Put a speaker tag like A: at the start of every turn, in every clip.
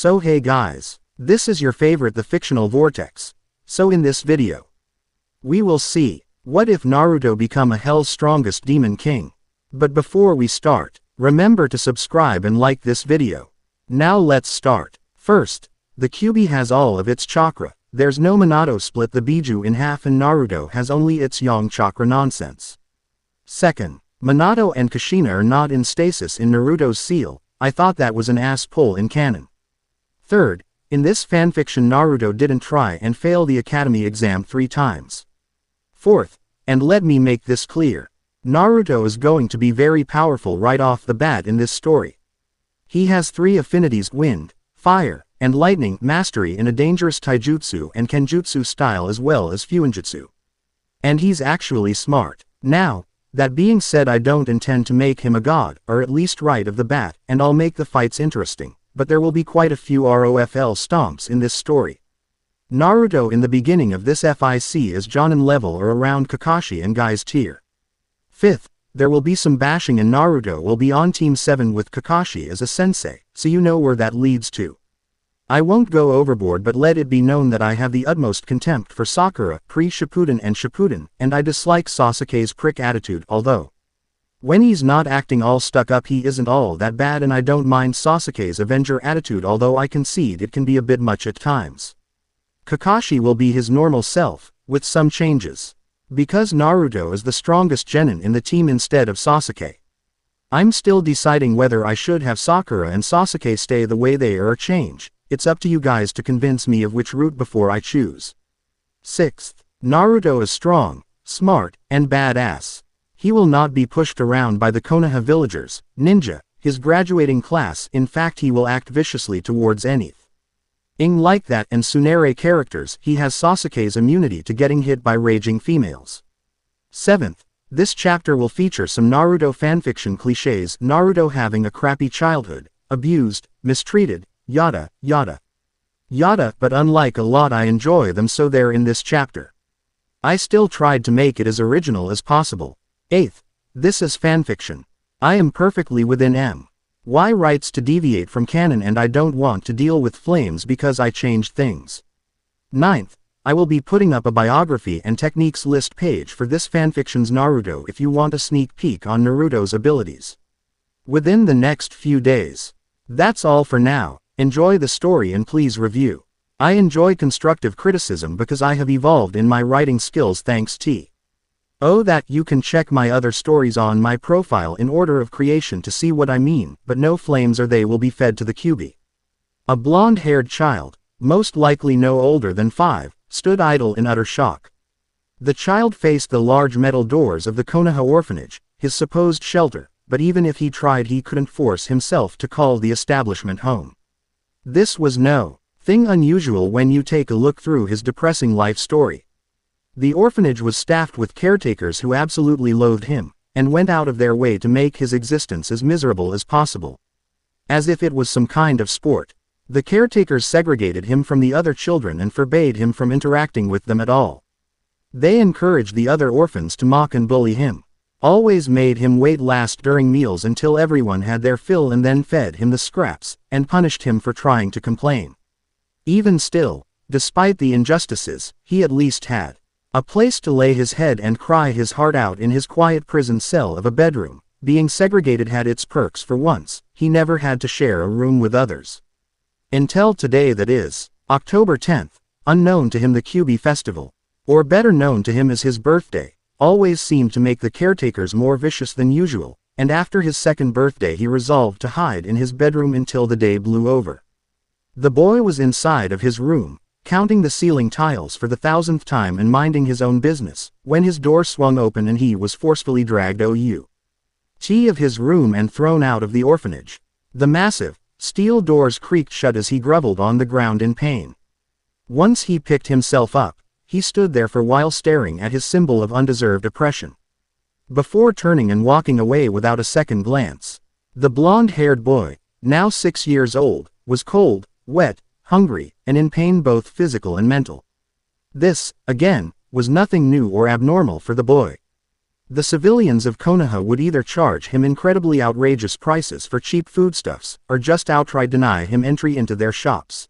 A: So hey guys, this is your favorite the fictional vortex. So in this video, we will see, what if Naruto become a hell's strongest demon king? But before we start, remember to subscribe and like this video. Now let's start. First, the Kyuubi has all of its chakra. There's no Minato split the Biju in half and Naruto has only its yang chakra nonsense. Second, Minato and Kushina are not in stasis in Naruto's seal. I thought that was an ass pull in canon. Third, in this fanfiction Naruto didn't try and fail the academy exam 3 times. Fourth, and let me make this clear, Naruto is going to be very powerful right off the bat in this story. He has 3 affinities: wind, fire, and lightning, mastery in a dangerous taijutsu and kenjutsu style as well as fuinjutsu. And he's actually smart. Now, that being said, I don't intend to make him a god, or at least right of the bat, and I'll make the fights interesting, but there will be quite a few ROFL stomps in this story. Naruto in the beginning of this FIC is Jonin level or around Kakashi and Guy's tier. Fifth, there will be some bashing and Naruto will be on Team 7 with Kakashi as a sensei, so you know where that leads to. I won't go overboard, but let it be known that I have the utmost contempt for Sakura, pre-Shippuden and Shippuden, and I dislike Sasuke's prick attitude, although when he's not acting all stuck up he isn't all that bad, and I don't mind Sasuke's Avenger attitude, although I concede it can be a bit much at times. Kakashi will be his normal self, with some changes. Because Naruto is the strongest genin in the team instead of Sasuke. I'm still deciding whether I should have Sakura and Sasuke stay the way they are or change. It's up to you guys to convince me of which route before I choose. Sixth, Naruto is strong, smart, and badass. He will not be pushed around by the Konoha villagers, ninja, his graduating class. In fact, he will act viciously towards anything like that, and Tsunere characters. He has Sasuke's immunity to getting hit by raging females. Seventh, this chapter will feature some Naruto fanfiction cliches: Naruto having a crappy childhood, abused, mistreated, yada, yada, yada, but unlike a lot I enjoy them, so they're in this chapter. I still tried to make it as original as possible. Eighth, this is fanfiction. I am perfectly within my rights to deviate from canon, and I don't want to deal with flames because I changed things. Ninth, I will be putting up a biography and techniques list page for this fanfiction's Naruto if you want a sneak peek on Naruto's abilities within the next few days. That's all for now. Enjoy the story and please review. I enjoy constructive criticism because I have evolved in my writing skills thanks to that. You can check my other stories on my profile in order of creation to see what I mean, but no flames or they will be fed to the Kyuubi. A blonde-haired child, most likely no older than 5, stood idle in utter shock. The child faced the large metal doors of the Konoha orphanage, his supposed shelter, but even if he tried he couldn't force himself to call the establishment home. This was no thing unusual when you take a look through his depressing life story. The orphanage was staffed with caretakers who absolutely loathed him, and went out of their way to make his existence as miserable as possible. As if it was some kind of sport. The caretakers segregated him from the other children and forbade him from interacting with them at all. They encouraged the other orphans to mock and bully him. Always made him wait last during meals until everyone had their fill and then fed him the scraps, and punished him for trying to complain. Even still, despite the injustices, he at least had a place to lay his head and cry his heart out in his quiet prison cell of a bedroom. Being segregated had its perks for once. He never had to share a room with others. Until today, that is, October 10th, unknown to him the Kyuubi festival, or better known to him as his birthday, always seemed to make the caretakers more vicious than usual, and after his 2nd birthday he resolved to hide in his bedroom until the day blew over. The boy was inside of his room, counting the ceiling tiles for the 1000th time and minding his own business, when his door swung open and he was forcefully dragged out of his room and thrown out of the orphanage. The massive, steel doors creaked shut as he groveled on the ground in pain. Once he picked himself up, he stood there for a while staring at his symbol of undeserved oppression, before turning and walking away without a second glance. The blonde-haired boy, now 6 years old, was cold, wet, hungry, and in pain, both physical and mental. This, again, was nothing new or abnormal for the boy. The civilians of Konoha would either charge him incredibly outrageous prices for cheap foodstuffs, or just outright deny him entry into their shops.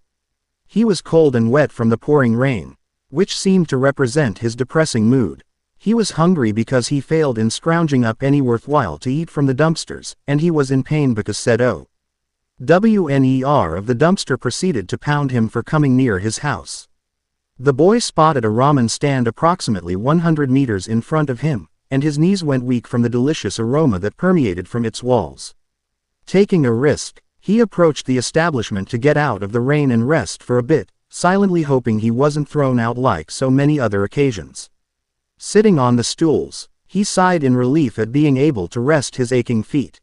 A: He was cold and wet from the pouring rain, which seemed to represent his depressing mood. He was hungry because he failed in scrounging up any worthwhile to eat from the dumpsters, and he was in pain because said owner of the dumpster proceeded to pound him for coming near his house. The boy spotted a ramen stand approximately 100 meters in front of him, and his knees went weak from the delicious aroma that permeated from its walls. Taking a risk, he approached the establishment to get out of the rain and rest for a bit, silently hoping he wasn't thrown out like so many other occasions. Sitting on the stools, he sighed in relief at being able to rest his aching feet.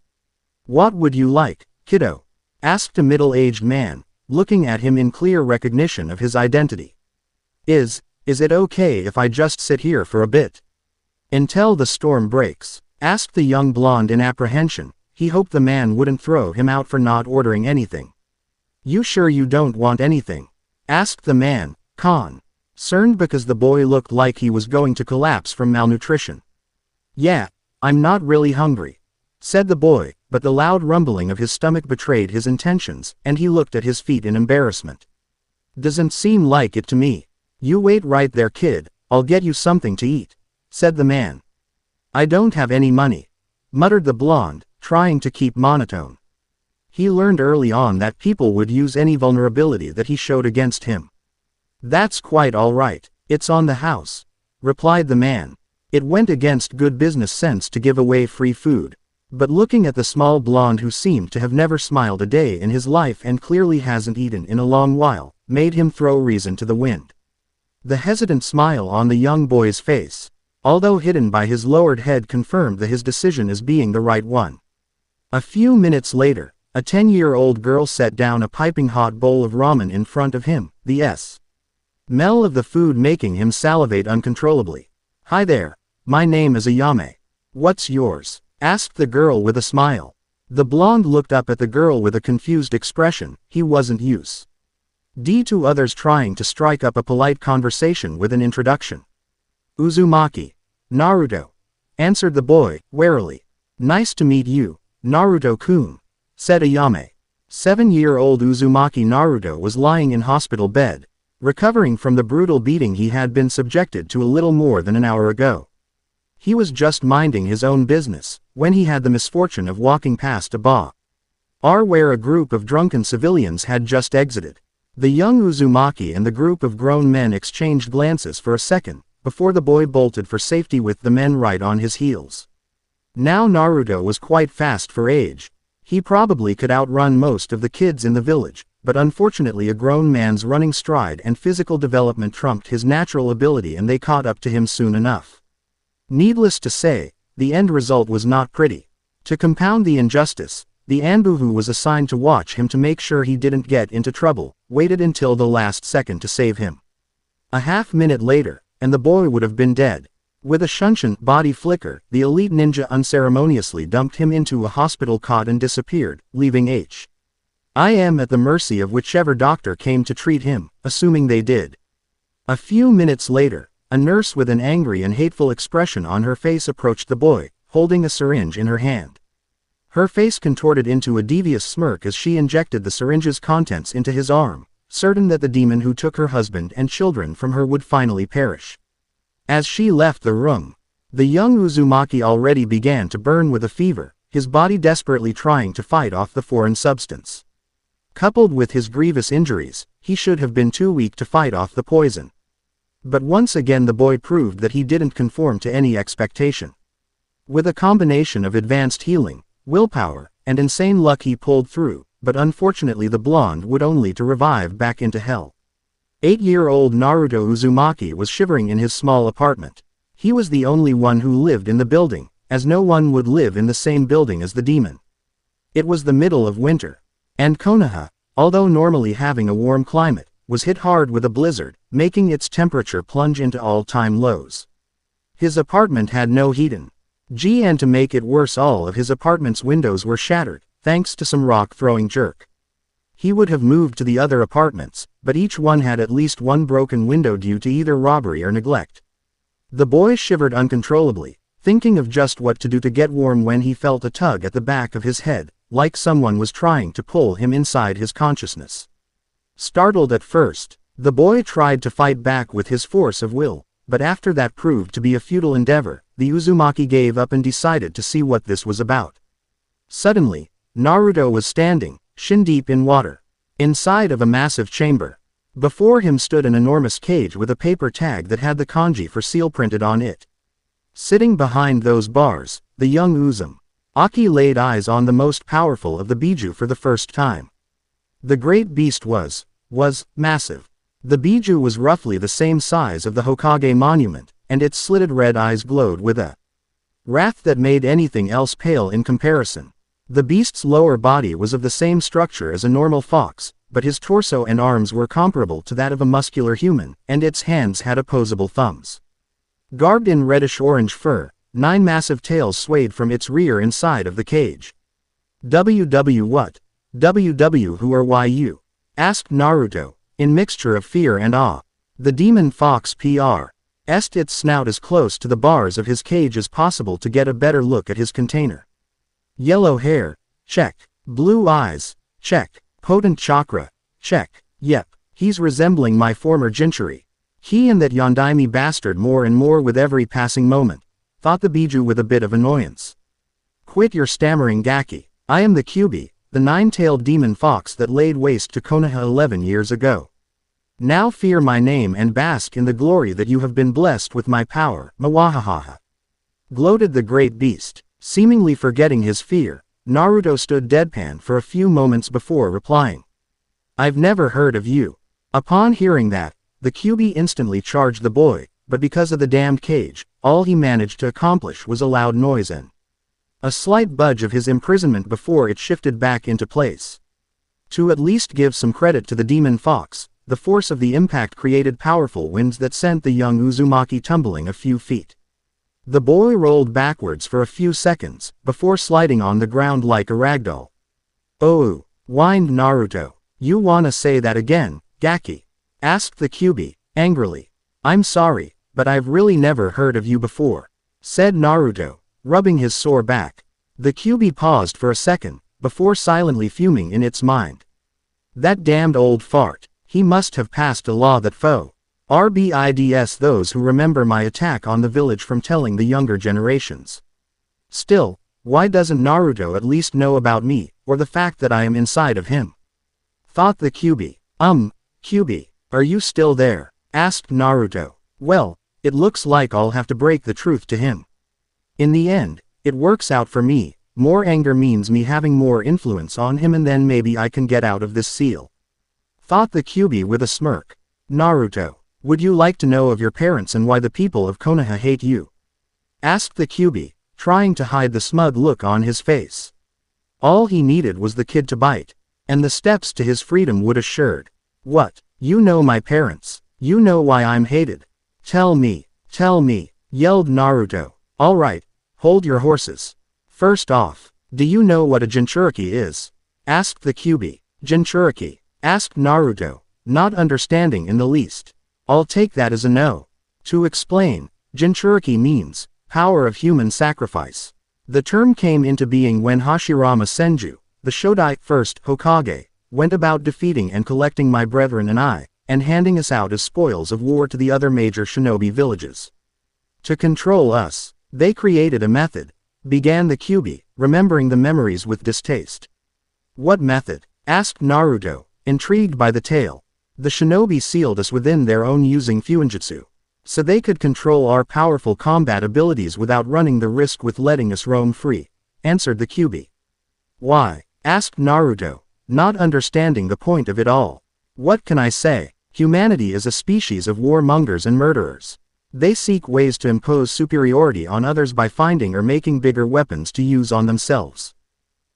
A: "What would you like, kiddo?" asked a middle-aged man, looking at him in clear recognition of his identity. Is it okay if I just sit here for a bit? Until the storm breaks?" asked the young blonde in apprehension. He hoped the man wouldn't throw him out for not ordering anything. "You sure you don't want anything?" asked the man, concerned because the boy looked like he was going to collapse from malnutrition. "Yeah, I'm not really hungry," said the boy, but the loud rumbling of his stomach betrayed his intentions, and he looked at his feet in embarrassment. "Doesn't seem like it to me." "You wait right there, kid, I'll get you something to eat," said the man. "I don't have any money," muttered the blonde, trying to keep monotone. He learned early on that people would use any vulnerability that he showed against him. "That's quite all right, it's on the house," replied the man. It went against good business sense to give away free food, but looking at the small blonde who seemed to have never smiled a day in his life and clearly hasn't eaten in a long while, made him throw reason to the wind. The hesitant smile on the young boy's face, although hidden by his lowered head, confirmed that his decision as being the right one. A few minutes later, a 10-year-old girl set down a piping hot bowl of ramen in front of him, the smell of the food making him salivate uncontrollably. "Hi there, my name is Ayame. What's yours?" asked the girl with a smile. The blonde looked up at the girl with a confused expression. He wasn't used to others trying to strike up a polite conversation with an introduction. "Uzumaki. Naruto," answered the boy, warily. "Nice to meet you, Naruto-kun," said Ayame. 7-year-old Uzumaki Naruto was lying in hospital bed, recovering from the brutal beating he had been subjected to a little more than an hour ago. He was just minding his own business, when he had the misfortune of walking past a bar where a group of drunken civilians had just exited. The young Uzumaki and the group of grown men exchanged glances for a second, before the boy bolted for safety with the men right on his heels. Now Naruto was quite fast for age. He probably could outrun most of the kids in the village, but unfortunately a grown man's running stride and physical development trumped his natural ability and they caught up to him soon enough. Needless to say, the end result was not pretty. To compound the injustice, the Anbu who was assigned to watch him to make sure he didn't get into trouble, waited until the last second to save him. A half-minute later, and the boy would have been dead. With a shunshin body flicker, the elite ninja unceremoniously dumped him into a hospital cot and disappeared, leaving I am at the mercy of whichever doctor came to treat him, assuming they did. A few minutes later, a nurse with an angry and hateful expression on her face approached the boy, holding a syringe in her hand. Her face contorted into a devious smirk as she injected the syringe's contents into his arm, certain that the demon who took her husband and children from her would finally perish. As she left the room, the young Uzumaki already began to burn with a fever, his body desperately trying to fight off the foreign substance. Coupled with his grievous injuries, he should have been too weak to fight off the poison. But once again the boy proved that he didn't conform to any expectation. With a combination of advanced healing, willpower, and insane luck he pulled through, but unfortunately the blonde would only to revive back into hell. 8-year-old Naruto Uzumaki was shivering in his small apartment. He was the only one who lived in the building, as no one would live in the same building as the demon. It was the middle of winter, and Konoha, although normally having a warm climate, was hit hard with a blizzard, making its temperature plunge into all-time lows. His apartment had no heating. And to make it worse, all of his apartment's windows were shattered, thanks to some rock-throwing jerk. He would have moved to the other apartments, but each one had at least one broken window due to either robbery or neglect. The boy shivered uncontrollably, thinking of just what to do to get warm when he felt a tug at the back of his head, like someone was trying to pull him inside his consciousness. Startled at first, the boy tried to fight back with his force of will, but after that proved to be a futile endeavor, the Uzumaki gave up and decided to see what this was about. Suddenly, Naruto was standing, shin-deep in water, inside of a massive chamber. Before him stood an enormous cage with a paper tag that had the kanji for seal printed on it. Sitting behind those bars, the young Uzumaki laid eyes on the most powerful of the Biju for the first time. The great beast was massive. The Biju was roughly the same size of the Hokage monument, and its slitted red eyes glowed with a wrath that made anything else pale in comparison. The beast's lower body was of the same structure as a normal fox, but his torso and arms were comparable to that of a muscular human, and its hands had opposable thumbs. Garbed in reddish-orange fur, 9 massive tails swayed from its rear inside of the cage. "WW what? WW who or why you?" asked Naruto, in mixture of fear and awe. The demon fox pressed its snout as close to the bars of his cage as possible to get a better look at his container. "Yellow hair, check. Blue eyes, check. Potent chakra, check. Yep, he's resembling my former Jinchuri. He and that Yondaime bastard more and more with every passing moment," thought the Biju with a bit of annoyance. "Quit your stammering, Gaki. I am the Kyubi, the 9-tailed demon fox that laid waste to Konoha 11 years ago. Now fear my name and bask in the glory that you have been blessed with my power, Mwahaha," gloated the great beast. Seemingly forgetting his fear, Naruto stood deadpan for a few moments before replying. "I've never heard of you." Upon hearing that, the Kyubi instantly charged the boy, but because of the damned cage, all he managed to accomplish was a loud noise and a slight budge of his imprisonment before it shifted back into place. To at least give some credit to the demon fox, the force of the impact created powerful winds that sent the young Uzumaki tumbling a few feet. The boy rolled backwards for a few seconds, before sliding on the ground like a ragdoll. "Oh," whined Naruto. "You wanna say that again, Gaki?" asked the Kyubi, angrily. "I'm sorry, but I've really never heard of you before," said Naruto, rubbing his sore back. The Kyubi paused for a second, before silently fuming in its mind. "That damned old fart, he must have passed a law that forbids those who remember my attack on the village from telling the younger generations. Still, why doesn't Naruto at least know about me, or the fact that I am inside of him?" thought the Kyubi. Kyubi, are you still there?" asked Naruto. "Well, it looks like I'll have to break the truth to him. In the end, it works out for me. More anger means me having more influence on him and then maybe I can get out of this seal," thought the Kyubi with a smirk. "Naruto, would you like to know of your parents and why the people of Konoha hate you?" asked the Kyubi, trying to hide the smug look on his face. All he needed was the kid to bite, and the steps to his freedom would assured. "What, you know my parents? You know why I'm hated? Tell me, yelled Naruto. "All right, hold your horses. First off, do you know what a Jinchuriki is?" asked the Kyubi. "Jinchuriki?" asked Naruto, not understanding in the least. "I'll take that as a no." To explain, Jinchuriki means power of human sacrifice. The term came into being when Hashirama Senju, the Shodai first Hokage, went about defeating and collecting my brethren and I, and handing us out as spoils of war to the other major shinobi villages. To control us, they created a method, began the Kyubi, remembering the memories with distaste. "What method?" asked Naruto, intrigued by the tale. "The shinobi sealed us within their own using fuinjutsu, so they could control our powerful combat abilities without running the risk with letting us roam free," answered the Kyubi. "Why?" asked Naruto, not understanding the point of it all. "What can I say? Humanity is a species of warmongers and murderers. They seek ways to impose superiority on others by finding or making bigger weapons to use on themselves.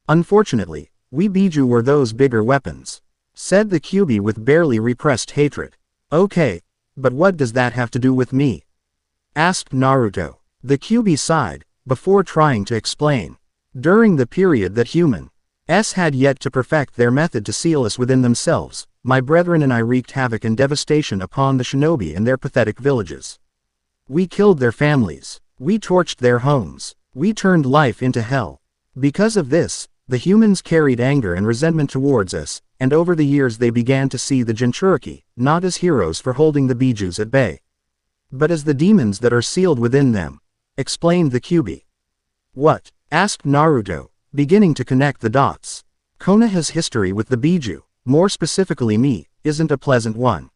A: Unfortunately, we Biju were those bigger weapons," said the Kyubi with barely repressed hatred. "Okay, but what does that have to do with me?" asked Naruto. The Kyubi sighed, before trying to explain. "During the period that humans had yet to perfect their method to seal us within themselves, my brethren and I wreaked havoc and devastation upon the shinobi and their pathetic villages. We killed their families, We torched their homes. We turned life into hell. Because of this, the humans carried anger and resentment towards us, and over the years they began to see the Jinchuriki, not as heroes for holding the Bijus at bay, but as the demons that are sealed within them, explained the Kyuubi. What? Asked Naruto, beginning to connect the dots. Konoha's history with the Biju, more specifically me, isn't a pleasant one.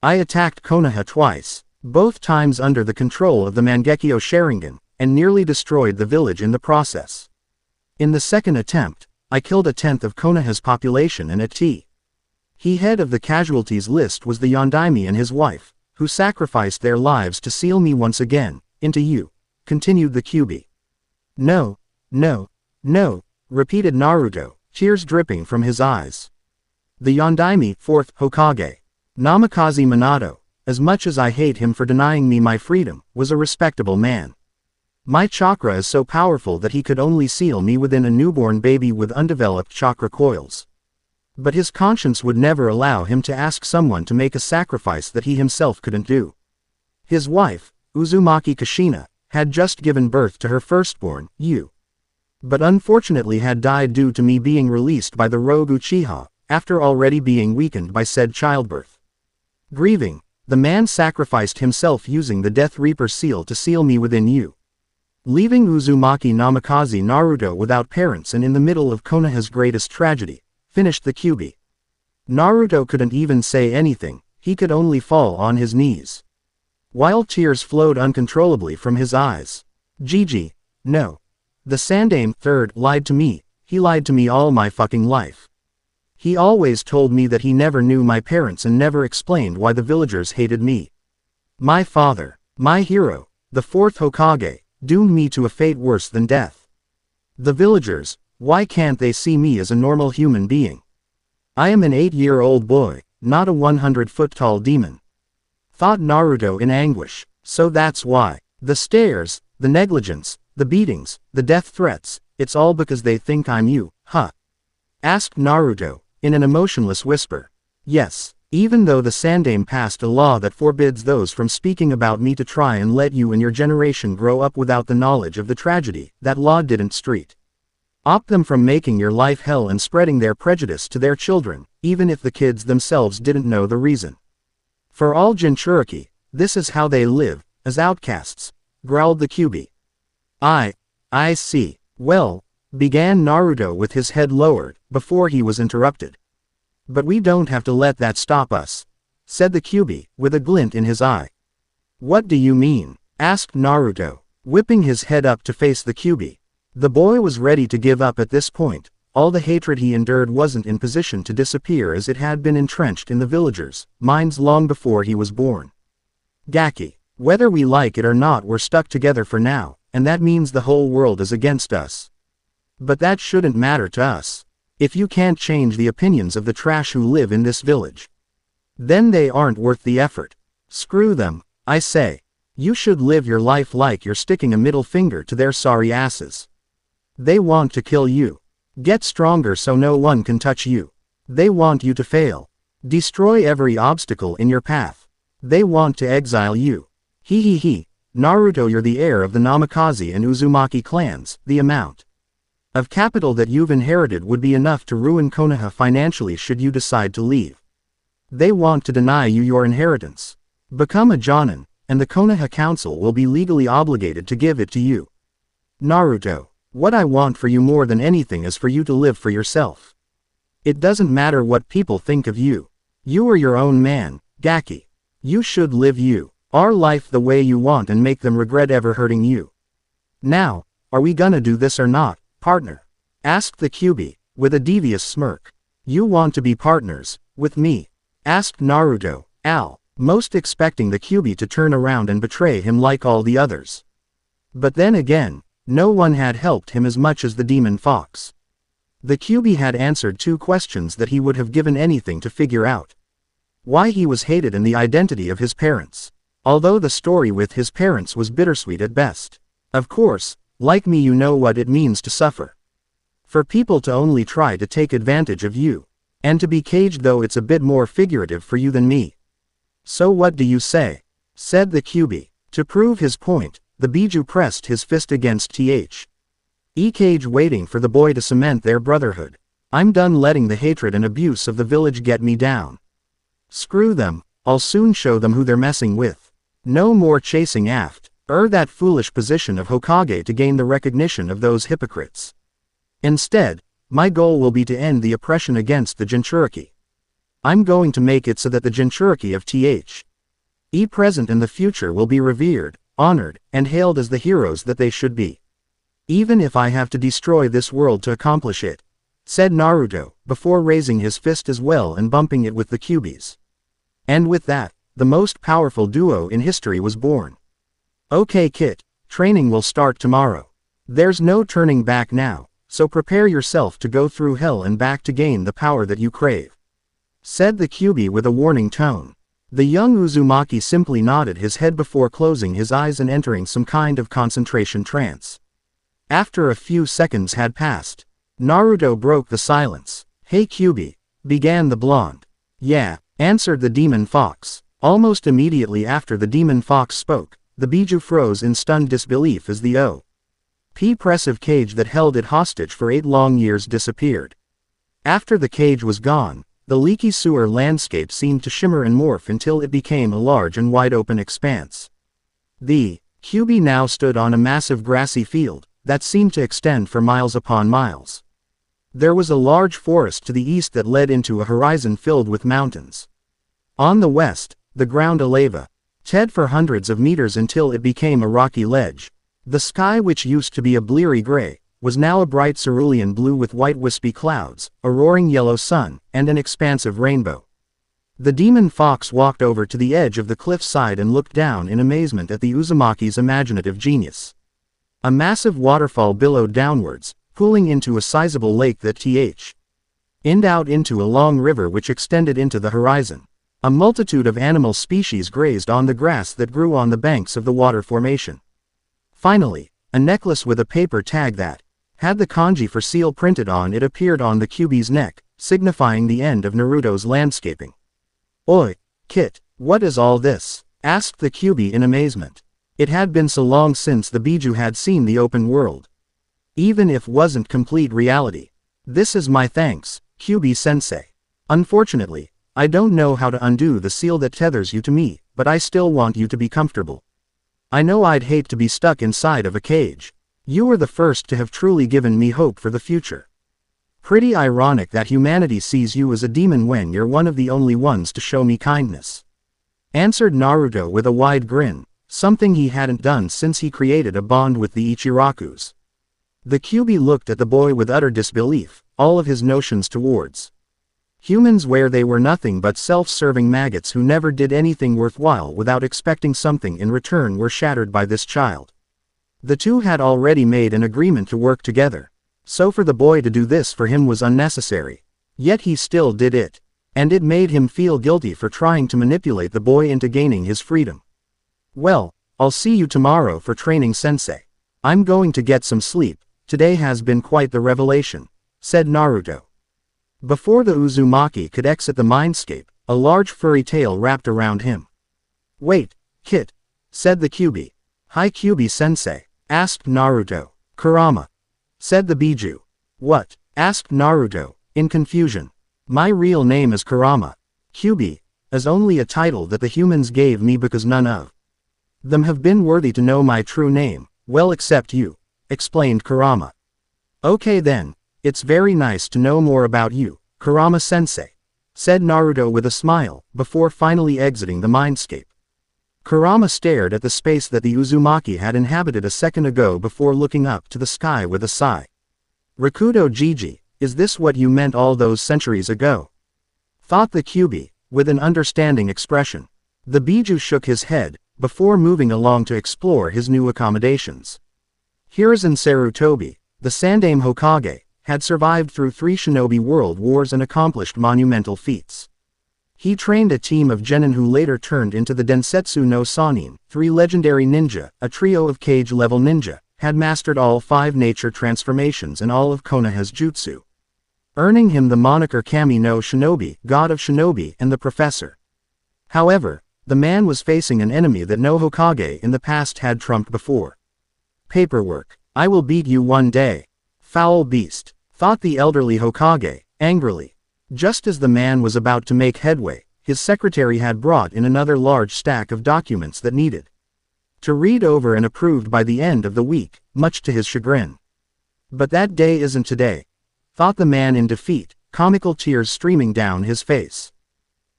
A: I attacked Konoha twice, both times under the control of the Mangekyo Sharingan, and nearly destroyed the village in the process. In the second attempt, I killed a tenth of Konoha's population and he head of the casualties list was the Yondaime and his wife, who sacrificed their lives to seal me once again, into you, continued the Kyuubi. No, no, no, repeated Naruto, tears dripping from his eyes. The Yondaime, 4th Hokage, Namikaze Minato, as much as I hate him for denying me my freedom, was a respectable man. My chakra is so powerful that he could only seal me within a newborn baby with undeveloped chakra coils. But his conscience would never allow him to ask someone to make a sacrifice that he himself couldn't do. His wife, Uzumaki Kushina, had just given birth to her firstborn, Yu. But unfortunately had died due to me being released by the rogue Uchiha, after already being weakened by said childbirth. Grieving, the man sacrificed himself using the Death Reaper seal to seal me within you, leaving Uzumaki Namikaze Naruto without parents and in the middle of Konoha's greatest tragedy, finished the Kyuubi. Naruto couldn't even say anything, he could only fall on his knees, while tears flowed uncontrollably from his eyes. Gigi, no. The Sandaime, 3rd, lied to me, he lied to me all my fucking life. He always told me that he never knew my parents and never explained why the villagers hated me. My father, my hero, the 4th Hokage, doomed me to a fate worse than death. The villagers, why can't they see me as a normal human being? I am an 8-year-old boy, not a 100-foot-tall demon. Thought Naruto in anguish, so that's why. The stares, the negligence, the beatings, the death threats, it's all because they think I'm you, huh? Asked Naruto, in an emotionless whisper. Yes. Even though the Sandaime passed a law that forbids those from speaking about me to try and let you and your generation grow up without the knowledge of the tragedy, that law didn't stop them from making your life hell and spreading their prejudice to their children, even if the kids themselves didn't know the reason. For all Jinchuriki, this is how they live, as outcasts, growled the Kyuubi. I see. Well, began Naruto with his head lowered, before he was interrupted. But we don't have to let that stop us, said the Kyuubi, with a glint in his eye. What do you mean? Asked Naruto, whipping his head up to face the Kyuubi. The boy was ready to give up at this point. All the hatred he endured wasn't in position to disappear as it had been entrenched in the villagers' minds long before he was born. Gaki, whether we like it or not, we're stuck together for now, and that means the whole world is against us. But that shouldn't matter to us. If you can't change the opinions of the trash who live in this village, then they aren't worth the effort. Screw them, I say. You should live your life like you're sticking a middle finger to their sorry asses. They want to kill you. Get stronger so no one can touch you. They want you to fail. Destroy every obstacle in your path. They want to exile you. He. Naruto, you're the heir of the Namikaze and Uzumaki clans. The amount of capital that you've inherited would be enough to ruin Konoha financially should you decide to leave. They want to deny you your inheritance. Become a Jonin, and the Konoha Council will be legally obligated to give it to you. Naruto, what I want for you more than anything is for you to live for yourself. It doesn't matter what people think of you. You are your own man, Gaki. You should live our life the way you want and make them regret ever hurting you. Now, are we gonna do this or not, partner? Asked the Kyuubi, with a devious smirk. You want to be partners, with me? Asked Naruto, most expecting the Kyuubi to turn around and betray him like all the others. But then again, no one had helped him as much as the demon fox. The Kyuubi had answered two questions that he would have given anything to figure out. Why he was hated and the identity of his parents. Although the story with his parents was bittersweet at best. Of course, like me, you know what it means to suffer. For people to only try to take advantage of you. And to be caged, though it's a bit more figurative for you than me. So what do you say? Said the Kyuubi. To prove his point, the Biju pressed his fist against Cage, waiting for the boy to cement their brotherhood. I'm done letting the hatred and abuse of the village get me down. Screw them, I'll soon show them who they're messing with. No more chasing after that foolish position of Hokage to gain the recognition of those hypocrites. Instead, my goal will be to end the oppression against the Jinchuriki. I'm going to make it so that the Jinchuriki of The present and the future will be revered, honored, and hailed as the heroes that they should be. Even if I have to destroy this world to accomplish it, said Naruto, before raising his fist as well and bumping it with the Kyuubi's. And with that, the most powerful duo in history was born. Okay Kit, training will start tomorrow. There's no turning back now, so prepare yourself to go through hell and back to gain the power that you crave, said the Kyuubi with a warning tone. The young Uzumaki simply nodded his head before closing his eyes and entering some kind of concentration trance. After a few seconds had passed, Naruto broke the silence. Hey Kyuubi, began the blonde. Yeah, answered the demon fox. Almost immediately after the demon fox spoke, the Biju froze in stunned disbelief as the oppressive cage that held it hostage for 8 long years disappeared. After the cage was gone, the leaky sewer landscape seemed to shimmer and morph until it became a large and wide-open expanse. The Kyuubi now stood on a massive grassy field that seemed to extend for miles upon miles. There was a large forest to the east that led into a horizon filled with mountains. On the west, the ground a lava bed for hundreds of meters until it became a rocky ledge. The sky, which used to be a bleary gray, was now a bright cerulean blue with white wispy clouds, a roaring yellow sun, and an expansive rainbow. The demon fox walked over to the edge of the cliffside and looked down in amazement at the Uzumaki's imaginative genius. A massive waterfall billowed downwards, pooling into a sizable lake that ended out into a long river which extended into the horizon. A multitude of animal species grazed on the grass that grew on the banks of the water formation. Finally, a necklace with a paper tag that had the kanji for seal printed on it appeared on the Kyuubi's neck, signifying the end of Naruto's landscaping. Oi, Kit, what is all this? Asked the Kyuubi in amazement. It had been so long since the Biju had seen the open world. Even if wasn't complete reality. This is my thanks, Kyuubi-sensei. Unfortunately, I don't know how to undo the seal that tethers you to me, but I still want you to be comfortable. I know I'd hate to be stuck inside of a cage. You were the first to have truly given me hope for the future. Pretty ironic that humanity sees you as a demon when you're one of the only ones to show me kindness. Answered Naruto with a wide grin, something he hadn't done since he created a bond with the Ichirakus. The Kyuubi looked at the boy with utter disbelief, all of his notions towards humans where they were nothing but self-serving maggots who never did anything worthwhile without expecting something in return were shattered by this child. The two had already made an agreement to work together, so for the boy to do this for him was unnecessary. Yet he still did it, and it made him feel guilty for trying to manipulate the boy into gaining his freedom. Well, I'll see you tomorrow for training sensei. I'm going to get some sleep, today has been quite the revelation, said Naruto. Before the Uzumaki could exit the mindscape, a large furry tail wrapped around him. Wait, Kit, said the Kyuubi. Hi Kyuubi-sensei, asked Naruto. Kurama, said the Biju. What? Asked Naruto, in confusion. My real name is Kurama. Kyuubi is only a title that the humans gave me because none of them have been worthy to know my true name, well except you, explained Kurama. Okay then. It's very nice to know more about you, Kurama-sensei, said Naruto with a smile, before finally exiting the mindscape. Kurama stared at the space that the Uzumaki had inhabited a second ago before looking up to the sky with a sigh. Rakudo Jiji, is this what you meant all those centuries ago? Thought the Kyuubi, with an understanding expression. The Biju shook his head, before moving along to explore his new accommodations. Hiruzen Sarutobi, the Sandaime Hokage, had survived through 3 shinobi world wars and accomplished monumental feats. He trained a team of genin who later turned into the Densetsu no Sannin, 3 legendary ninja, a trio of cage-level ninja, had mastered all 5 nature transformations and all of Konoha's jutsu, earning him the moniker Kami no Shinobi, God of Shinobi, and the Professor. However, The man was facing an enemy that no Hokage in the past had trumped before. Paperwork. I will beat you one day. Foul beast, thought the elderly Hokage, angrily. Just as the man was about to make headway, his secretary had brought in another large stack of documents that needed to read over and approved by the end of the week, much to his chagrin. But that day isn't today, thought the man in defeat, comical tears streaming down his face.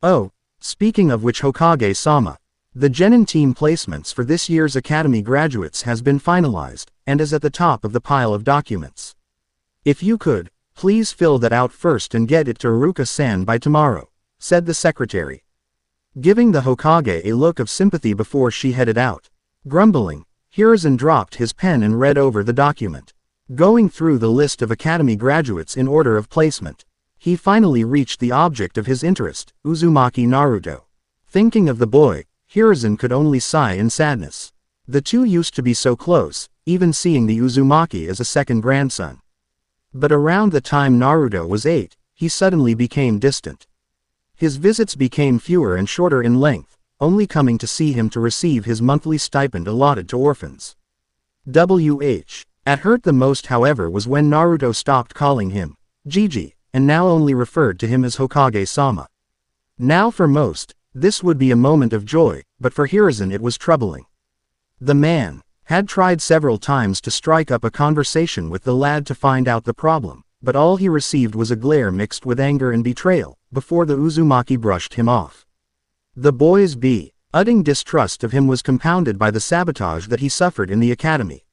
A: Oh, speaking of which, Hokage-sama, the Genin team placements for this year's Academy graduates has been finalized, and is at the top of the pile of documents. If you could, please fill that out first and get it to Iruka-san by tomorrow, said the secretary, giving the Hokage a look of sympathy before she headed out. Grumbling, Hiruzen dropped his pen and read over the document. Going through the list of Academy graduates in order of placement, he finally reached the object of his interest, Uzumaki Naruto. Thinking of the boy, Hiruzen could only sigh in sadness. The two used to be so close, even seeing the Uzumaki as a second grandson. But around the time Naruto was 8, he suddenly became distant. His visits became fewer and shorter in length, only coming to see him to receive his monthly stipend allotted to orphans. At hurt the most, however, was when Naruto stopped calling him Gigi, and now only referred to him as Hokage-sama. Now for most, this would be a moment of joy, but for Hiruzen it was troubling. The man had tried several times to strike up a conversation with the lad to find out the problem, but all he received was a glare mixed with anger and betrayal, before the Uzumaki brushed him off. The boy's budding distrust of him was compounded by the sabotage that he suffered in the academy.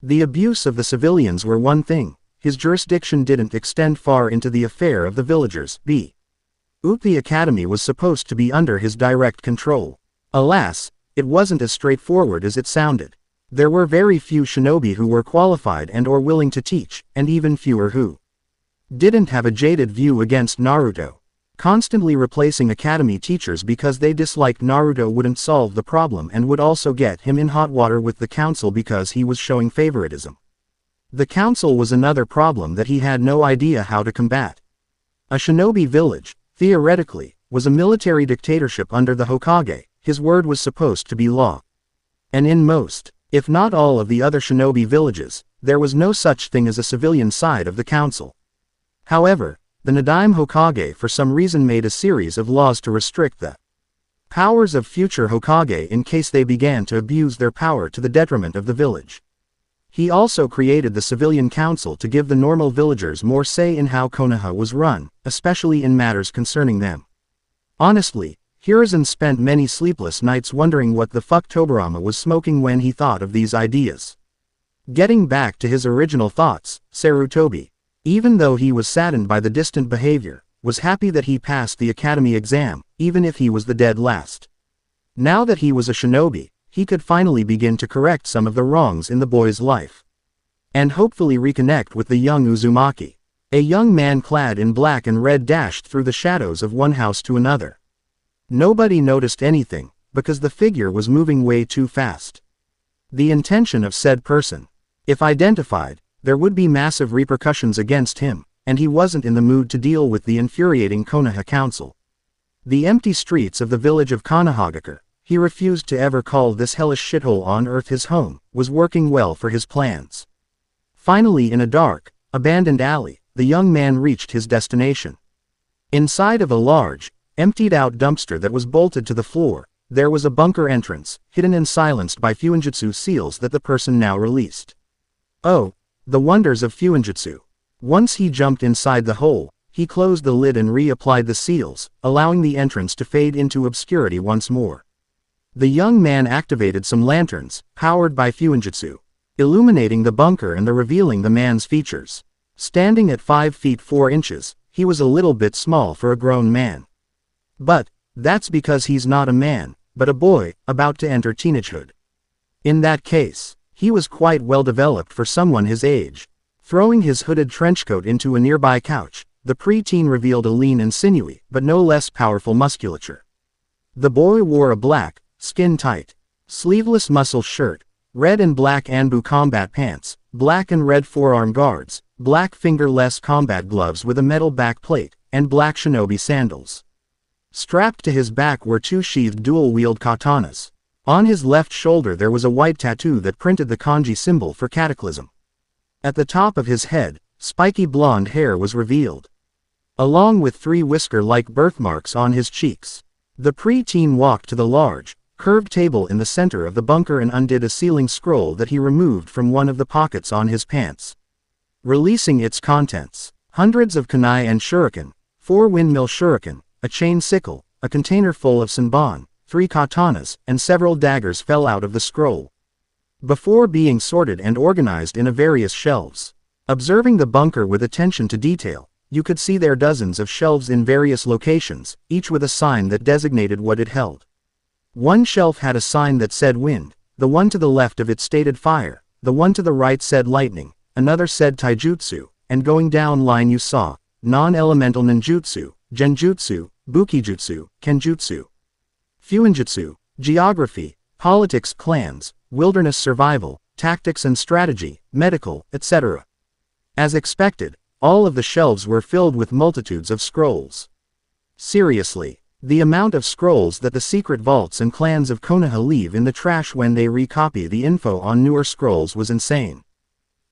A: The abuse of the civilians were one thing, his jurisdiction didn't extend far into the affair of the villagers. The academy was supposed to be under his direct control. Alas, it wasn't as straightforward as it sounded. There were very few shinobi who were qualified and or willing to teach, and even fewer who didn't have a jaded view against Naruto. Constantly replacing academy teachers because they disliked Naruto wouldn't solve the problem and would also get him in hot water with the council because he was showing favoritism. The council was another problem that he had no idea how to combat. A shinobi village, theoretically, was a military dictatorship under the Hokage. His word was supposed to be law. And in most, if not all of the other shinobi villages, there was no such thing as a civilian side of the council. However, the Nadaime Hokage for some reason made a series of laws to restrict the powers of future Hokage in case they began to abuse their power to the detriment of the village. He also created the civilian council to give the normal villagers more say in how Konoha was run, especially in matters concerning them. Honestly, Hiruzen spent many sleepless nights wondering what the fuck Tobirama was smoking when he thought of these ideas. Getting back to his original thoughts, Sarutobi, even though he was saddened by the distant behavior, was happy that he passed the academy exam, even if he was the dead last. Now that he was a shinobi, he could finally begin to correct some of the wrongs in the boy's life. And hopefully reconnect with the young Uzumaki. A young man clad in black and red dashed through the shadows of one house to another. Nobody noticed anything, because the figure was moving way too fast. The intention of said person, if identified, there would be massive repercussions against him, and he wasn't in the mood to deal with the infuriating Konoha council. The empty streets of the village of Konohagakure, he refused to ever call this hellish shithole on earth his home, was working well for his plans. Finally, in a dark, abandoned alley, the young man reached his destination. Inside of a large, emptied-out dumpster that was bolted to the floor, there was a bunker entrance, hidden and silenced by fuinjutsu seals that the person now released. Oh, the wonders of fuinjutsu. Once he jumped inside the hole, he closed the lid and reapplied the seals, allowing the entrance to fade into obscurity once more. The young man activated some lanterns, powered by fuinjutsu, illuminating the bunker and revealing the man's features. Standing at 5 feet 4 inches, he was a little bit small for a grown man. But that's because he's not a man, but a boy, about to enter teenagehood. In that case, he was quite well developed for someone his age. Throwing his hooded trenchcoat into a nearby couch, the preteen revealed a lean and sinewy, but no less powerful musculature. The boy wore a black, skin-tight, sleeveless muscle shirt, red and black Anbu combat pants, black and red forearm guards, black fingerless combat gloves with a metal back plate, and black shinobi sandals. Strapped to his back were two sheathed dual-wield katanas. On his left shoulder there was a white tattoo that printed the kanji symbol for cataclysm. At the top of his head, spiky blonde hair was revealed, along with 3 whisker-like birthmarks on his cheeks. The pre-teen walked to the large, curved table in the center of the bunker and undid a sealing scroll that he removed from one of the pockets on his pants, releasing its contents. Hundreds of kunai and shuriken, 4 windmill shuriken, a chain sickle, a container full of senbon, 3 katanas, and several daggers fell out of the scroll, before being sorted and organized in various shelves. Observing the bunker with attention to detail, you could see there dozens of shelves in various locations, each with a sign that designated what it held. One shelf had a sign that said wind, the one to the left of it stated fire, the one to the right said lightning, another said taijutsu, and going down line you saw non-elemental ninjutsu, genjutsu, bukijutsu, kenjutsu, fuinjutsu, geography, politics, clans, wilderness survival, tactics and strategy, medical, etc. As expected, all of the shelves were filled with multitudes of scrolls. Seriously, the amount of scrolls that the secret vaults and clans of Konoha leave in the trash when they recopy the info on newer scrolls was insane.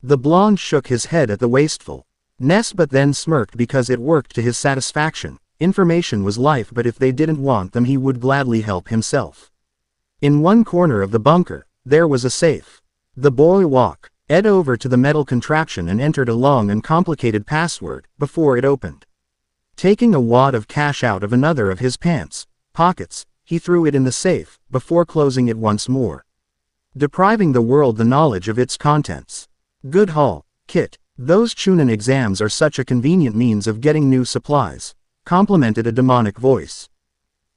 A: The blonde shook his head at the wastefulness but then smirked because it worked to his satisfaction. Information was life, but if they didn't want them he would gladly help himself. In one corner of the bunker, there was a safe. The boy walked over to the metal contraption and entered a long and complicated password before it opened. Taking a wad of cash out of another of his pants pockets, he threw it in the safe, before closing it once more, depriving the world the knowledge of its contents. Good haul, Kit. Those Chunin exams are such a convenient means of getting new supplies, complimented a demonic voice.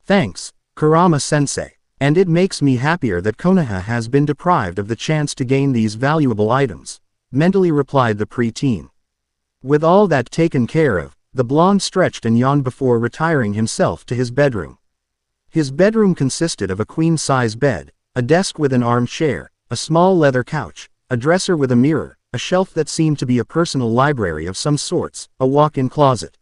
A: Thanks, Kurama-sensei. And it makes me happier that Konoha has been deprived of the chance to gain these valuable items, mentally replied the pre-teen. With all that taken care of, the blonde stretched and yawned before retiring himself to his bedroom. His bedroom consisted of a queen-size bed, a desk with an armchair, a small leather couch, a dresser with a mirror, a shelf that seemed to be a personal library of some sorts, a walk-in closet.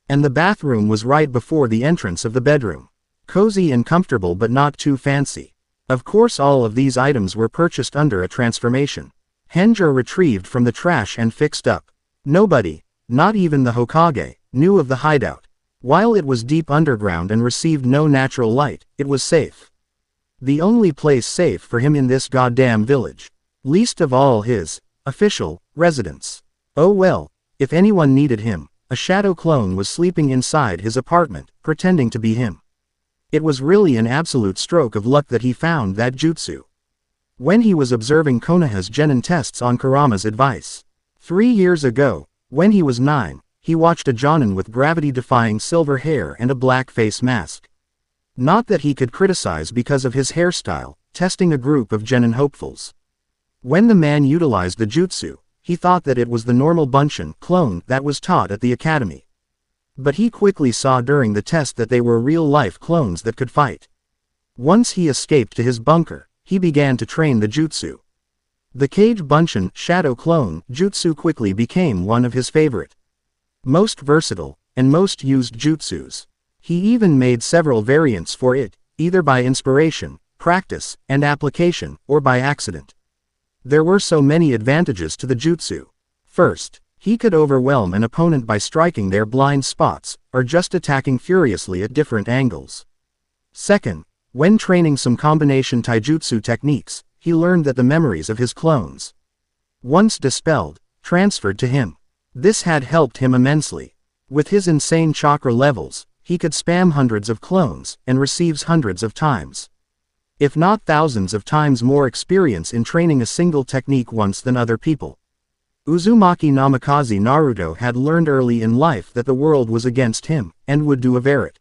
A: And the bathroom was right before the entrance of the bedroom. Cozy and comfortable but not too fancy. Of course all of these items were purchased under a transformation. Henja retrieved from the trash and fixed up. Nobody, not even the Hokage, knew of the hideout. While it was deep underground and received no natural light, it was safe. The only place safe for him in this goddamn village. Least of all his official residence. Oh well, if anyone needed him, a shadow clone was sleeping inside his apartment, pretending to be him. It was really an absolute stroke of luck that he found that jutsu when he was observing Konoha's genin tests on Kurama's advice. 3 years ago, when he was 9, he watched a jonin with gravity-defying silver hair and a black face mask. Not that he could criticize because of his hairstyle, testing a group of genin hopefuls. When the man utilized the jutsu, he thought that it was the normal bunshin clone that was taught at the academy. But he quickly saw during the test that they were real-life clones that could fight. Once he escaped to his bunker, he began to train the jutsu. The Kage Bunshin shadow clone jutsu quickly became one of his favorite, most versatile, and most used jutsus. He even made several variants for it, either by inspiration, practice, and application, or by accident. There were so many advantages to the jutsu. First, he could overwhelm an opponent by striking their blind spots, or just attacking furiously at different angles. Second, when training some combination taijutsu techniques, he learned that the memories of his clones, once dispelled, transferred to him. This had helped him immensely. With his insane chakra levels, he could spam hundreds of clones, and receives hundreds of times, if not thousands of times more experience in training a single technique once than other people. Uzumaki Namikaze Naruto had learned early in life that the world was against him, and would do avert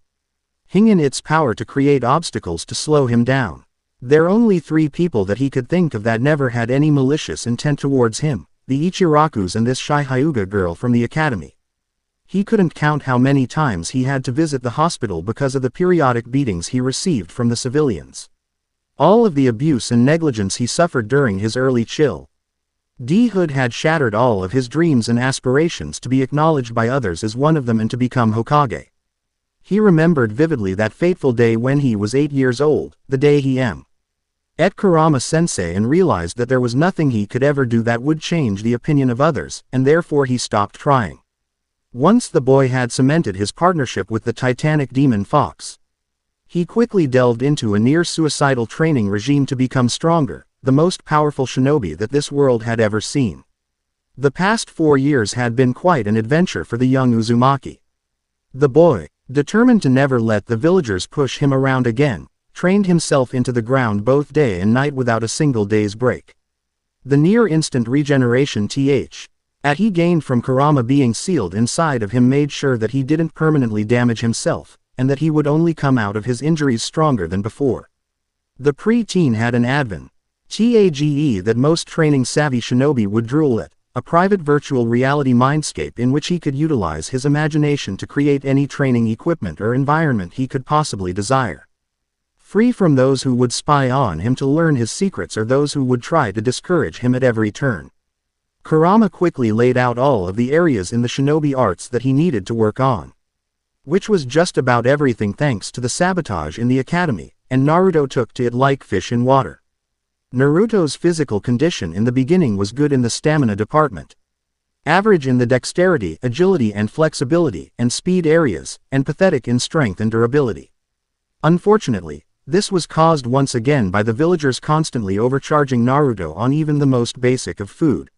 A: in its power to create obstacles to slow him down. There are only 3 people that he could think of that never had any malicious intent towards him, the Ichirakus and this shy Hyuga girl from the academy. He couldn't count how many times he had to visit the hospital because of the periodic beatings he received from the civilians. All of the abuse and negligence he suffered during his early childhood had shattered all of his dreams and aspirations to be acknowledged by others as one of them and to become Hokage. He remembered vividly that fateful day when he was 8 years old, the day he met Kurama-sensei and realized that there was nothing he could ever do that would change the opinion of others, and therefore he stopped trying. Once the boy had cemented his partnership with the titanic demon fox, he quickly delved into a near-suicidal training regime to become stronger, the most powerful shinobi that this world had ever seen. The past 4 years had been quite an adventure for the young Uzumaki. The boy, determined to never let the villagers push him around again, trained himself into the ground both day and night without a single day's break. The near-instant regeneration he gained from Kurama being sealed inside of him made sure that he didn't permanently damage himself, and that he would only come out of his injuries stronger than before. The pre-teen had an advantage that most training-savvy shinobi would drool at, a private virtual reality mindscape in which he could utilize his imagination to create any training equipment or environment he could possibly desire. Free from those who would spy on him to learn his secrets or those who would try to discourage him at every turn. Kurama quickly laid out all of the areas in the shinobi arts that he needed to work on, which was just about everything thanks to the sabotage in the academy, and Naruto took to it like fish in water. Naruto's physical condition in the beginning was good in the stamina department, average in the dexterity, agility and flexibility and speed areas, and pathetic in strength and durability. Unfortunately, this was caused once again by the villagers constantly overcharging Naruto on even the most basic of food,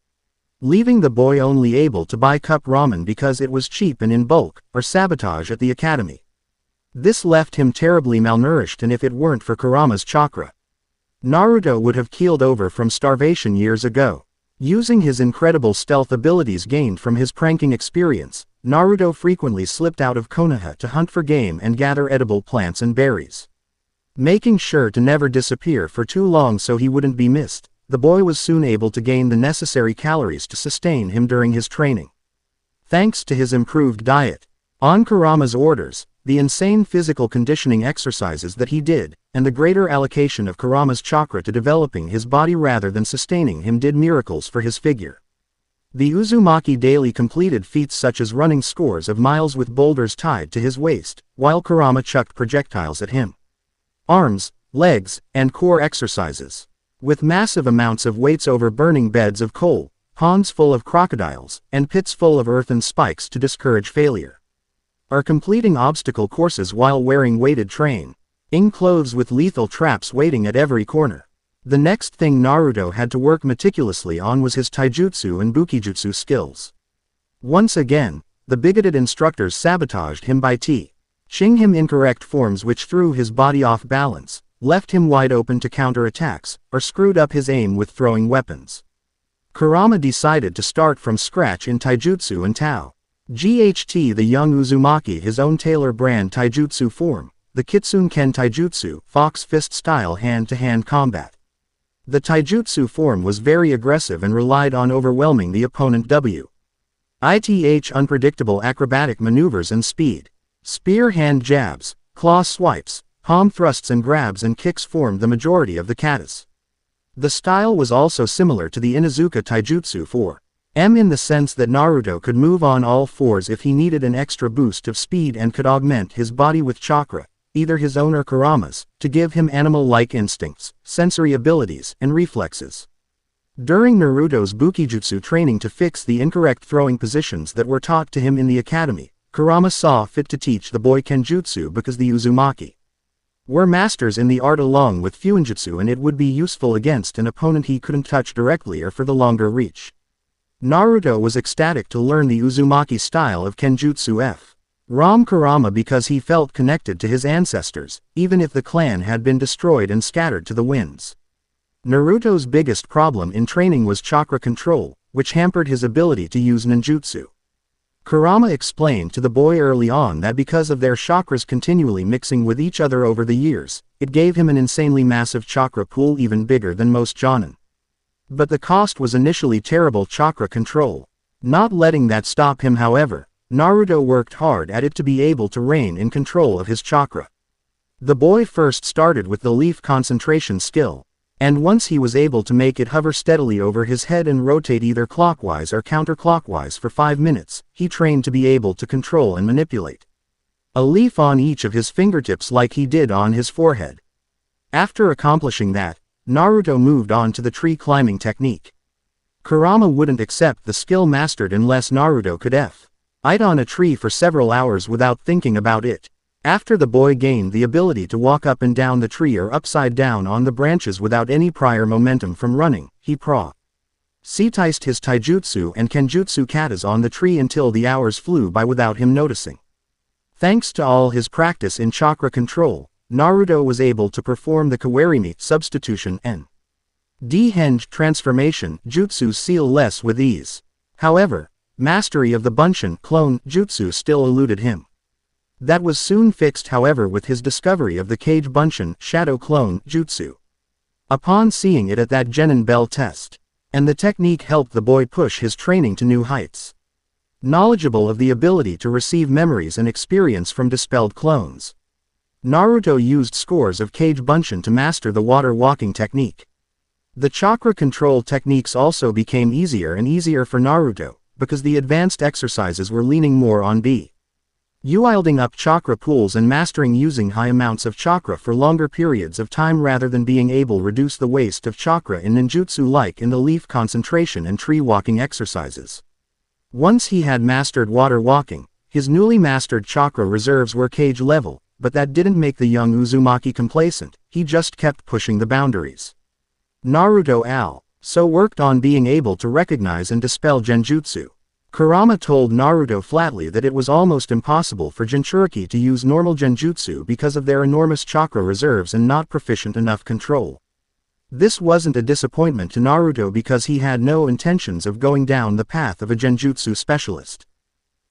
A: leaving the boy only able to buy cup ramen because it was cheap and in bulk, or sabotage at the academy. This left him terribly malnourished, and if it weren't for Kurama's chakra, Naruto would have keeled over from starvation years ago. Using his incredible stealth abilities gained from his pranking experience, Naruto frequently slipped out of Konoha to hunt for game and gather edible plants and berries. Making sure to never disappear for too long so he wouldn't be missed, the boy was soon able to gain the necessary calories to sustain him during his training. Thanks to his improved diet, on Kurama's orders, the insane physical conditioning exercises that he did, and the greater allocation of Kurama's chakra to developing his body rather than sustaining him did miracles for his figure. The Uzumaki daily completed feats such as running scores of miles with boulders tied to his waist, while Kurama chucked projectiles at him. Arms, legs, and core exercises, with massive amounts of weights over burning beds of coal, ponds full of crocodiles, and pits full of earthen spikes to discourage failure, are completing obstacle courses while wearing weighted training clothes with lethal traps waiting at every corner. The next thing Naruto had to work meticulously on was his taijutsu and bukijutsu skills. Once again, the bigoted instructors sabotaged him by teaching him incorrect forms which threw his body off balance, left him wide open to counterattacks, or screwed up his aim with throwing weapons. Kurama decided to start from scratch in taijutsu and taught the young Uzumaki his own tailor brand taijutsu form, the Kitsune Ken taijutsu, fox fist style hand-to-hand combat. The taijutsu form was very aggressive and relied on overwhelming the opponent with unpredictable acrobatic maneuvers and speed. Spear hand jabs, claw swipes, palm thrusts and grabs and kicks formed the majority of the katas. The style was also similar to the Inuzuka taijutsu form in the sense that Naruto could move on all fours if he needed an extra boost of speed and could augment his body with chakra, either his own or Kurama's, to give him animal-like instincts, sensory abilities, and reflexes. During Naruto's bukijutsu training to fix the incorrect throwing positions that were taught to him in the academy, Kurama saw fit to teach the boy kenjutsu because the Uzumaki were masters in the art along with fuinjutsu, and it would be useful against an opponent he couldn't touch directly or for the longer reach. Naruto was ecstatic to learn the Uzumaki style of kenjutsu from Kurama because he felt connected to his ancestors, even if the clan had been destroyed and scattered to the winds. Naruto's biggest problem in training was chakra control, which hampered his ability to use ninjutsu. Kurama explained to the boy early on that because of their chakras continually mixing with each other over the years, it gave him an insanely massive chakra pool even bigger than most jonin. But the cost was initially terrible chakra control. Not letting that stop him, however, Naruto worked hard at it to be able to reign in control of his chakra. The boy first started with the leaf concentration skill, and once he was able to make it hover steadily over his head and rotate either clockwise or counterclockwise for 5 minutes, he trained to be able to control and manipulate a leaf on each of his fingertips like he did on his forehead. After accomplishing that, Naruto moved on to the tree climbing technique. Kurama wouldn't accept the skill mastered unless Naruto could fight on a tree for several hours without thinking about it. After the boy gained the ability to walk up and down the tree or upside down on the branches without any prior momentum from running, he practiced his taijutsu and kenjutsu katas on the tree until the hours flew by without him noticing. Thanks to all his practice in chakra control, Naruto was able to perform the kawarimi substitution and de-henge transformation jutsu seal less with ease. However, mastery of the Bunshin clone jutsu still eluded him. That was soon fixed however with his discovery of the Kage Bunshin shadow clone jutsu. Upon seeing it at that Genin Bell test, and the technique helped the boy push his training to new heights. Knowledgeable of the ability to receive memories and experience from dispelled clones, Naruto used scores of Kage Bunshin to master the water walking technique. The chakra control techniques also became easier and easier for Naruto, because the advanced exercises were leaning more on building up chakra pools and mastering using high amounts of chakra for longer periods of time rather than being able to reduce the waste of chakra in ninjutsu like in the leaf concentration and tree walking exercises. Once he had mastered water walking, his newly mastered chakra reserves were Kage level, but that didn't make the young Uzumaki complacent, he just kept pushing the boundaries. Naruto also worked on being able to recognize and dispel genjutsu. Kurama told Naruto flatly that it was almost impossible for Jinchuriki to use normal genjutsu because of their enormous chakra reserves and not proficient enough control. This wasn't a disappointment to Naruto because he had no intentions of going down the path of a genjutsu specialist.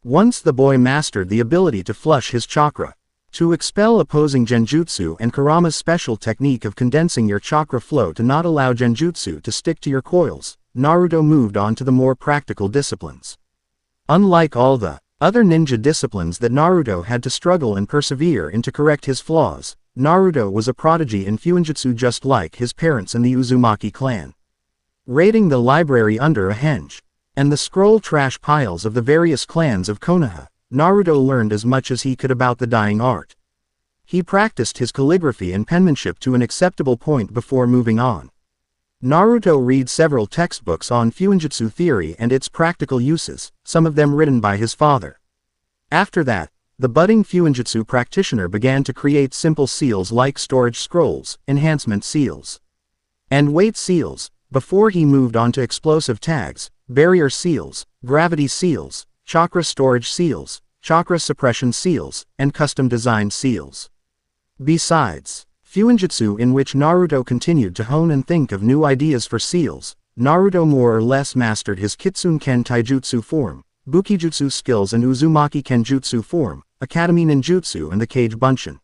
A: Once the boy mastered the ability to flush his chakra, to expel opposing genjutsu and Kurama's special technique of condensing your chakra flow to not allow genjutsu to stick to your coils, Naruto moved on to the more practical disciplines. Unlike all the other ninja disciplines that Naruto had to struggle and persevere in to correct his flaws, Naruto was a prodigy in fuinjutsu just like his parents and the Uzumaki clan. Raiding the library under a henge, and the scroll trash piles of the various clans of Konoha, Naruto learned as much as he could about the dyeing art. He practiced his calligraphy and penmanship to an acceptable point before moving on. Naruto read several textbooks on fuinjutsu theory and its practical uses, some of them written by his father. After that, the budding fuinjutsu practitioner began to create simple seals like storage scrolls, enhancement seals, and weight seals, before he moved on to explosive tags, barrier seals, gravity seals, chakra storage seals, chakra suppression seals, and custom-designed seals. Besides fuinjutsu, in which Naruto continued to hone and think of new ideas for seals, Naruto more or less mastered his Kitsune-ken taijutsu form, Bukijutsu skills and Uzumaki kenjutsu form, Academy ninjutsu and the Kage Bunshin,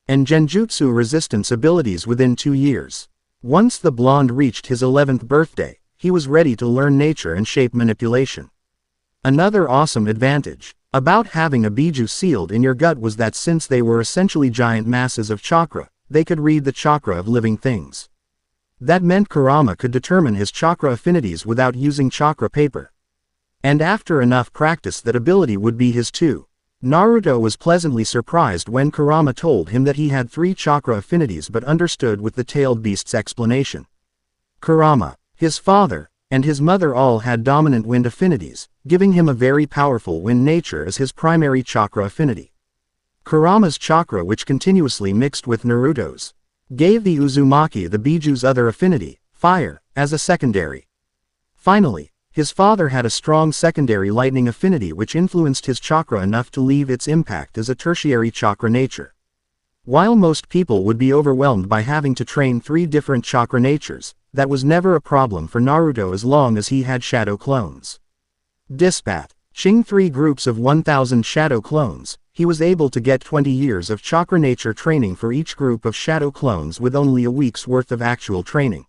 A: and genjutsu resistance abilities within 2 years. Once the blonde reached his 11th birthday, he was ready to learn nature and shape manipulation. Another awesome advantage about having a biju sealed in your gut was that since they were essentially giant masses of chakra, they could read the chakra of living things. That meant Kurama could determine his chakra affinities without using chakra paper. And after enough practice that ability would be his too. Naruto was pleasantly surprised when Kurama told him that he had 3 chakra affinities but understood with the tailed beast's explanation. Kurama, his father, and his mother all had dominant wind affinities, giving him a very powerful wind nature as his primary chakra affinity. Kurama's chakra, which continuously mixed with Naruto's, gave the Uzumaki the biju's other affinity, fire, as a secondary. Finally, his father had a strong secondary lightning affinity which influenced his chakra enough to leave its impact as a tertiary chakra nature. While most people would be overwhelmed by having to train 3 different chakra natures, that was never a problem for Naruto as long as he had shadow clones. Dispatching 3 groups of 1,000 shadow clones, he was able to get 20 years of chakra nature training for each group of shadow clones with only a week's worth of actual training.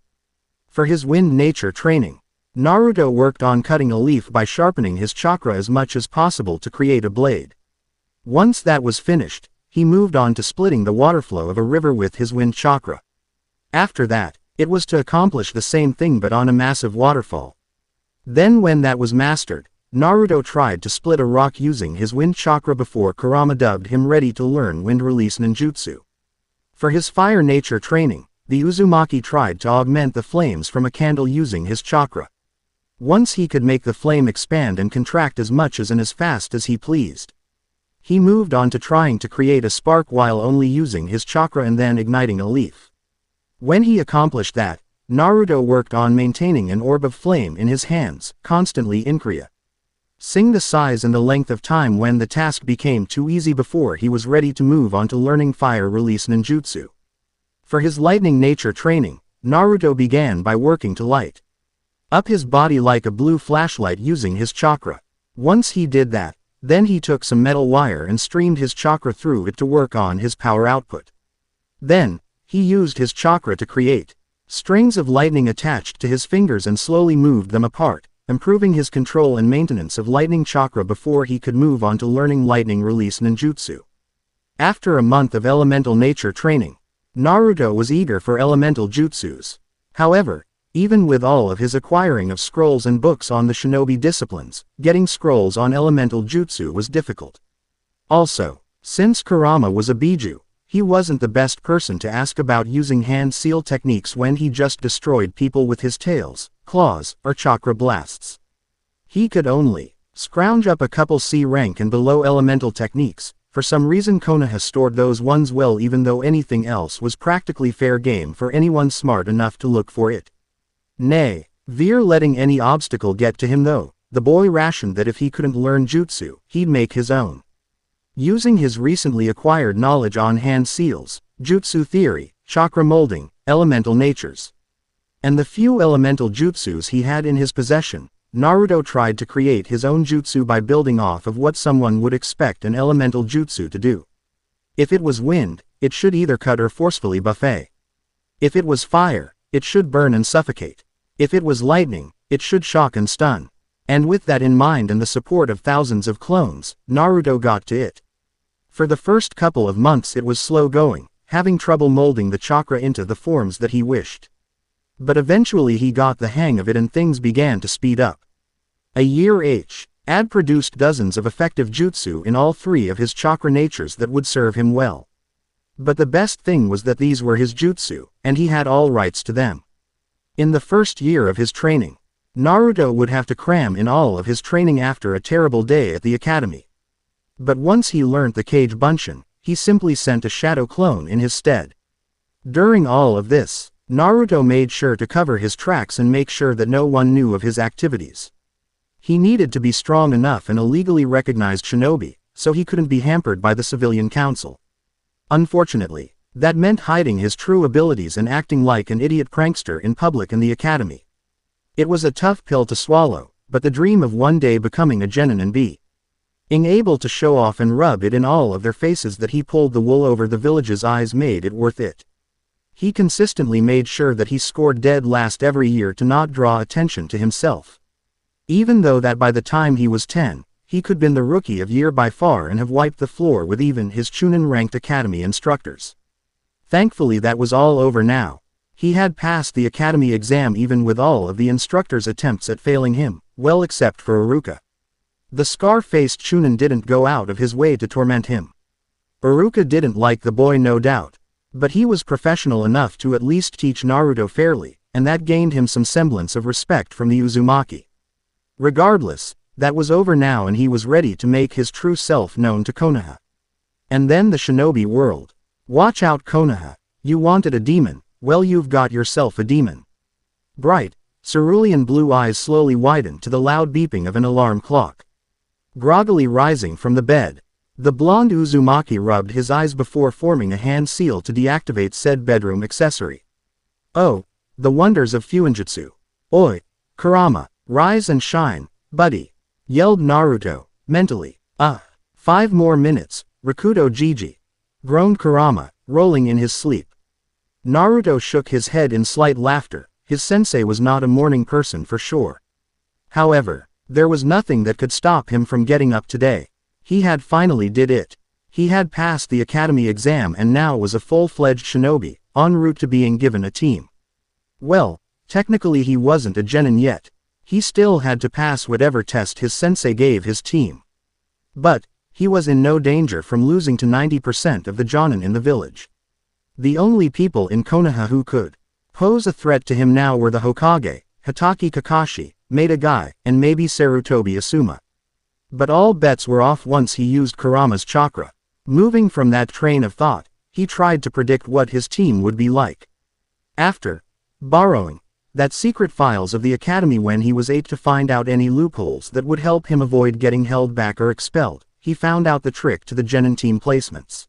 A: For his wind nature training, Naruto worked on cutting a leaf by sharpening his chakra as much as possible to create a blade. Once that was finished, he moved on to splitting the water flow of a river with his wind chakra. After that, it was to accomplish the same thing but on a massive waterfall. Then when that was mastered, Naruto tried to split a rock using his wind chakra before Kurama dubbed him ready to learn wind release ninjutsu. For his fire nature training, the Uzumaki tried to augment the flames from a candle using his chakra. Once he could make the flame expand and contract as much as and as fast as he pleased. He moved on to trying to create a spark while only using his chakra and then igniting a leaf. When he accomplished that, Naruto worked on maintaining an orb of flame in his hands, constantly increasing the size and the length of time when the task became too easy before he was ready to move on to learning fire release ninjutsu. For his lightning nature training, Naruto began by working to light up his body like a blue flashlight using his chakra. Once he did that, then he took some metal wire and streamed his chakra through it to work on his power output. Then, he used his chakra to create strings of lightning attached to his fingers and slowly moved them apart, improving his control and maintenance of lightning chakra before he could move on to learning lightning release ninjutsu. After a month of elemental nature training, Naruto was eager for elemental jutsus. However, even with all of his acquiring of scrolls and books on the shinobi disciplines, getting scrolls on elemental jutsu was difficult. Also, since Kurama was a biju, he wasn't the best person to ask about using hand seal techniques when he just destroyed people with his tails, claws, or chakra blasts. He could only scrounge up a couple C rank and below elemental techniques. For some reason Konoha stored those ones well even though anything else was practically fair game for anyone smart enough to look for it. Nay, fear letting any obstacle get to him though, the boy rationed that if he couldn't learn jutsu, he'd make his own. Using his recently acquired knowledge on hand seals, jutsu theory, chakra molding, elemental natures, and the few elemental jutsus he had in his possession, Naruto tried to create his own jutsu by building off of what someone would expect an elemental jutsu to do. If it was wind, it should either cut or forcefully buffet. If it was fire, it should burn and suffocate. If it was lightning, it should shock and stun. And with that in mind and the support of thousands of clones, Naruto got to it. For the first couple of months it was slow going, having trouble molding the chakra into the forms that he wished. But eventually he got the hang of it and things began to speed up. A year had produced dozens of effective jutsu in all three of his chakra natures that would serve him well. But the best thing was that these were his jutsu, and he had all rights to them. In the first year of his training, Naruto would have to cram in all of his training after a terrible day at the academy. But once he learned the Kage Bunshin, he simply sent a shadow clone in his stead. During all of this, Naruto made sure to cover his tracks and make sure that no one knew of his activities. He needed to be strong enough and a legally recognized shinobi, so he couldn't be hampered by the civilian council. Unfortunately, that meant hiding his true abilities and acting like an idiot prankster in public in the academy. It was a tough pill to swallow, but the dream of one day becoming a genin and being able to show off and rub it in all of their faces that he pulled the wool over the village's eyes made it worth it. He consistently made sure that he scored dead last every year to not draw attention to himself. Even though that by the time he was 10, he could been the rookie of year by far and have wiped the floor with even his Chunin-ranked academy instructors. Thankfully that was all over now. He had passed the academy exam even with all of the instructors' attempts at failing him, well except for Iruka. The scar-faced Chunin didn't go out of his way to torment him. Iruka didn't like the boy no doubt, but he was professional enough to at least teach Naruto fairly, and that gained him some semblance of respect from the Uzumaki. Regardless, that was over now and he was ready to make his true self known to Konoha. And then the shinobi world. Watch out Konoha, you wanted a demon, well you've got yourself a demon. Bright, cerulean blue eyes slowly widened to the loud beeping of an alarm clock. Groggily rising from the bed, the blonde Uzumaki rubbed his eyes before forming a hand seal to deactivate said bedroom accessory. Oh, the wonders of Fuinjutsu. Oi, Kurama, rise and shine, buddy, yelled Naruto, mentally. 5 more minutes, Rakuto Jiji, groaned Kurama, rolling in his sleep. Naruto shook his head in slight laughter, his sensei was not a morning person for sure. However, there was nothing that could stop him from getting up today. He had finally did it. He had passed the academy exam and now was a full-fledged shinobi, en route to being given a team. Well, technically he wasn't a genin yet. He still had to pass whatever test his sensei gave his team. But, he was in no danger from losing to 90% of the Jonin in the village. The only people in Konoha who could pose a threat to him now were the Hokage, Hitaki Kakashi, Maeda Gai, and maybe Sarutobi Asuma. But all bets were off once he used Kurama's chakra. Moving from that train of thought, he tried to predict what his team would be like. After borrowing that secret files of the academy when he was 8 to find out any loopholes that would help him avoid getting held back or expelled, he found out the trick to the genin team placements.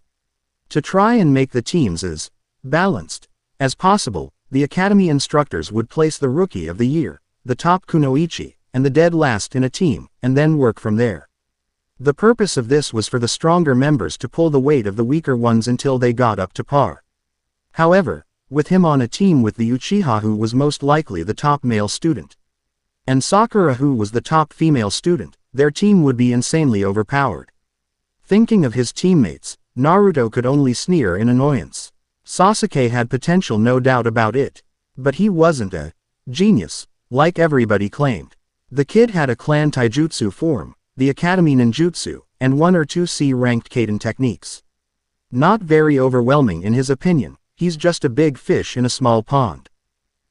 A: To try and make the teams as balanced as possible, the academy instructors would place the rookie of the year, the top kunoichi, and the dead last in a team, and then work from there. The purpose of this was for the stronger members to pull the weight of the weaker ones until they got up to par. However, with him on a team with the Uchiha who was most likely the top male student, and Sakura who was the top female student, their team would be insanely overpowered. Thinking of his teammates, Naruto could only sneer in annoyance. Sasuke had potential, no doubt about it. But he wasn't a genius, like everybody claimed. The kid had a clan taijutsu form, the academy ninjutsu, and 1 or 2 C-ranked Kaden techniques. Not very overwhelming in his opinion. He's just a big fish in a small pond.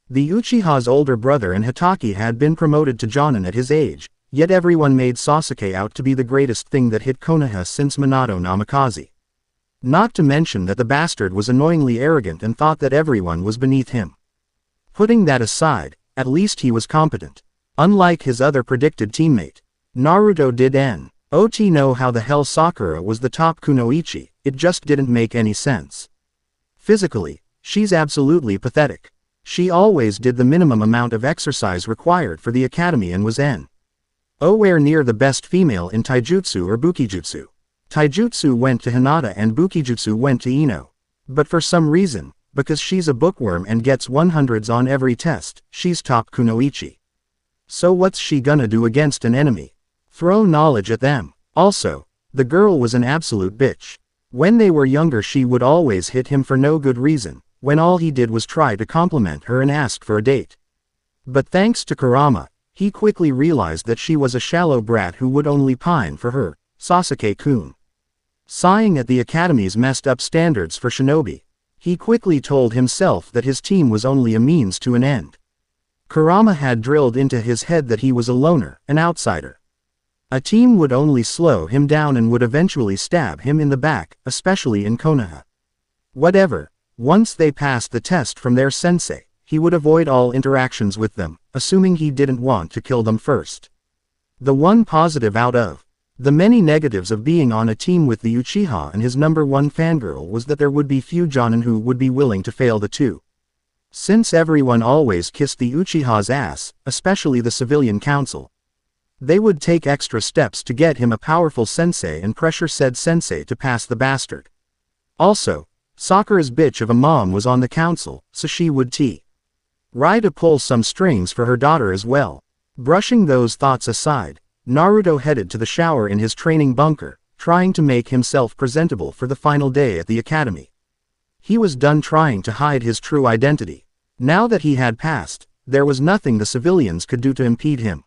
A: The Uchiha's older brother and Hitaki had been promoted to Jonin at his age, yet everyone made Sasuke out to be the greatest thing that hit Konoha since Minato Namikaze. Not to mention that the bastard was annoyingly arrogant and thought that everyone was beneath him. Putting that aside, at least he was competent. Unlike his other predicted teammate, Naruto did not know how the hell Sakura was the top kunoichi, it just didn't make any sense. Physically, she's absolutely pathetic. She always did the minimum amount of exercise required for the academy and was nowhere near the best female in taijutsu or bukijutsu. Taijutsu went to Hinata and bukijutsu went to Ino. But for some reason, because she's a bookworm and gets 100s on every test, she's top kunoichi. So what's she gonna do against an enemy? Throw knowledge at them. Also, the girl was an absolute bitch. When they were younger she would always hit him for no good reason, when all he did was try to compliment her and ask for a date. But thanks to Kurama, he quickly realized that she was a shallow brat who would only pine for her, Sasuke-kun. Sighing at the academy's messed up standards for shinobi, he quickly told himself that his team was only a means to an end. Kurama had drilled into his head that he was a loner, an outsider. A team would only slow him down and would eventually stab him in the back, especially in Konoha. Whatever, once they passed the test from their sensei, he would avoid all interactions with them, assuming he didn't want to kill them first. The one positive out of the many negatives of being on a team with the Uchiha and his number one fangirl was that there would be few Jonin who would be willing to fail the two. Since everyone always kissed the Uchiha's ass, especially the civilian council, they would take extra steps to get him a powerful sensei and pressure said sensei to pass the bastard. Also, Sakura's bitch of a mom was on the council, so she would try to pull some strings for her daughter as well. Brushing those thoughts aside, Naruto headed to the shower in his training bunker, trying to make himself presentable for the final day at the academy. He was done trying to hide his true identity. Now that he had passed, there was nothing the civilians could do to impede him.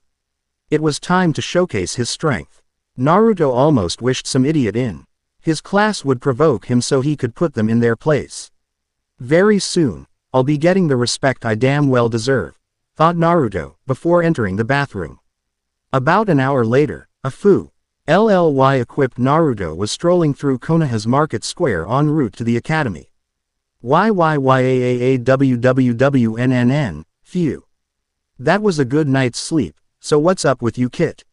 A: It was time to showcase his strength. Naruto almost wished some idiot in his class would provoke him so he could put them in their place. Very soon, I'll be getting the respect I damn well deserve, thought Naruto, before entering the bathroom. About an hour later, a LLY-equipped Naruto was strolling through Konoha's market square en route to the academy. YYYAAAWWWNNN, phew. That was a good night's sleep. So what's up with you, Kit?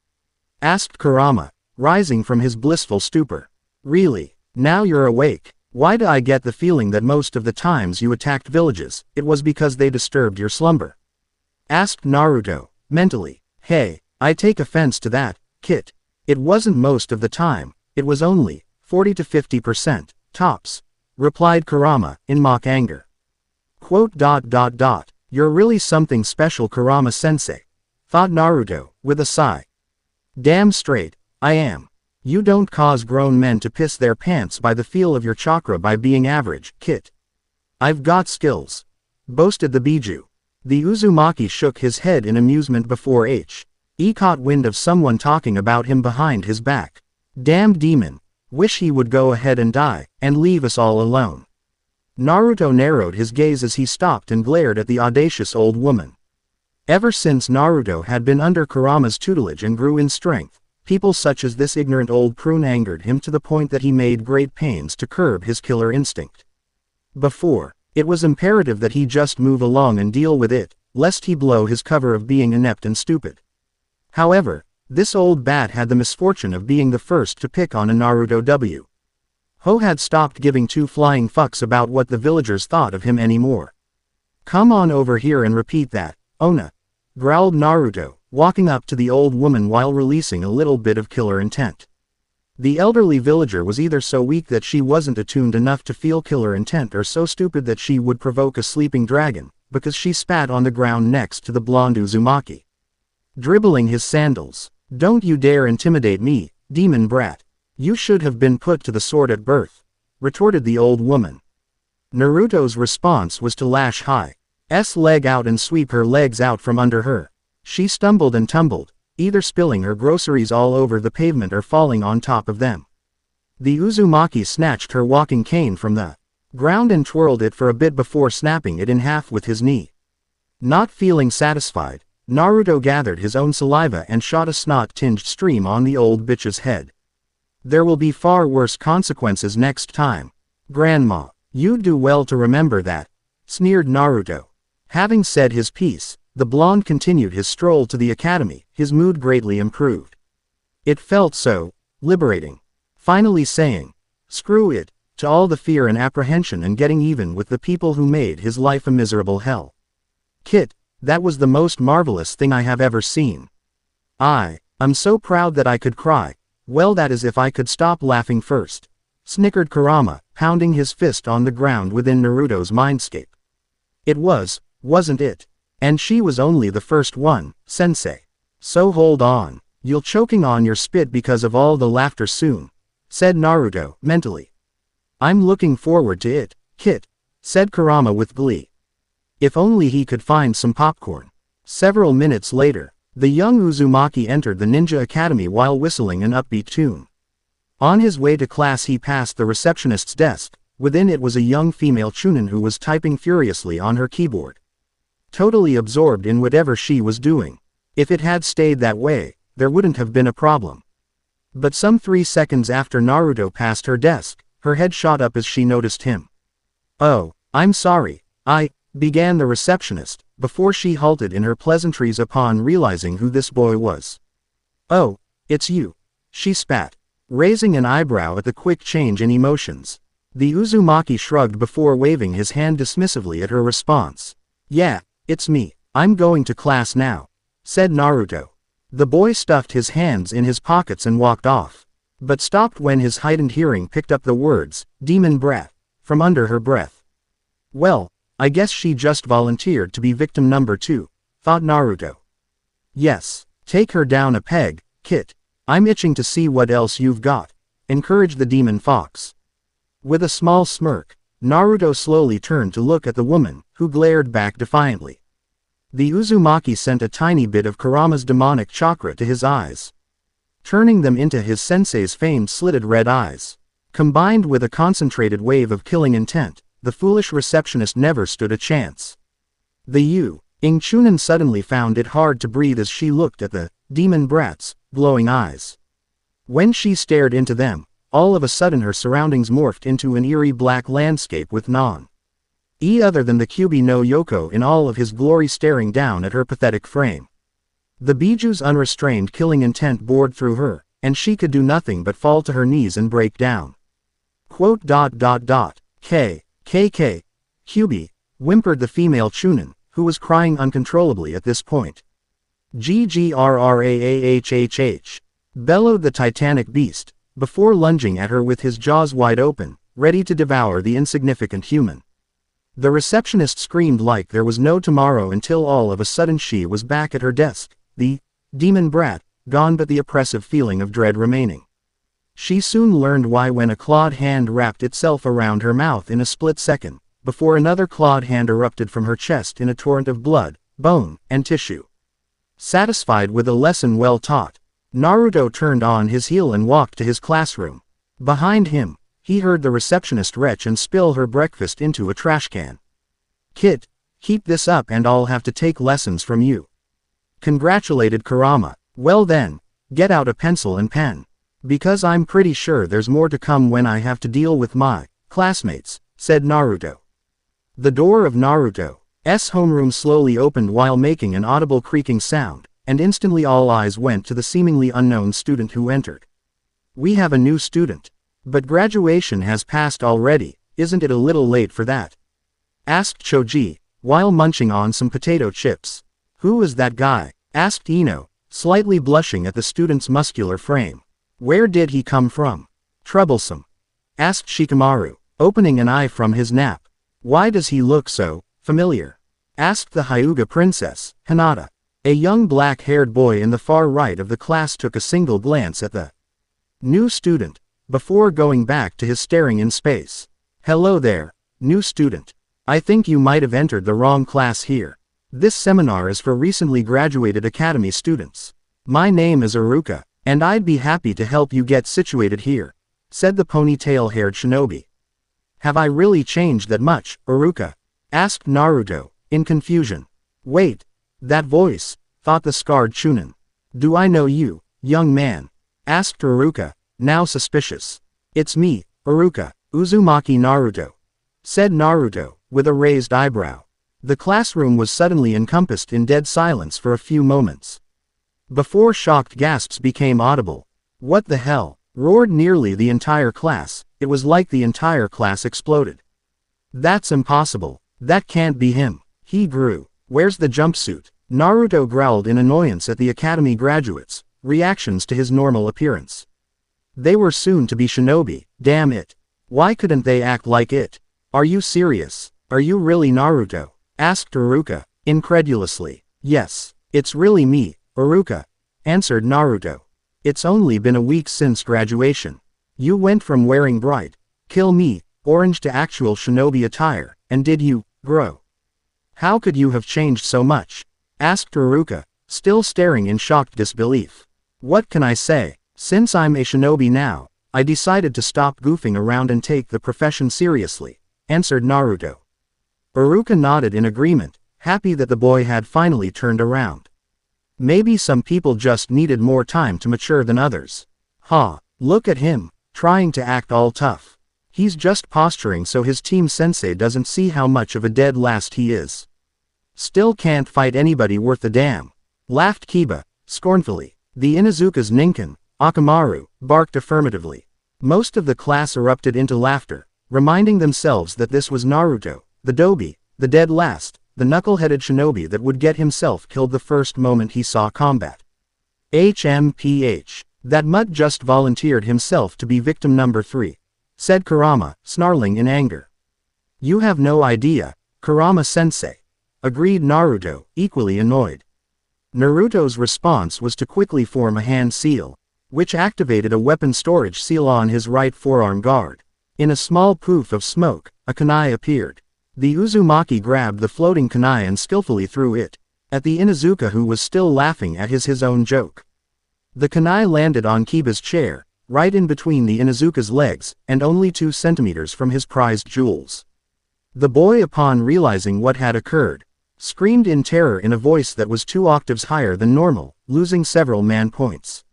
A: Asked Kurama, rising from his blissful stupor. Really? Now you're awake? Why do I get the feeling that most of the times you attacked villages, it was because they disturbed your slumber? Asked Naruto, mentally. Hey, I take offense to that, Kit. It wasn't most of the time, it was only 40 to 50%, tops, replied Kurama, in mock anger. You're really something special, Kurama-sensei, thought Naruto, with a sigh. Damn straight, I am. You don't cause grown men to piss their pants by the feel of your chakra by being average, Kit. I've got skills, boasted the Biju. The Uzumaki shook his head in amusement before he caught wind of someone talking about him behind his back. Damned demon. Wish he would go ahead and die, and leave us all alone. Naruto narrowed his gaze as he stopped and glared at the audacious old woman. Ever since Naruto had been under Kurama's tutelage and grew in strength, people such as this ignorant old prune angered him to the point that he made great pains to curb his killer instinct. Before, it was imperative that he just move along and deal with it, lest he blow his cover of being inept and stupid. However, this old bat had the misfortune of being the first to pick on a Naruto W. Ho had stopped giving two flying fucks about what the villagers thought of him anymore. Come on over here and repeat that, Ona, growled Naruto, walking up to the old woman while releasing a little bit of killer intent. The elderly villager was either so weak that she wasn't attuned enough to feel killer intent or so stupid that she would provoke a sleeping dragon, because she spat on the ground next to the blonde Uzumaki. Dribbling his sandals. Don't you dare intimidate me, demon brat. You should have been put to the sword at birth, retorted the old woman. Naruto's response was to lash Hi's leg out and sweep her legs out from under her. She stumbled and tumbled, either spilling her groceries all over the pavement or falling on top of them. The Uzumaki snatched her walking cane from the ground and twirled it for a bit before snapping it in half with his knee. Not feeling satisfied, Naruto gathered his own saliva and shot a snot-tinged stream on the old bitch's head. There will be far worse consequences next time. Grandma, you'd do well to remember that, sneered Naruto. Having said his piece, the blonde continued his stroll to the academy, his mood greatly improved. It felt so liberating. Finally saying, screw it, to all the fear and apprehension and getting even with the people who made his life a miserable hell. Kit, that was the most marvelous thing I have ever seen. I'm so proud that I could cry. Well, that is if I could stop laughing first, snickered Kurama, pounding his fist on the ground within Naruto's mindscape. It wasn't it? And she was only the first one, sensei. So hold on, you'll choking on your spit because of all the laughter soon, said Naruto, mentally. I'm looking forward to it, Kit, said Kurama with glee. If only he could find some popcorn. Several minutes later, the young Uzumaki entered the ninja academy while whistling an upbeat tune. On his way to class he passed the receptionist's desk. Within it was a young female chunin who was typing furiously on her keyboard. Totally absorbed in whatever she was doing. If it had stayed that way, there wouldn't have been a problem. But some 3 seconds after Naruto passed her desk, her head shot up as she noticed him. Oh, I'm sorry, began the receptionist, before she halted in her pleasantries upon realizing who this boy was. Oh, it's you, she spat, raising an eyebrow at the quick change in emotions. The Uzumaki shrugged before waving his hand dismissively at her response. Yeah, it's me. I'm going to class now, said Naruto. The boy stuffed his hands in his pockets and walked off, but stopped when his heightened hearing picked up the words, demon brat, from under her breath. Well, I guess she just volunteered to be victim number 2, thought Naruto. Yes, take her down a peg, Kit. I'm itching to see what else you've got, encouraged the demon fox. With a small smirk, Naruto slowly turned to look at the woman, who glared back defiantly. The Uzumaki sent a tiny bit of Kurama's demonic chakra to his eyes, turning them into his sensei's famed slitted red eyes. Combined with a concentrated wave of killing intent, the foolish receptionist never stood a chance. The Ing Chunin suddenly found it hard to breathe as she looked at the demon brat's glowing eyes. When she stared into them, all of a sudden her surroundings morphed into an eerie black landscape with none other than the Kyubi no Yoko in all of his glory staring down at her pathetic frame. The Biju's unrestrained killing intent bored through her, and she could do nothing but fall to her knees and break down. KKK, Kyubi, whimpered the female Chunin, who was crying uncontrollably at this point. GGRRAAHHH, bellowed the titanic beast, before lunging at her with his jaws wide open, ready to devour the insignificant human. The receptionist screamed like there was no tomorrow until all of a sudden she was back at her desk, the demon brat, gone but the oppressive feeling of dread remaining. She soon learned why when a clawed hand wrapped itself around her mouth in a split second, before another clawed hand erupted from her chest in a torrent of blood, bone, and tissue. Satisfied with a lesson well taught, Naruto turned on his heel and walked to his classroom. Behind him, he heard the receptionist retch and spill her breakfast into a trash can. "Kid, keep this up and I'll have to take lessons from you," congratulated Kurama. "Well then, get out a pencil and pen. Because I'm pretty sure there's more to come when I have to deal with my classmates," said Naruto. The door of Naruto's homeroom slowly opened while making an audible creaking sound, and instantly all eyes went to the seemingly unknown student who entered. "We have a new student. But graduation has passed already, isn't it a little late for that?" asked Choji, while munching on some potato chips. "Who is that guy?" asked Ino, slightly blushing at the student's muscular frame. "Where did he come from?" "Troublesome?" asked Shikamaru, opening an eye from his nap. "Why does he look so familiar?" asked the Hyuga princess, Hinata. A young black-haired boy in the far right of the class took a single glance at the new student, before going back to his staring in space. "Hello there, new student. I think you might have entered the wrong class here. This seminar is for recently graduated academy students. My name is Iruka, and I'd be happy to help you get situated here," said the ponytail-haired shinobi. "Have I really changed that much, Iruka?" asked Naruto, in confusion. "Wait, that voice," thought the scarred Chunin. "Do I know you, young man?" asked Iruka, now suspicious. "It's me, Iruka, Uzumaki Naruto," said Naruto, with a raised eyebrow. The classroom was suddenly encompassed in dead silence for a few moments, before shocked gasps became audible. "What the hell?" roared nearly the entire class. It was like the entire class exploded. "That's impossible. That can't be him. He grew. Where's the jumpsuit?" Naruto growled in annoyance at the academy graduates' reactions to his normal appearance. They were soon to be shinobi, damn it. Why couldn't they act like it? "Are you serious? Are you really Naruto?" asked Iruka, incredulously. "Yes, it's really me, Iruka," answered Naruto. "It's only been a week since graduation. You went from wearing bright, kill me, orange to actual shinobi attire, and did you grow? How could you have changed so much?" asked Iruka, still staring in shocked disbelief. "What can I say? Since I'm a shinobi now, I decided to stop goofing around and take the profession seriously," answered Naruto. Iruka nodded in agreement, happy that the boy had finally turned around. Maybe some people just needed more time to mature than others. "Ha, look at him, trying to act all tough. He's just posturing so his team sensei doesn't see how much of a dead last he is. Still can't fight anybody worth a damn," laughed Kiba, scornfully. The Inuzuka's Ninken, Akamaru, barked affirmatively. Most of the class erupted into laughter, reminding themselves that this was Naruto, the dobi, the dead last, the knuckle-headed shinobi that would get himself killed the first moment he saw combat. "HMPH. That mutt just volunteered himself to be victim number 3, said Kurama, snarling in anger. "You have no idea, Kurama-sensei," agreed Naruto, equally annoyed. Naruto's response was to quickly form a hand seal, which activated a weapon storage seal on his right forearm guard. In a small poof of smoke, a kunai appeared. The Uzumaki grabbed the floating kunai and skillfully threw it at the Inuzuka, who was still laughing at his own joke. The kunai landed on Kiba's chair, right in between the Inuzuka's legs, and only 2 centimeters from his prized jewels. The boy, upon realizing what had occurred, screamed in terror in a voice that was 2 octaves higher than normal, losing several man points.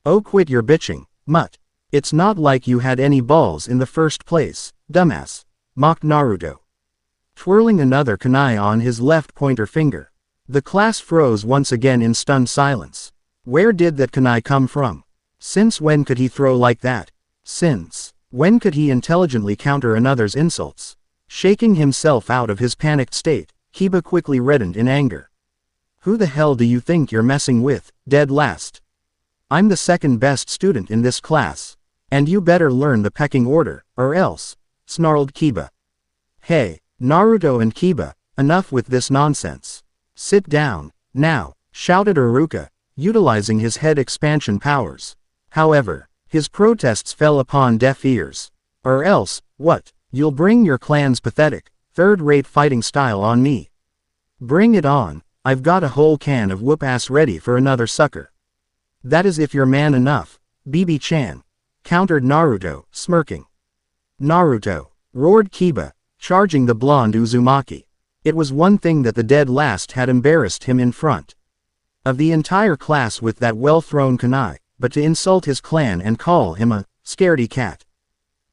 A: "Oh, quit your bitching, mutt. It's not like you had any balls in the first place, dumbass," mocked Naruto, twirling another kunai on his left pointer finger. The class froze once again in stunned silence. Where did that kunai come from? Since when could he throw like that? Since when could he intelligently counter another's insults? Shaking himself out of his panicked state, Kiba quickly reddened in anger. "Who the hell do you think you're messing with, dead last? I'm the second best student in this class. And you better learn the pecking order, or else," snarled Kiba. "Hey, Naruto and Kiba, enough with this nonsense. Sit down, now," shouted Iruka, utilizing his head expansion powers. However, his protests fell upon deaf ears. "Or else, what? You'll bring your clan's pathetic third-rate fighting style on me. Bring it on, I've got a whole can of whoop-ass ready for another sucker. That is if you're man enough, BB-chan, countered Naruto, smirking. Naruto, roared Kiba, charging the blonde Uzumaki. It was one thing that the dead last had embarrassed him in front of the entire class with that well-thrown kunai, but to insult his clan and call him a scaredy cat.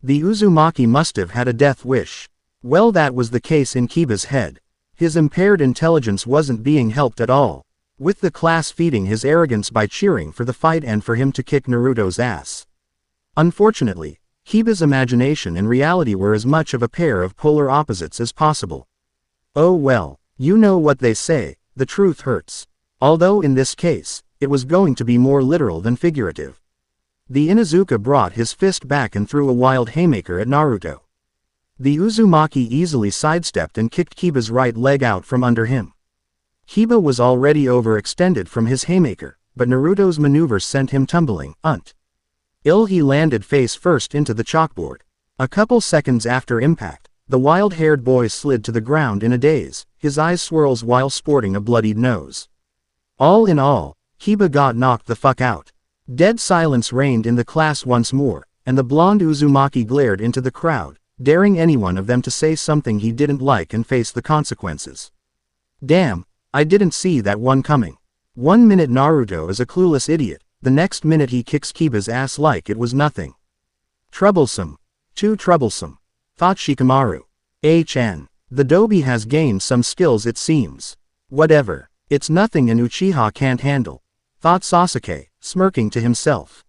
A: The Uzumaki must have had a death wish. Well, that was the case in Kiba's head. His impaired intelligence wasn't being helped at all, with the class feeding his arrogance by cheering for the fight and for him to kick Naruto's ass. Unfortunately, Kiba's imagination and reality were as much of a pair of polar opposites as possible. Oh well, you know what they say, the truth hurts. Although in this case, it was going to be more literal than figurative. The Inuzuka brought his fist back and threw a wild haymaker at Naruto. The Uzumaki easily sidestepped and kicked Kiba's right leg out from under him. Kiba was already overextended from his haymaker, but Naruto's maneuver sent him tumbling, he landed face first into the chalkboard. A couple seconds after impact, the wild-haired boy slid to the ground in a daze, his eyes swirls while sporting a bloodied nose. All in all, Kiba got knocked the fuck out. Dead silence reigned in the class once more, and the blonde Uzumaki glared into the crowd, daring any one of them to say something he didn't like and face the consequences. Damn, I didn't see that one coming. 1 minute Naruto is a clueless idiot, the next minute he kicks Kiba's ass like it was nothing. Troublesome. Too troublesome, thought Shikamaru. The Dobi has gained some skills it seems. Whatever, it's nothing an Uchiha can't handle, thought Sasuke, smirking to himself.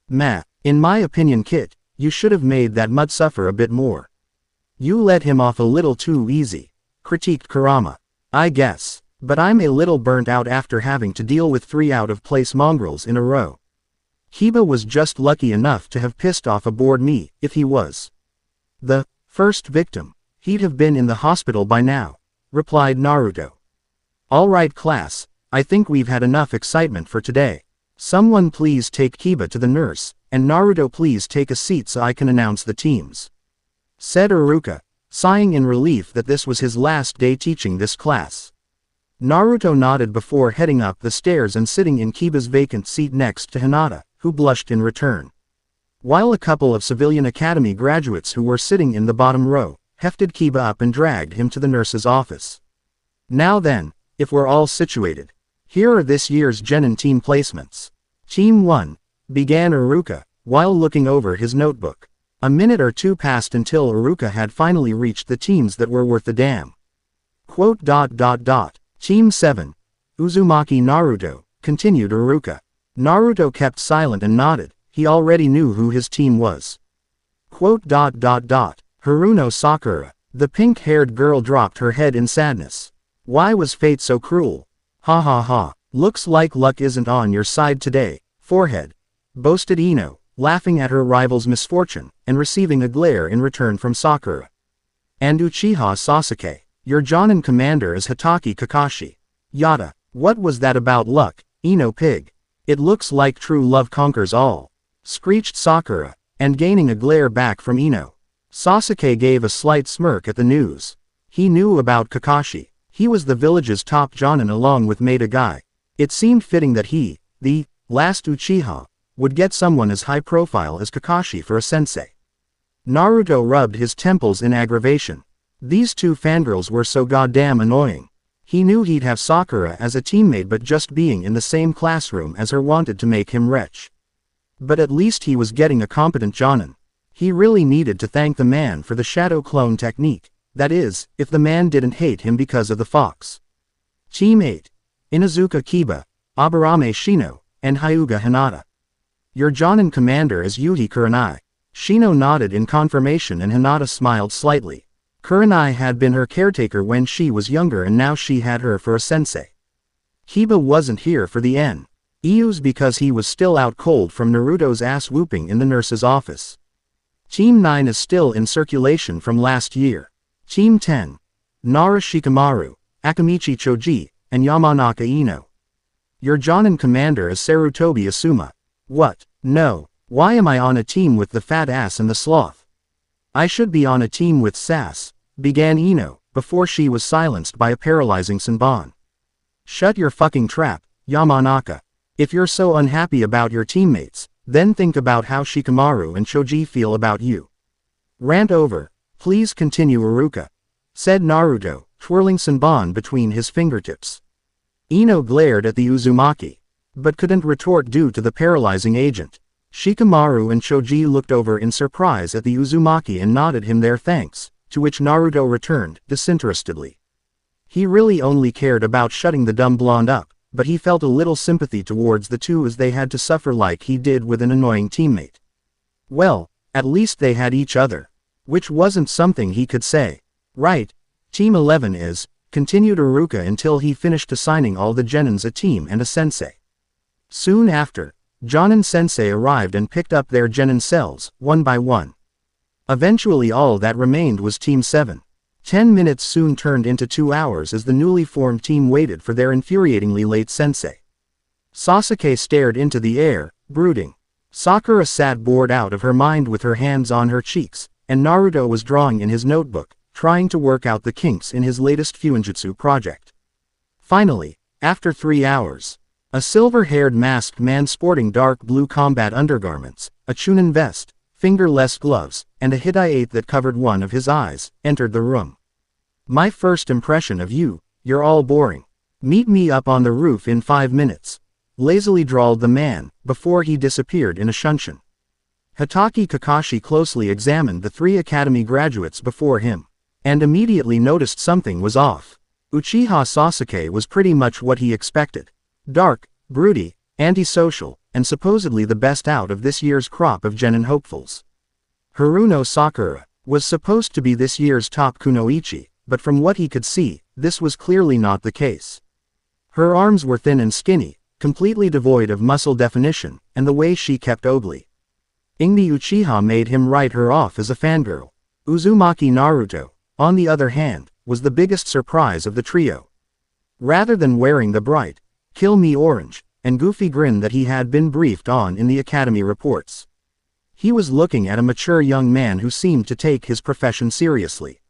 A: In my opinion Kit, you should have made that mud suffer a bit more. You let him off a little too easy, critiqued Kurama. I guess, but I'm a little burnt out after having to deal with 3 out-of-place mongrels in a row. Kiba was just lucky enough to have pissed off aboard me. If he was the first victim, he'd have been in the hospital by now, replied Naruto. Alright class, I think we've had enough excitement for today. Someone please take Kiba to the nurse, and Naruto please take a seat so I can announce the teams, said Iruka, sighing in relief that this was his last day teaching this class. Naruto nodded before heading up the stairs and sitting in Kiba's vacant seat next to Hinata, who blushed in return. While a couple of civilian academy graduates who were sitting in the bottom row, hefted Kiba up and dragged him to the nurse's office. Now then, if we're all situated, here are this year's Genin team placements. Team 1, began Iruka, while looking over his notebook. A minute or two passed until Iruka had finally reached the teams that were worth the damn. Team 7, Uzumaki Naruto, continued Iruka. Naruto kept silent and nodded, he already knew who his team was. Haruno Sakura, the pink-haired girl dropped her head in sadness. Why was fate so cruel? Ha ha ha, looks like luck isn't on your side today, forehead, boasted Ino, laughing at her rival's misfortune, and receiving a glare in return from Sakura. And Uchiha Sasuke, your Jonin commander is Hitaki Kakashi. Yada, what was that about luck, Ino pig? It looks like true love conquers all, screeched Sakura, and gaining a glare back from Ino. Sasuke gave a slight smirk at the news. He knew about Kakashi. He was the village's top Jonin along with Maida Guy. It seemed fitting that he, the last Uchiha, would get someone as high profile as Kakashi for a sensei. Naruto rubbed his temples in aggravation. These two fangirls were so goddamn annoying. He knew he'd have Sakura as a teammate, but just being in the same classroom as her wanted to make him retch. But at least he was getting a competent Jonin. He really needed to thank the man for the shadow clone technique. That is, if the man didn't hate him because of the fox. Team 8. Inuzuka Kiba, Aburame Shino, and Hyuga Hinata. Your Jonin commander is Yuji Kurenai. Shino nodded in confirmation and Hinata smiled slightly. Kurenai had been her caretaker when she was younger and now she had her for a sensei. Kiba wasn't here for the NEUs because he was still out cold from Naruto's ass whooping in the nurse's office. Team 9 is still in circulation from last year. Team 10. Nara Shikamaru, Akamichi Choji, and Yamanaka Ino. Your Jonin commander is Sarutobi Asuma. What? No. Why am I on a team with the fat ass and the sloth? I should be on a team with Sass, began Ino, before she was silenced by a paralyzing Senbon. Shut your fucking trap, Yamanaka. If you're so unhappy about your teammates, then think about how Shikamaru and Choji feel about you. Rant over. Please continue, Iruka, said Naruto, twirling Senbon between his fingertips. Ino glared at the Uzumaki, but couldn't retort due to the paralyzing agent. Shikamaru and Choji looked over in surprise at the Uzumaki and nodded him their thanks, to which Naruto returned, disinterestedly. He really only cared about shutting the dumb blonde up, but he felt a little sympathy towards the two as they had to suffer like he did with an annoying teammate. Well, at least they had each other. Which wasn't something he could say. Right, Team 11 is, continued Iruka until he finished assigning all the genins a team and a sensei. Soon after, Jonin Sensei arrived and picked up their genin cells, one by one. Eventually all that remained was Team 7. 10 minutes soon turned into 2 hours as the newly formed team waited for their infuriatingly late sensei. Sasuke stared into the air, brooding. Sakura sat bored out of her mind with her hands on her cheeks, and Naruto was drawing in his notebook, trying to work out the kinks in his latest Fuinjutsu project. Finally, after 3 hours, a silver-haired masked man sporting dark blue combat undergarments, a Chunin vest, fingerless gloves, and a Hidaite that covered one of his eyes, entered the room. My first impression of you, you're all boring. Meet me up on the roof in 5 minutes. Lazily drawled the man, before he disappeared in a shunshin. Hitaki Kakashi closely examined the 3 academy graduates before him, and immediately noticed something was off. Uchiha Sasuke was pretty much what he expected. Dark, broody, antisocial, and supposedly the best out of this year's crop of genin hopefuls. Haruno Sakura was supposed to be this year's top kunoichi, but from what he could see, this was clearly not the case. Her arms were thin and skinny, completely devoid of muscle definition, and the way she kept ogly. Ingni Uchiha made him write her off as a fangirl. Uzumaki Naruto, on the other hand, was the biggest surprise of the trio. Rather than wearing the bright, kill me orange, and goofy grin that he had been briefed on in the academy reports, he was looking at a mature young man who seemed to take his profession seriously.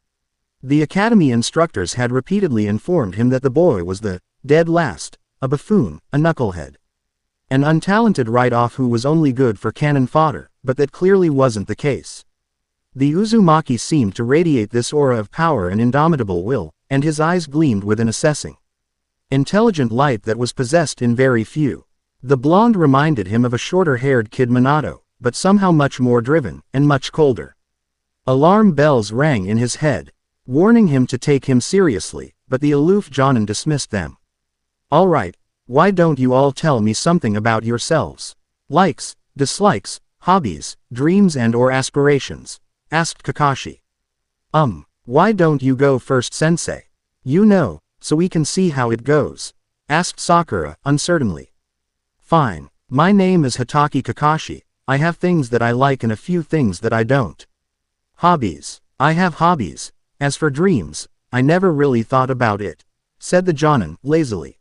A: The academy instructors had repeatedly informed him that the boy was the dead last, a buffoon, a knucklehead, an untalented write-off who was only good for cannon fodder, but that clearly wasn't the case. The Uzumaki seemed to radiate this aura of power and indomitable will, and his eyes gleamed with an assessing, intelligent light that was possessed in very few. The blonde reminded him of a shorter-haired Kid Minato, but somehow much more driven, and much colder. Alarm bells rang in his head, warning him to take him seriously, but the aloof Jonin dismissed them. All right, why don't you all tell me something about yourselves? Likes, dislikes, hobbies, dreams and/or aspirations, asked Kakashi. Why don't you go first, sensei? You know, so we can see how it goes, asked Sakura, uncertainly. Fine, my name is Hitaki Kakashi, I have things that I like and a few things that I don't. Hobbies. I have hobbies. As for dreams, I never really thought about it, said the Jonin, lazily.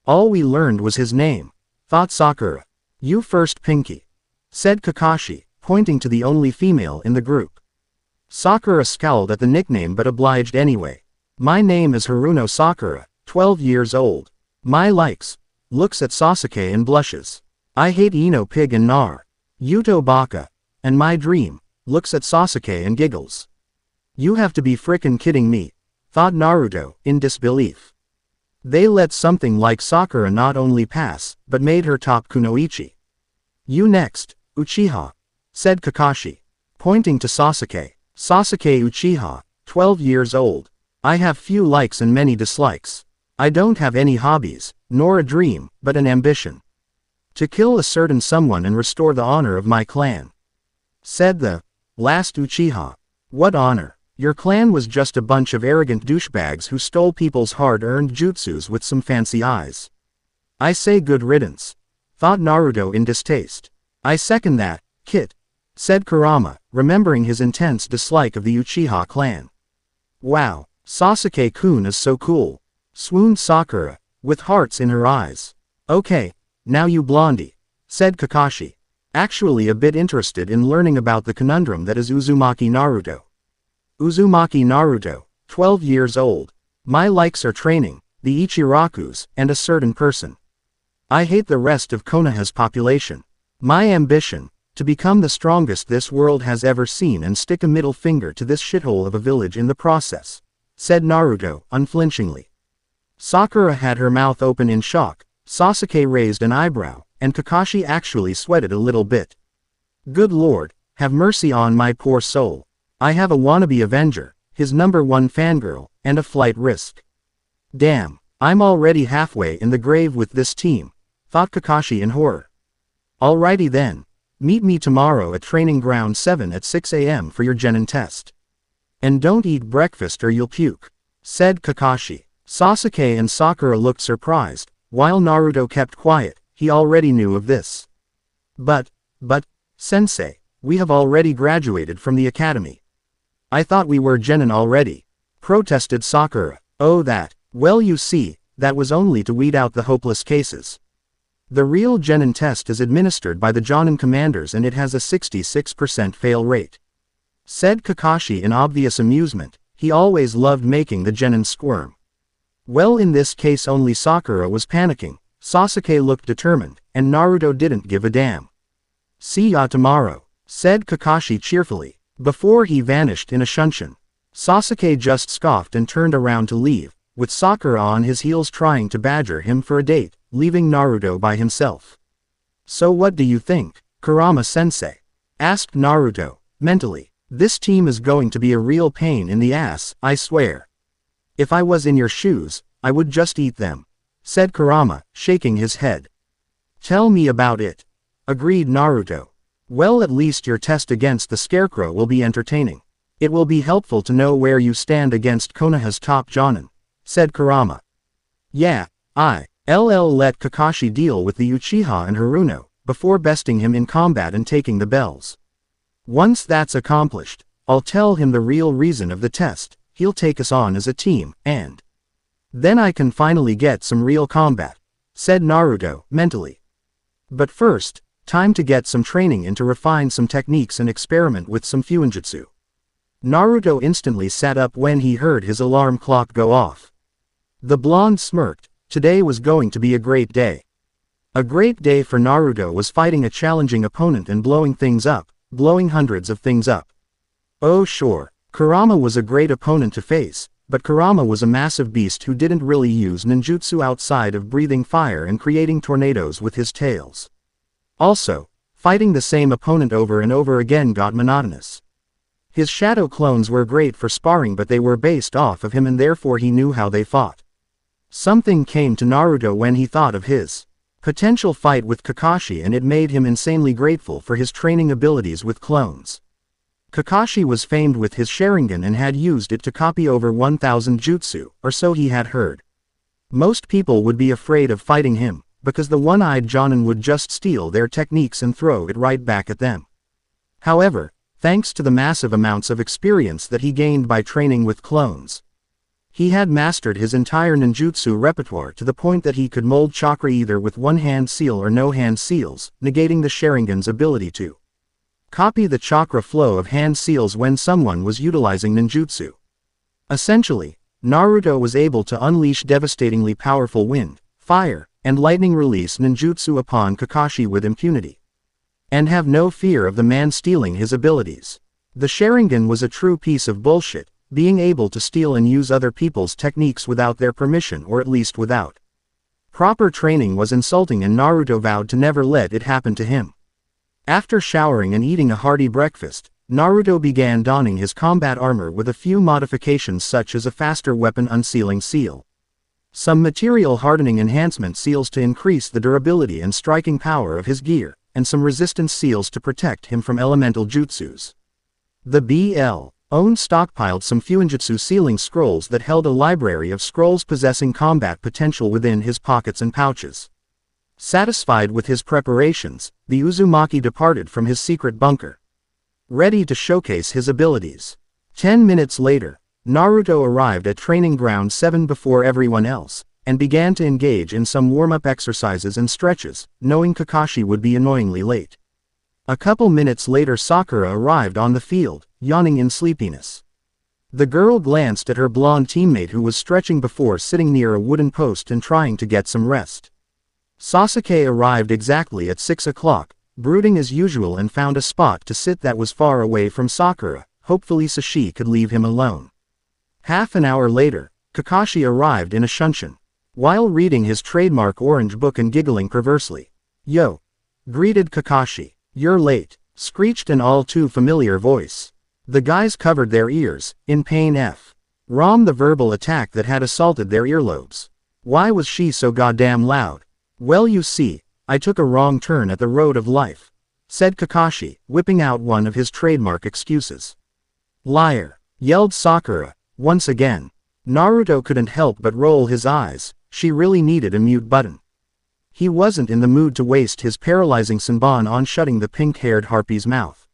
A: All we learned was his name, thought Sakura. You first, Pinky, said Kakashi, pointing to the only female in the group. Sakura scowled at the nickname but obliged anyway. My name is Haruno Sakura, 12 years old. My likes. Looks at Sasuke and blushes. I hate Ino Pig and Nar. Yuto Baka. And my dream. Looks at Sasuke and giggles. You have to be frickin' kidding me, thought Naruto, in disbelief. They let something like Sakura not only pass, but made her top kunoichi. You next, Uchiha, said Kakashi, pointing to Sasuke. Sasuke Uchiha, 12 years old. I have few likes and many dislikes. I don't have any hobbies, nor a dream, but an ambition. To kill a certain someone and restore the honor of my clan, said the last Uchiha. What honor? Your clan was just a bunch of arrogant douchebags who stole people's hard-earned jutsus with some fancy eyes. I say good riddance, thought Naruto in distaste. I second that, Kit, said Kurama, remembering his intense dislike of the Uchiha clan. Wow, Sasuke-kun is so cool, swooned Sakura, with hearts in her eyes. Okay, now you blondie, said Kakashi, actually a bit interested in learning about the conundrum that is Uzumaki Naruto. Uzumaki Naruto, 12 years old. My likes are training, the Ichirakus, and a certain person. I hate the rest of Konoha's population. My ambition, to become the strongest this world has ever seen and stick a middle finger to this shithole of a village in the process, said Naruto, unflinchingly. Sakura had her mouth open in shock, Sasuke raised an eyebrow, and Kakashi actually sweated a little bit. Good lord, have mercy on my poor soul. I have a wannabe Avenger, his #1 fangirl, and a flight risk. Damn, I'm already halfway in the grave with this team, thought Kakashi in horror. Alrighty then, meet me tomorrow at Training Ground 7 at 6 AM for your genin test. And don't eat breakfast or you'll puke, said Kakashi. Sasuke and Sakura looked surprised, while Naruto kept quiet. He already knew of this. But, Sensei, we have already graduated from the academy. I thought we were genin already, protested Sakura. Oh that, well you see, that was only to weed out the hopeless cases. The real genin test is administered by the Jonin commanders and it has a 66% fail rate, said Kakashi in obvious amusement. He always loved making the genin squirm. Well, in this case only Sakura was panicking, Sasuke looked determined, and Naruto didn't give a damn. See ya tomorrow, said Kakashi cheerfully, before he vanished in a shunshin. Sasuke just scoffed and turned around to leave, with Sakura on his heels trying to badger him for a date, leaving Naruto by himself. So what do you think, Kurama-sensei? Asked Naruto, mentally. This team is going to be a real pain in the ass, I swear. If I was in your shoes, I would just eat them, said Kurama, shaking his head. Tell me about it, agreed Naruto. Well, at least your test against the Scarecrow will be entertaining. It will be helpful to know where you stand against Konoha's top Jonin, said Kurama. Yeah, I'll let Kakashi deal with the Uchiha and Haruno, before besting him in combat and taking the bells. Once that's accomplished, I'll tell him the real reason of the test. He'll take us on as a team, and then I can finally get some real combat, said Naruto, mentally. But first, time to get some training in to refine some techniques and experiment with some fuinjutsu. Naruto instantly sat up when he heard his alarm clock go off. The blonde smirked. Today was going to be a great day. A great day for Naruto was fighting a challenging opponent and blowing things up, blowing hundreds of things up. Oh sure, Kurama was a great opponent to face, but Kurama was a massive beast who didn't really use ninjutsu outside of breathing fire and creating tornadoes with his tails. Also, fighting the same opponent over and over again got monotonous. His shadow clones were great for sparring, but they were based off of him and therefore he knew how they fought. Something came to Naruto when he thought of his potential fight with Kakashi, and it made him insanely grateful for his training abilities with clones. Kakashi was famed with his Sharingan and had used it to copy over 1,000 jutsu, or so he had heard. Most people would be afraid of fighting him, because the one-eyed Jonin would just steal their techniques and throw it right back at them. However, thanks to the massive amounts of experience that he gained by training with clones, he had mastered his entire ninjutsu repertoire to the point that he could mold chakra either with one-hand seal or no-hand seals, negating the Sharingan's ability to copy the chakra flow of hand seals when someone was utilizing ninjutsu. Essentially, Naruto was able to unleash devastatingly powerful wind, fire, and lightning release ninjutsu upon Kakashi with impunity, and have no fear of the man stealing his abilities. The Sharingan was a true piece of bullshit, being able to steal and use other people's techniques without their permission, or at least without proper training, was insulting, and Naruto vowed to never let it happen to him. After showering and eating a hearty breakfast, Naruto began donning his combat armor with a few modifications such as a faster weapon unsealing seal, some material hardening enhancement seals to increase the durability and striking power of his gear, and some resistance seals to protect him from elemental jutsus. The BL stockpiled some fuinjutsu sealing scrolls that held a library of scrolls possessing combat potential within his pockets and pouches. Satisfied with his preparations, the Uzumaki departed from his secret bunker, ready to showcase his abilities. 10 minutes later, Naruto arrived at Training Ground 7 before everyone else, and began to engage in some warm-up exercises and stretches, knowing Kakashi would be annoyingly late. A couple minutes later Sakura arrived on the field, yawning in sleepiness. The girl glanced at her blonde teammate who was stretching before sitting near a wooden post and trying to get some rest. Sasuke arrived exactly at 6 o'clock, brooding as usual, and found a spot to sit that was far away from Sakura. Hopefully Sashi could leave him alone. Half an hour later, Kakashi arrived in a shunshin. While reading his trademark orange book and giggling perversely. "Yo!" greeted Kakashi. "You're late," screeched an all too familiar voice. The guys covered their ears, in pain. From the verbal attack that had assaulted their earlobes. Why was she so goddamn loud? "Well, you see, I took a wrong turn at the road of life," said Kakashi, whipping out one of his trademark excuses. "Liar!" yelled Sakura, once again. Naruto couldn't help but roll his eyes. She really needed a mute button. He wasn't in the mood to waste his paralyzing Senbon on shutting the pink-haired harpy's mouth.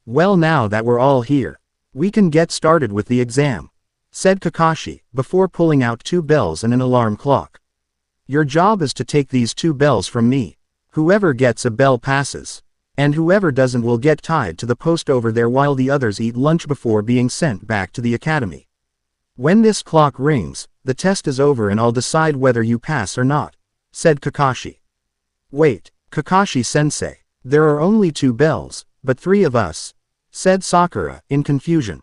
A: Well, now that we're all here, we can get started with the exam," said Kakashi, before pulling out 2 bells and an alarm clock. "Your job is to take these 2 bells from me. Whoever gets a bell passes. And whoever doesn't will get tied to the post over there while the others eat lunch before being sent back to the academy. When this clock rings, the test is over and I'll decide whether you pass or not," said Kakashi. "Wait, Kakashi-sensei, there are only 2 bells, but 3 of us," said Sakura, in confusion.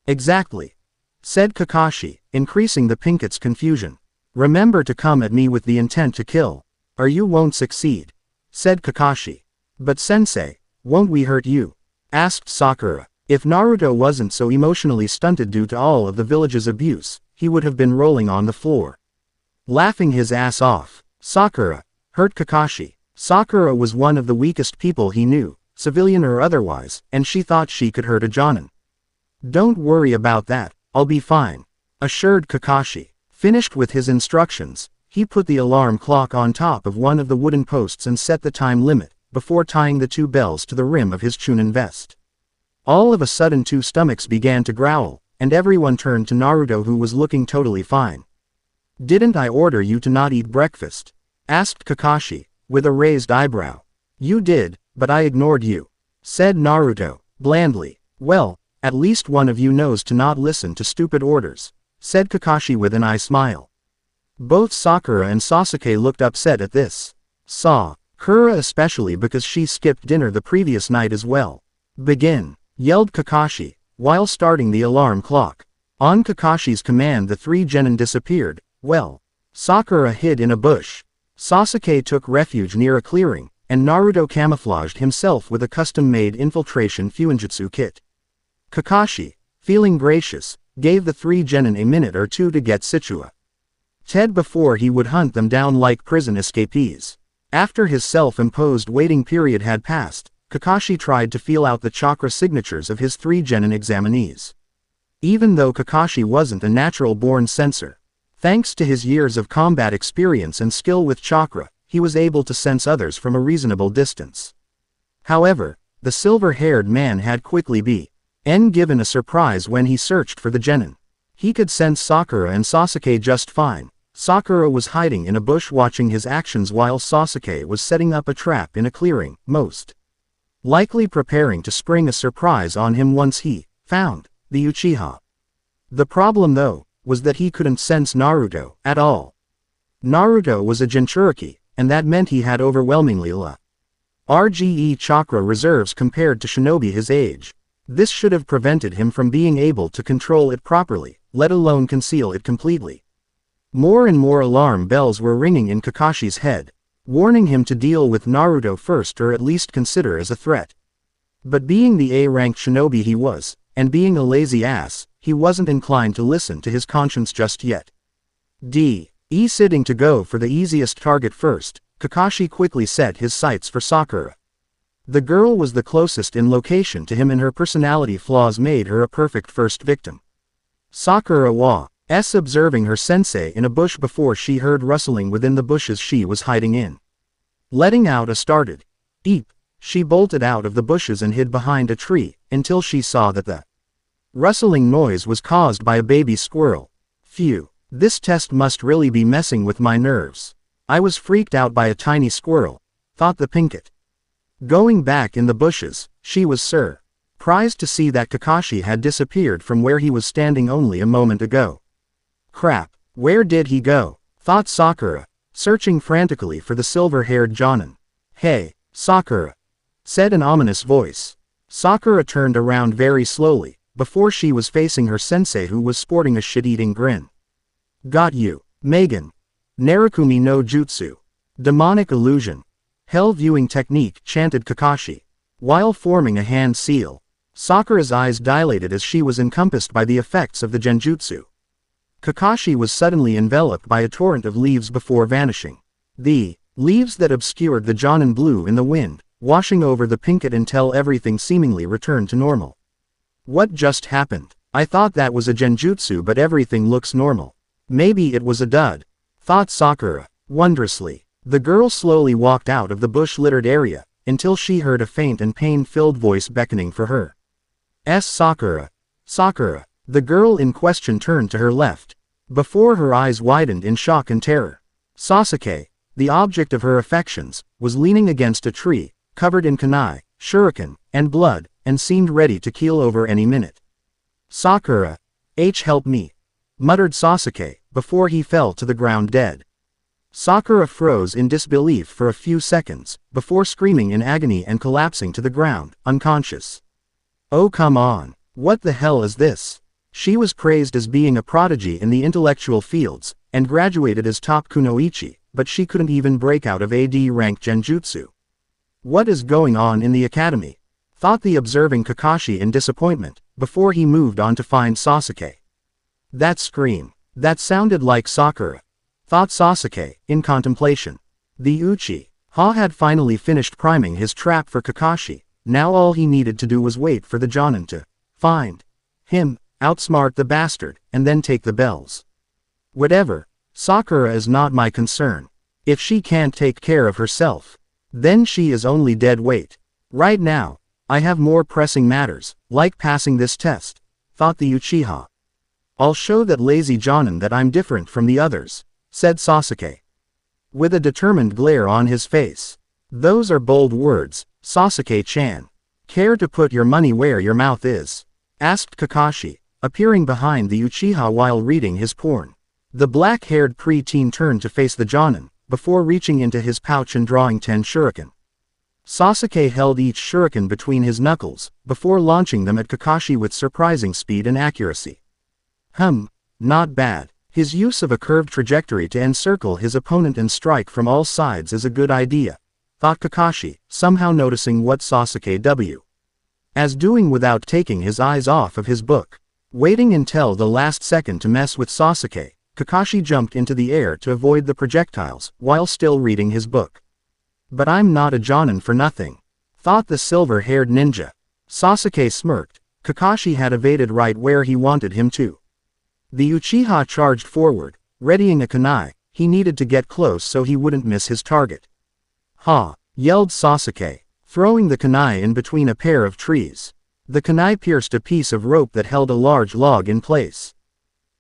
A: "Exactly," said Kakashi, increasing the pinket's confusion. "Remember to come at me with the intent to kill, or you won't succeed," said Kakashi. "But sensei, won't we hurt you?" asked Sakura. If Naruto wasn't so emotionally stunted due to all of the village's abuse, he would have been rolling on the floor, laughing his ass off. Sakura hurt Kakashi. Sakura was one of the weakest people he knew, civilian or otherwise, and she thought she could hurt a jonin. "Don't worry about that, I'll be fine," assured Kakashi. Finished with his instructions, he put the alarm clock on top of one of the wooden posts and set the time limit, before tying the 2 bells to the rim of his chunin vest. All of a sudden 2 stomachs began to growl, and everyone turned to Naruto, who was looking totally fine. "Didn't I order you to not eat breakfast?" asked Kakashi, with a raised eyebrow. "You did, but I ignored you," said Naruto, blandly. "Well, at least one of you knows to not listen to stupid orders," said Kakashi with an eye smile. Both Sakura and Sasuke looked upset at this. Sakura especially, because she skipped dinner the previous night as well. "Begin," yelled Kakashi, while starting the alarm clock. On Kakashi's command the 3 genin disappeared. Sakura hid in a bush. Sasuke took refuge near a clearing, and Naruto camouflaged himself with a custom-made infiltration fuinjutsu kit. Kakashi, feeling gracious, gave the 3 genin a minute or 2 to get situated before he would hunt them down like prison escapees. After his self-imposed waiting period had passed, Kakashi tried to feel out the chakra signatures of his 3 genin examinees. Even though Kakashi wasn't a natural-born sensor, thanks to his years of combat experience and skill with chakra, he was able to sense others from a reasonable distance. However, the silver-haired man had quickly been given a surprise when he searched for the genin. He could sense Sakura and Sasuke just fine. Sakura was hiding in a bush watching his actions while Sasuke was setting up a trap in a clearing, most likely preparing to spring a surprise on him once he found the Uchiha. The problem though, was that he couldn't sense Naruto at all. Naruto was a Jinchuriki, and that meant he had overwhelmingly RGE chakra reserves compared to shinobi his age. This should have prevented him from being able to control it properly, let alone conceal it completely. More and more alarm bells were ringing in Kakashi's head, warning him to deal with Naruto first or at least consider as a threat. But being the A-ranked shinobi he was, and being a lazy ass, he wasn't inclined to listen to his conscience just yet. Sitting to go for the easiest target first, Kakashi quickly set his sights for Sakura. The girl was the closest in location to him and her personality flaws made her a perfect first victim. Sakura was observing her sensei in a bush before she heard rustling within the bushes she was hiding in. Letting out a startled "eep," she bolted out of the bushes and hid behind a tree, until she saw that the rustling noise was caused by a baby squirrel. Phew, this test must really be messing with my nerves. I was freaked out by a tiny squirrel, thought the pinket. Going back in the bushes, she was surprised surprised to see that Kakashi had disappeared from where he was standing only a moment ago. Crap, where did he go? Thought Sakura, searching frantically for the silver-haired Jonin. Hey, Sakura, said an ominous voice. Sakura turned around very slowly, before she was facing her sensei who was sporting a shit-eating grin. Got you, Megan. Narukumi no Jutsu. Demonic illusion. Hell viewing technique, chanted Kakashi. While forming a hand seal, Sakura's eyes dilated as she was encompassed by the effects of the genjutsu. Kakashi was suddenly enveloped by a torrent of leaves before vanishing. The leaves that obscured the Jonin blew in the wind, washing over the pinket until everything seemingly returned to normal. What just happened? I thought that was a genjutsu, but everything looks normal. Maybe it was a dud, thought Sakura, wondrously. The girl slowly walked out of the bush-littered area, until she heard a faint and pain-filled voice beckoning for her. Sakura. Sakura. The girl in question turned to her left. Before her eyes widened in shock and terror. Sasuke, the object of her affections, was leaning against a tree, covered in kunai, shuriken, and blood, and seemed ready to keel over any minute. Sakura. Help me, muttered Sasuke, before he fell to the ground dead. Sakura froze in disbelief for a few seconds, before screaming in agony and collapsing to the ground, unconscious. Oh come on, what the hell is this? She was praised as being a prodigy in the intellectual fields, and graduated as top kunoichi, but she couldn't even break out of AD rank genjutsu. What is going on in the academy? Thought the observing Kakashi in disappointment, before he moved on to find Sasuke. That scream. That sounded like Sakura. Thought Sasuke, in contemplation. The Uchiha had finally finished priming his trap for Kakashi, now all he needed to do was wait for the Jonin to find him, outsmart the bastard, and then take the bells. Whatever, Sakura is not my concern. If she can't take care of herself, then she is only dead weight. Right now, I have more pressing matters, like passing this test, thought the Uchiha. I'll show that lazy Jonin that I'm different from the others, said Sasuke, with a determined glare on his face. Those are bold words, Sasuke-chan. Care to put your money where your mouth is? Asked Kakashi, appearing behind the Uchiha while reading his porn. The black-haired pre-teen turned to face the Jonin, before reaching into his pouch and drawing 10 shuriken. Sasuke held each shuriken between his knuckles, before launching them at Kakashi with surprising speed and accuracy. Not bad. His use of a curved trajectory to encircle his opponent and strike from all sides is a good idea, thought Kakashi, somehow noticing what Sasuke was doing without taking his eyes off of his book. Waiting until the last second to mess with Sasuke, Kakashi jumped into the air to avoid the projectiles, while still reading his book. But I'm not a Jonin for nothing, thought the silver-haired ninja. Sasuke smirked. Kakashi had evaded right where he wanted him to. The Uchiha charged forward, readying a kunai. He needed to get close so he wouldn't miss his target. Ha! Yelled Sasuke, throwing the kunai in between a pair of trees. The kunai pierced a piece of rope that held a large log in place.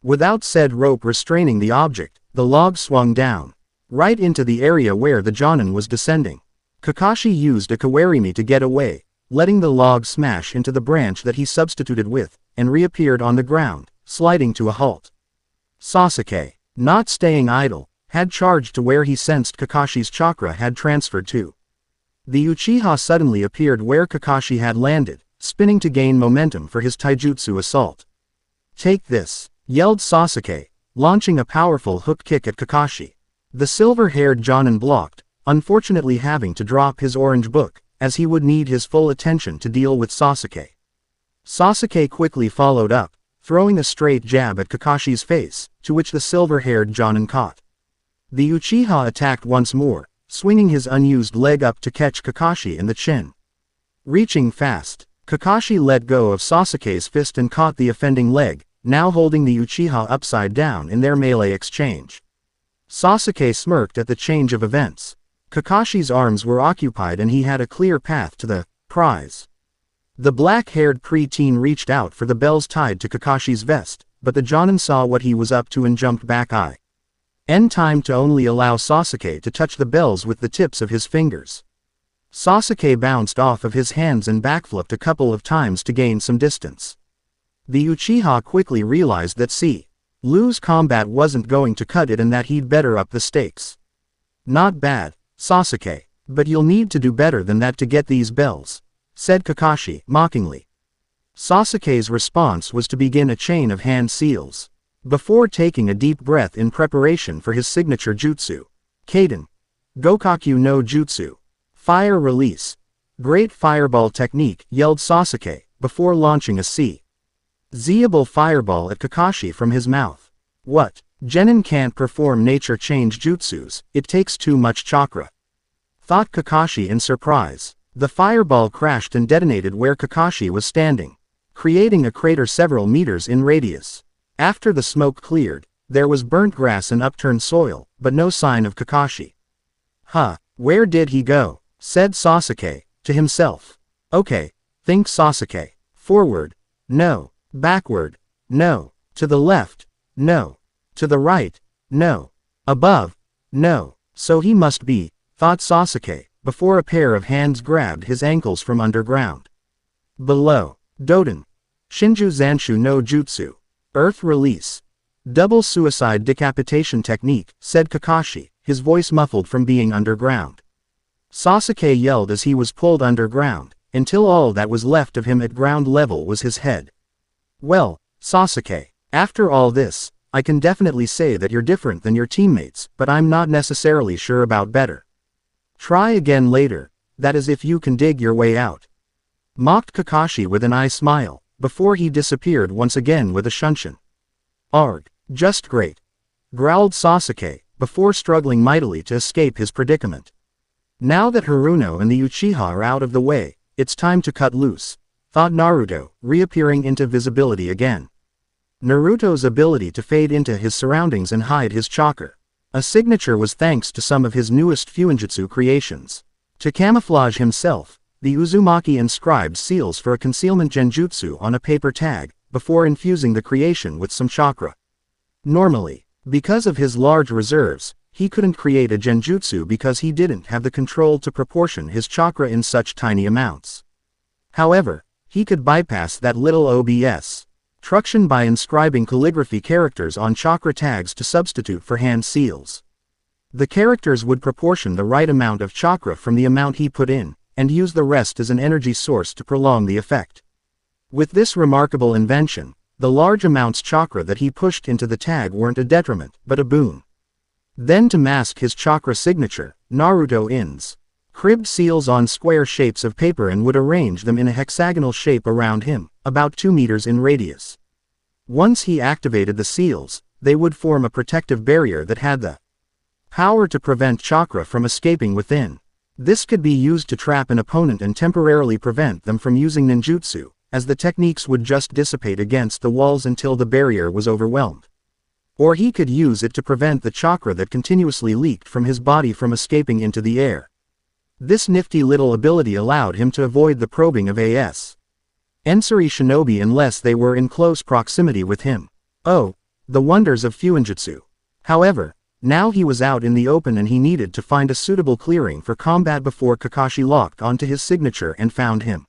A: Without said rope restraining the object, the log swung down, right into the area where the Jonin was descending. Kakashi used a kawarimi to get away, letting the log smash into the branch that he substituted with, and reappeared on the ground, sliding to a halt. Sasuke, not staying idle, had charged to where he sensed Kakashi's chakra had transferred to. The Uchiha suddenly appeared where Kakashi had landed, spinning to gain momentum for his taijutsu assault. Take this, yelled Sasuke, launching a powerful hook kick at Kakashi. The silver-haired Jonin blocked, unfortunately having to drop his orange book, as he would need his full attention to deal with Sasuke. Sasuke quickly followed up, throwing a straight jab at Kakashi's face, to which the silver-haired Jonin caught. The Uchiha attacked once more, swinging his unused leg up to catch Kakashi in the chin. Reaching fast, Kakashi let go of Sasuke's fist and caught the offending leg, now holding the Uchiha upside down in their melee exchange. Sasuke smirked at the change of events. Kakashi's arms were occupied and he had a clear path to the prize. The black-haired pre-teen reached out for the bells tied to Kakashi's vest, but the Jonin saw what he was up to and jumped back. Time to only allow Sasuke to touch the bells with the tips of his fingers. Sasuke bounced off of his hands and backflipped a couple of times to gain some distance. The Uchiha quickly realized that lose combat wasn't going to cut it and that he'd better up the stakes. Not bad, Sasuke, but you'll need to do better than that to get these bells, said Kakashi, mockingly. Sasuke's response was to begin a chain of hand seals. Before taking a deep breath in preparation for his signature jutsu. Kaden. Gokaku no Jutsu. Fire release. Great fireball technique, yelled Sasuke, before launching a seeable fireball at Kakashi from his mouth. What? Genin can't perform nature change jutsus, it takes too much chakra. Thought Kakashi in surprise. The fireball crashed and detonated where Kakashi was standing, creating a crater several meters in radius. After the smoke cleared, there was burnt grass and upturned soil, but no sign of Kakashi. Where did he go? Said Sasuke, to himself. Okay, think Sasuke. Forward, no. Backward, no. To the left, no. To the right, no. Above, no. So he must be, thought Sasuke, before a pair of hands grabbed his ankles from underground. Below, Doden. Shinju Zanshu no Jutsu. Earth release. Double suicide decapitation technique, said Kakashi, his voice muffled from being underground. Sasuke yelled as he was pulled underground, until all that was left of him at ground level was his head. Well, Sasuke, after all this, I can definitely say that you're different than your teammates, but I'm not necessarily sure about better. Try again later, that is if you can dig your way out. Mocked Kakashi with an eye smile, before he disappeared once again with a shunshin. Arg, just great. Growled Sasuke, before struggling mightily to escape his predicament. Now that Haruno and the Uchiha are out of the way, it's time to cut loose, thought Naruto, reappearing into visibility again. Naruto's ability to fade into his surroundings and hide his chakra. A signature was thanks to some of his newest Fuinjutsu creations. To camouflage himself, the Uzumaki inscribed seals for a concealment genjutsu on a paper tag, before infusing the creation with some chakra. Normally, because of his large reserves, he couldn't create a genjutsu because he didn't have the control to proportion his chakra in such tiny amounts. However, he could bypass that little obstruction by inscribing calligraphy characters on chakra tags to substitute for hand seals. The characters would proportion the right amount of chakra from the amount he put in, and use the rest as an energy source to prolong the effect. With this remarkable invention, the large amounts chakra that he pushed into the tag weren't a detriment, but a boon. Then to mask his chakra signature, Naruto cribbed seals on square shapes of paper and would arrange them in a hexagonal shape around him, about 2 meters in radius. Once he activated the seals, they would form a protective barrier that had the power to prevent chakra from escaping within. This could be used to trap an opponent and temporarily prevent them from using ninjutsu, as the techniques would just dissipate against the walls until the barrier was overwhelmed. Or he could use it to prevent the chakra that continuously leaked from his body from escaping into the air. This nifty little ability allowed him to avoid the probing of Ensuri shinobi unless they were in close proximity with him. Oh, the wonders of Fuinjutsu. However, now he was out in the open and he needed to find a suitable clearing for combat before Kakashi locked onto his signature and found him.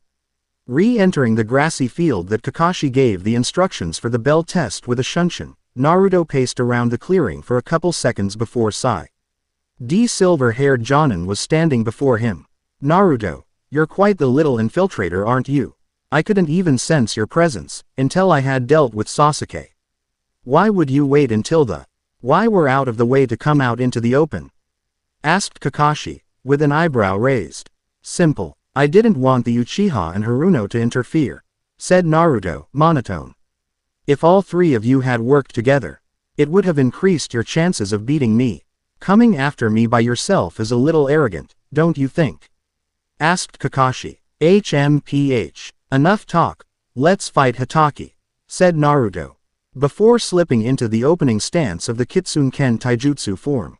A: Re-entering the grassy field that Kakashi gave the instructions for the bell test with a shunshin, Naruto paced around the clearing for a couple seconds before silver-haired Jonin was standing before him. Naruto, you're quite the little infiltrator, aren't you? I couldn't even sense your presence, until I had dealt with Sasuke. Why would you wait until why we're out of the way to come out into the open? Asked Kakashi, with an eyebrow raised. Simple, I didn't want the Uchiha and Haruno to interfere, said Naruto, monotone. If all three of you had worked together, it would have increased your chances of beating me. Coming after me by yourself is a little arrogant, don't you think? Asked Kakashi. HMPH. Enough talk, let's fight Hatake, said Naruto, before slipping into the opening stance of the Kitsunken Taijutsu form.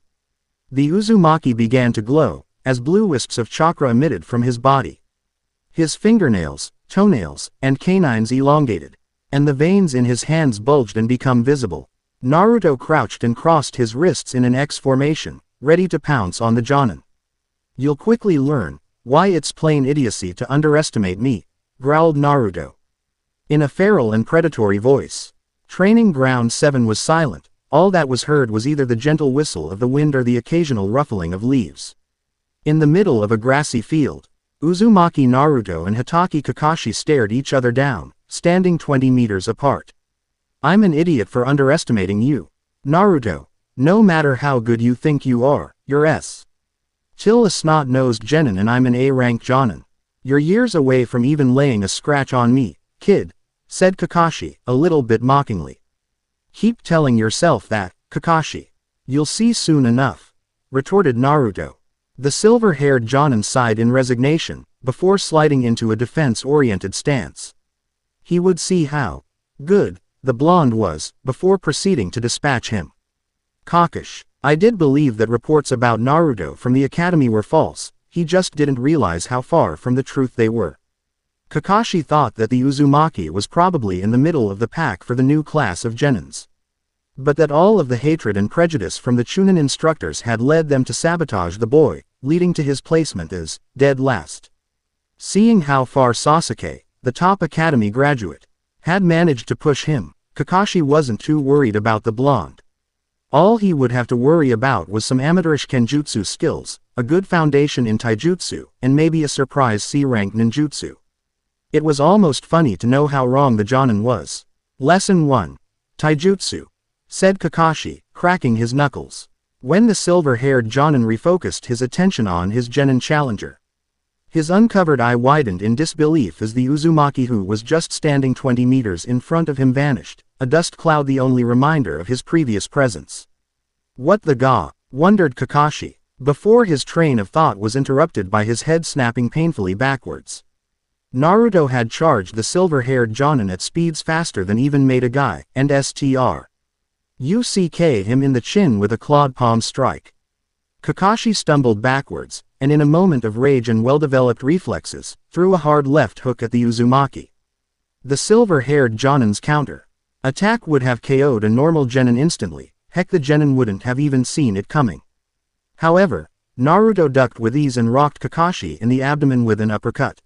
A: The Uzumaki began to glow, as blue wisps of chakra emitted from his body. His fingernails, toenails, and canines elongated, and the veins in his hands bulged and become visible. Naruto crouched and crossed his wrists in an X formation, ready to pounce on the Jonin. You'll quickly learn, Why, it's plain idiocy to underestimate me, growled Naruto. In a feral and predatory voice. Training Ground 7 was silent. All that was heard was either the gentle whistle of the wind or the occasional ruffling of leaves. In the middle of a grassy field, Uzumaki Naruto and Hitaki Kakashi stared each other down, standing 20 meters apart. I'm an idiot for underestimating you, Naruto. No matter how good you think you are, you're still a snot-nosed genin and I'm an A-rank jonin. You're years away from even laying a scratch on me, kid, said Kakashi, a little bit mockingly. Keep telling yourself that, Kakashi. You'll see soon enough, retorted Naruto. The silver-haired jonin sighed in resignation, before sliding into a defense-oriented stance. He would see how good the blonde was, before proceeding to dispatch him. Kakashi. I did believe that reports about Naruto from the academy were false, he just didn't realize how far from the truth they were. Kakashi thought that the Uzumaki was probably in the middle of the pack for the new class of genins. But that all of the hatred and prejudice from the Chunin instructors had led them to sabotage the boy, leading to his placement as dead last. Seeing how far Sasuke, the top academy graduate, had managed to push him, Kakashi wasn't too worried about the blonde. All he would have to worry about was some amateurish kenjutsu skills, a good foundation in taijutsu, and maybe a surprise C-rank ninjutsu. It was almost funny to know how wrong the jonin was. Lesson 1. Taijutsu, said Kakashi, cracking his knuckles. When the silver-haired jonin refocused his attention on his genin challenger. His uncovered eye widened in disbelief as the Uzumaki who was just standing 20 meters in front of him vanished, a dust cloud the only reminder of his previous presence. What the ga? Wondered Kakashi, before his train of thought was interrupted by his head snapping painfully backwards. Naruto had charged the silver-haired jonin at speeds faster than even Metagai, and UCK him in the chin with a clawed palm strike. Kakashi stumbled backwards, and in a moment of rage and well-developed reflexes, threw a hard left hook at the Uzumaki. The silver-haired jonin's counter attack would have KO'd a normal genin instantly, heck the genin wouldn't have even seen it coming. However, Naruto ducked with ease and rocked Kakashi in the abdomen with an uppercut.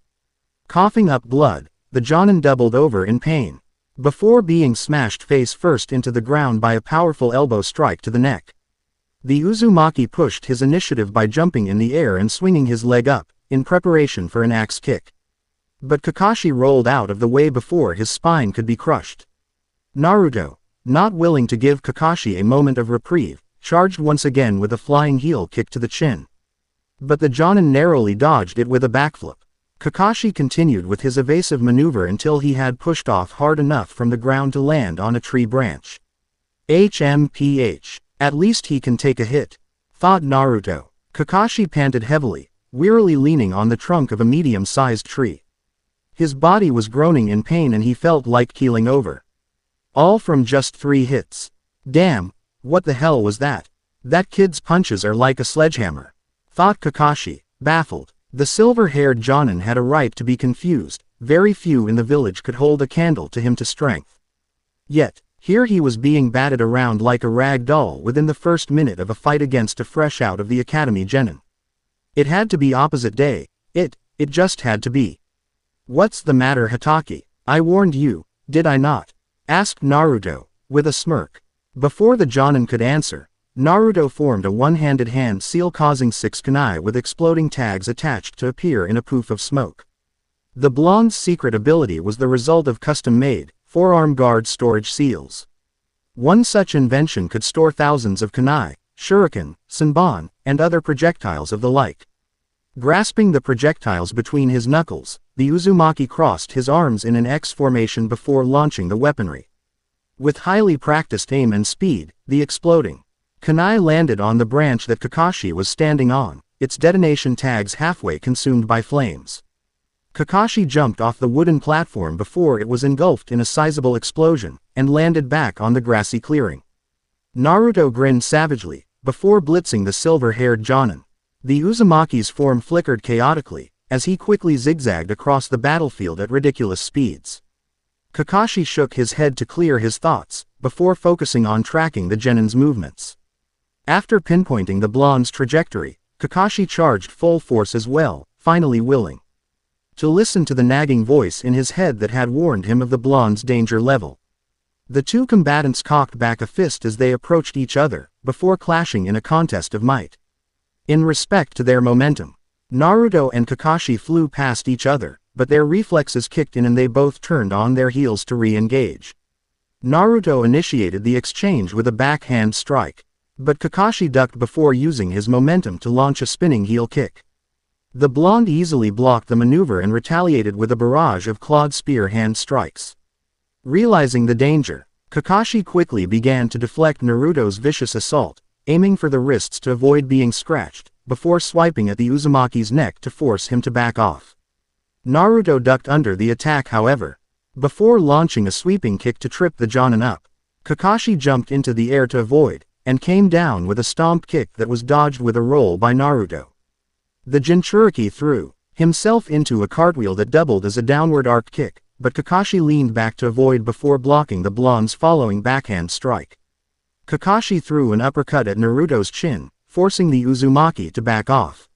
A: Coughing up blood, the jonin doubled over in pain, before being smashed face first into the ground by a powerful elbow strike to the neck. The Uzumaki pushed his initiative by jumping in the air and swinging his leg up, in preparation for an axe kick. But Kakashi rolled out of the way before his spine could be crushed. Naruto, not willing to give Kakashi a moment of reprieve, charged once again with a flying heel kick to the chin. But the jonin narrowly dodged it with a backflip. Kakashi continued with his evasive maneuver until he had pushed off hard enough from the ground to land on a tree branch. HMPH. At least he can take a hit, thought Naruto. Kakashi panted heavily, wearily leaning on the trunk of a medium-sized tree. His body was groaning in pain and he felt like keeling over. All from just 3 hits. Damn, what the hell was that? That kid's punches are like a sledgehammer, thought Kakashi, baffled. The silver-haired jonin had a right to be confused, very few in the village could hold a candle to him to strength. Yet, here he was being batted around like a rag doll within the first minute of a fight against a fresh out of the academy genin. It had to be opposite day, it just had to be. What's the matter, Hitaki? I warned you, did I not? Asked Naruto, with a smirk. Before the jonin could answer, Naruto formed a one-handed hand seal causing 6 kunai with exploding tags attached to appear in a poof of smoke. The blonde's secret ability was the result of custom-made, forearm guard storage seals. One such invention could store thousands of kunai, shuriken, senbon, and other projectiles of the like. Grasping the projectiles between his knuckles, the Uzumaki crossed his arms in an X formation before launching the weaponry. With highly practiced aim and speed, the exploding kunai landed on the branch that Kakashi was standing on, its detonation tags halfway consumed by flames. Kakashi jumped off the wooden platform before it was engulfed in a sizable explosion, and landed back on the grassy clearing. Naruto grinned savagely, before blitzing the silver-haired jonin. The Uzumaki's form flickered chaotically, as he quickly zigzagged across the battlefield at ridiculous speeds. Kakashi shook his head to clear his thoughts, before focusing on tracking the genin's movements. After pinpointing the blonde's trajectory, Kakashi charged full force as well, finally willing to listen to the nagging voice in his head that had warned him of the blonde's danger level. The two combatants cocked back a fist as they approached each other, before clashing in a contest of might. In respect to their momentum, Naruto and Kakashi flew past each other, but their reflexes kicked in and they both turned on their heels to re-engage. Naruto initiated the exchange with a backhand strike, but Kakashi ducked before using his momentum to launch a spinning heel kick. The blonde easily blocked the maneuver and retaliated with a barrage of clawed spear hand strikes. Realizing the danger, Kakashi quickly began to deflect Naruto's vicious assault, aiming for the wrists to avoid being scratched, before swiping at the Uzumaki's neck to force him to back off. Naruto ducked under the attack however. Before launching a sweeping kick to trip the Jonin up, Kakashi jumped into the air to avoid, and came down with a stomp kick that was dodged with a roll by Naruto. The Jinchuriki threw himself into a cartwheel that doubled as a downward arc kick, but Kakashi leaned back to avoid before blocking the blonde's following backhand strike. Kakashi threw an uppercut at Naruto's chin, forcing the Uzumaki to back off,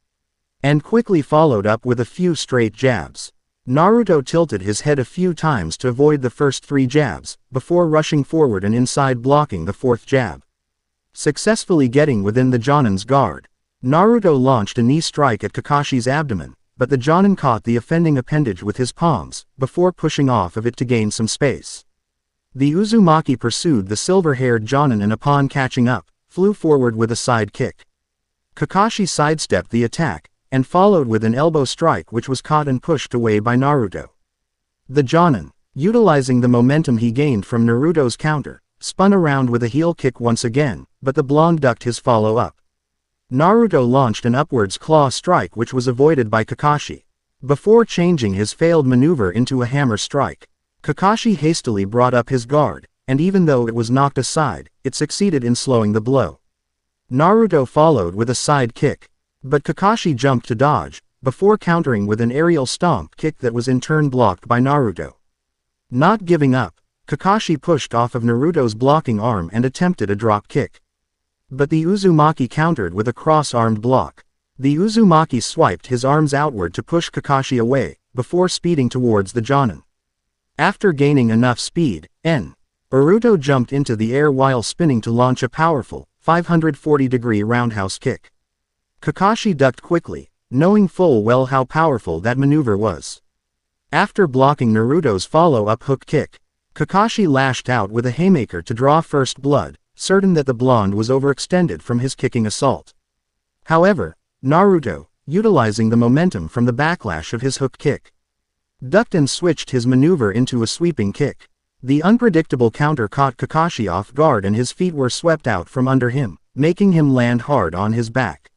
A: and quickly followed up with a few straight jabs. Naruto tilted his head a few times to avoid the first 3 jabs, before rushing forward and inside blocking the 4th jab. Successfully getting within the Jonin's guard, Naruto launched a knee strike at Kakashi's abdomen, but the Jonin caught the offending appendage with his palms, before pushing off of it to gain some space. The Uzumaki pursued the silver-haired Jonin and upon catching up, flew forward with a side kick. Kakashi sidestepped the attack, and followed with an elbow strike which was caught and pushed away by Naruto. The Jonin, utilizing the momentum he gained from Naruto's counter, spun around with a heel kick once again, but the blonde ducked his follow-up. Naruto launched an upwards claw strike which was avoided by Kakashi. Before changing his failed maneuver into a hammer strike, Kakashi hastily brought up his guard, and even though it was knocked aside, it succeeded in slowing the blow. Naruto followed with a side kick, but Kakashi jumped to dodge, before countering with an aerial stomp kick that was in turn blocked by Naruto. Not giving up, Kakashi pushed off of Naruto's blocking arm and attempted a drop kick. But the Uzumaki countered with a cross-armed block. The Uzumaki swiped his arms outward to push Kakashi away, before speeding towards the Jonin. After gaining enough speed, Naruto jumped into the air while spinning to launch a powerful, 540-degree roundhouse kick. Kakashi ducked quickly, knowing full well how powerful that maneuver was. After blocking Naruto's follow-up hook kick, Kakashi lashed out with a haymaker to draw first blood, certain that the blonde was overextended from his kicking assault. However, Naruto, utilizing the momentum from the backlash of his hook kick, ducked and switched his maneuver into a sweeping kick. The unpredictable counter caught Kakashi off guard and his feet were swept out from under him, making him land hard on his back.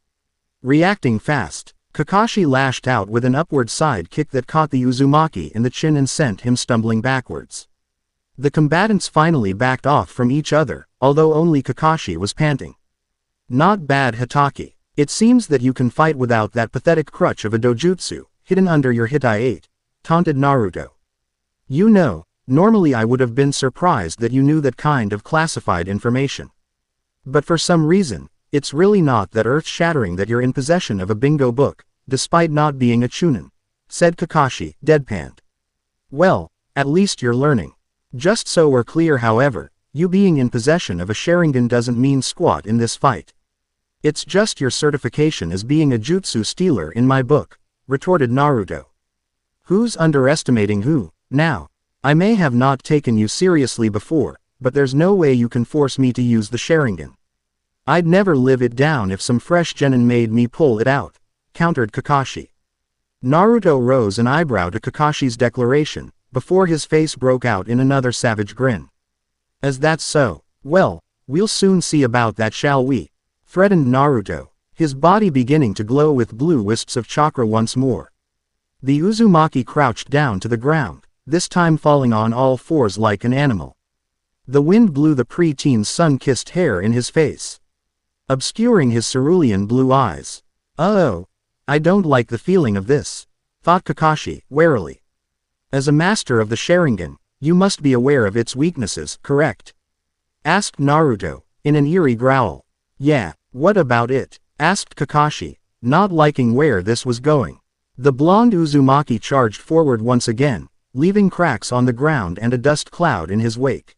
A: Reacting fast, Kakashi lashed out with an upward side kick that caught the Uzumaki in the chin and sent him stumbling backwards. The combatants finally backed off from each other, although only Kakashi was panting. Not bad, Hitaki. It seems that you can fight without that pathetic crutch of a dojutsu, hidden under your Hitai 8, taunted Naruto. You know, normally I would have been surprised that you knew that kind of classified information. But for some reason, it's really not that earth-shattering that you're in possession of a bingo book, despite not being a chunin, said Kakashi, deadpanned. Well, at least you're learning. Just so we're clear however, you being in possession of a Sharingan doesn't mean squat in this fight. It's just your certification as being a jutsu stealer in my book, retorted Naruto. Who's underestimating who, now? I may have not taken you seriously before, but there's no way you can force me to use the Sharingan. I'd never live it down if some fresh genin made me pull it out, countered Kakashi. Naruto rose an eyebrow to Kakashi's declaration, before his face broke out in another savage grin. As that's so, well, we'll soon see about that, shall we? Threatened Naruto, his body beginning to glow with blue wisps of chakra once more. The Uzumaki crouched down to the ground, this time falling on all fours like an animal. The wind blew the pre-teen's sun-kissed hair in his face, obscuring his cerulean blue eyes. Oh, I don't like the feeling of this, thought Kakashi, warily. As a master of the Sharingan, you must be aware of its weaknesses, correct? Asked Naruto, in an eerie growl. Yeah, what about it? Asked Kakashi, not liking where this was going. The blonde Uzumaki charged forward once again, leaving cracks on the ground and a dust cloud in his wake.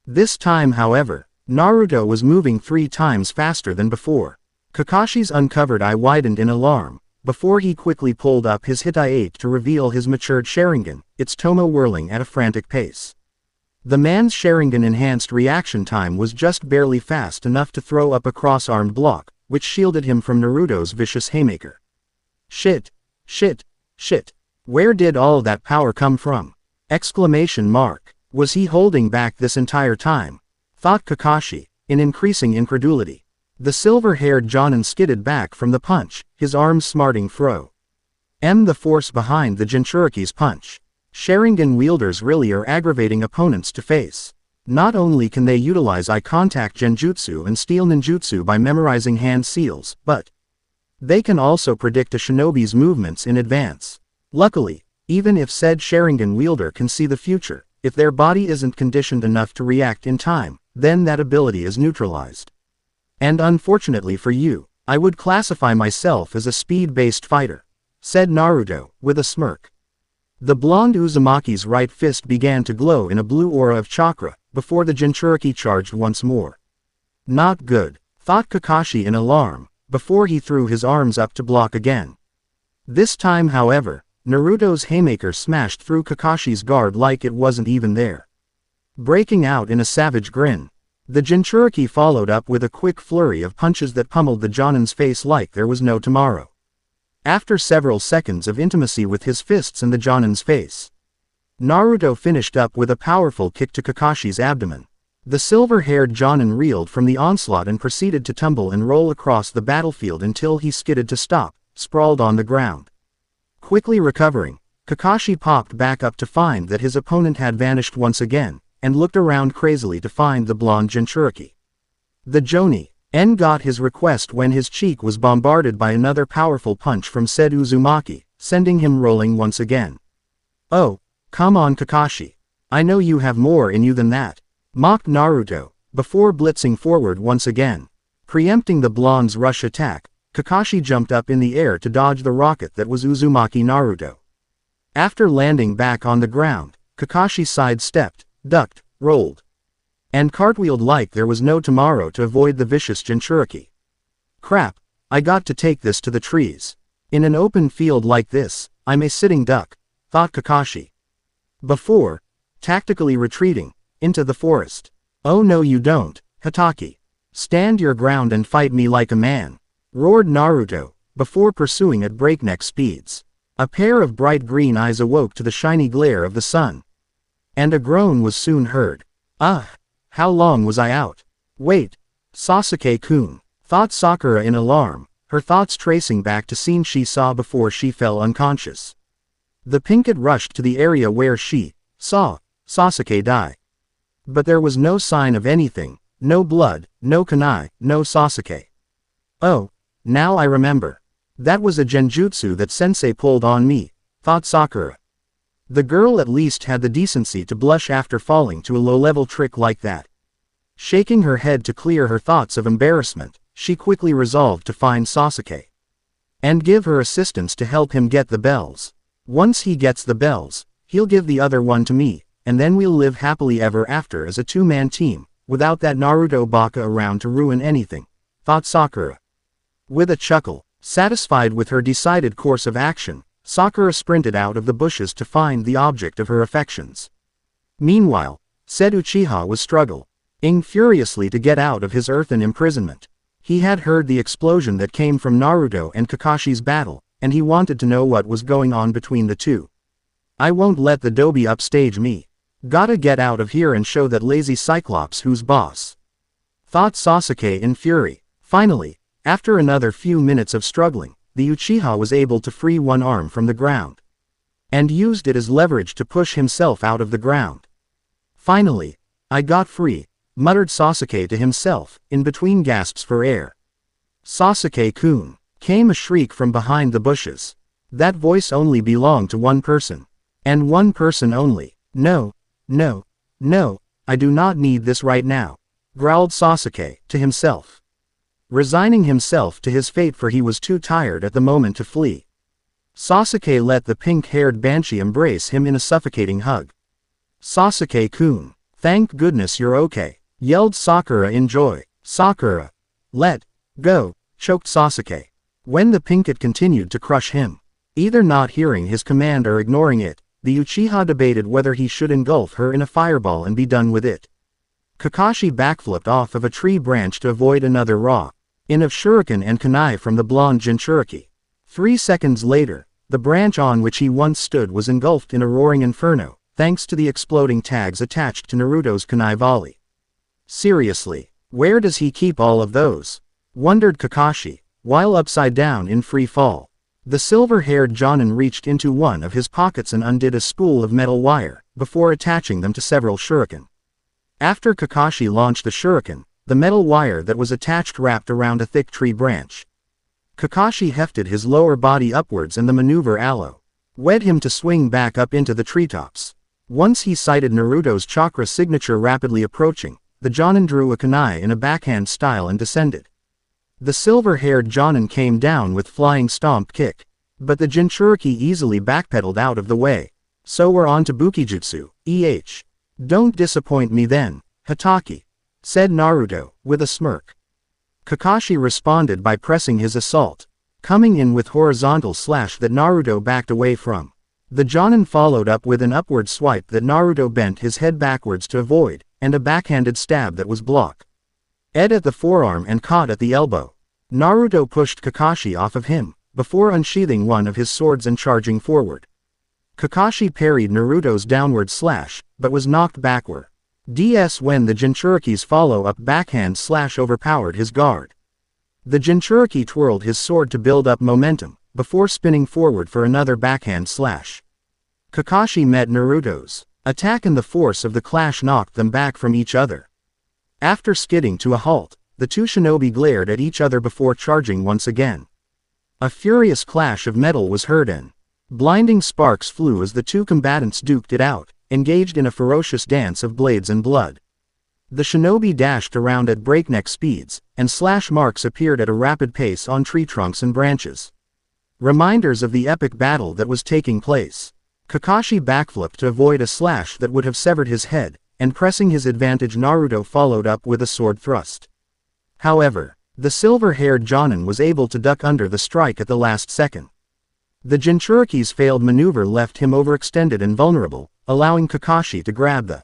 A: This time, however, Naruto was moving 3 times faster than before. Kakashi's uncovered eye widened in alarm, before he quickly pulled up his Hitai-8 to reveal his matured Sharingan, its tomo whirling at a frantic pace. The man's Sharingan enhanced reaction time was just barely fast enough to throw up a cross-armed block, which shielded him from Naruto's vicious haymaker. Shit! Shit! Shit! Where did all that power come from? Exclamation mark. Was he holding back this entire time? Thought Kakashi, in increasing incredulity. The silver-haired Jonin skidded back from the punch, his arms smarting fro. The force behind the Jinchuriki's punch. Sharingan wielders really are aggravating opponents to face. Not only can they utilize eye contact genjutsu and steal ninjutsu by memorizing hand seals, but they can also predict a shinobi's movements in advance. Luckily, even if said Sharingan wielder can see the future, if their body isn't conditioned enough to react in time, then that ability is neutralized. And unfortunately for you, I would classify myself as a speed-based fighter, said Naruto, with a smirk. The blonde Uzumaki's right fist began to glow in a blue aura of chakra, before the Jinchuriki charged once more. Not good, thought Kakashi in alarm, before he threw his arms up to block again. This time, however, Naruto's haymaker smashed through Kakashi's guard like it wasn't even there. Breaking out in a savage grin, the Jinchuriki followed up with a quick flurry of punches that pummeled the Jonin's face like there was no tomorrow. After several seconds of intimacy with his fists and the Jonin's face, Naruto finished up with a powerful kick to Kakashi's abdomen. The silver-haired Jonin reeled from the onslaught and proceeded to tumble and roll across the battlefield until he skidded to stop, sprawled on the ground. Quickly recovering, Kakashi popped back up to find that his opponent had vanished once again, and looked around crazily to find the blonde Jinchuriki. The Jonin got his request when his cheek was bombarded by another powerful punch from said Uzumaki, sending him rolling once again. Oh, come on Kakashi. I know you have more in you than that, mocked Naruto, before blitzing forward once again. Preempting the blonde's rush attack, Kakashi jumped up in the air to dodge the rocket that was Uzumaki Naruto. After landing back on the ground, Kakashi sidestepped, ducked, rolled, and cartwheeled like there was no tomorrow to avoid the vicious Jinchuriki. Crap, I got to take this to the trees. In an open field like this, I'm a sitting duck, thought Kakashi. Before tactically retreating into the forest. Oh no you don't, Hatake. Stand your ground and fight me like a man, roared Naruto, before pursuing at breakneck speeds. A pair of bright green eyes awoke to the shiny glare of the sun. And a groan was soon heard. How long was I out? Wait, Sasuke-kun, thought Sakura in alarm, her thoughts tracing back to scenes she saw before she fell unconscious. The Pinkett rushed to the area where she saw Sasuke die. But there was no sign of anything, no blood, no kunai, no Sasuke. Oh, now I remember. That was a genjutsu that sensei pulled on me, thought Sakura. The girl at least had the decency to blush after falling to a low-level trick like that. Shaking her head to clear her thoughts of embarrassment, she quickly resolved to find Sasuke and give her assistance to help him get the bells. Once he gets the bells, he'll give the other one to me, and then we'll live happily ever after as a two-man team, without that Naruto baka around to ruin anything, thought Sakura. With a chuckle, satisfied with her decided course of action, Sakura sprinted out of the bushes to find the object of her affections. Meanwhile, said Uchiha was struggling furiously to get out of his earthen imprisonment. He had heard the explosion that came from Naruto and Kakashi's battle, and he wanted to know what was going on between the two. I won't let the Dobi upstage me. Gotta get out of here and show that lazy Cyclops who's boss, thought Sasuke in fury. Finally, after another few minutes of struggling, the Uchiha was able to free one arm from the ground, and used it as leverage to push himself out of the ground. Finally, I got free, muttered Sasuke to himself, in between gasps for air. Sasuke-kun, came a shriek from behind the bushes. That voice only belonged to one person. And one person only. No, no, no, I do not need this right now, growled Sasuke to himself, resigning himself to his fate, for he was too tired at the moment to flee. Sasuke let the pink-haired banshee embrace him in a suffocating hug. "Sasuke-kun, thank goodness you're okay," yelled Sakura in joy. "Sakura, let go," choked Sasuke. When the pinkett continued to crush him, either not hearing his command or ignoring it, the Uchiha debated whether he should engulf her in a fireball and be done with it. Kakashi backflipped off of a tree branch to avoid another in of shuriken and kunai from the blonde Jinchuriki. 3 seconds later, the branch on which he once stood was engulfed in a roaring inferno, thanks to the exploding tags attached to Naruto's kunai volley. "Seriously, where does he keep all of those?" wondered Kakashi, while upside down in free fall. The silver-haired Jonin reached into one of his pockets and undid a spool of metal wire, before attaching them to several shuriken. After Kakashi launched the shuriken, the metal wire that was attached wrapped around a thick tree branch. Kakashi hefted his lower body upwards and the maneuver allowed him to swing back up into the treetops. Once he sighted Naruto's chakra signature rapidly approaching, the Jonin drew a kunai in a backhand style and descended. The silver-haired Jonin came down with flying stomp kick, but the Jinchuriki easily backpedaled out of the way. "So we're on to Bukijutsu, Don't disappoint me then, Hatake," said Naruto, with a smirk. Kakashi responded by pressing his assault, coming in with horizontal slash that Naruto backed away from. The Jonin followed up with an upward swipe that Naruto bent his head backwards to avoid, and a backhanded stab that was blocked at the forearm and caught at the elbow. Naruto pushed Kakashi off of him, before unsheathing one of his swords and charging forward. Kakashi parried Naruto's downward slash, but was knocked backward. When the Jinchuriki's follow-up backhand slash overpowered his guard. The Jinchuriki twirled his sword to build up momentum, before spinning forward for another backhand slash. Kakashi met Naruto's attack and the force of the clash knocked them back from each other. After skidding to a halt, the two shinobi glared at each other before charging once again. A furious clash of metal was heard and blinding sparks flew as the two combatants duked it out, engaged in a ferocious dance of blades and blood. The shinobi dashed around at breakneck speeds, and slash marks appeared at a rapid pace on tree trunks and branches. Reminders of the epic battle that was taking place. Kakashi backflipped to avoid a slash that would have severed his head, and pressing his advantage Naruto followed up with a sword thrust. However, the silver-haired Jonin was able to duck under the strike at the last second. The Jinchuriki's failed maneuver left him overextended and vulnerable, allowing Kakashi to grab the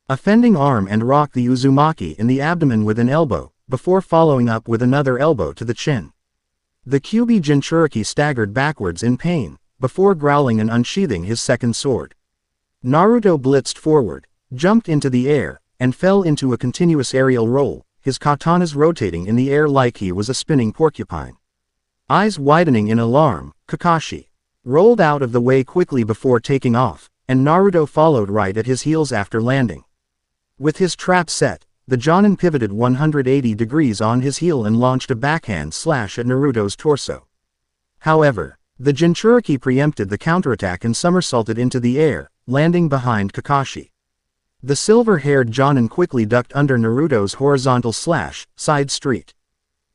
A: offending arm and rock the Uzumaki in the abdomen with an elbow, before following up with another elbow to the chin. The Kyuubi Jinchuriki staggered backwards in pain, before growling and unsheathing his second sword. Naruto blitzed forward, jumped into the air, and fell into a continuous aerial roll, his katanas rotating in the air like he was a spinning porcupine. Eyes widening in alarm, Kakashi rolled out of the way quickly before taking off, and Naruto followed right at his heels after landing. With his trap set, the Jonin pivoted 180 degrees on his heel and launched a backhand slash at Naruto's torso. However, the Jinchuriki preempted the counterattack and somersaulted into the air, landing behind Kakashi. The silver-haired Jonin quickly ducked under Naruto's horizontal slash, side street.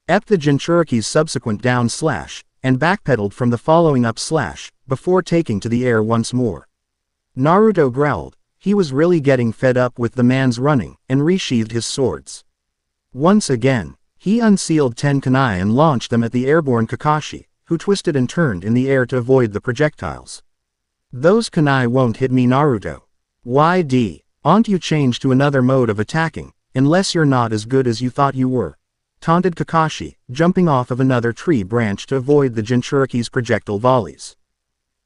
A: The Jinchuriki's subsequent down slash, and backpedaled from the following up slash, before taking to the air once more. Naruto growled. He was really getting fed up with the man's running, and resheathed his swords. Once again, he unsealed 10 kunai and launched them at the airborne Kakashi, who twisted and turned in the air to avoid the projectiles. "Those kunai won't hit me, Naruto. Aren't you changed to another mode of attacking, unless you're not as good as you thought you were?" taunted Kakashi, jumping off of another tree branch to avoid the Jinchuriki's projectile volleys.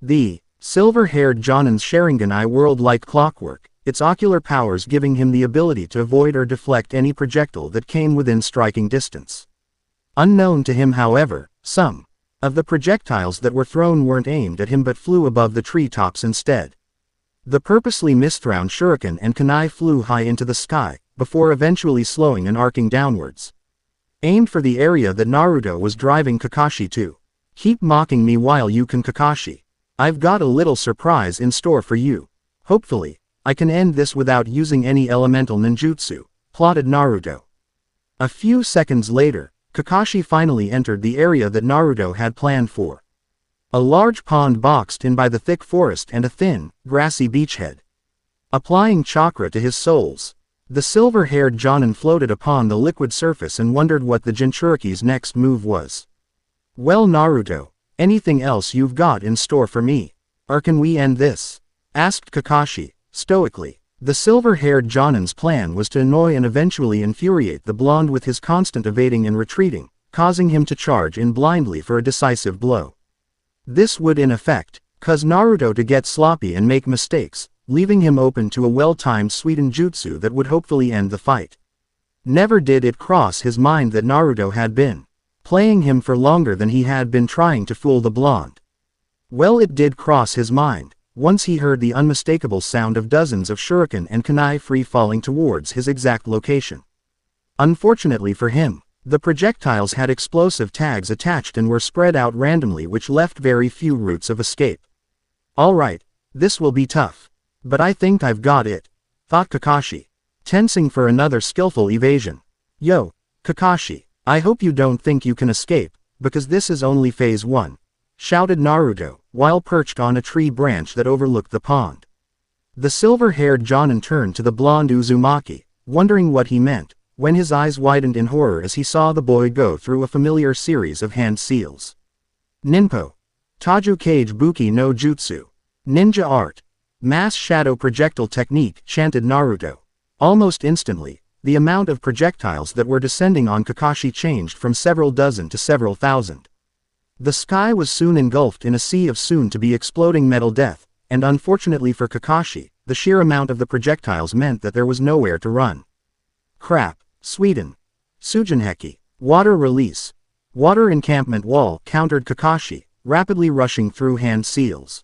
A: The silver-haired Jonin's Sharingan whirled like clockwork, its ocular powers giving him the ability to avoid or deflect any projectile that came within striking distance. Unknown to him, however, some of the projectiles that were thrown weren't aimed at him but flew above the tree tops instead. The purposely misthrown shuriken and kunai flew high into the sky, before eventually slowing and arcing downwards. Aimed for the area that Naruto was driving Kakashi to. "Keep mocking me while you can, Kakashi. I've got a little surprise in store for you. Hopefully, I can end this without using any elemental ninjutsu," plotted Naruto. A few seconds later, Kakashi finally entered the area that Naruto had planned for. A large pond boxed in by the thick forest and a thin, grassy beachhead. Applying chakra to his soles, the silver-haired Jonin floated upon the liquid surface and wondered what the Jinchuriki's next move was. "Well, Naruto, anything else you've got in store for me? Or can we end this?" asked Kakashi, stoically. The silver-haired Jonin's plan was to annoy and eventually infuriate the blonde with his constant evading and retreating, causing him to charge in blindly for a decisive blow. This would in effect cause Naruto to get sloppy and make mistakes, leaving him open to a well-timed sweetened jutsu that would hopefully end the fight. Never did it cross his mind that Naruto had been playing him for longer than he had been trying to fool the blonde. Well, it did cross his mind, once he heard the unmistakable sound of dozens of shuriken and kunai free-falling towards his exact location. Unfortunately for him, the projectiles had explosive tags attached and were spread out randomly, which left very few routes of escape. "Alright, this will be tough. But I think I've got it," thought Kakashi, tensing for another skillful evasion. "Yo, Kakashi, I hope you don't think you can escape, because this is only phase 1, shouted Naruto, while perched on a tree branch that overlooked the pond. The silver-haired Jonin turned to the blonde Uzumaki, wondering what he meant, when his eyes widened in horror as he saw the boy go through a familiar series of hand seals. "Ninpo. Taju Kage Buki no Jutsu. Ninja Art. Mass Shadow Projectile Technique," chanted Naruto. Almost instantly, the amount of projectiles that were descending on Kakashi changed from several dozen to several thousand. The sky was soon engulfed in a sea of soon-to-be exploding metal death, and unfortunately for Kakashi, the sheer amount of the projectiles meant that there was nowhere to run. "Crap, Sweden. Sujinheki. Water release. Water encampment wall," countered Kakashi, rapidly rushing through hand seals.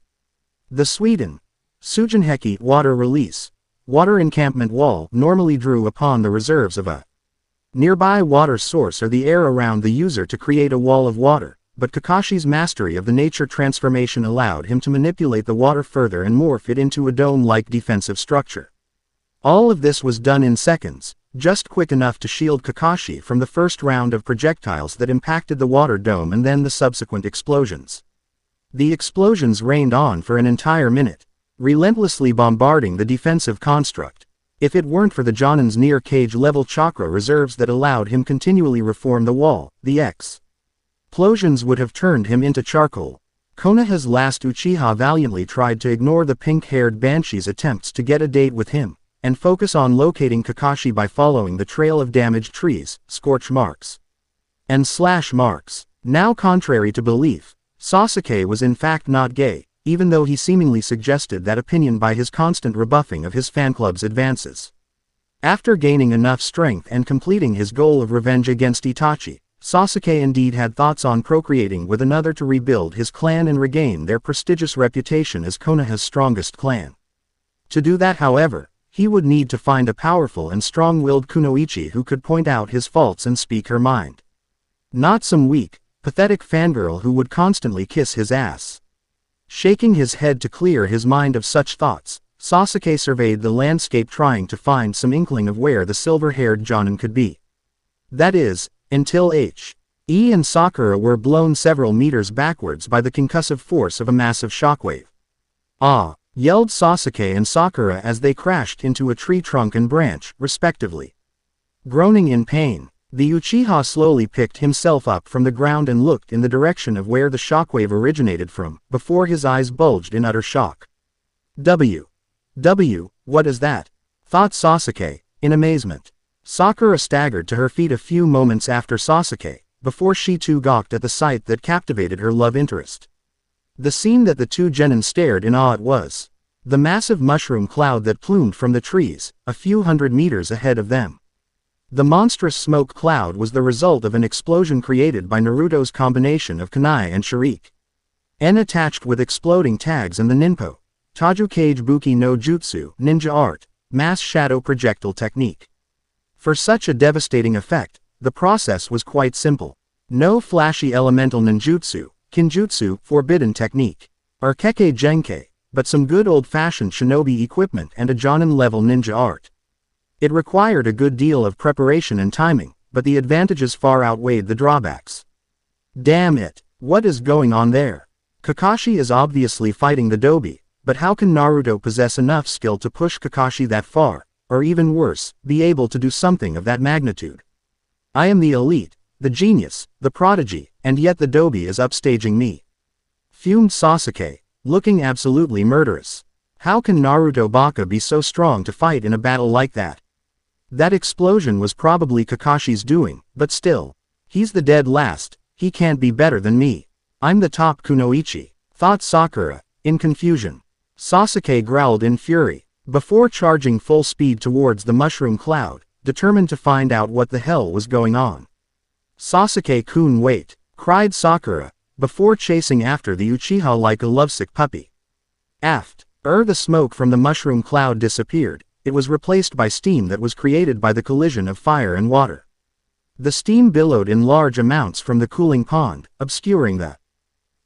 A: The Sweden Sujinheki water release. Water encampment wall normally drew upon the reserves of a nearby water source or the air around the user to create a wall of water, but Kakashi's mastery of the nature transformation allowed him to manipulate the water further and morph it into a dome-like defensive structure. All of this was done in seconds, just quick enough to shield Kakashi from the first round of projectiles that impacted the water dome and then the subsequent explosions. The explosions rained on for an entire minute, relentlessly bombarding the defensive construct. If it weren't for the Jonin's near cage-level chakra reserves that allowed him continually reform the wall, the explosions would have turned him into charcoal. Konoha's last Uchiha valiantly tried to ignore the pink-haired Banshee's attempts to get a date with him, and focus on locating Kakashi by following the trail of damaged trees, scorch marks, and slash marks. Now, contrary to belief, Sasuke was in fact not gay, even though he seemingly suggested that opinion by his constant rebuffing of his fan club's advances. After gaining enough strength and completing his goal of revenge against Itachi, Sasuke indeed had thoughts on procreating with another to rebuild his clan and regain their prestigious reputation as Konoha's strongest clan. To do that, however, he would need to find a powerful and strong-willed kunoichi who could point out his faults and speak her mind. Not some weak, pathetic fangirl who would constantly kiss his ass. Shaking his head to clear his mind of such thoughts, Sasuke surveyed the landscape, trying to find some inkling of where the silver-haired Jonin could be. That is, until H.E. and Sakura were blown several meters backwards by the concussive force of a massive shockwave. "Ah!" yelled Sasuke and Sakura as they crashed into a tree trunk and branch, respectively. Groaning in pain, the Uchiha slowly picked himself up from the ground and looked in the direction of where the shockwave originated from, before his eyes bulged in utter shock. What is that?" thought Sasuke, in amazement. Sakura staggered to her feet a few moments after Sasuke, before she too gawked at the sight that captivated her love interest. The scene that the two genin stared in awe at was the massive mushroom cloud that plumed from the trees, a few hundred meters ahead of them. The monstrous smoke cloud was the result of an explosion created by Naruto's combination of kunai and shuriken attached with exploding tags and the ninpo, Taju Kage Buki no Jutsu, ninja art, mass shadow projectile technique. For such a devastating effect, the process was quite simple. No flashy elemental ninjutsu, kinjutsu, forbidden technique, or keke genkai, but some good old-fashioned shinobi equipment and a Jonin-level ninja art. It required a good deal of preparation and timing, but the advantages far outweighed the drawbacks. "Damn it, what is going on there?" Kakashi is obviously fighting the Dobi, but how can Naruto possess enough skill to push Kakashi that far, or even worse, be able to do something of that magnitude? I am the elite, the genius, the prodigy, and yet the Dobi is upstaging me. Fumed Sasuke, looking absolutely murderous. How can Naruto Baka be so strong to fight in a battle like that? That explosion was probably Kakashi's doing, but still. He's the dead last, he can't be better than me. I'm the top kunoichi, thought Sakura, in confusion. Sasuke growled in fury, before charging full speed towards the mushroom cloud, determined to find out what the hell was going on. Sasuke-kun, wait, cried Sakura, before chasing after the Uchiha like a lovesick puppy. The smoke from the mushroom cloud disappeared, it was replaced by steam that was created by the collision of fire and water. The steam billowed in large amounts from the cooling pond, obscuring the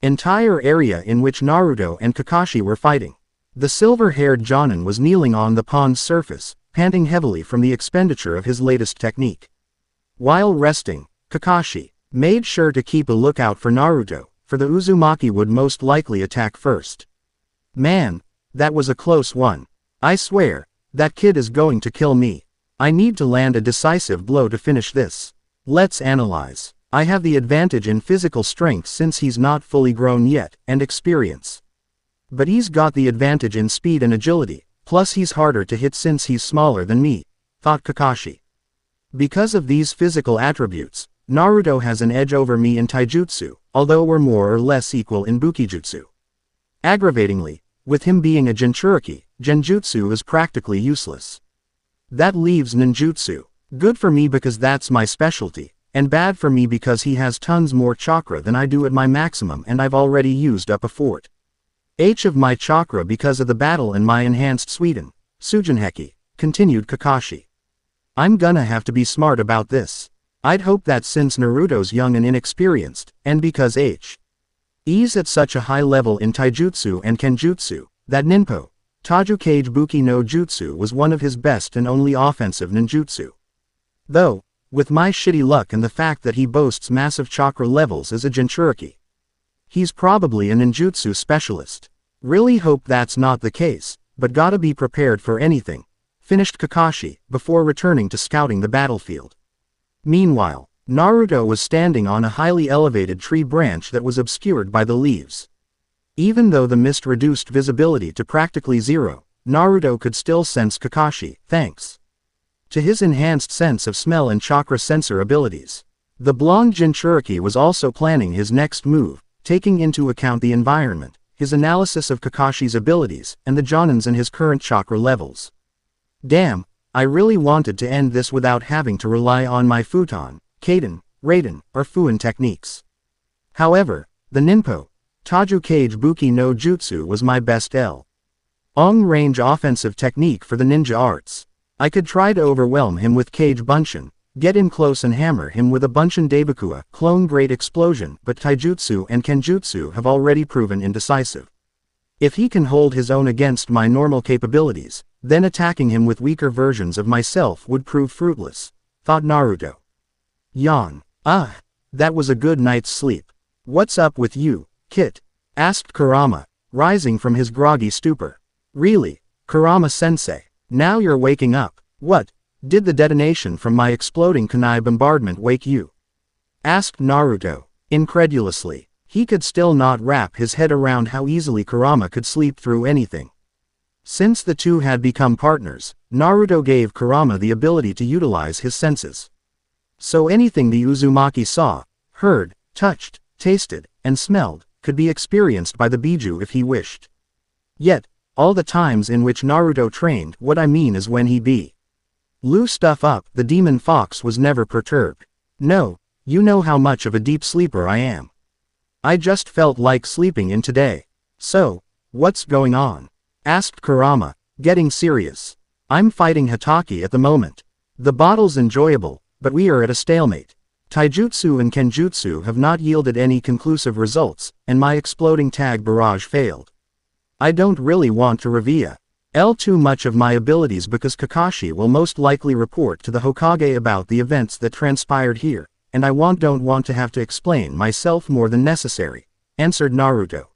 A: entire area in which Naruto and Kakashi were fighting. The silver-haired Jonin was kneeling on the pond's surface, panting heavily from the expenditure of his latest technique. While resting, Kakashi made sure to keep a lookout for Naruto, for the Uzumaki would most likely attack first. Man, that was a close one. I swear, that kid is going to kill me. I need to land a decisive blow to finish this. Let's analyze. I have the advantage in physical strength since he's not fully grown yet, and experience. But he's got the advantage in speed and agility, plus he's harder to hit since he's smaller than me, thought Kakashi. Because of these physical attributes, Naruto has an edge over me in taijutsu, although we're more or less equal in bukijutsu. Aggravatingly, with him being a Jinchuriki, Genjutsu is practically useless. That leaves ninjutsu. Good for me because that's my specialty, and bad for me because he has tons more chakra than I do at my maximum and I've already used up a fourth of my chakra because of the battle and my enhanced Sujinheki, continued Kakashi. I'm gonna have to be smart about this. I'd hope that since Naruto's young and inexperienced, and because he's at such a high level in taijutsu and kenjutsu, that ninpo, Tajukage Buki no Jutsu was one of his best and only offensive ninjutsu. Though, with my shitty luck and the fact that he boasts massive chakra levels as a Jinchuriki, he's probably a ninjutsu specialist. Really hope that's not the case, but gotta be prepared for anything, finished Kakashi, before returning to scouting the battlefield. Meanwhile, Naruto was standing on a highly elevated tree branch that was obscured by the leaves. Even though the mist reduced visibility to practically zero, Naruto could still sense Kakashi, thanks to his enhanced sense of smell and chakra sensor abilities. The blonde Jinchuriki was also planning his next move, taking into account the environment, his analysis of Kakashi's abilities, and the Jonins and his current chakra levels. Damn, I really wanted to end this without having to rely on my futon, Kaden, Raiden, or Fuin techniques. However, the Ninpo, Tajukage Buki no Jutsu was my best long-range offensive technique for the ninja arts. I could try to overwhelm him with Kage Bunshin, get in close and hammer him with a Bunshin Daibakua, clone Great Explosion, but taijutsu and kenjutsu have already proven indecisive. If he can hold his own against my normal capabilities, then attacking him with weaker versions of myself would prove fruitless, thought Naruto. Yawn. That was a good night's sleep. What's up with you, Kit? Asked Kurama, rising from his groggy stupor. Really, Kurama-sensei, now you're waking up. What, did the detonation from my exploding kunai bombardment wake you? Asked Naruto, incredulously. He could still not wrap his head around how easily Kurama could sleep through anything. Since the two had become partners, Naruto gave Kurama the ability to utilize his senses. So anything the Uzumaki saw, heard, touched, tasted, and smelled, could be experienced by the Biju if he wished. Yet, all the times in which Naruto trained, what I mean is when he blew stuff up, the demon fox was never perturbed. No, you know how much of a deep sleeper I am. I just felt like sleeping in today. So, what's going on? Asked Kurama, getting serious. I'm fighting Hatake at the moment. The battle's enjoyable, but we are at a stalemate. Taijutsu and Kenjutsu have not yielded any conclusive results, and my exploding tag barrage failed. I don't really want to reveal too much of my abilities because Kakashi will most likely report to the Hokage about the events that transpired here, and I don't want to have to explain myself more than necessary, answered Naruto.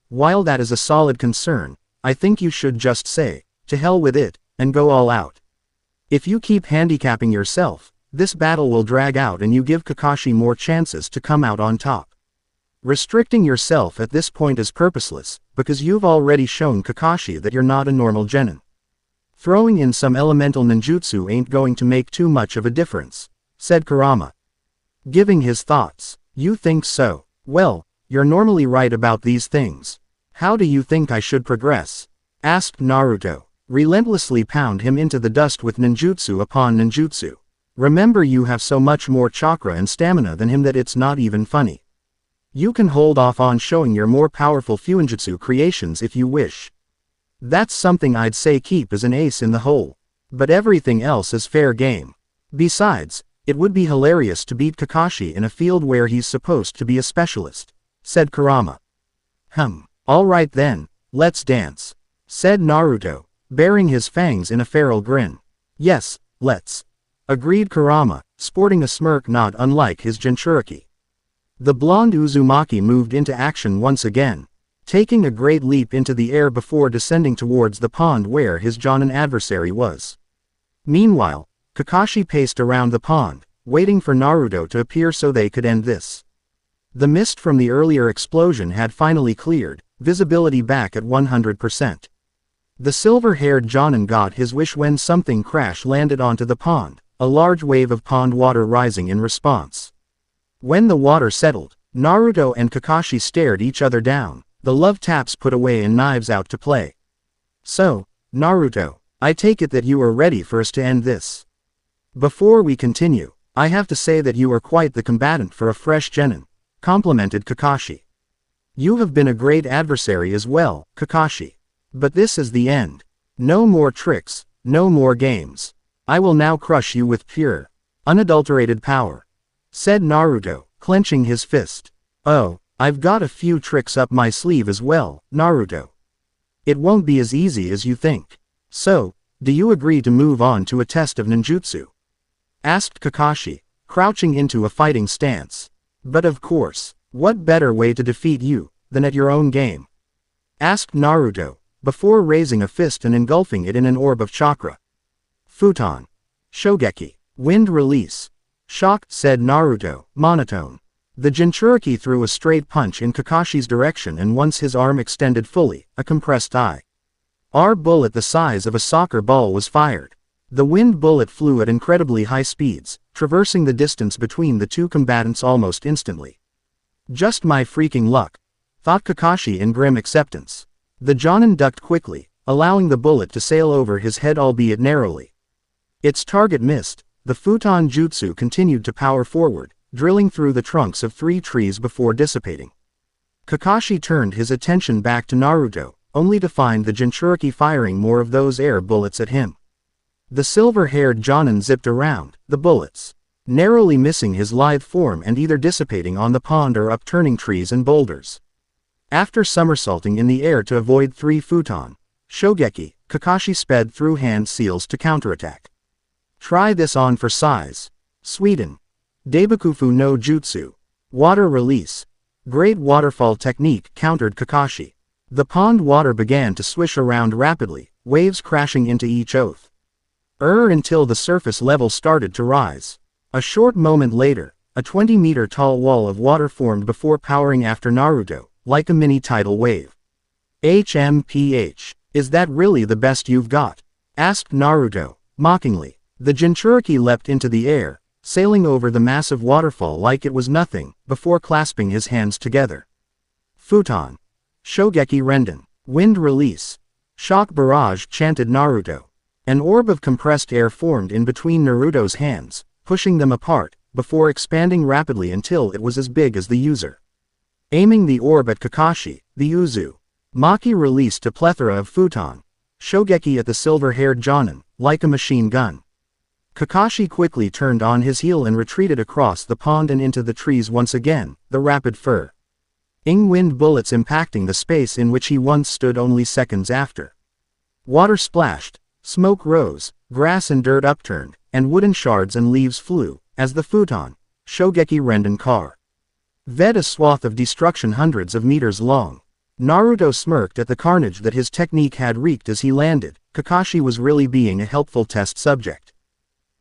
A: While that is a solid concern, I think you should just say, to hell with it, and go all out. If you keep handicapping yourself, this battle will drag out and you give Kakashi more chances to come out on top. Restricting yourself at this point is purposeless, because you've already shown Kakashi that you're not a normal genin. Throwing in some elemental ninjutsu ain't going to make too much of a difference, said Kurama. Giving his thoughts. You think so? Well, you're normally right about these things. How do you think I should progress? Asked Naruto. Relentlessly pound him into the dust with ninjutsu upon ninjutsu. Remember, you have so much more chakra and stamina than him that it's not even funny. You can hold off on showing your more powerful fuinjutsu creations if you wish. That's something I'd say keep as an ace in the hole. But everything else is fair game. Besides, it would be hilarious to beat Kakashi in a field where he's supposed to be a specialist, said Kurama. Alright then, let's dance, said Naruto, baring his fangs in a feral grin. Yes, let's, agreed Kurama, sporting a smirk not unlike his Jinchuriki. The blonde Uzumaki moved into action once again, taking a great leap into the air before descending towards the pond where his Jonin adversary was. Meanwhile, Kakashi paced around the pond, waiting for Naruto to appear so they could end this. The mist from the earlier explosion had finally cleared, visibility back at 100%. The silver-haired Jonin got his wish when something crash-landed onto the pond, a large wave of pond water rising in response. When the water settled, Naruto and Kakashi stared each other down, the love taps put away and knives out to play. So, Naruto, I take it that you are ready for us to end this. Before we continue, I have to say that you are quite the combatant for a fresh genin, complimented Kakashi. You have been a great adversary as well, Kakashi. But this is the end. No more tricks, no more games. I will now crush you with pure, unadulterated power, said Naruto, clenching his fist. Oh, I've got a few tricks up my sleeve as well, Naruto. It won't be as easy as you think. So, do you agree to move on to a test of ninjutsu? Asked Kakashi, crouching into a fighting stance. But of course, what better way to defeat you, than at your own game? Asked Naruto, before raising a fist and engulfing it in an orb of chakra. Futon. Shogeki. Wind release. Shock, said Naruto, monotone. The Jinchuriki threw a straight punch in Kakashi's direction, and once his arm extended fully, a compressed IR bullet the size of a soccer ball was fired. The wind bullet flew at incredibly high speeds, traversing the distance between the two combatants almost instantly. Just my freaking luck, thought Kakashi in grim acceptance. The Jonin ducked quickly, allowing the bullet to sail over his head, albeit narrowly. Its target missed. The futon jutsu continued to power forward, drilling through the trunks of 3 trees before dissipating. Kakashi turned his attention back to Naruto, only to find the Jinchuriki firing more of those air bullets at him. The silver-haired Jonin zipped around, the bullets narrowly missing his lithe form and either dissipating on the pond or upturning trees and boulders. After somersaulting in the air to avoid 3 futon Shogeki, Kakashi sped through hand seals to counterattack. Try this on for size. Sweden. Daibakufu no Jutsu. Water release. Great waterfall technique, countered Kakashi. The pond water began to swish around rapidly, waves crashing into each oath. Until the surface level started to rise. A short moment later, a 20-meter tall wall of water formed before powering after Naruto, like a mini tidal wave. HMPH. Is that really the best you've got? Asked Naruto, mockingly. The Jinchuriki leapt into the air, sailing over the massive waterfall like it was nothing, before clasping his hands together. Futon. Shogeki Renden. Wind release. Shock barrage, chanted Naruto. An orb of compressed air formed in between Naruto's hands, pushing them apart, before expanding rapidly until it was as big as the user. Aiming the orb at Kakashi, the Uzumaki released a plethora of futon Shogeki at the silver-haired Jonin, like a machine gun. Kakashi quickly turned on his heel and retreated across the pond and into the trees once again, the rapid wind bullets impacting the space in which he once stood only seconds after. Water splashed, smoke rose, grass and dirt upturned, and wooden shards and leaves flew, as the futon Shogeki Renden car ved a swath of destruction hundreds of meters long. Naruto smirked at the carnage that his technique had wreaked as he landed. Kakashi was really being a helpful test subject.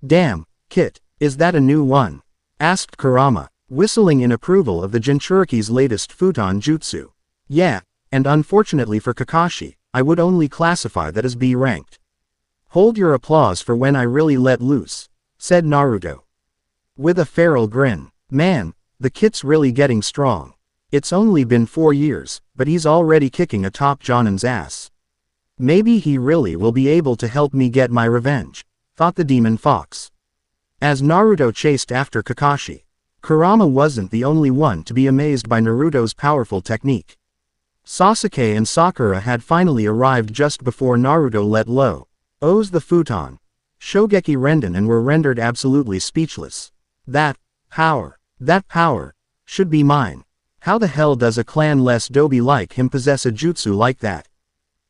A: Damn, Kit, is that a new one? Asked Kurama, whistling in approval of the Jinchuriki's latest futon jutsu. Yeah, and unfortunately for Kakashi, I would only classify that as B ranked. Hold your applause for when I really let loose, said Naruto. With a feral grin. Man, the Kit's really getting strong. It's only been 4 years, but he's already kicking a top Jonin's ass. Maybe he really will be able to help me get my revenge, thought the demon fox. As Naruto chased after Kakashi, Kurama wasn't the only one to be amazed by Naruto's powerful technique. Sasuke and Sakura had finally arrived just before Naruto let low O's the futon Shogeki Renden and were rendered absolutely speechless. That power, should be mine. How the hell does a clan-less dobi like him possess a jutsu like that?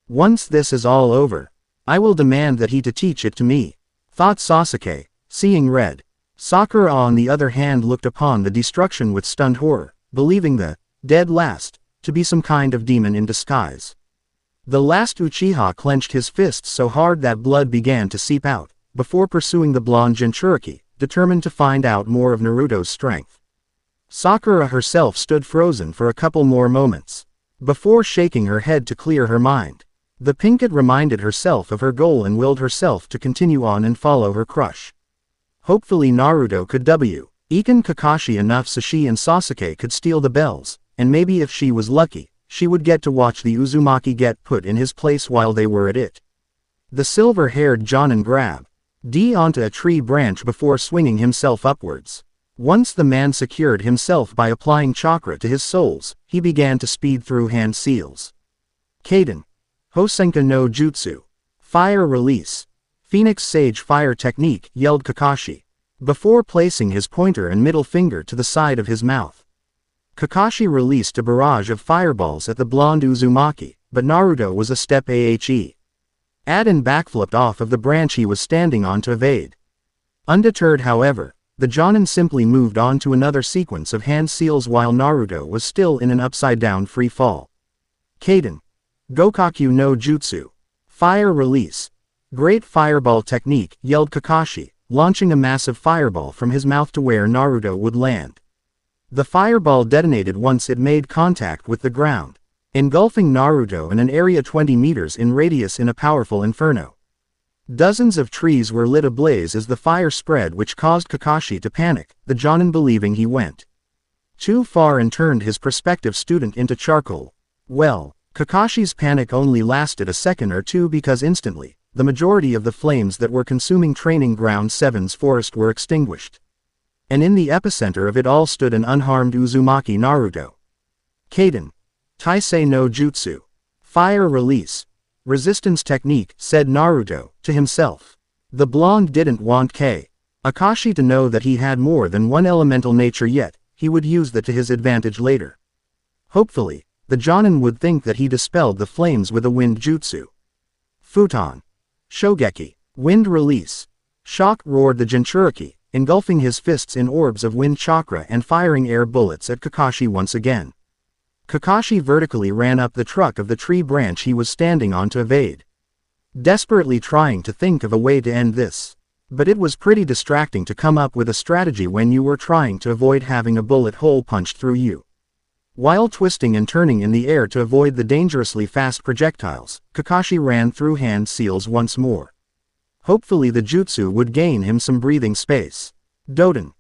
A: Once this is all over, I will demand that he to teach it to me, thought Sasuke, seeing red. Sakura on the other hand looked upon the destruction with stunned horror, believing the dead last to be some kind of demon in disguise. The last Uchiha clenched his fists so hard that blood began to seep out, before pursuing the blonde Jinchuriki, determined to find out more of Naruto's strength. Sakura herself stood frozen for a couple more moments, before shaking her head to clear her mind. The Pinkett reminded herself of her goal and willed herself to continue on and follow her crush. Hopefully Naruto could weaken Kakashi enough so she and Sasuke could steal the bells, and maybe if she was lucky, she would get to watch the Uzumaki get put in his place while they were at it. The silver-haired Jonin grabbed onto a tree branch before swinging himself upwards. Once the man secured himself by applying chakra to his soles, he began to speed through hand seals. Kaden. Hosenka no Jutsu. Fire release. Phoenix Sage fire technique, yelled Kakashi, before placing his pointer and middle finger to the side of his mouth. Kakashi released a barrage of fireballs at the blonde Uzumaki, but Naruto was a step ahead. And backflipped off of the branch he was standing on to evade. Undeterred however, the Jonin simply moved on to another sequence of hand seals while Naruto was still in an upside-down free fall. Kaden. Gokaku no Jutsu. Fire release. Great fireball technique, yelled Kakashi, launching a massive fireball from his mouth to where Naruto would land. The fireball detonated once it made contact with the ground, engulfing Naruto in an area 20 meters in radius in a powerful inferno. Dozens of trees were lit ablaze as the fire spread, which caused Kakashi to panic, the Jonin believing he went too far and turned his prospective student into charcoal. Well, Kakashi's panic only lasted a second or two because instantly, the majority of the flames that were consuming Training Ground 7's forest were extinguished. And in the epicenter of it all stood an unharmed Uzumaki Naruto. Kaden. Taisei no Jutsu. Fire release. Resistance technique, said Naruto, to himself. The blonde didn't want Kakashi to know that he had more than one elemental nature yet, he would use that to his advantage later. Hopefully, the Jonin would think that he dispelled the flames with a wind jutsu. Futon. Shogeki. Wind release. Shock, roared the Jinchuriki, engulfing his fists in orbs of wind chakra and firing air bullets at Kakashi once again. Kakashi vertically ran up the trunk of the tree branch he was standing on to evade, desperately trying to think of a way to end this. But it was pretty distracting to come up with a strategy when you were trying to avoid having a bullet hole punched through you. While twisting and turning in the air to avoid the dangerously fast projectiles, Kakashi ran through hand seals once more. Hopefully the jutsu would gain him some breathing space. Doden.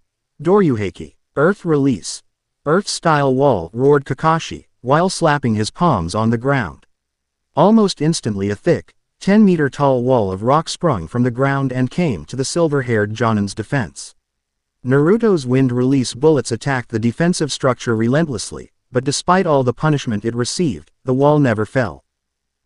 A: Doryuheki. Earth release. Earth-style wall, roared Kakashi, while slapping his palms on the ground. Almost instantly a thick, 10-meter-tall wall of rock sprung from the ground and came to the silver-haired Jonin's defense. Naruto's wind release bullets attacked the defensive structure relentlessly, but despite all the punishment it received, the wall never fell.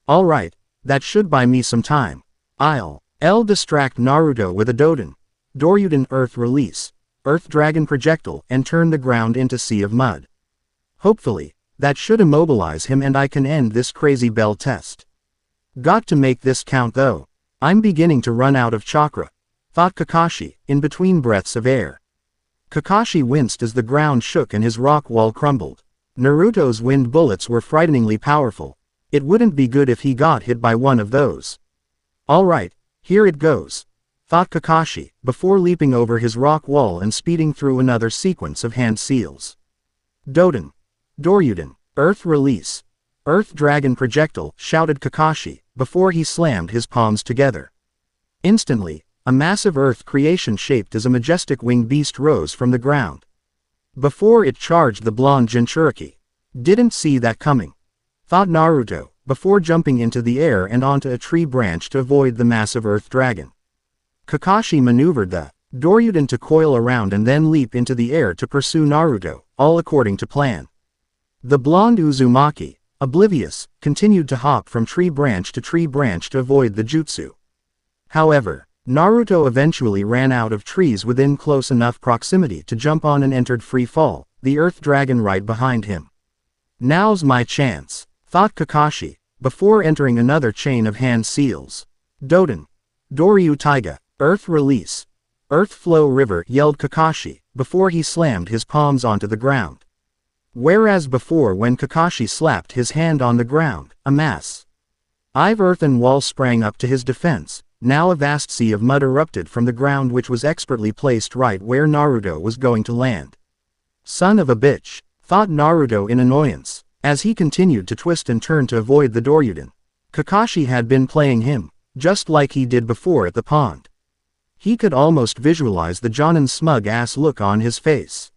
A: Alright, that should buy me some time. I'll distract Naruto with a Doden. Doryuden Earth release. Earth Dragon projectile and turn the ground into sea of mud. Hopefully, that should immobilize him and I can end this crazy bell test. Got to make this count though. I'm beginning to run out of chakra, thought Kakashi, in between breaths of air. Kakashi winced as the ground shook and his rock wall crumbled. Naruto's wind bullets were frighteningly powerful. It wouldn't be good if he got hit by one of those. Alright, here it goes, thought Kakashi, before leaping over his rock wall and speeding through another sequence of hand seals. Doden. Doryuden. Earth release. Earth dragon projectile, shouted Kakashi, before he slammed his palms together. Instantly, a massive earth creation shaped as a majestic winged beast rose from the ground. Before it charged the blonde Jinchuriki. Didn't see that coming, thought Naruto, before jumping into the air and onto a tree branch to avoid the massive earth dragon. Kakashi maneuvered the Doryuden to coil around and then leap into the air to pursue Naruto, all according to plan. The blonde Uzumaki, oblivious, continued to hop from tree branch to avoid the jutsu. However, Naruto eventually ran out of trees within close enough proximity to jump on and entered free fall, the earth dragon right behind him. Now's my chance, thought Kakashi, before entering another chain of hand seals. Doden. Doryu Taiga. Earth release. Earth flow river, yelled Kakashi, before he slammed his palms onto the ground. Whereas before when Kakashi slapped his hand on the ground, a mass of earthen wall sprang up to his defense. Now a vast sea of mud erupted from the ground which was expertly placed right where Naruto was going to land. Son of a bitch, thought Naruto in annoyance, as he continued to twist and turn to avoid the Doryuden. Kakashi had been playing him, just like he did before at the pond. He could almost visualize the Jonin's smug-ass look on his face.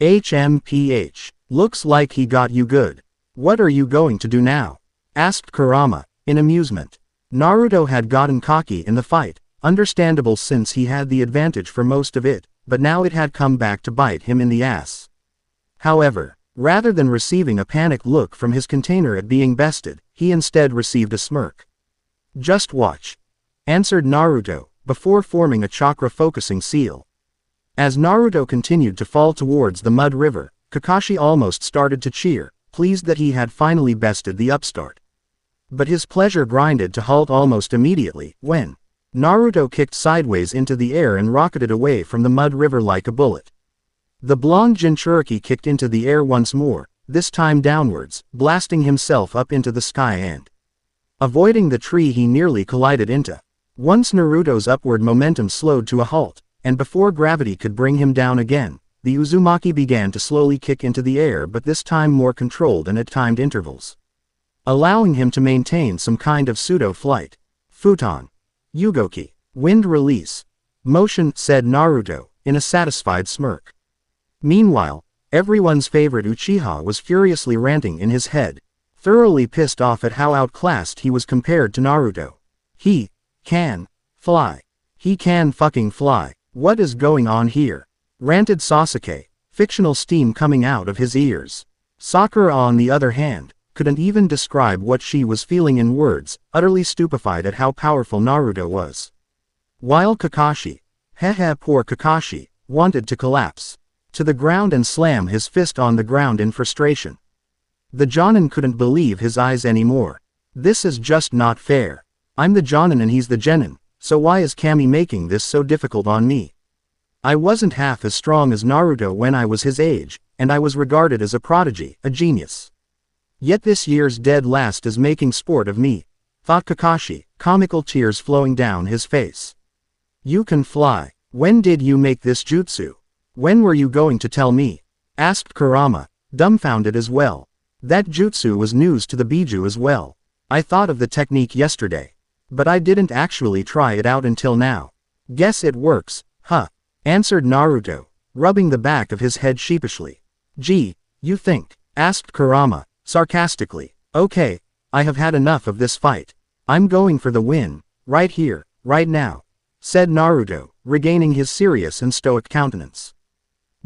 A: HMPH, looks like he got you good. What are you going to do now? Asked Kurama, in amusement. Naruto had gotten cocky in the fight, understandable since he had the advantage for most of it, but now it had come back to bite him in the ass. However, rather than receiving a panicked look from his container at being bested, he instead received a smirk. Just watch, answered Naruto, before forming a chakra-focusing seal. As Naruto continued to fall towards the mud river, Kakashi almost started to cheer, pleased that he had finally bested the upstart. But his pleasure grinded to halt almost immediately, when Naruto kicked sideways into the air and rocketed away from the mud river like a bullet. The blonde Jinchuriki kicked into the air once more, this time downwards, blasting himself up into the sky and avoiding the tree he nearly collided into. Once Naruto's upward momentum slowed to a halt, and before gravity could bring him down again, the Uzumaki began to slowly kick into the air, but this time more controlled and at timed intervals, allowing him to maintain some kind of pseudo-flight. Futon. Yugoki. Wind release. Motion, said Naruto, in a satisfied smirk. Meanwhile, everyone's favorite Uchiha was furiously ranting in his head, thoroughly pissed off at how outclassed he was compared to Naruto. He can fly. He can fucking fly. What is going on here? Ranted Sasuke, fictional steam coming out of his ears. Sakura, on the other hand, couldn't even describe what she was feeling in words, utterly stupefied at how powerful Naruto was. While Kakashi, poor Kakashi, wanted to collapse to the ground and slam his fist on the ground in frustration. The Jonin couldn't believe his eyes anymore. This is just not fair. I'm the Jonin and he's the Genin, so why is Kami making this so difficult on me? I wasn't half as strong as Naruto when I was his age, and I was regarded as a prodigy, a genius. Yet this year's dead last is making sport of me, thought Kakashi, comical tears flowing down his face. You can fly. When did you make this jutsu? When were you going to tell me? Asked Kurama, dumbfounded as well. That jutsu was news to the Biju as well. I thought of the technique yesterday, but I didn't actually try it out until now. Guess it works, huh? Answered Naruto, rubbing the back of his head sheepishly. Gee, you think? Asked Kurama, sarcastically. Okay, I have had enough of this fight. I'm going for the win, right here, right now, said Naruto, regaining his serious and stoic countenance.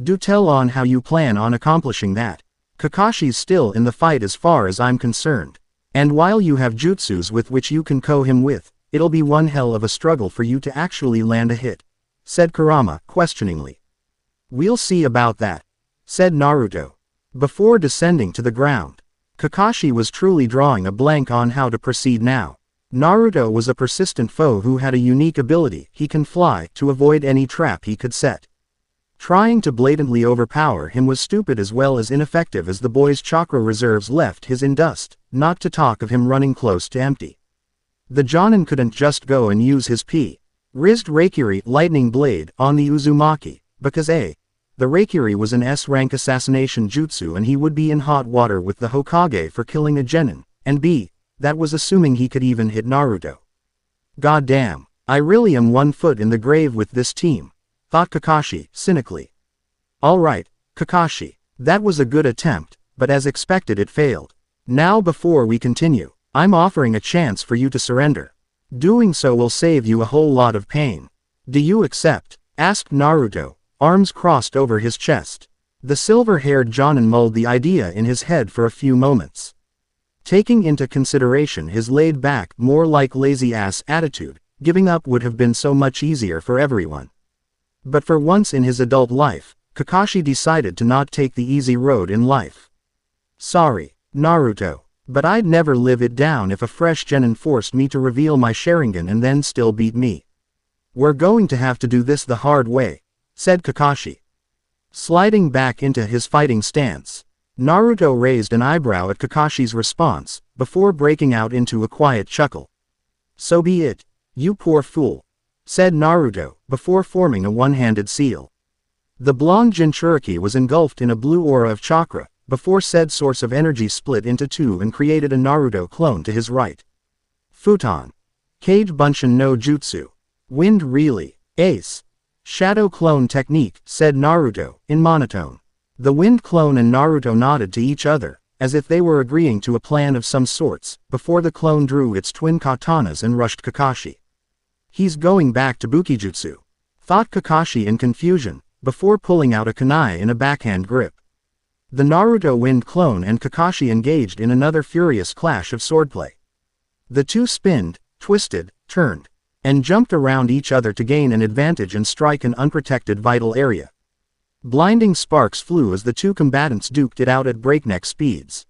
A: Do tell on how you plan on accomplishing that. Kakashi's still in the fight as far as I'm concerned. And while you have jutsus with which you can KO him with, it'll be one hell of a struggle for you to actually land a hit, said Kurama, questioningly. We'll see about that, said Naruto, before descending to the ground. Kakashi was truly drawing a blank on how to proceed now. Naruto was a persistent foe who had a unique ability, he can fly, to avoid any trap he could set. Trying to blatantly overpower him was stupid as well as ineffective, as the boy's chakra reserves left his in dust, not to talk of him running close to empty. The Jonin couldn't just go and use his P-Rized Reikiri lightning blade on the Uzumaki, because A. The Reikiri was an S-rank assassination jutsu and he would be in hot water with the Hokage for killing a genin, and B. That was assuming he could even hit Naruto. Goddamn, I really am 1 foot in the grave with this team, thought Kakashi, cynically. Alright, Kakashi, that was a good attempt, but as expected it failed. Now before we continue, I'm offering a chance for you to surrender. Doing so will save you a whole lot of pain. Do you accept? Asked Naruto, arms crossed over his chest. The silver-haired Jonin mulled the idea in his head for a few moments. Taking into consideration his laid-back, more like lazy-ass attitude, giving up would have been so much easier for everyone. But for once in his adult life, Kakashi decided to not take the easy road in life. Sorry, Naruto, but I'd never live it down if a fresh genin forced me to reveal my Sharingan and then still beat me. We're going to have to do this the hard way, said Kakashi. Sliding back into his fighting stance, Naruto raised an eyebrow at Kakashi's response, before breaking out into a quiet chuckle. So be it, you poor fool, said Naruto, before forming a one-handed seal. The blonde Jinchuriki was engulfed in a blue aura of chakra, before said source of energy split into two and created a Naruto clone to his right. Futon. Kage Bunshin no Jutsu. Wind really. Ace. Shadow clone technique, said Naruto, in monotone. The wind clone and Naruto nodded to each other, as if they were agreeing to a plan of some sorts, before the clone drew its twin katanas and rushed Kakashi. He's going back to Bukijutsu, thought Kakashi in confusion, before pulling out a kunai in a backhand grip. The Naruto wind clone and Kakashi engaged in another furious clash of swordplay. The two spinned, twisted, turned, and jumped around each other to gain an advantage and strike an unprotected vital area. Blinding sparks flew as the two combatants duked it out at breakneck speeds.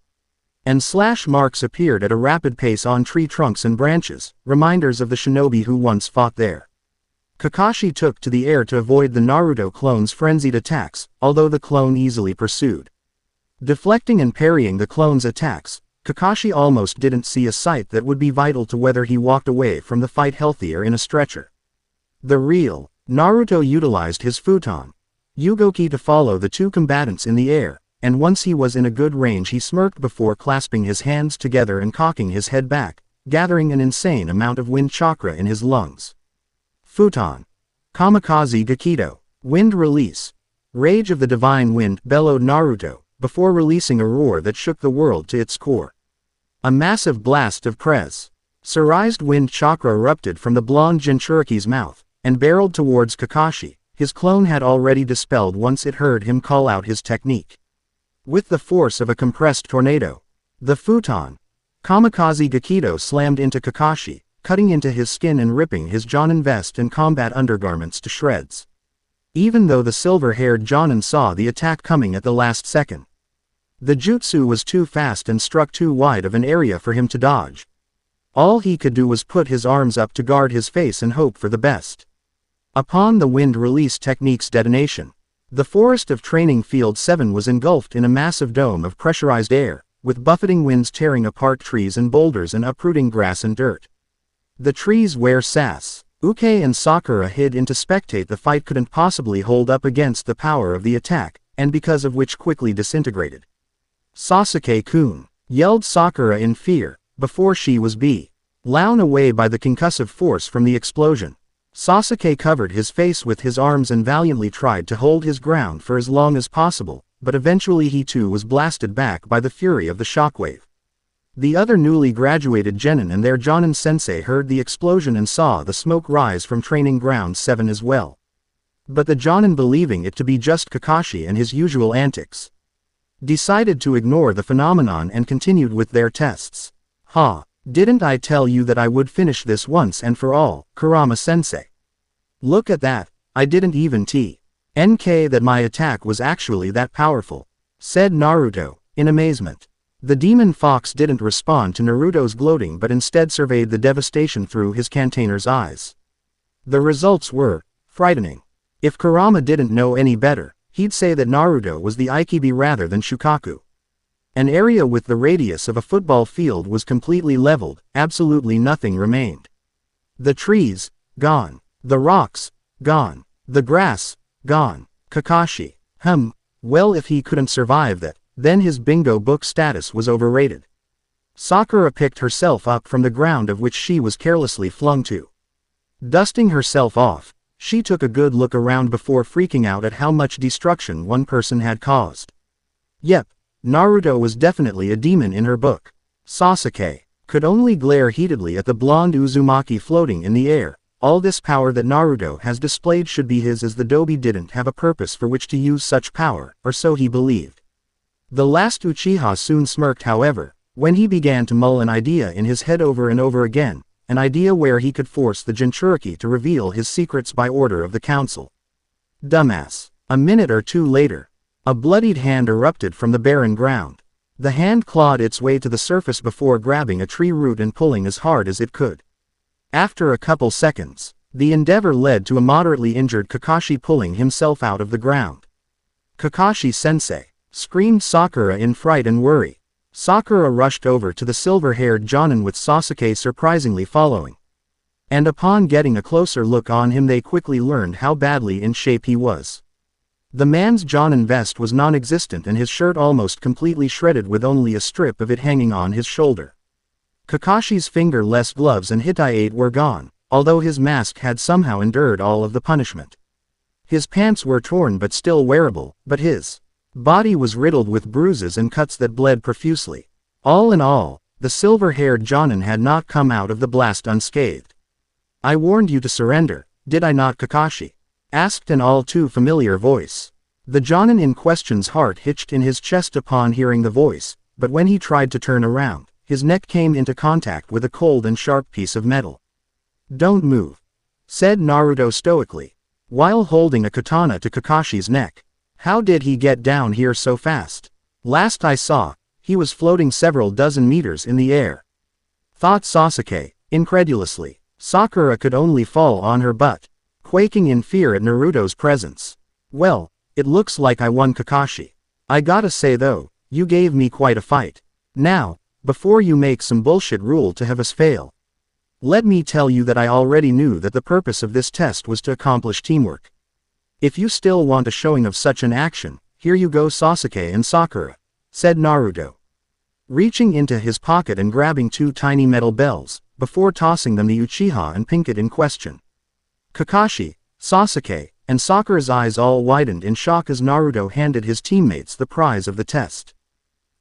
A: And slash marks appeared at a rapid pace on tree trunks and branches, reminders of the shinobi who once fought there. Kakashi took to the air to avoid the Naruto clone's frenzied attacks, although the clone easily pursued. Deflecting and parrying the clone's attacks, Kakashi almost didn't see a sight that would be vital to whether he walked away from the fight healthier in a stretcher. The real Naruto utilized his futon Yugoki to follow the two combatants in the air, and once he was in a good range he smirked before clasping his hands together and cocking his head back, gathering an insane amount of wind chakra in his lungs. Futon. Kamikaze Gakido. Wind release. Rage of the divine wind, bellowed Naruto, before releasing a roar that shook the world to its core. A massive blast of pressurized wind chakra erupted from the blonde Jinchuriki's mouth, and barreled towards Kakashi. His clone had already dispelled once it heard him call out his technique. With the force of a compressed tornado, the futon Kamikaze Gakido slammed into Kakashi, cutting into his skin and ripping his Jonin vest and combat undergarments to shreds. Even though the silver-haired Jonin saw the attack coming at the last second, the jutsu was too fast and struck too wide of an area for him to dodge. All he could do was put his arms up to guard his face and hope for the best. Upon the wind release technique's detonation, the forest of Training Field 7 was engulfed in a massive dome of pressurized air, with buffeting winds tearing apart trees and boulders and uprooting grass and dirt. The trees where Sasuke and Sakura hid in to spectate the fight couldn't possibly hold up against the power of the attack, and because of which quickly disintegrated. Sasuke-kun, yelled Sakura in fear, before she was blown away by the concussive force from the explosion. Sasuke covered his face with his arms and valiantly tried to hold his ground for as long as possible, but eventually he too was blasted back by the fury of the shockwave. The other newly graduated genin and their Jonin sensei heard the explosion and saw the smoke rise from Training Ground 7 as well. But the Jonin, believing it to be just Kakashi and his usual antics, decided to ignore the phenomenon and continued with their tests. Ha! Didn't I tell you that I would finish this once and for all, Kurama-sensei? Look at that, I didn't even NK that my attack was actually that powerful, said Naruto, in amazement. The demon fox didn't respond to Naruto's gloating but instead surveyed the devastation through his container's eyes. The results were frightening. If Kurama didn't know any better, he'd say that Naruto was the Ikibi rather than Shukaku. An area with the radius of a football field was completely leveled, absolutely nothing remained. The trees, gone. The rocks, gone. The grass, gone. Kakashi. Well, if he couldn't survive that, then his bingo book status was overrated. Sakura picked herself up from the ground of which she was carelessly flung to. Dusting herself off, she took a good look around before freaking out at how much destruction one person had caused. Yep, Naruto was definitely a demon in her book. Sasuke could only glare heatedly at the blonde Uzumaki floating in the air. All this power that Naruto has displayed should be his, as the Dobi didn't have a purpose for which to use such power, or so he believed. The last Uchiha soon smirked, however, when he began to mull an idea in his head over and over again, an idea where he could force the Jinchuriki to reveal his secrets by order of the council. Dumbass. A minute or two later, a bloodied hand erupted from the barren ground. The hand clawed its way to the surface before grabbing a tree root and pulling as hard as it could. After a couple seconds, the endeavor led to a moderately injured Kakashi pulling himself out of the ground. "Kakashi-sensei!" screamed Sakura in fright and worry. Sakura rushed over to the silver-haired Jonin with Sasuke surprisingly following. And upon getting a closer look on him, they quickly learned how badly in shape he was. The man's Jonin vest was non-existent and his shirt almost completely shredded with only a strip of it hanging on his shoulder. Kakashi's fingerless gloves and Hittite were gone, although his mask had somehow endured all of the punishment. His pants were torn but still wearable, but his body was riddled with bruises and cuts that bled profusely. All in all, the silver-haired Jonin had not come out of the blast unscathed. "I warned you to surrender, did I not, Kakashi?" asked an all-too-familiar voice. The Jonin in question's heart hitched in his chest upon hearing the voice, but when he tried to turn around, his neck came into contact with a cold and sharp piece of metal. "Don't move," said Naruto stoically, while holding a katana to Kakashi's neck. "How did he get down here so fast? Last I saw, he was floating several dozen meters in the air," thought Sasuke, incredulously. Sakura could only fall on her butt, quaking in fear at Naruto's presence. "Well, it looks like I won, Kakashi. I gotta say though, you gave me quite a fight. Now, before you make some bullshit rule to have us fail, let me tell you that I already knew that the purpose of this test was to accomplish teamwork. If you still want a showing of such an action, here you go, Sasuke and Sakura," said Naruto, reaching into his pocket and grabbing two tiny metal bells, before tossing them to Uchiha and Pinkett in question. Kakashi, Sasuke, and Sakura's eyes all widened in shock as Naruto handed his teammates the prize of the test.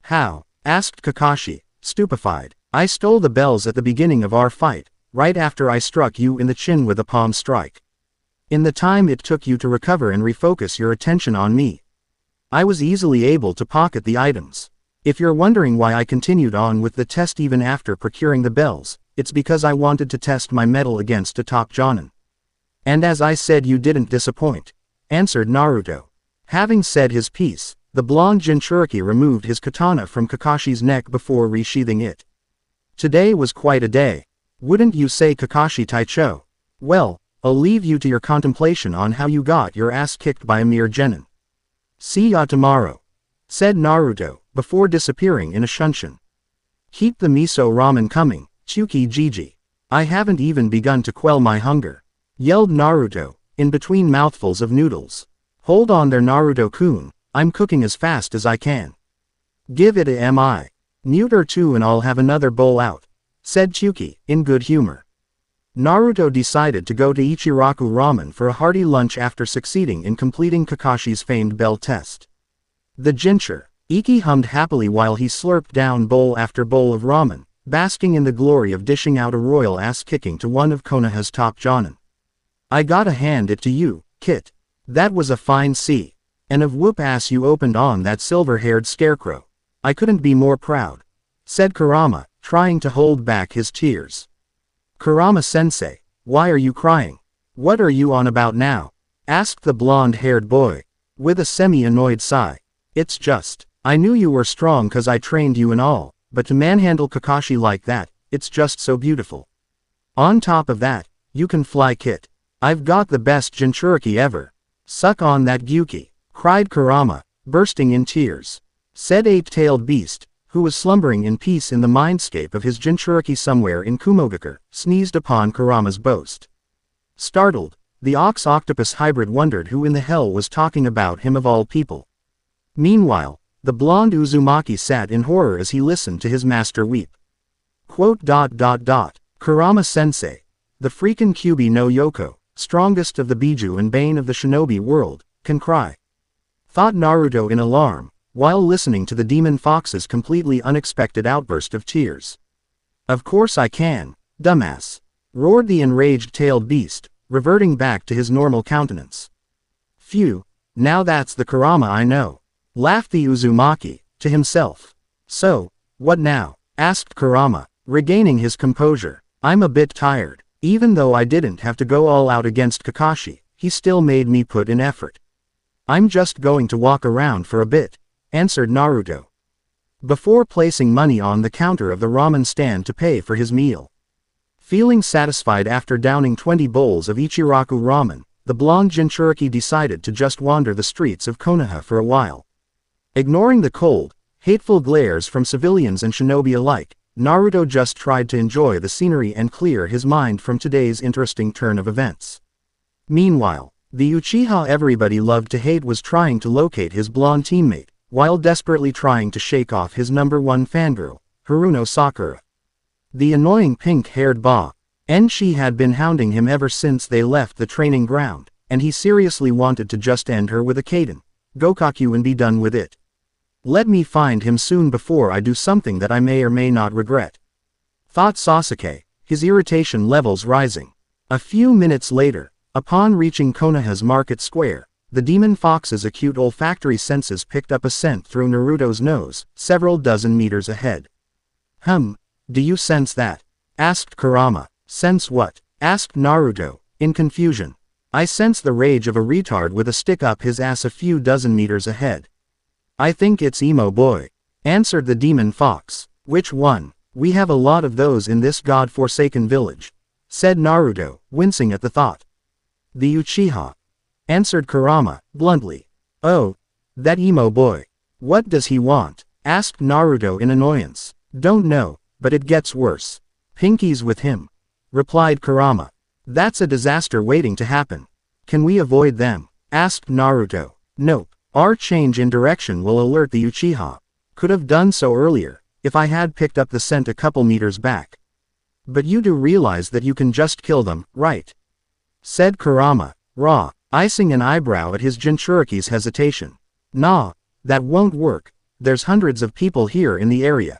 A: "How?" asked Kakashi, stupefied. "I stole the bells at the beginning of our fight, right after I struck you in the chin with a palm strike. In the time it took you to recover and refocus your attention on me, I was easily able to pocket the items. If you're wondering why I continued on with the test even after procuring the bells, it's because I wanted to test my mettle against a top Jonin. And as I said, you didn't disappoint," answered Naruto. Having said his piece, the blonde Jinchuriki removed his katana from Kakashi's neck before resheathing it. "Today was quite a day. Wouldn't you say, Kakashi Taicho? Well, I'll leave you to your contemplation on how you got your ass kicked by a mere genin. See ya tomorrow," said Naruto, before disappearing in a shunshin. "Keep the miso ramen coming, Chuki Jiji. I haven't even begun to quell my hunger," yelled Naruto, in between mouthfuls of noodles. "Hold on there, Naruto-kun, I'm cooking as fast as I can. Give it a minute or two and I'll have another bowl out," said Chuki, in good humor. Naruto decided to go to Ichiraku Ramen for a hearty lunch after succeeding in completing Kakashi's famed bell test. The Jinchur Iki hummed happily while he slurped down bowl after bowl of ramen, basking in the glory of dishing out a royal ass-kicking to one of Konoha's top Jonin. "I gotta hand it to you, Kit. That was a fine C. And of whoop ass you opened on that silver-haired scarecrow. I couldn't be more proud," said Kurama, trying to hold back his tears. "Kurama-sensei, why are you crying? What are you on about now?" asked the blonde-haired boy, with a semi-annoyed sigh. "It's just, I knew you were strong 'cause I trained you and all, but to manhandle Kakashi like that, it's just so beautiful. On top of that, you can fly, Kit. I've got the best Jinchuriki ever. Suck on that Gyuki, cried Kurama, bursting in tears. Said ape-tailed beast, who was slumbering in peace in the mindscape of his Jinchuriki somewhere in Kumogakure, sneezed upon Kurama's boast. Startled, the ox-octopus hybrid wondered who in the hell was talking about him of all people. Meanwhile, the blonde Uzumaki sat in horror as he listened to his master weep. Kurama-sensei, the freakin' Kyuubi no Yoko, strongest of the Biju and bane of the shinobi world, can cry. Thought Naruto in alarm, while listening to the demon fox's completely unexpected outburst of tears. Of course I can, dumbass, roared the enraged tailed beast, reverting back to his normal countenance. Phew, now that's the Kurama I know, laughed the Uzumaki, to himself. So, what now? Asked Kurama, regaining his composure. I'm a bit tired. Even though I didn't have to go all out against Kakashi, he still made me put in effort. I'm just going to walk around for a bit, answered Naruto, before placing money on the counter of the ramen stand to pay for his meal. Feeling satisfied after downing 20 bowls of Ichiraku ramen, the blonde Jinchuriki decided to just wander the streets of Konoha for a while. Ignoring the cold, hateful glares from civilians and shinobi alike, Naruto just tried to enjoy the scenery and clear his mind from today's interesting turn of events. Meanwhile, the Uchiha everybody loved to hate was trying to locate his blonde teammate, while desperately trying to shake off his #1 fangirl, Haruno Sakura. The annoying pink-haired Ba, and she had been hounding him ever since they left the training ground, and he seriously wanted to just end her with a Kaden, Gokaku and be done with it. Let me find him soon before I do something that I may or may not regret, thought Sasuke, his irritation levels rising. A few minutes later, upon reaching Konoha's market square, the demon fox's acute olfactory senses picked up a scent through Naruto's nose, several dozen meters ahead. Do you sense that? Asked Kurama. Sense what? Asked Naruto, in confusion. I sense the rage of a retard with a stick up his ass a few dozen meters ahead. I think it's emo boy, answered the demon fox. Which one? We have a lot of those in this god-forsaken village, said Naruto, wincing at the thought. The Uchiha, answered Kurama, bluntly. Oh, that emo boy. What does he want? Asked Naruto in annoyance. Don't know, but it gets worse. Pinky's with him, replied Kurama. That's a disaster waiting to happen. Can we avoid them? Asked Naruto. Nope. Our change in direction will alert the Uchiha. Could have done so earlier, if I had picked up the scent a couple meters back. But you do realize that you can just kill them, right? Said Kurama, icing an eyebrow at his Jinchuriki's hesitation. Nah, that won't work. There's hundreds of people here in the area.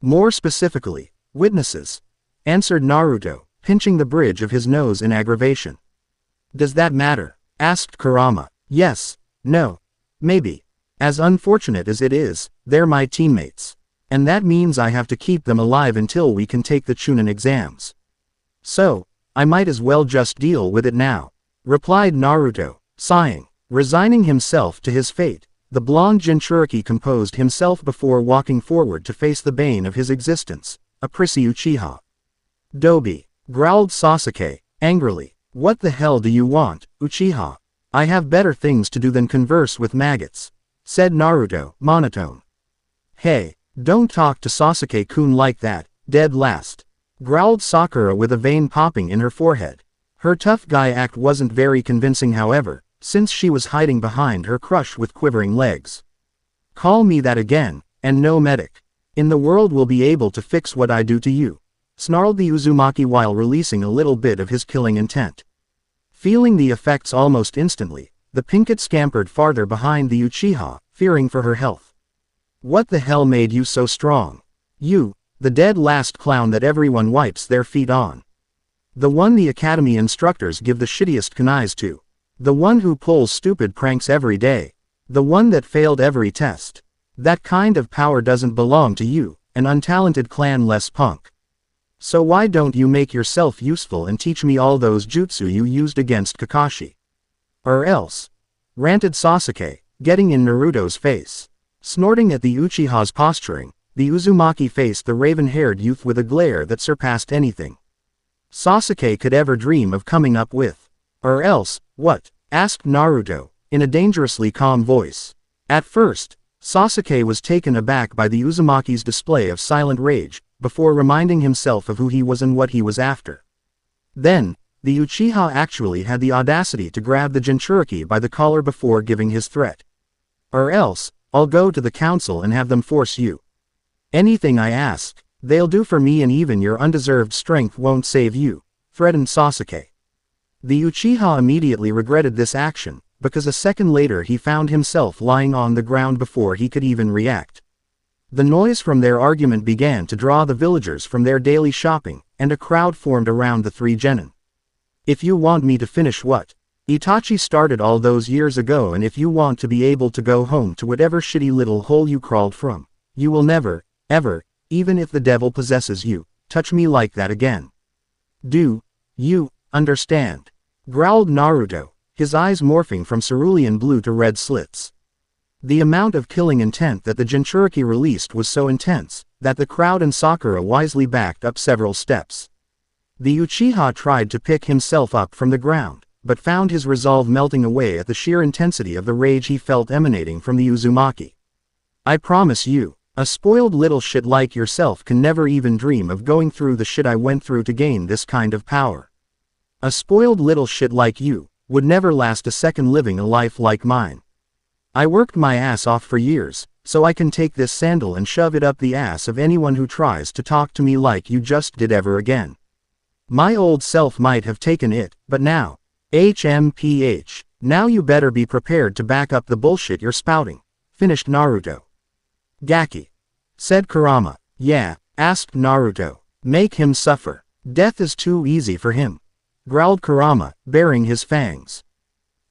A: More specifically, witnesses, answered Naruto, pinching the bridge of his nose in aggravation. Does that matter? Asked Kurama. Yes, no, maybe. As unfortunate as it is, they're my teammates. And that means I have to keep them alive until we can take the Chunin exams. So, I might as well just deal with it now, replied Naruto, sighing. Resigning himself to his fate, the blonde Jinchuriki composed himself before walking forward to face the bane of his existence, a prissy Uchiha. Dobi, growled Sasuke, angrily. What the hell do you want, Uchiha? I have better things to do than converse with maggots, said Naruto, monotone. Hey, don't talk to Sasuke-kun like that, dead last, growled Sakura with a vein popping in her forehead. Her tough guy act wasn't very convincing however, since she was hiding behind her crush with quivering legs. Call me that again, and no medic in the world will be able to fix what I do to you, snarled the Uzumaki while releasing a little bit of his killing intent. Feeling the effects almost instantly, the Pinkett scampered farther behind the Uchiha, fearing for her health. What the hell made you so strong? You, the dead last clown that everyone wipes their feet on. The one the academy instructors give the shittiest kunais to. The one who pulls stupid pranks every day. The one that failed every test. That kind of power doesn't belong to you, an untalented clan-less punk. So why don't you make yourself useful and teach me all those jutsu you used against Kakashi? Or else, ranted Sasuke, getting in Naruto's face. Snorting at the Uchiha's posturing, the Uzumaki faced the raven-haired youth with a glare that surpassed anything Sasuke could ever dream of coming up with. Or else, what? asked Naruto, in a dangerously calm voice. At first, Sasuke was taken aback by the Uzumaki's display of silent rage, before reminding himself of who he was and what he was after. Then, the Uchiha actually had the audacity to grab the Jinchuriki by the collar before giving his threat. Or else, I'll go to the council and have them force you. Anything I ask, they'll do for me, and even your undeserved strength won't save you, threatened Sasuke. The Uchiha immediately regretted this action, because a second later he found himself lying on the ground before he could even react. The noise from their argument began to draw the villagers from their daily shopping, and a crowd formed around the three genin. If you want me to finish what Itachi started all those years ago, and if you want to be able to go home to whatever shitty little hole you crawled from, you will never, ever, even if the devil possesses you, touch me like that again. Do you understand? Growled Naruto, his eyes morphing from cerulean blue to red slits. The amount of killing intent that the Jinchuriki released was so intense, that the crowd and Sakura wisely backed up several steps. The Uchiha tried to pick himself up from the ground, but found his resolve melting away at the sheer intensity of the rage he felt emanating from the Uzumaki. I promise you, a spoiled little shit like yourself can never even dream of going through the shit I went through to gain this kind of power. A spoiled little shit like you would never last a second living a life like mine. I worked my ass off for years, so I can take this sandal and shove it up the ass of anyone who tries to talk to me like you just did ever again. My old self might have taken it, but now, HMPH, now you better be prepared to back up the bullshit you're spouting, finished Naruto. Gaki, said Kurama. Yeah, asked Naruto. Make him suffer. Death is too easy for him, growled Kurama, baring his fangs.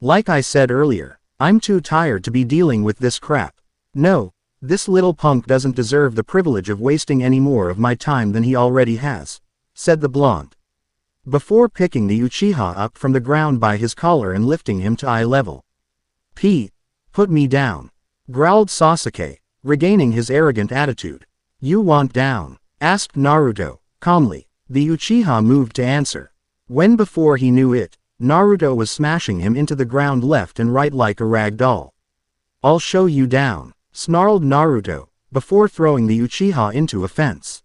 A: Like I said earlier, I'm too tired to be dealing with this crap. No, this little punk doesn't deserve the privilege of wasting any more of my time than he already has, said the blonde. Before picking the Uchiha up from the ground by his collar and lifting him to eye level. Put me down, growled Sasuke, regaining his arrogant attitude. You want down? Asked Naruto, calmly. The Uchiha moved to answer. When before he knew it, Naruto was smashing him into the ground left and right like a rag doll. I'll show you down, snarled Naruto, before throwing the Uchiha into a fence.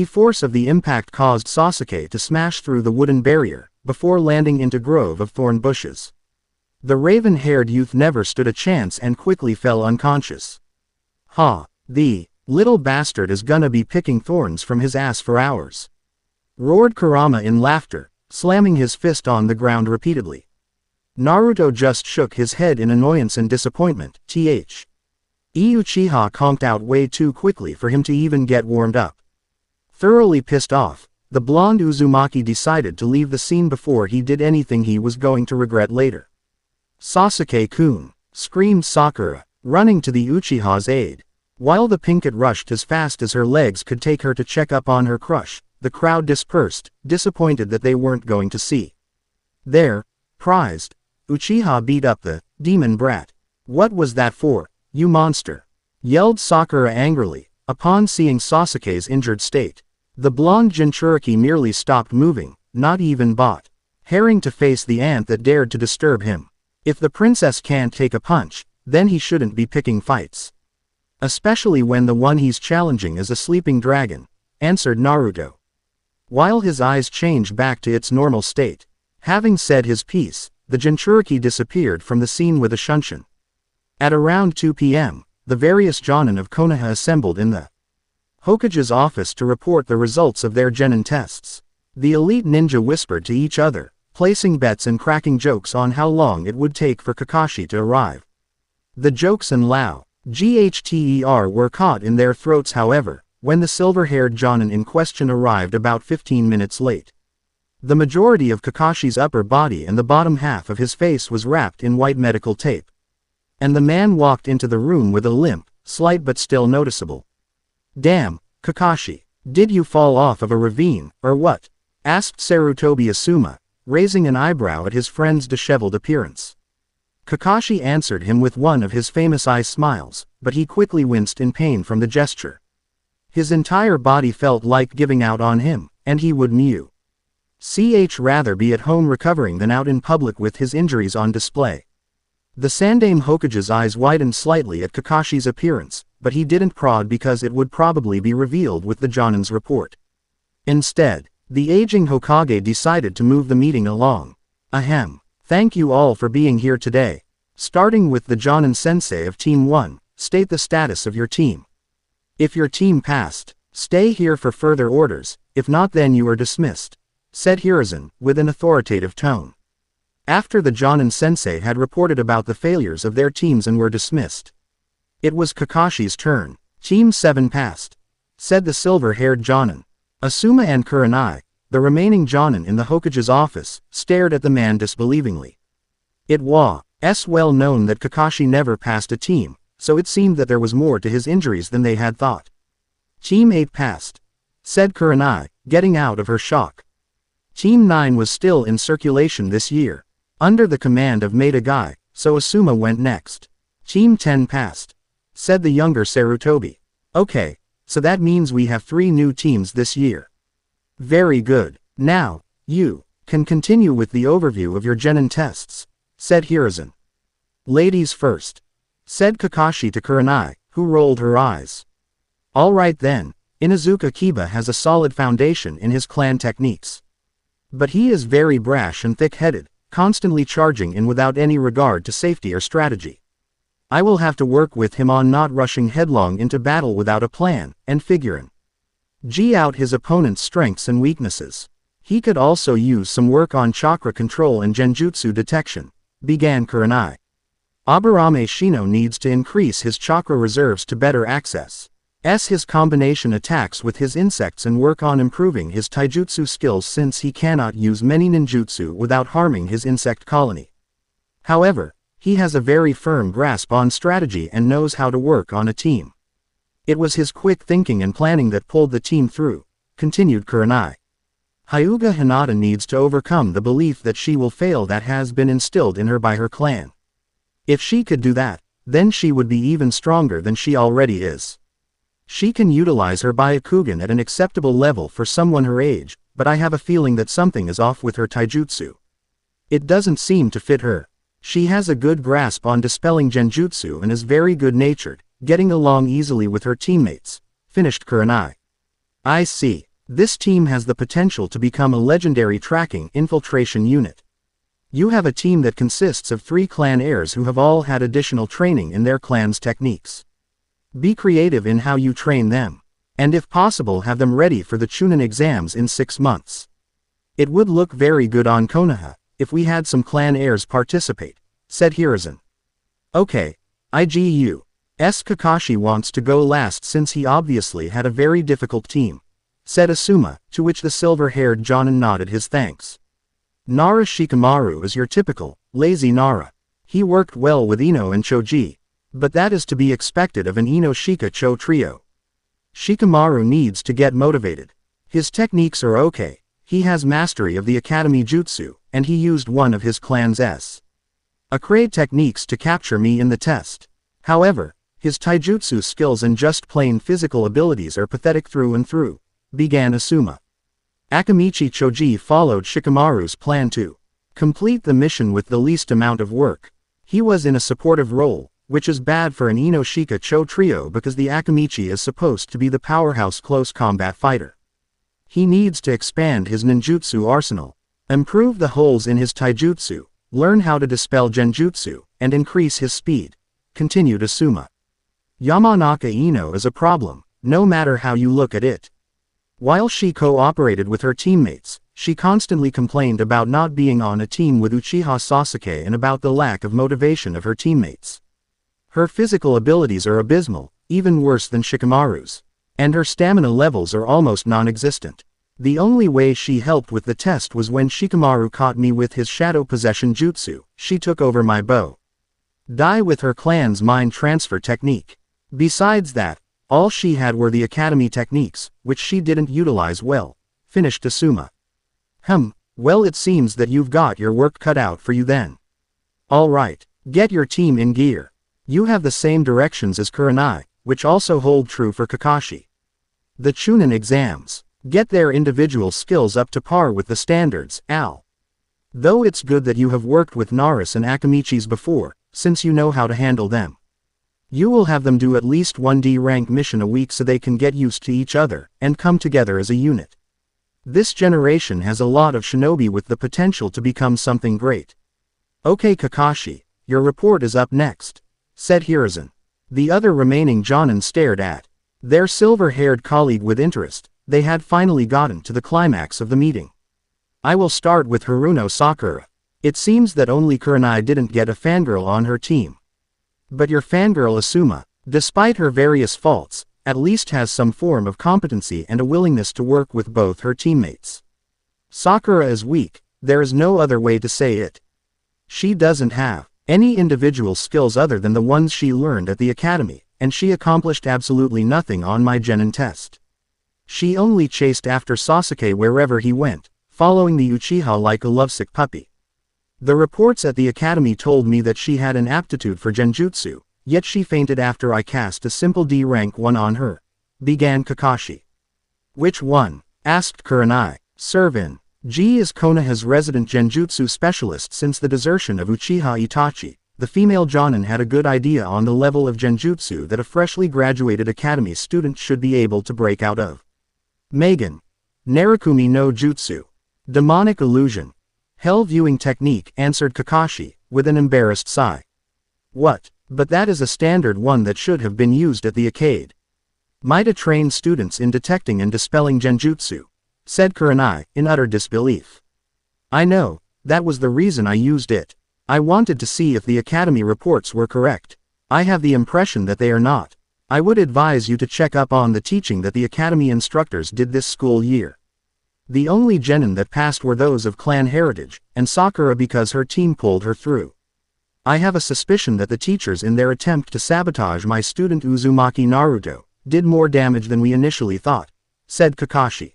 A: Force of the impact caused Sasuke to smash through the wooden barrier, before landing into grove of thorn bushes. The raven-haired youth never stood a chance and quickly fell unconscious. The little bastard is gonna be picking thorns from his ass for hours, roared Kurama in laughter, slamming his fist on the ground repeatedly. Naruto just shook his head in annoyance and disappointment. Uchiha conked out way too quickly for him to even get warmed up. Thoroughly pissed off, the blonde Uzumaki decided to leave the scene before he did anything he was going to regret later. Sasuke-kun, screamed Sakura, running to the Uchiha's aid. While the pinkett rushed as fast as her legs could take her to check up on her crush, the crowd dispersed, disappointed that they weren't going to see their prized Uchiha beat up the demon brat. What was that for, you monster? Yelled Sakura angrily, upon seeing Sasuke's injured state. The blonde Jinchuriki merely stopped moving, not even bothering to face the ant that dared to disturb him. If the princess can't take a punch, then he shouldn't be picking fights. Especially when the one he's challenging is a sleeping dragon, answered Naruto. While his eyes changed back to its normal state, having said his piece, the Jinchuriki disappeared from the scene with a shunshin. At around 2 p.m., the various Jonin of Konoha assembled in the Hokage's office to report the results of their genin tests. The elite ninja whispered to each other, placing bets and cracking jokes on how long it would take for Kakashi to arrive. The jokes and GHTER were caught in their throats, however, when the silver-haired Jonin in question arrived about 15 minutes late. The majority of Kakashi's upper body and the bottom half of his face was wrapped in white medical tape. And the man walked into the room with a limp, slight but still noticeable. Damn, Kakashi, did you fall off of a ravine, or what? Asked Sarutobi Asuma, raising an eyebrow at his friend's disheveled appearance. Kakashi answered him with one of his famous eye smiles, but he quickly winced in pain from the gesture. His entire body felt like giving out on him, and he would mew. Rather be at home recovering than out in public with his injuries on display. The Sandaime Hokage's eyes widened slightly at Kakashi's appearance, but he didn't prod because it would probably be revealed with the Jonin's report. Instead, the aging Hokage decided to move the meeting along. Ahem. Thank you all for being here today. Starting with the Jonin Sensei of Team 1, state the status of your team. If your team passed, stay here for further orders, if not then you are dismissed, said Hiruzen, with an authoritative tone. After the Jonin Sensei had reported about the failures of their teams and were dismissed, it was Kakashi's turn. Team 7 passed, said the silver-haired Jonin. Asuma and Kurenai, the remaining Jonin in the Hokage's office, stared at the man disbelievingly. It was well known that Kakashi never passed a team, so it seemed that there was more to his injuries than they had thought. Team 8 passed, said Kurenai, getting out of her shock. Team 9 was still in circulation this year, under the command of Maida Guy, so Asuma went next. Team 10 passed, said the younger Sarutobi. Okay, so that means we have 3 new teams this year. Very good. Now, you can continue with the overview of your genin tests, said Hiruzen. Ladies first, said Kakashi to Kurenai, who rolled her eyes. All right then, Inuzuka Kiba has a solid foundation in his clan techniques. But he is very brash and thick-headed, constantly charging in without any regard to safety or strategy. I will have to work with him on not rushing headlong into battle without a plan, and figuring out his opponent's strengths and weaknesses. He could also use some work on chakra control and genjutsu detection, began Kurenai. Aburame Shino needs to increase his chakra reserves to better access his combination attacks with his insects and work on improving his taijutsu skills since he cannot use many ninjutsu without harming his insect colony. However, he has a very firm grasp on strategy and knows how to work on a team. It was his quick thinking and planning that pulled the team through, continued Kurenai. Hyuga Hinata needs to overcome the belief that she will fail that has been instilled in her by her clan. If she could do that, then she would be even stronger than she already is. She can utilize her Byakugan at an acceptable level for someone her age, but I have a feeling that something is off with her taijutsu. It doesn't seem to fit her. She has a good grasp on dispelling genjutsu and is very good-natured, getting along easily with her teammates, finished Kurenai. I see. This team has the potential to become a legendary tracking infiltration unit. You have a team that consists of 3 clan heirs who have all had additional training in their clan's techniques. Be creative in how you train them, and if possible have them ready for the Chunin exams in 6 months. It would look very good on Konoha, if we had some clan heirs participate, said Hiruzen. Okay, IGU. Kakashi wants to go last since he obviously had a very difficult team, said Asuma, to which the silver-haired Jonin nodded his thanks. Nara Shikamaru is your typical, lazy Nara. He worked well with Ino and Choji, but that is to be expected of an Ino-Shika-Cho trio. Shikamaru needs to get motivated. His techniques are okay, he has mastery of the Academy Jutsu, and he used one of his clan's Akrai techniques to capture me in the test. However, his taijutsu skills and just plain physical abilities are pathetic through and through, began Asuma. Akamichi Choji followed Shikamaru's plan to complete the mission with the least amount of work. He was in a supportive role, which is bad for an Ino-Shika-Cho trio because the Akamichi is supposed to be the powerhouse close combat fighter. He needs to expand his ninjutsu arsenal, improve the holes in his taijutsu, learn how to dispel genjutsu, and increase his speed, continued Asuma. Yamanaka Ino is a problem, no matter how you look at it. While she cooperated with her teammates, she constantly complained about not being on a team with Uchiha Sasuke and about the lack of motivation of her teammates. Her physical abilities are abysmal, even worse than Shikamaru's, and her stamina levels are almost non-existent. The only way she helped with the test was when Shikamaru caught me with his shadow possession jutsu. She took over my bow die with her clan's mind transfer technique. Besides that, all she had were the academy techniques, which she didn't utilize well, finished Asuma. Well it seems that you've got your work cut out for you then. Alright, get your team in gear. You have the same directions as Kurenai, which also hold true for Kakashi. The Chunin exams. Get their individual skills up to par with the standards, Al. Though it's good that you have worked with Naris and Akamichis before, since you know how to handle them. You will have them do at least one D rank mission a week so they can get used to each other, and come together as a unit. This generation has a lot of shinobi with the potential to become something great. Okay Kakashi, your report is up next, said Hiruzen. The other remaining Jonin stared at their silver-haired colleague with interest. They had finally gotten to the climax of the meeting. I will start with Haruno Sakura. It seems that only Kurenai didn't get a fangirl on her team. But your fangirl Asuma, despite her various faults, at least has some form of competency and a willingness to work with both her teammates. Sakura is weak, there is no other way to say it. She doesn't have any individual skills other than the ones she learned at the academy, and she accomplished absolutely nothing on my Genin test. She only chased after Sasuke wherever he went, following the Uchiha like a lovesick puppy. The reports at the academy told me that she had an aptitude for genjutsu, yet she fainted after I cast a simple D rank 1 on her, began Kakashi. Which one? Asked Kurenai. Servin. G is Konoha's resident genjutsu specialist since the desertion of Uchiha Itachi. The female Jonin had a good idea on the level of genjutsu that a freshly graduated academy student should be able to break out of. Megan. Narukumi no Jutsu. Demonic illusion. Hell viewing technique, answered Kakashi, with an embarrassed sigh. What? But that is a standard one that should have been used at the arcade. Might train students in detecting and dispelling genjutsu, said Kurenai, in utter disbelief. I know, that was the reason I used it. I wanted to see if the academy reports were correct. I have the impression that they are not. I would advise you to check up on the teaching that the academy instructors did this school year. The only genin that passed were those of clan heritage, and Sakura because her team pulled her through. I have a suspicion that the teachers in their attempt to sabotage my student Uzumaki Naruto, did more damage than we initially thought, said Kakashi.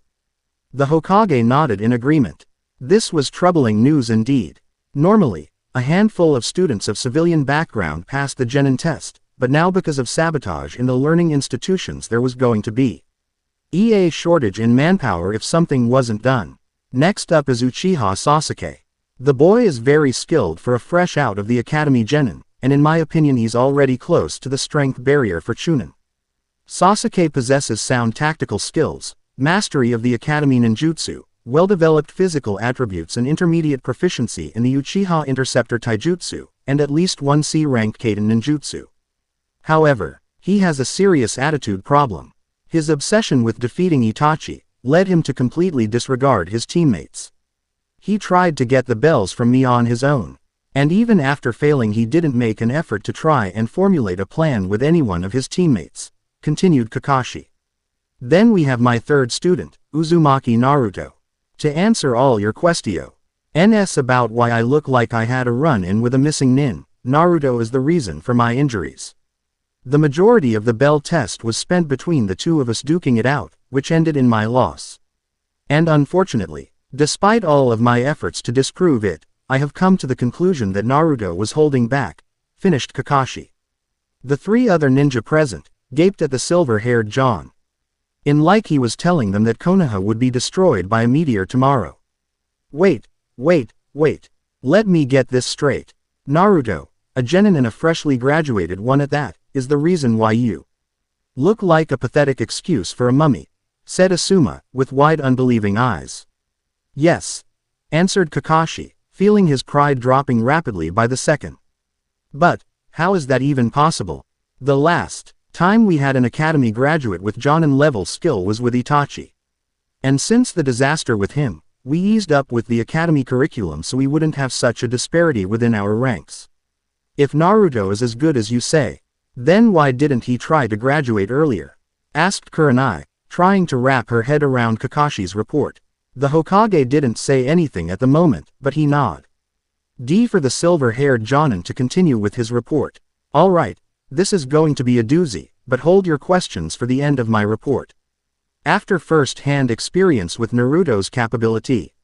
A: The Hokage nodded in agreement. This was troubling news indeed. Normally, a handful of students of civilian background passed the genin test, but now because of sabotage in the learning institutions there was going to be a shortage in manpower if something wasn't done. Next up is Uchiha Sasuke. The boy is very skilled for a fresh out of the academy genin, and in my opinion he's already close to the strength barrier for Chunin. Sasuke possesses sound tactical skills, mastery of the academy ninjutsu, well-developed physical attributes and intermediate proficiency in the Uchiha Interceptor Taijutsu, and at least one C-ranked Kaden ninjutsu. However, he has a serious attitude problem. His obsession with defeating Itachi led him to completely disregard his teammates. He tried to get the bells from me on his own, and even after failing he didn't make an effort to try and formulate a plan with any one of his teammates, continued Kakashi. Then we have my third student, Uzumaki Naruto. To answer all your questions about why I look like I had a run-in with a missing nin, Naruto is the reason for my injuries. The majority of the bell test was spent between the two of us duking it out, which ended in my loss. And unfortunately, despite all of my efforts to disprove it, I have come to the conclusion that Naruto was holding back, finished Kakashi. The three other ninja present gaped at the silver-haired John. In like he was telling them that Konoha would be destroyed by a meteor tomorrow. Wait. Let me get this straight. Naruto, a genin and a freshly graduated one at that, is the reason why you look like a pathetic excuse for a mummy, said Asuma, with wide unbelieving eyes. Yes, answered Kakashi, feeling his pride dropping rapidly by the second. But, how is that even possible? The last time we had an academy graduate with Jonin level skill was with Itachi. And since the disaster with him, we eased up with the academy curriculum so we wouldn't have such a disparity within our ranks. If Naruto is as good as you say, then why didn't he try to graduate earlier? Asked Kurenai, trying to wrap her head around Kakashi's report. The Hokage didn't say anything at the moment, but he nodded. D for the silver-haired Jonin to continue with his report. Alright, this is going to be a doozy, but hold your questions for the end of my report. After first-hand experience with Naruto's capability,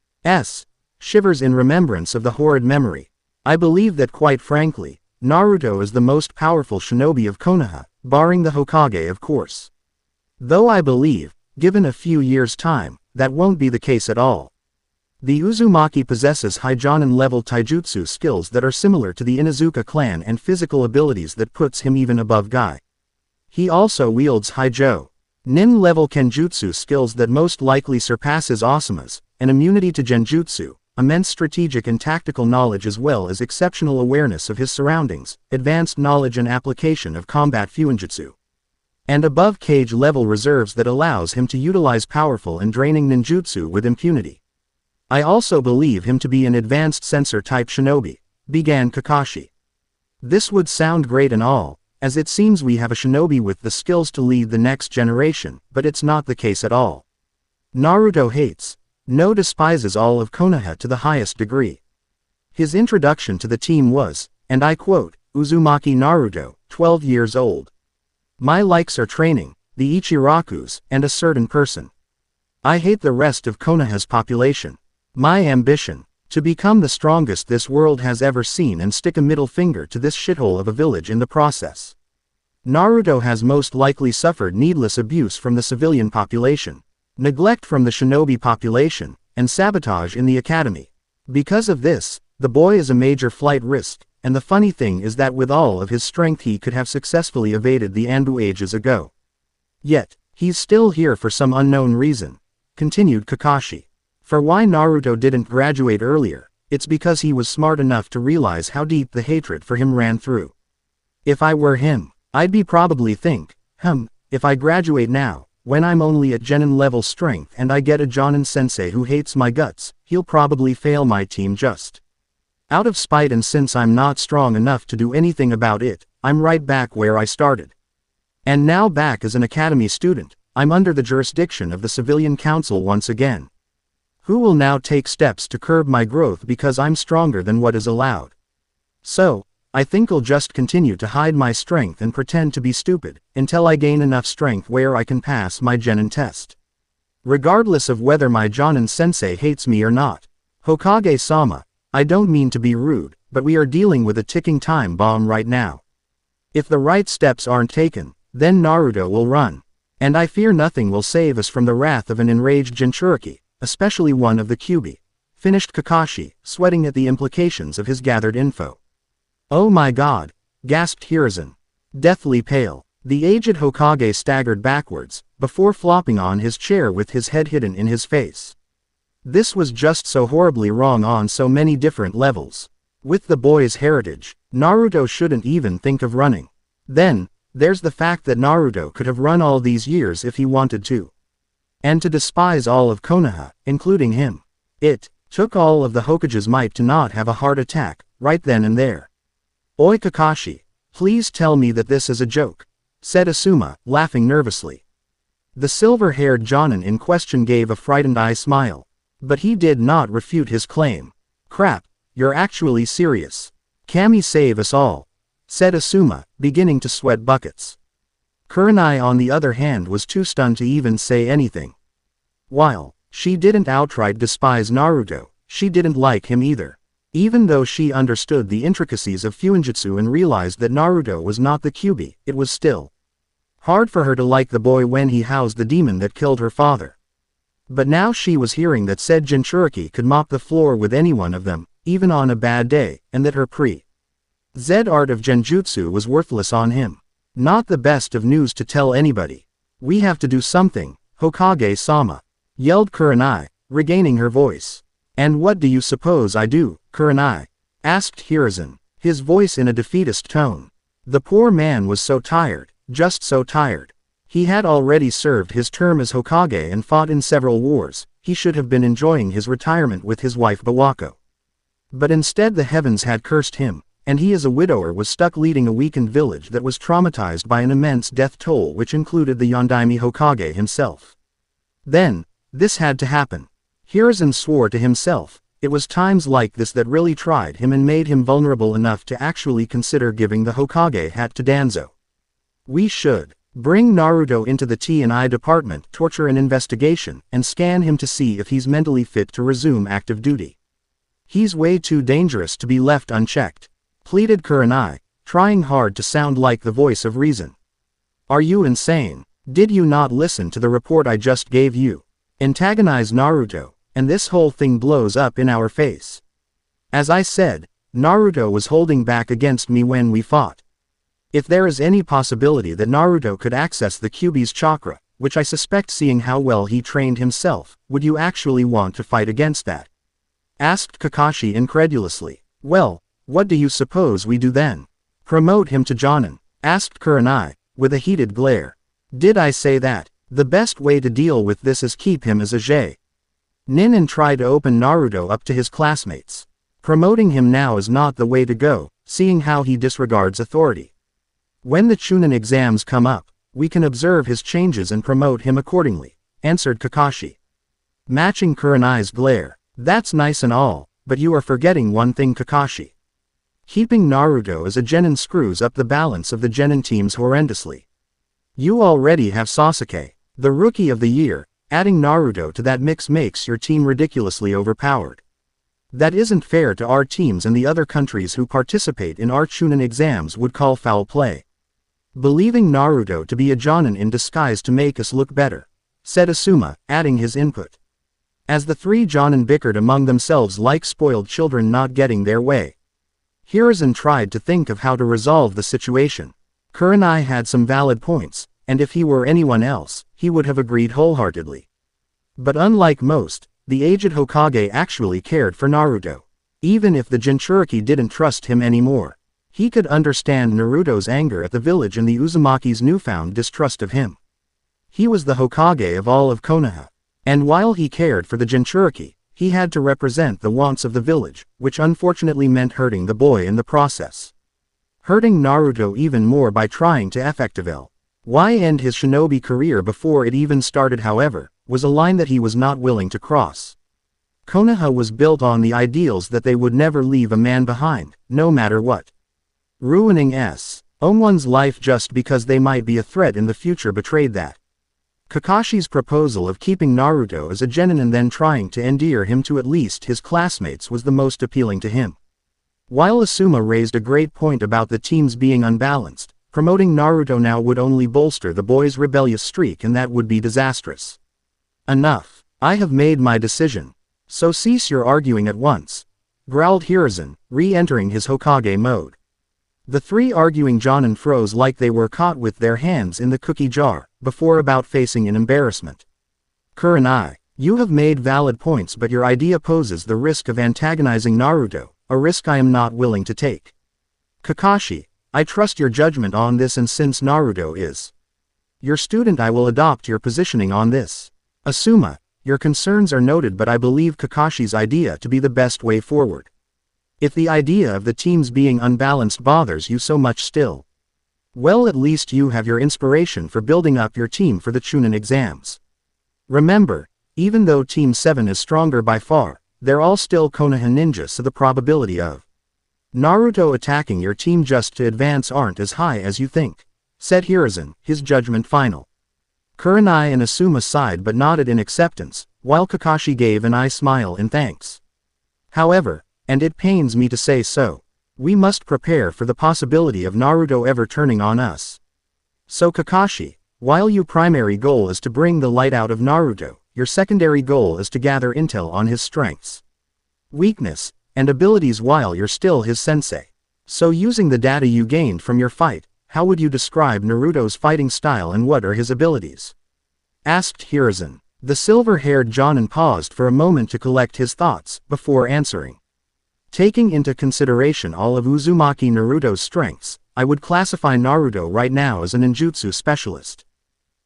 A: shivers in remembrance of the horrid memory, I believe that quite frankly, Naruto is the most powerful shinobi of Konoha, barring the Hokage of course. Though I believe Given a few years' time, that won't be the case at all. The Uzumaki possesses high Jonin-level taijutsu skills that are similar to the Inuzuka clan and physical abilities that puts him even above Guy. He also wields high Nin-level kenjutsu skills that most likely surpasses Osamu's, an immunity to genjutsu, immense strategic and tactical knowledge as well as exceptional awareness of his surroundings, advanced knowledge and application of combat fuinjutsu, and above cage level reserves that allows him to utilize powerful and draining ninjutsu with impunity. I also believe him to be an advanced sensor-type shinobi, began Kakashi. This would sound great and all, as it seems we have a shinobi with the skills to lead the next generation, but it's not the case at all. Naruto hates, no despises all of Konoha to the highest degree. His introduction to the team was, and I quote, Uzumaki Naruto, 12 years old. My likes are training, the Ichirakus, and a certain person. I hate the rest of Konoha's population. My ambition, to become the strongest this world has ever seen and stick a middle finger to this shithole of a village in the process. Naruto has most likely suffered needless abuse from the civilian population, neglect from the shinobi population, and sabotage in the academy. Because of this, the boy is a major flight risk, and the funny thing is that with all of his strength he could have successfully evaded the Anbu ages ago. Yet, he's still here for some unknown reason, continued Kakashi. For why Naruto didn't graduate earlier, it's because he was smart enough to realize how deep the hatred for him ran through. If I were him, I'd be probably think, if I graduate now, when I'm only at Genin level strength and I get a Jonin sensei who hates my guts, he'll probably fail my team just out of spite, and since I'm not strong enough to do anything about it, I'm right back where I started. And now back as an academy student, I'm under the jurisdiction of the civilian council once again. Who will now take steps to curb my growth because I'm stronger than what is allowed. So, I think I'll just continue to hide my strength and pretend to be stupid, until I gain enough strength where I can pass my Genin test. Regardless of whether my Jonin sensei hates me or not. Hokage-sama, I don't mean to be rude, but we are dealing with a ticking time bomb right now. If the right steps aren't taken, then Naruto will run. And I fear nothing will save us from the wrath of an enraged Jinchuriki, especially one of the Kyuubi, finished Kakashi, sweating at the implications of his gathered info. Oh my god, gasped Hiruzen. Deathly pale, the aged Hokage staggered backwards, before flopping on his chair with his head hidden in his face. This was just so horribly wrong on so many different levels. With the boy's heritage, Naruto shouldn't even think of running. Then, there's the fact that Naruto could have run all these years if he wanted to. And to despise all of Konoha, including him. It took all of the Hokage's might to not have a heart attack, right then and there. Oi Kakashi, please tell me that this is a joke, said Asuma, laughing nervously. The silver-haired Jonin in question gave a frightened eye smile. But he did not refute his claim. Crap, you're actually serious. Kami save us all, said Asuma, beginning to sweat buckets. Kurenai on the other hand was too stunned to even say anything. While she didn't outright despise Naruto, she didn't like him either. Even though she understood the intricacies of fuinjutsu and realized that Naruto was not the Kyuubi, it was still hard for her to like the boy when he housed the demon that killed her father. But now she was hearing that said Jinchuriki could mop the floor with any one of them, even on a bad day, and that her pre-Z art of genjutsu was worthless on him. Not the best of news to tell anybody. We have to do something, Hokage-sama, yelled Kurenai, regaining her voice. And what do you suppose I do, Kurenai? Asked Hiruzen, his voice in a defeatist tone. The poor man was so tired, just so tired. He had already served his term as Hokage and fought in several wars. He should have been enjoying his retirement with his wife Bawako. But instead the heavens had cursed him, and he as a widower was stuck leading a weakened village that was traumatized by an immense death toll which included the Yondaime Hokage himself. Then, this had to happen. Hiruzen swore to himself. It was times like this that really tried him and made him vulnerable enough to actually consider giving the Hokage hat to Danzo. We should bring Naruto into the T&I department, torture and investigation, and scan him to see if he's mentally fit to resume active duty. He's way too dangerous to be left unchecked, pleaded Kurenai, trying hard to sound like the voice of reason. Are you insane? Did you not listen to the report I just gave you? Antagonize Naruto, and this whole thing blows up in our face. As I said, Naruto was holding back against me when we fought. If there is any possibility that Naruto could access the Kyuubi's chakra, which I suspect seeing how well he trained himself, would you actually want to fight against that? Asked Kakashi incredulously. Well, what do you suppose we do then? Promote him to Jonin? Asked Kurenai, with a heated glare. Did I say that? The best way to deal with this is keep him as a J. Nin and try to open Naruto up to his classmates. Promoting him now is not the way to go, seeing how he disregards authority. When the Chunin exams come up, we can observe his changes and promote him accordingly, answered Kakashi. Matching Kurenai's glare. That's nice and all, but you are forgetting one thing, Kakashi. Keeping Naruto as a genin screws up the balance of the genin teams horrendously. You already have Sasuke, the rookie of the year. Adding Naruto to that mix makes your team ridiculously overpowered. That isn't fair to our teams, and the other countries who participate in our Chunin exams would call foul play. Believing Naruto to be a Jonin in disguise to make us look better, said Asuma, adding his input. As the three Jonin bickered among themselves like spoiled children not getting their way, Hiruzen tried to think of how to resolve the situation. Kurenai had some valid points, and if he were anyone else, he would have agreed wholeheartedly. But unlike most, the aged Hokage actually cared for Naruto. Even if the Jinchuriki didn't trust him anymore, he could understand Naruto's anger at the village and the Uzumaki's newfound distrust of him. He was the Hokage of all of Konoha, and while he cared for the Jinchuriki, he had to represent the wants of the village, which unfortunately meant hurting the boy in the process. Hurting Naruto even more by trying to effectively end his shinobi career before it even started, however, was a line that he was not willing to cross. Konoha was built on the ideals that they would never leave a man behind, no matter what. Ruining one's life just because they might be a threat in the future betrayed that. Kakashi's proposal of keeping Naruto as a genin and then trying to endear him to at least his classmates was the most appealing to him. While Asuma raised a great point about the teams being unbalanced, promoting Naruto now would only bolster the boy's rebellious streak, and that would be disastrous. Enough. I have made my decision. So cease your arguing at once, growled Hiruzen, re-entering his Hokage mode. The three arguing Jonin froze like they were caught with their hands in the cookie jar, before about facing in embarrassment. Kurenai, you have made valid points, but your idea poses the risk of antagonizing Naruto, a risk I am not willing to take. Kakashi, I trust your judgment on this, and since Naruto is your student, I will adopt your positioning on this. Asuma, your concerns are noted, but I believe Kakashi's idea to be the best way forward. If the idea of the teams being unbalanced bothers you so much still, well, at least you have your inspiration for building up your team for the Chunin exams. Remember, even though Team 7 is stronger by far, they're all still Konoha ninjas, so the probability of Naruto attacking your team just to advance aren't as high as you think, said Hiruzen, his judgment final. Kurenai and Asuma sighed but nodded in acceptance, while Kakashi gave an eye smile in thanks. However, and it pains me to say so, we must prepare for the possibility of Naruto ever turning on us. So Kakashi, while your primary goal is to bring the light out of Naruto, your secondary goal is to gather intel on his strengths, weakness, and abilities while you're still his sensei. So using the data you gained from your fight, how would you describe Naruto's fighting style and what are his abilities? Asked Hiruzen. The silver-haired Jonin paused for a moment to collect his thoughts, before answering. Taking into consideration all of Uzumaki Naruto's strengths, I would classify Naruto right now as a ninjutsu specialist.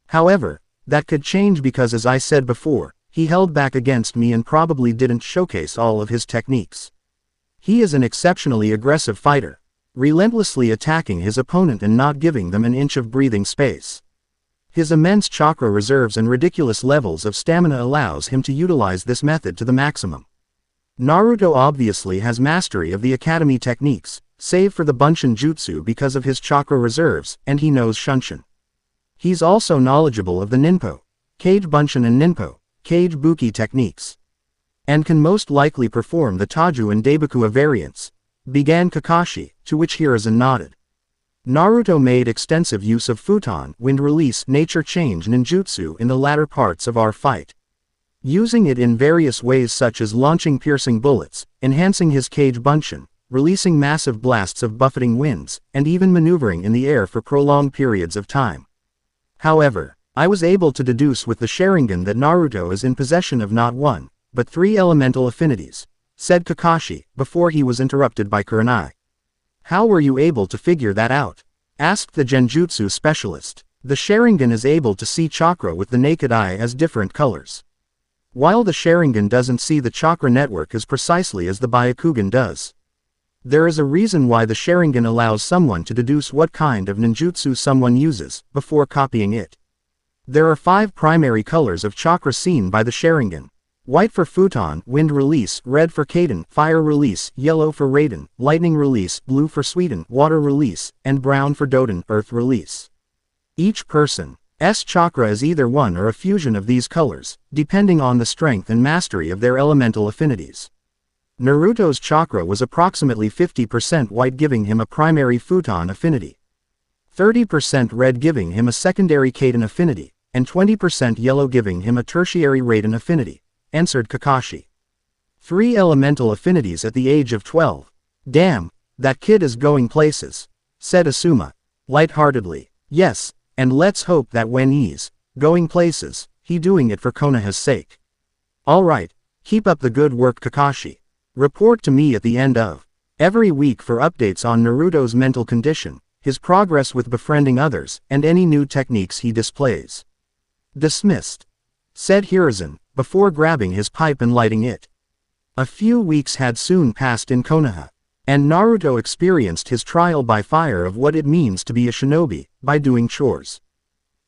A: However, that could change because, as I said before, he held back against me and probably didn't showcase all of his techniques. He is an exceptionally aggressive fighter, relentlessly attacking his opponent and not giving them an inch of breathing space. His immense chakra reserves and ridiculous levels of stamina allows him to utilize this method to the maximum. Naruto obviously has mastery of the academy techniques, save for the Bunshin Jutsu because of his chakra reserves, and he knows Shunshin. He's also knowledgeable of the Ninpo, Kage Bunshin and Ninpo, Kage Buki techniques, and can most likely perform the Taju and Daibukua variants, began Kakashi, to which Hiruzen nodded. Naruto made extensive use of futon, wind release, nature change ninjutsu in the latter parts of our fight. Using it in various ways such as launching piercing bullets, enhancing his kage bunshin, releasing massive blasts of buffeting winds, and even maneuvering in the air for prolonged periods of time. However, I was able to deduce with the Sharingan that Naruto is in possession of not one, but 3 elemental affinities, said Kakashi, before he was interrupted by Kurenai. How were you able to figure that out? Asked the Genjutsu specialist. The Sharingan is able to see chakra with the naked eye as different colors. While the Sharingan doesn't see the chakra network as precisely as the Byakugan does. There is a reason why the Sharingan allows someone to deduce what kind of ninjutsu someone uses, before copying it. There are 5 primary colors of chakra seen by the Sharingan. White for futon, wind release, red for Kaden, fire release, yellow for Raiden, lightning release, blue for Suiden, water release, and brown for Doden, earth release. Each person's chakra is either one or a fusion of these colors, depending on the strength and mastery of their elemental affinities. Naruto's chakra was approximately 50% white, giving him a primary futon affinity, 30% red giving him a secondary Kaden affinity, and 20% yellow giving him a tertiary Raiden affinity, answered Kakashi. 3 elemental affinities at the age of 12. Damn, that kid is going places, said Asuma, lightheartedly. Yes, and let's hope that when he's going places, he doing it for Konoha's sake. Alright, keep up the good work, Kakashi. Report to me at the end of every week for updates on Naruto's mental condition, his progress with befriending others, and any new techniques he displays. Dismissed, said Hiruzen, before grabbing his pipe and lighting it. A few weeks had soon passed in Konoha, and Naruto experienced his trial by fire of what it means to be a shinobi, by doing chores.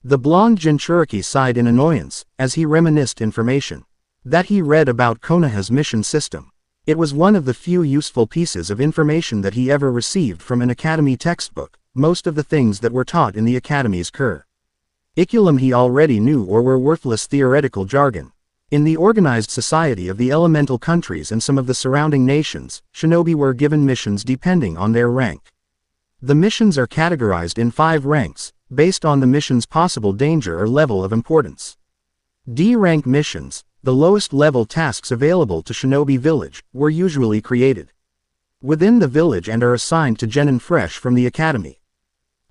A: The blonde Jinchuriki sighed in annoyance, as he reminisced information that he read about Konoha's mission system. It was one of the few useful pieces of information that he ever received from an academy textbook. Most of the things that were taught in the academy's curriculum he already knew or were worthless theoretical jargon. In the organized society of the elemental countries and some of the surrounding nations, shinobi were given missions depending on their rank. The missions are categorized in 5 ranks, based on the mission's possible danger or level of importance. D-rank missions, the lowest level tasks available to shinobi village, were usually created within the village and are assigned to genin fresh from the academy.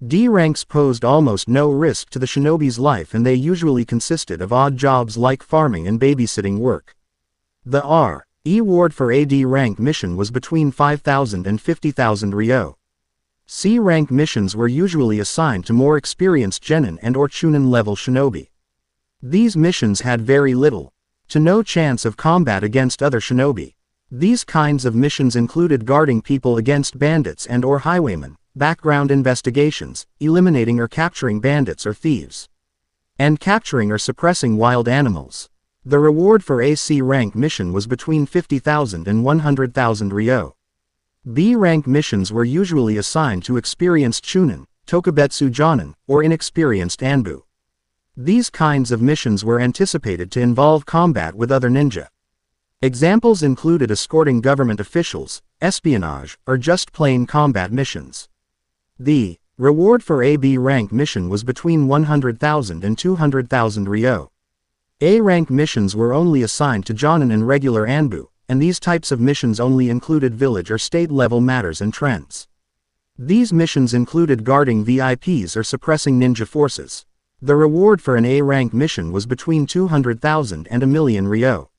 A: D ranks posed almost no risk to the shinobi's life, and they usually consisted of odd jobs like farming and babysitting work. The R.E. ward for a D rank mission was between 5,000 and 50,000 ryo. C rank missions were usually assigned to more experienced genin and or chunin level shinobi. These missions had very little to no chance of combat against other shinobi. These kinds of missions included guarding people against bandits and or highwaymen, background investigations, eliminating or capturing bandits or thieves, and capturing or suppressing wild animals. The reward for a C rank mission was between 50,000 and 100,000 ryo. B rank missions were usually assigned to experienced chunin, tokubetsu jonin, or inexperienced anbu. These kinds of missions were anticipated to involve combat with other ninja. Examples included escorting government officials, espionage, or just plain combat missions. The reward for a B rank mission was between 100,000 and 200,000 ryo. A rank missions were only assigned to jonin and regular anbu, and these types of missions only included village or state level matters and trends. These missions included guarding VIPs or suppressing ninja forces. The reward for an A rank mission was between 200,000 and 1,000,000 ryo.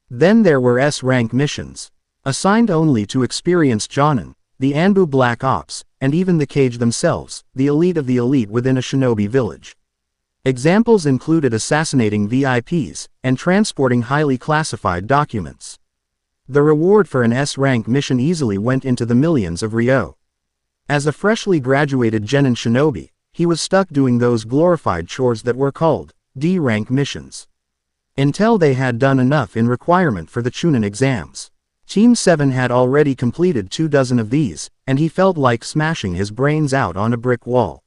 A: Then there were S rank missions, assigned only to experienced jonin, the anbu black ops, and even the kage themselves, the elite of the elite within a shinobi village. Examples included assassinating VIPs, and transporting highly classified documents. The reward for an S-rank mission easily went into the millions of ryo. As a freshly graduated genin shinobi, he was stuck doing those glorified chores that were called D-rank missions, until they had done enough in requirement for the chunin exams. Team 7 had already completed 24 of these, and he felt like smashing his brains out on a brick wall.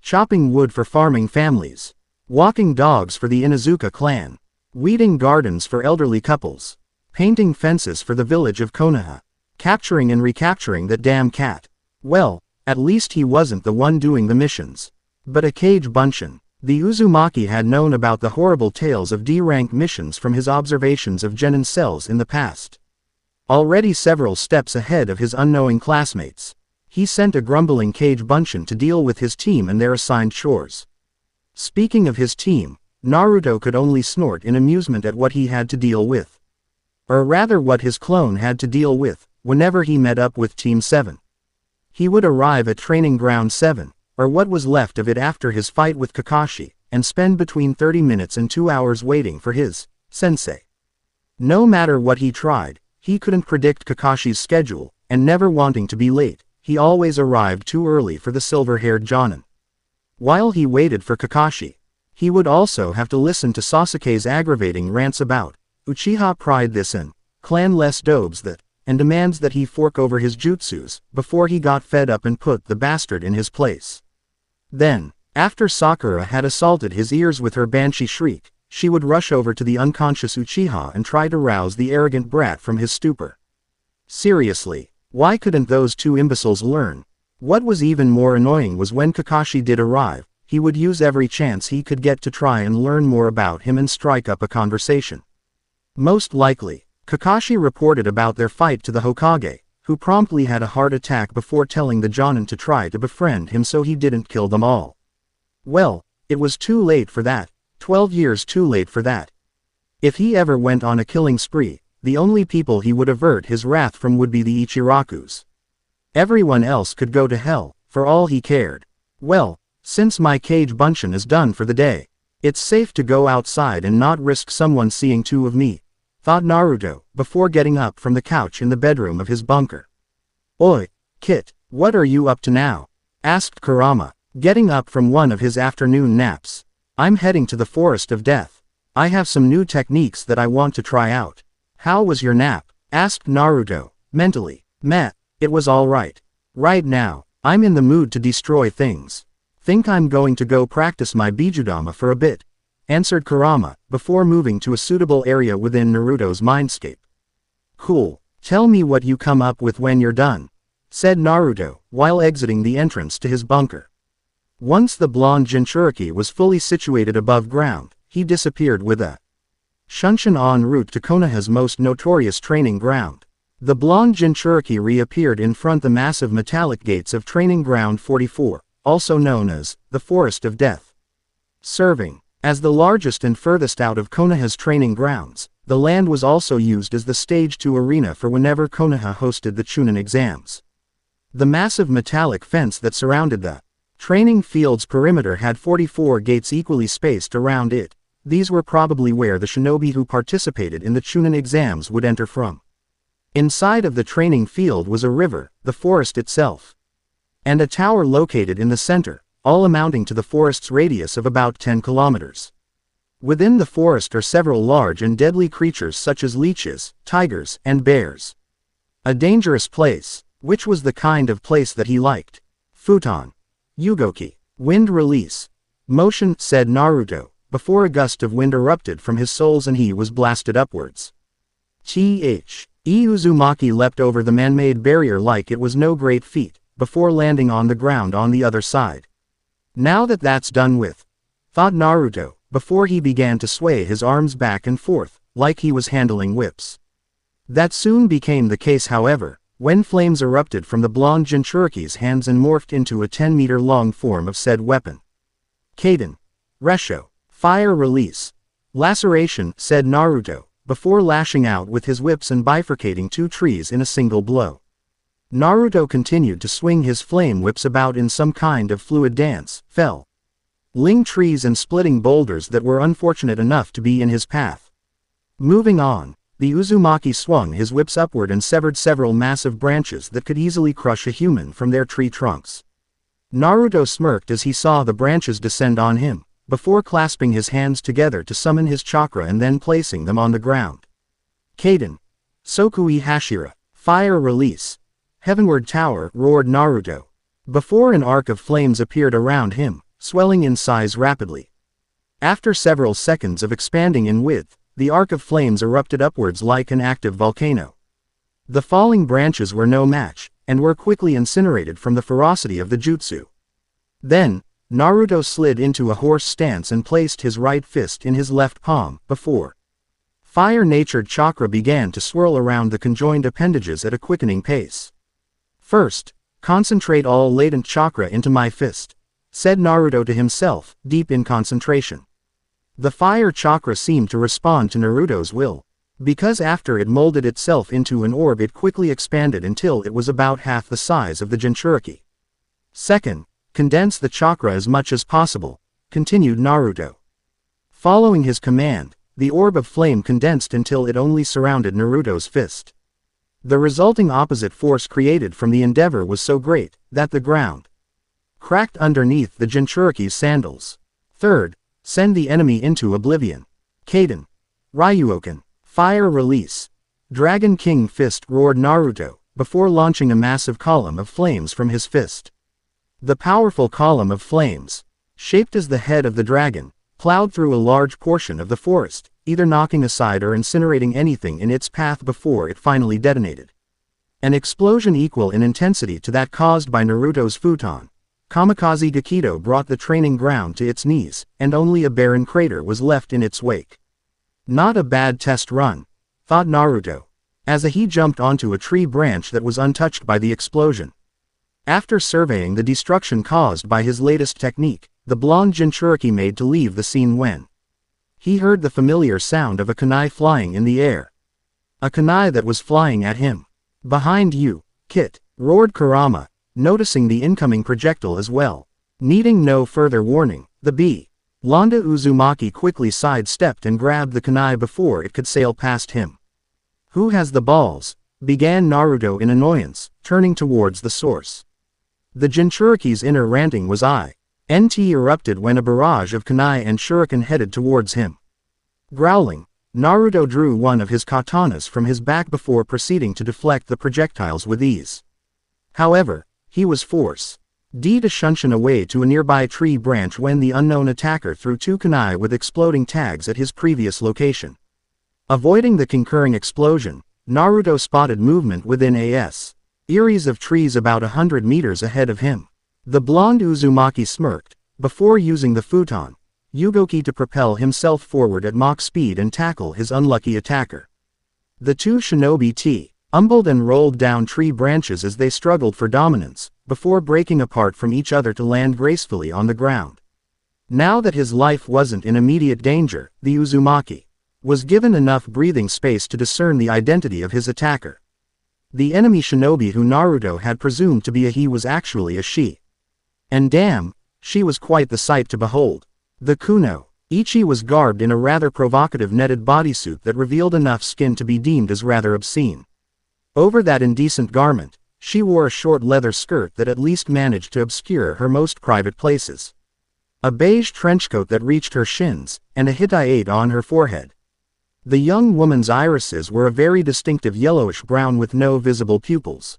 A: Chopping wood for farming families, walking dogs for the Inuzuka clan, weeding gardens for elderly couples, painting fences for the village of Konoha, capturing and recapturing that damn cat. Well, At least he wasn't the one doing the missions. But a Kage Bunshin. The Uzumaki had known about the horrible tales of D-rank missions from his observations of genin cells in the past. Already several steps ahead of his unknowing classmates, he sent a grumbling Kage Bunshin to deal with his team and their assigned chores. Speaking of his team, Naruto could only snort in amusement at what he had to deal with. Or rather what his clone had to deal with, whenever he met up with Team 7. He would arrive at Training Ground 7, or what was left of it after his fight with Kakashi, and spend between 30 minutes and 2 hours waiting for his sensei. No matter what he tried, he couldn't predict Kakashi's schedule, and never wanting to be late, he always arrived too early for the silver-haired Jonin. While he waited for Kakashi, he would also have to listen to Sasuke's aggravating rants about Uchiha pride this and clan-less dobes that, and demands that he fork over his jutsus, before he got fed up and put the bastard in his place. Then, after Sakura had assaulted his ears with her banshee shriek, she would rush over to the unconscious Uchiha and try to rouse the arrogant brat from his stupor. Seriously, why couldn't those two imbeciles learn? What was even more annoying was when Kakashi did arrive, he would use every chance he could get to try and learn more about him and strike up a conversation. Most likely, Kakashi reported about their fight to the Hokage, who promptly had a heart attack before telling the Jonin to try to befriend him so he didn't kill them all. Well, it was too late for that, 12 years too late for that. If he ever went on a killing spree, the only people he would avert his wrath from would be the Ichirakus. Everyone else could go to hell, for all he cared. Well, since my Kage Bunshin is done for the day, it's safe to go outside and not risk someone seeing two of me, thought Naruto, before getting up from the couch in the bedroom of his bunker. Oi, Kit, what are you up to now? Asked Kurama, getting up from one of his afternoon naps. I'm heading to the Forest of Death. I have some new techniques that I want to try out. How was your nap? Asked Naruto, mentally. Meh, it was alright. Right now, I'm in the mood to destroy things. Think I'm going to go practice my Bijudama for a bit, answered Kurama, before moving to a suitable area within Naruto's mindscape. Cool, tell me what you come up with when you're done, said Naruto, while exiting the entrance to his bunker. Once the blonde Jinchuriki was fully situated above ground, he disappeared with a shunshin en route to Konoha's most notorious training ground. The blonde Jinchuriki reappeared in front the massive metallic gates of Training Ground 44, also known as the Forest of Death. Serving as the largest and furthest out of Konoha's training grounds, the land was also used as the Stage 2 arena for whenever Konoha hosted the Chunin exams. The massive metallic fence that surrounded the training field's perimeter had 44 gates equally spaced around it. These were probably where the shinobi who participated in the Chunin exams would enter from. Inside of the training field was a river, the forest itself, and a tower located in the center, all amounting to the forest's radius of about 10 kilometers. Within the forest are several large and deadly creatures such as leeches, tigers, and bears. A dangerous place, which was the kind of place that he liked. Futon. Yugoki. Wind release. Motion, said Naruto, before a gust of wind erupted from his soles and he was blasted upwards. Uzumaki leapt over the man-made barrier like it was no great feat, before landing on the ground on the other side. Now that that's done with, thought Naruto, before he began to sway his arms back and forth, like he was handling whips. That soon became the case however, when flames erupted from the blonde Jinchuriki's hands and morphed into a 10-meter-long form of said weapon. Kaden. Resho. Fire release. Laceration, said Naruto, before lashing out with his whips and bifurcating two trees in a single blow. Naruto continued to swing his flame whips about in some kind of fluid dance, felling trees and splitting boulders that were unfortunate enough to be in his path. Moving on, the Uzumaki swung his whips upward and severed several massive branches that could easily crush a human from their tree trunks. Naruto smirked as he saw the branches descend on him, before clasping his hands together to summon his chakra and then placing them on the ground. Kaden. Sokui Hashira. Fire release. Heavenward tower, roared Naruto, before an arc of flames appeared around him, swelling in size rapidly. After several seconds of expanding in width, the arc of flames erupted upwards like an active volcano. The falling branches were no match, and were quickly incinerated from the ferocity of the jutsu. Then, Naruto slid into a horse stance and placed his right fist in his left palm, before fire-natured chakra began to swirl around the conjoined appendages at a quickening pace. "First, concentrate all latent chakra into my fist," said Naruto to himself, deep in concentration. The fire chakra seemed to respond to Naruto's will, because after it molded itself into an orb it quickly expanded until it was about half the size of the Jinchuriki. "Second, condense the chakra as much as possible," continued Naruto. Following his command, the orb of flame condensed until it only surrounded Naruto's fist. The resulting opposite force created from the endeavor was so great that the ground cracked underneath the Jinchuriki's sandals. "Third, send the enemy into oblivion." Kaden. Ryuoken. Fire release. Dragon King fist, roared Naruto, before launching a massive column of flames from his fist. The powerful column of flames, shaped as the head of the dragon, plowed through a large portion of the forest, either knocking aside or incinerating anything in its path before it finally detonated. An explosion equal in intensity to that caused by Naruto's futon, Kamikaze Gakido, brought the training ground to its knees, and only a barren crater was left in its wake. Not a bad test run, thought Naruto, as he jumped onto a tree branch that was untouched by the explosion. After surveying the destruction caused by his latest technique, the blonde Jinchuriki made to leave the scene when he heard the familiar sound of a kunai flying in the air. A kunai that was flying at him. "Behind you, Kit," roared Kurama, noticing the incoming projectile as well. Needing no further warning, the blonde Uzumaki quickly sidestepped and grabbed the kunai before it could sail past him. "Who has the balls?" began Naruto in annoyance, turning towards the source. The Jinchuriki's inner ranting was NT erupted when a barrage of kunai and shuriken headed towards him. Growling, Naruto drew one of his katanas from his back before proceeding to deflect the projectiles with ease. However, he was forced to shunshin away to a nearby tree branch when the unknown attacker threw two kunai with exploding tags at his previous location. Avoiding the concurring explosion, Naruto spotted movement within a series of trees about 100 meters ahead of him. The blonde Uzumaki smirked, before using the futon Yugoki to propel himself forward at Mach speed and tackle his unlucky attacker. The two shinobi umbled and rolled down tree branches as they struggled for dominance, before breaking apart from each other to land gracefully on the ground. Now that his life wasn't in immediate danger, the Uzumaki was given enough breathing space to discern the identity of his attacker. The enemy shinobi who Naruto had presumed to be a he was actually a she. And damn, she was quite the sight to behold. The kunoichi was garbed in a rather provocative netted bodysuit that revealed enough skin to be deemed as rather obscene. Over that indecent garment, she wore a short leather skirt that at least managed to obscure her most private places. A beige trenchcoat that reached her shins, and a Hittite on her forehead. The young woman's irises were a very distinctive yellowish-brown with no visible pupils.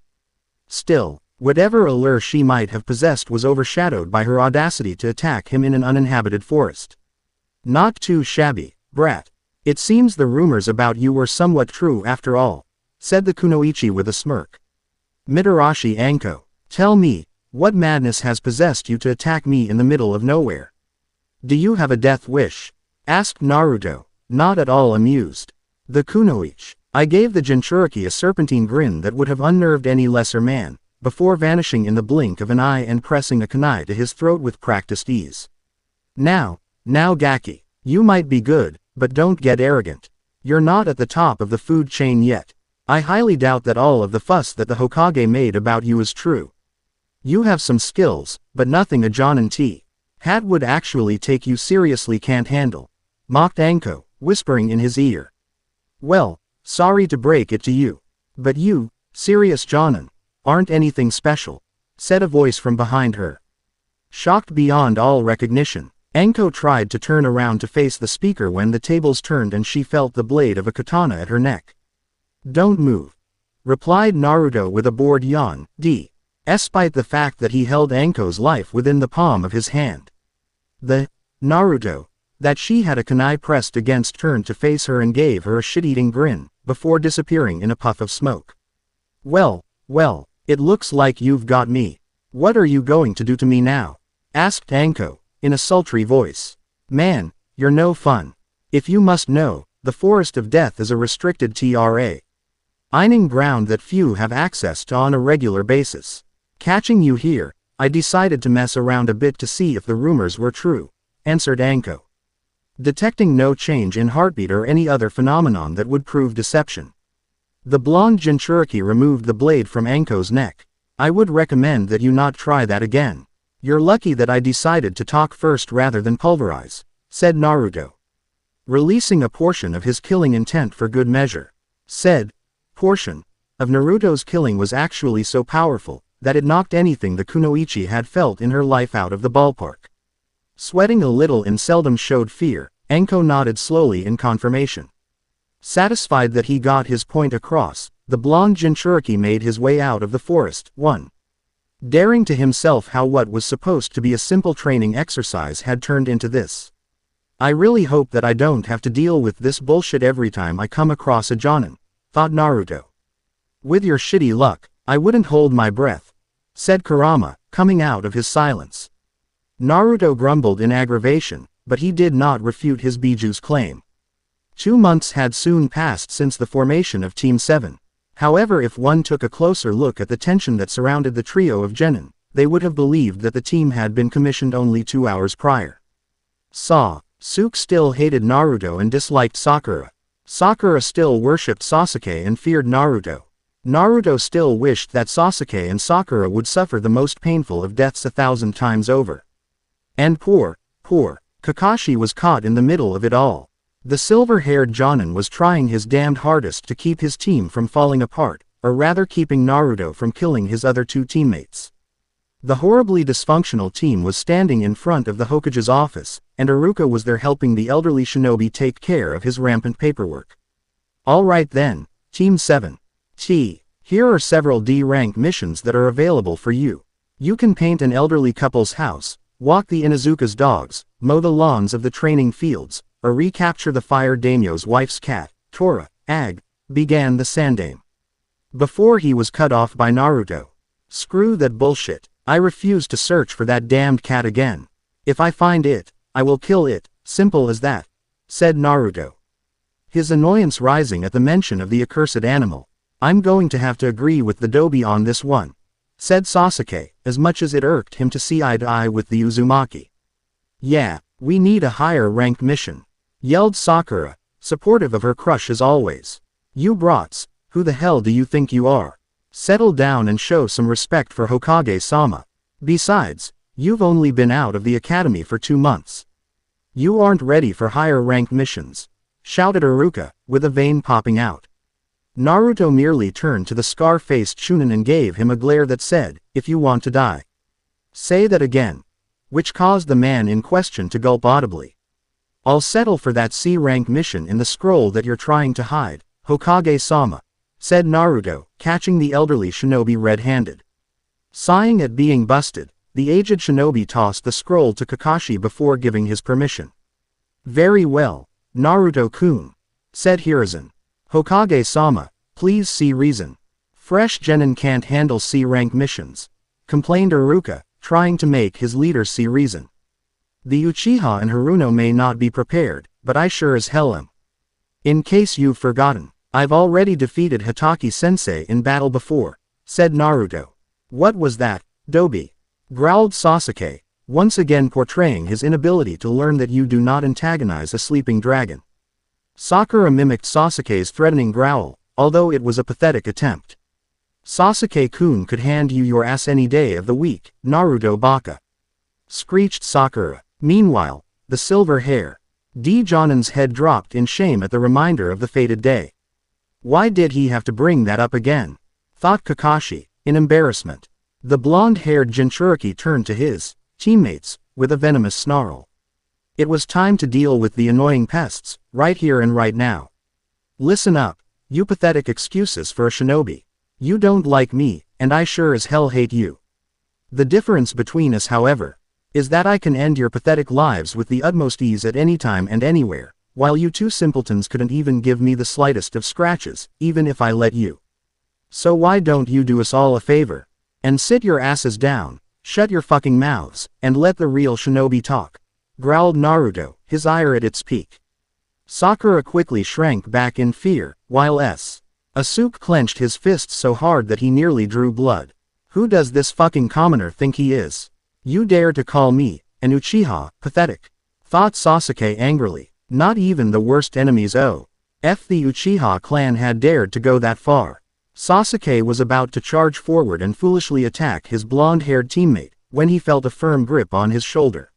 A: Still, whatever allure she might have possessed was overshadowed by her audacity to attack him in an uninhabited forest. "Not too shabby, brat. It seems the rumors about you were somewhat true after all," said the kunoichi with a smirk. "Mitarashi Anko, tell me, what madness has possessed you to attack me in the middle of nowhere? Do you have a death wish?" asked Naruto, not at all amused. The kunoichi, I gave the Jinchuriki a serpentine grin that would have unnerved any lesser man, before vanishing in the blink of an eye and pressing a kunai to his throat with practiced ease. Now Gaki, you might be good, but don't get arrogant. You're not at the top of the food chain yet. I highly doubt that all of the fuss that the Hokage made about you is true. You have some skills, but nothing a Jonin had would actually take you seriously can't handle," mocked Anko, whispering in his ear. "Well, sorry to break it to you, but you, serious Jonin, aren't anything special," said a voice from behind her. Shocked beyond all recognition, Anko tried to turn around to face the speaker when the tables turned and she felt the blade of a katana at her neck. "Don't move," replied Naruto with a bored yawn, despite the fact that he held Anko's life within the palm of his hand. The Naruto that she had a kunai pressed against turned to face her and gave her a shit-eating grin, before disappearing in a puff of smoke. Well, It looks like you've got me. What are you going to do to me now? Asked Anko, in a sultry voice. Man, you're no fun. If you must know, the Forest of Death is a restricted mining ground that few have access to on a regular basis. Catching you here, I decided to mess around a bit to see if the rumors were true, answered Anko. Detecting no change in heartbeat or any other phenomenon that would prove deception. The blonde Jinchuriki removed the blade from Anko's neck. I would recommend that you not try that again. You're lucky that I decided to talk first rather than pulverize, said Naruto. Releasing a portion of his killing intent for good measure. Said portion of Naruto's killing was actually so powerful that it knocked anything the kunoichi had felt in her life out of the ballpark. Sweating a little and seldom showed fear, Anko nodded slowly in confirmation. Satisfied that he got his point across, the blonde Jinchuriki made his way out of the forest, daring to himself how what was supposed to be a simple training exercise had turned into this. I really hope that I don't have to deal with this bullshit every time I come across a Jonin, thought Naruto. With your shitty luck, I wouldn't hold my breath, said Kurama, coming out of his silence. Naruto grumbled in aggravation, but he did not refute his Biju's claim. 2 months had soon passed since the formation of Team 7. However, if one took a closer look at the tension that surrounded the trio of genin, they would have believed that the team had been commissioned only 2 hours prior. Sasuke still hated Naruto and disliked Sakura. Sakura still worshipped Sasuke and feared Naruto. Naruto still wished that Sasuke and Sakura would suffer the most painful of deaths 1,000 times over. And poor Kakashi was caught in the middle of it all. The silver-haired Jonin was trying his damned hardest to keep his team from falling apart, or rather keeping Naruto from killing his other 2 teammates. The horribly dysfunctional team was standing in front of the Hokage's office, and Iruka was there helping the elderly shinobi take care of his rampant paperwork. Alright then, Team 7. Here are several D-rank missions that are available for you. You can paint an elderly couple's house, walk the Inuzuka's dogs, mow the lawns of the training fields, or recapture the fire daimyo's wife's cat, Tora, began the Sandame. Before he was cut off by Naruto. Screw that bullshit, I refuse to search for that damned cat again. If I find it, I will kill it, simple as that, said Naruto. His annoyance rising at the mention of the accursed animal. I'm going to have to agree with the Dobi on this one, said Sasuke, as much as it irked him to see eye to eye with the Uzumaki. Yeah, we need a higher ranked mission, yelled Sakura, supportive of her crush as always. You brats, who the hell do you think you are? Settle down and show some respect for Hokage-sama. Besides, you've only been out of the academy for 2 months. You aren't ready for higher ranked missions, shouted Iruka, with a vein popping out. Naruto merely turned to the scar-faced Chunin and gave him a glare that said, if you want to die. Say that again. Which caused the man in question to gulp audibly. I'll settle for that C-rank mission in the scroll that you're trying to hide, Hokage-sama, said Naruto, catching the elderly shinobi red-handed. Sighing at being busted, the aged shinobi tossed the scroll to Kakashi before giving his permission. Very well, Naruto-kun, said Hiruzen. Hokage-sama, please see reason. Fresh genin can't handle C-rank missions, complained Iruka, trying to make his leader see reason. The Uchiha and Haruno may not be prepared, but I sure as hell am. In case you've forgotten, I've already defeated Hataki-sensei in battle before, said Naruto. What was that, Dobi? Growled Sasuke, once again portraying his inability to learn that you do not antagonize a sleeping dragon. Sakura mimicked Sasuke's threatening growl, although it was a pathetic attempt. Sasuke-kun could hand you your ass any day of the week, Naruto Baka. Screeched Sakura. Meanwhile, the silver hair. Jonin's head dropped in shame at the reminder of the fated day. Why did he have to bring that up again? Thought Kakashi, in embarrassment. The blonde-haired Jinchuriki turned to his teammates, with a venomous snarl. It was time to deal with the annoying pests, right here and right now. Listen up, you pathetic excuses for a shinobi. You don't like me, and I sure as hell hate you. The difference between us, however, is that I can end your pathetic lives with the utmost ease at any time and anywhere, while you 2 simpletons couldn't even give me the slightest of scratches, even if I let you. So why don't you do us all a favor? And sit your asses down, shut your fucking mouths, and let the real shinobi talk, growled Naruto, his ire at its peak. Sakura quickly shrank back in fear, while Asuke clenched his fists so hard that he nearly drew blood. Who does this fucking commoner think he is? You dare to call me an Uchiha? Pathetic, thought Sasuke angrily. Not even the worst enemies the Uchiha clan had dared to go that far. Sasuke was about to charge forward and foolishly attack his blonde-haired teammate, when he felt a firm grip on his shoulder.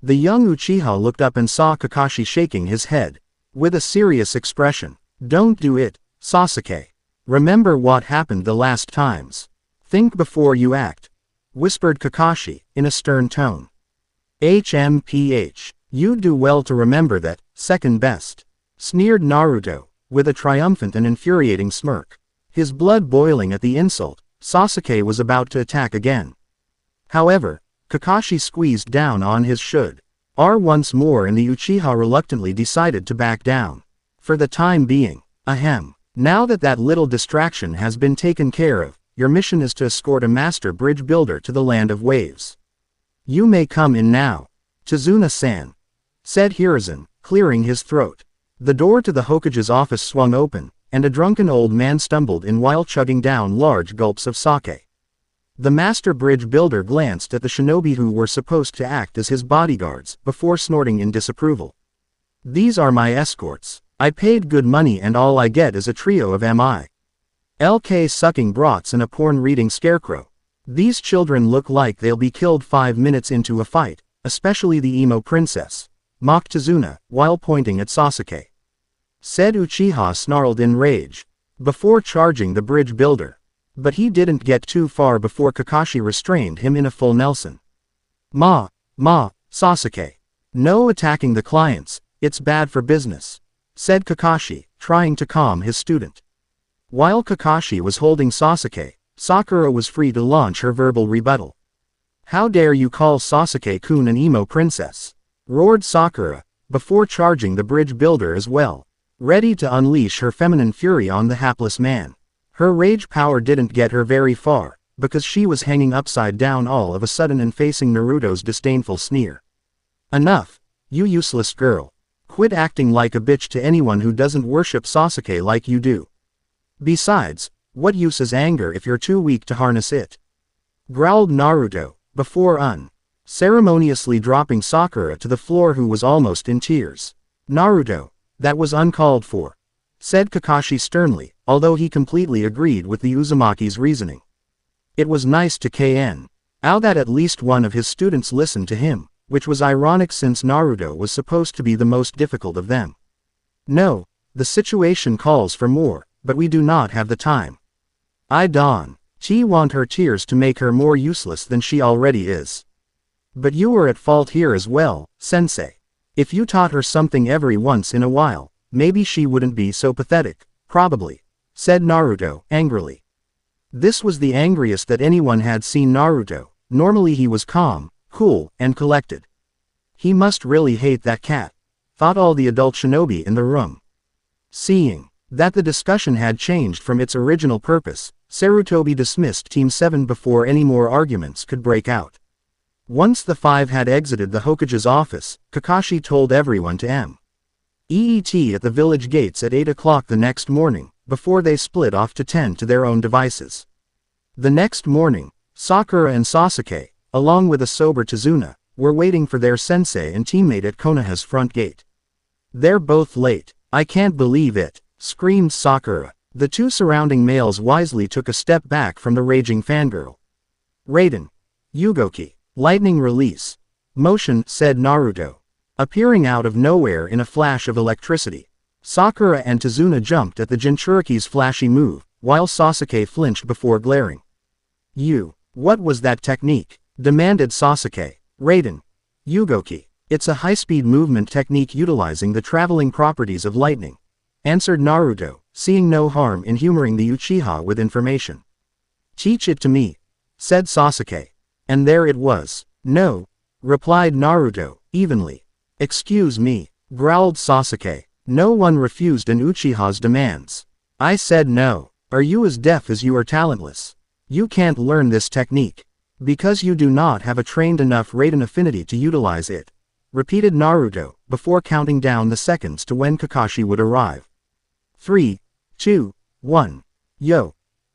A: The young Uchiha looked up and saw Kakashi shaking his head, with a serious expression. Don't do it, Sasuke. Remember what happened the last times. Think before you act, whispered Kakashi, in a stern tone. HMPH. You'd do well to remember that, second best, sneered Naruto, with a triumphant and infuriating smirk. His blood boiling at the insult, Sasuke was about to attack again. However, Kakashi squeezed down on his once more and the Uchiha reluctantly decided to back down. For the time being. Ahem. Now that little distraction has been taken care of, your mission is to escort a master bridge builder to the land of waves. You may come in now, Tazuna-san, said Hiruzen, clearing his throat. The door to the Hokage's office swung open, and a drunken old man stumbled in while chugging down large gulps of sake. The master bridge builder glanced at the shinobi who were supposed to act as his bodyguards, before snorting in disapproval. These are my escorts. I paid good money and all I get is a trio of LK sucking brats and a porn-reading scarecrow. These children look like they'll be killed 5 minutes into a fight, especially the emo princess, mocked Tazuna, while pointing at Sasuke. Said Uchiha snarled in rage, before charging the bridge builder. But he didn't get too far before Kakashi restrained him in a full Nelson. Sasuke. No attacking the clients, it's bad for business, said Kakashi, trying to calm his student. While Kakashi was holding Sasuke, Sakura was free to launch her verbal rebuttal. How dare you call Sasuke-kun an emo princess? Roared Sakura, before charging the bridge builder as well, ready to unleash her feminine fury on the hapless man. Her rage power didn't get her very far, because she was hanging upside down all of a sudden and facing Naruto's disdainful sneer. Enough, you useless girl. Quit acting like a bitch to anyone who doesn't worship Sasuke like you do. Besides, what use is anger if you're too weak to harness it? Growled Naruto, before ceremoniously dropping Sakura to the floor who was almost in tears. Naruto, that was uncalled for, said Kakashi sternly, although he completely agreed with the Uzumaki's reasoning. It was nice to out that at least one of his students listened to him, which was ironic since Naruto was supposed to be the most difficult of them. No, the situation calls for more, but we do not have the time. I don't want her tears to make her more useless than she already is. But you were at fault here as well, sensei. If you taught her something every once in a while, maybe she wouldn't be so pathetic, probably, said Naruto, angrily. This was the angriest that anyone had seen Naruto. Normally he was calm, cool, and collected. He must really hate that cat, thought all the adult shinobi in the room. Seeing that the discussion had changed from its original purpose, Sarutobi dismissed Team 7 before any more arguments could break out. Once the 5 had exited the Hokage's office, Kakashi told everyone to meet at the village gates at 8 o'clock the next morning, before they split off to tend to their own devices. The next morning, Sakura and Sasuke, along with a sober Tazuna, were waiting for their sensei and teammate at Konoha's front gate. They're both late. I can't believe it, screamed Sakura. The two surrounding males wisely took a step back from the raging fangirl. Raiden. Yugoki. Lightning release. Motion, said Naruto, appearing out of nowhere in a flash of electricity. Sakura and Tazuna jumped at the Jinchuriki's flashy move, while Sasuke flinched before glaring. What was that technique? Demanded Sasuke. Raiden. Yugoki. It's a high-speed movement technique utilizing the traveling properties of lightning, answered Naruto, seeing no harm in humoring the Uchiha with information. Teach it to me, said Sasuke. And there it was. No, replied Naruto, evenly. Excuse me, growled Sasuke. No one refused an Uchiha's demands. I said no. Are you as deaf as you are talentless? You can't learn this technique. Because you do not have a trained enough raiden affinity to utilize it, repeated Naruto, before counting down the seconds to when Kakashi would arrive. 3, 2, 1. Yo!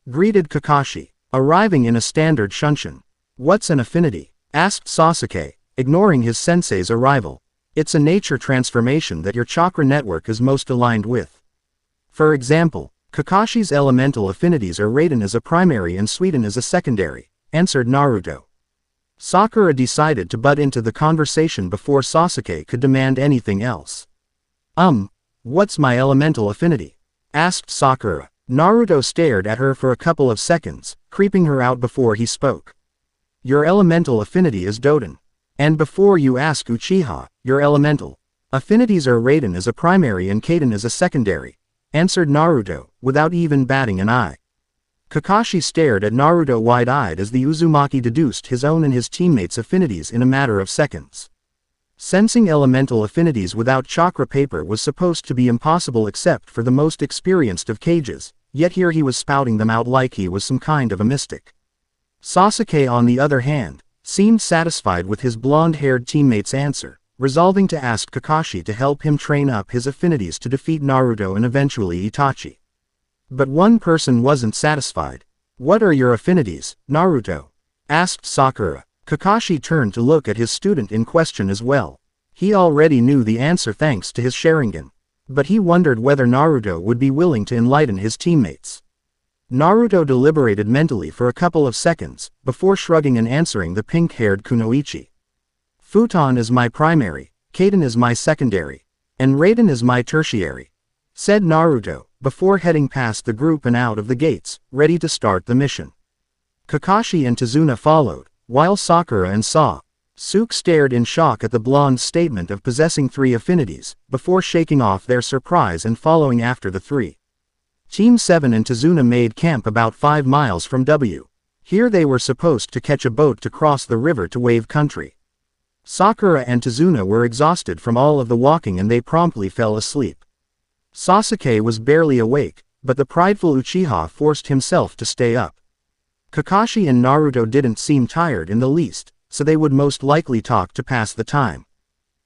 A: Greeted Kakashi, arriving in a standard shunshin. What's an affinity? Asked Sasuke, ignoring his sensei's arrival. It's a nature transformation that your chakra network is most aligned with. For example, Kakashi's elemental affinities are Raiden as a primary and Suiden as a secondary, answered Naruto. Sakura decided to butt into the conversation before Sasuke could demand anything else. What's my elemental affinity? Asked Sakura. Naruto stared at her for a couple of seconds, creeping her out before he spoke. Your elemental affinity is Doden. And before you ask Uchiha, your elemental affinities are Raiden as a primary and Kaden as a secondary, answered Naruto, without even batting an eye. Kakashi stared at Naruto wide-eyed as the Uzumaki deduced his own and his teammates' affinities in a matter of seconds. Sensing elemental affinities without chakra paper was supposed to be impossible except for the most experienced of cages, yet here he was spouting them out like he was some kind of a mystic. Sasuke, on the other hand, seemed satisfied with his blonde-haired teammate's answer, resolving to ask Kakashi to help him train up his affinities to defeat Naruto and eventually Itachi. But one person wasn't satisfied. What are your affinities, Naruto? Asked Sakura. Kakashi turned to look at his student in question as well. He already knew the answer thanks to his Sharingan. But he wondered whether Naruto would be willing to enlighten his teammates. Naruto deliberated mentally for a couple of seconds, before shrugging and answering the pink-haired Kunoichi. Futon is my primary, Kaden is my secondary, and Raiden is my tertiary, said Naruto, before heading past the group and out of the gates, ready to start the mission. Kakashi and Tazuna followed, while Sakura and Sasuke stared in shock at the blonde's statement of possessing 3 affinities, before shaking off their surprise and following after the 3. Team 7 and Tazuna made camp about 5 miles from W. Here they were supposed to catch a boat to cross the river to Wave Country. Sakura and Tazuna were exhausted from all of the walking and they promptly fell asleep. Sasuke was barely awake, but the prideful Uchiha forced himself to stay up. Kakashi and Naruto didn't seem tired in the least, so they would most likely talk to pass the time.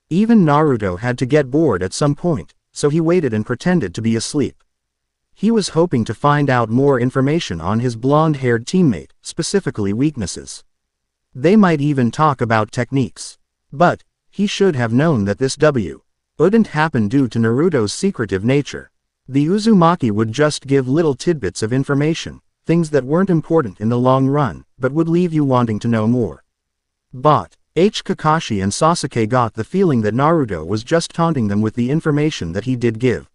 A: Even Naruto had to get bored at some point, so he waited and pretended to be asleep. He was hoping to find out more information on his blonde-haired teammate, specifically weaknesses. They might even talk about techniques. But he should have known that this wouldn't happen due to Naruto's secretive nature. The Uzumaki would just give little tidbits of information, things that weren't important in the long run, but would leave you wanting to know more. But Kakashi and Sasuke got the feeling that Naruto was just taunting them with the information that he did give.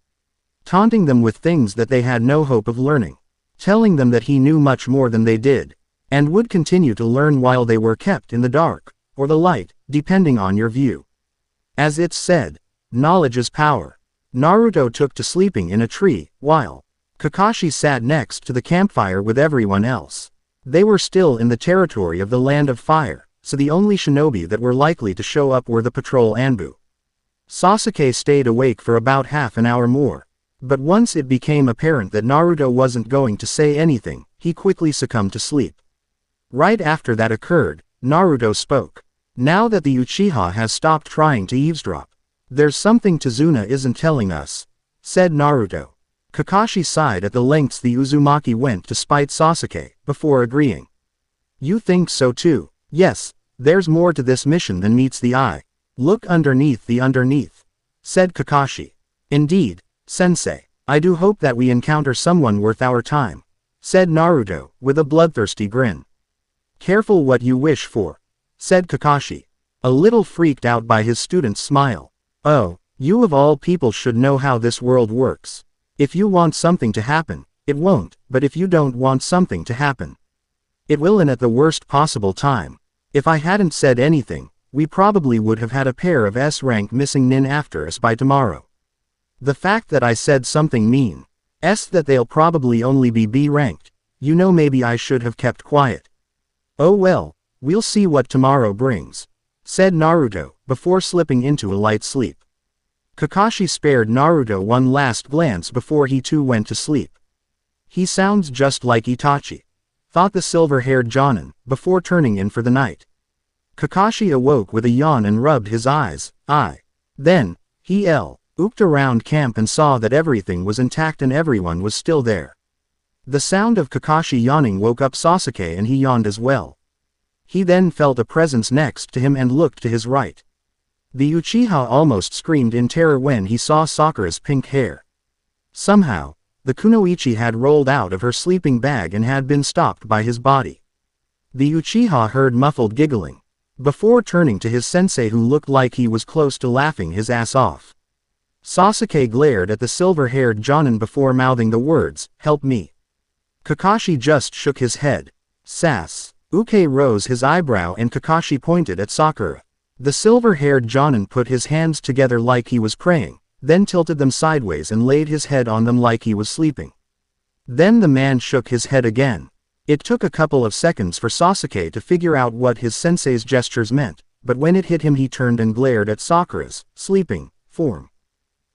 A: Taunting them with things that they had no hope of learning. Telling them that he knew much more than they did, and would continue to learn while they were kept in the dark, or the light, depending on your view. As it's said, knowledge is power. Naruto took to sleeping in a tree, while Kakashi sat next to the campfire with everyone else. They were still in the territory of the Land of Fire, so the only shinobi that were likely to show up were the patrol Anbu. Sasuke stayed awake for about half an hour more. But once it became apparent that Naruto wasn't going to say anything, he quickly succumbed to sleep. Right after that occurred, Naruto spoke. Now that the Uchiha has stopped trying to eavesdrop, there's something Tazuna isn't telling us, said Naruto. Kakashi sighed at the lengths the Uzumaki went to spite Sasuke, before agreeing. You think so too? Yes, there's more to this mission than meets the eye. Look underneath the underneath, said Kakashi. Indeed, Sensei, I do hope that we encounter someone worth our time, said Naruto, with a bloodthirsty grin. Careful what you wish for, said Kakashi, a little freaked out by his student's smile. Oh, you of all people should know how this world works. If you want something to happen, it won't, but if you don't want something to happen, it will, and at the worst possible time. If I hadn't said anything, we probably would have had a pair of S-rank missing nin after us by tomorrow. The fact that I said something mean, that they'll probably only be B-ranked, maybe I should have kept quiet. Oh well, we'll see what tomorrow brings, said Naruto, before slipping into a light sleep. Kakashi spared Naruto one last glance before he too went to sleep. He sounds just like Itachi, thought the silver-haired Jonin, before turning in for the night. Kakashi awoke with a yawn and rubbed his eyes. Then, he looked around camp and saw that everything was intact and everyone was still there. The sound of Kakashi yawning woke up Sasuke and he yawned as well. He then felt a presence next to him and looked to his right. The Uchiha almost screamed in terror when he saw Sakura's pink hair. Somehow, the kunoichi had rolled out of her sleeping bag and had been stopped by his body. The Uchiha heard muffled giggling, before turning to his sensei who looked like he was close to laughing his ass off. Sasuke glared at the silver-haired Jonin before mouthing the words, "Help me." Kakashi just shook his head. Sass. Uke rose his eyebrow and Kakashi pointed at Sakura. The silver-haired Jonin put his hands together like he was praying, then tilted them sideways and laid his head on them like he was sleeping. Then the man shook his head again. It took a couple of seconds for Sasuke to figure out what his sensei's gestures meant, but when it hit him he turned and glared at Sakura's sleeping form.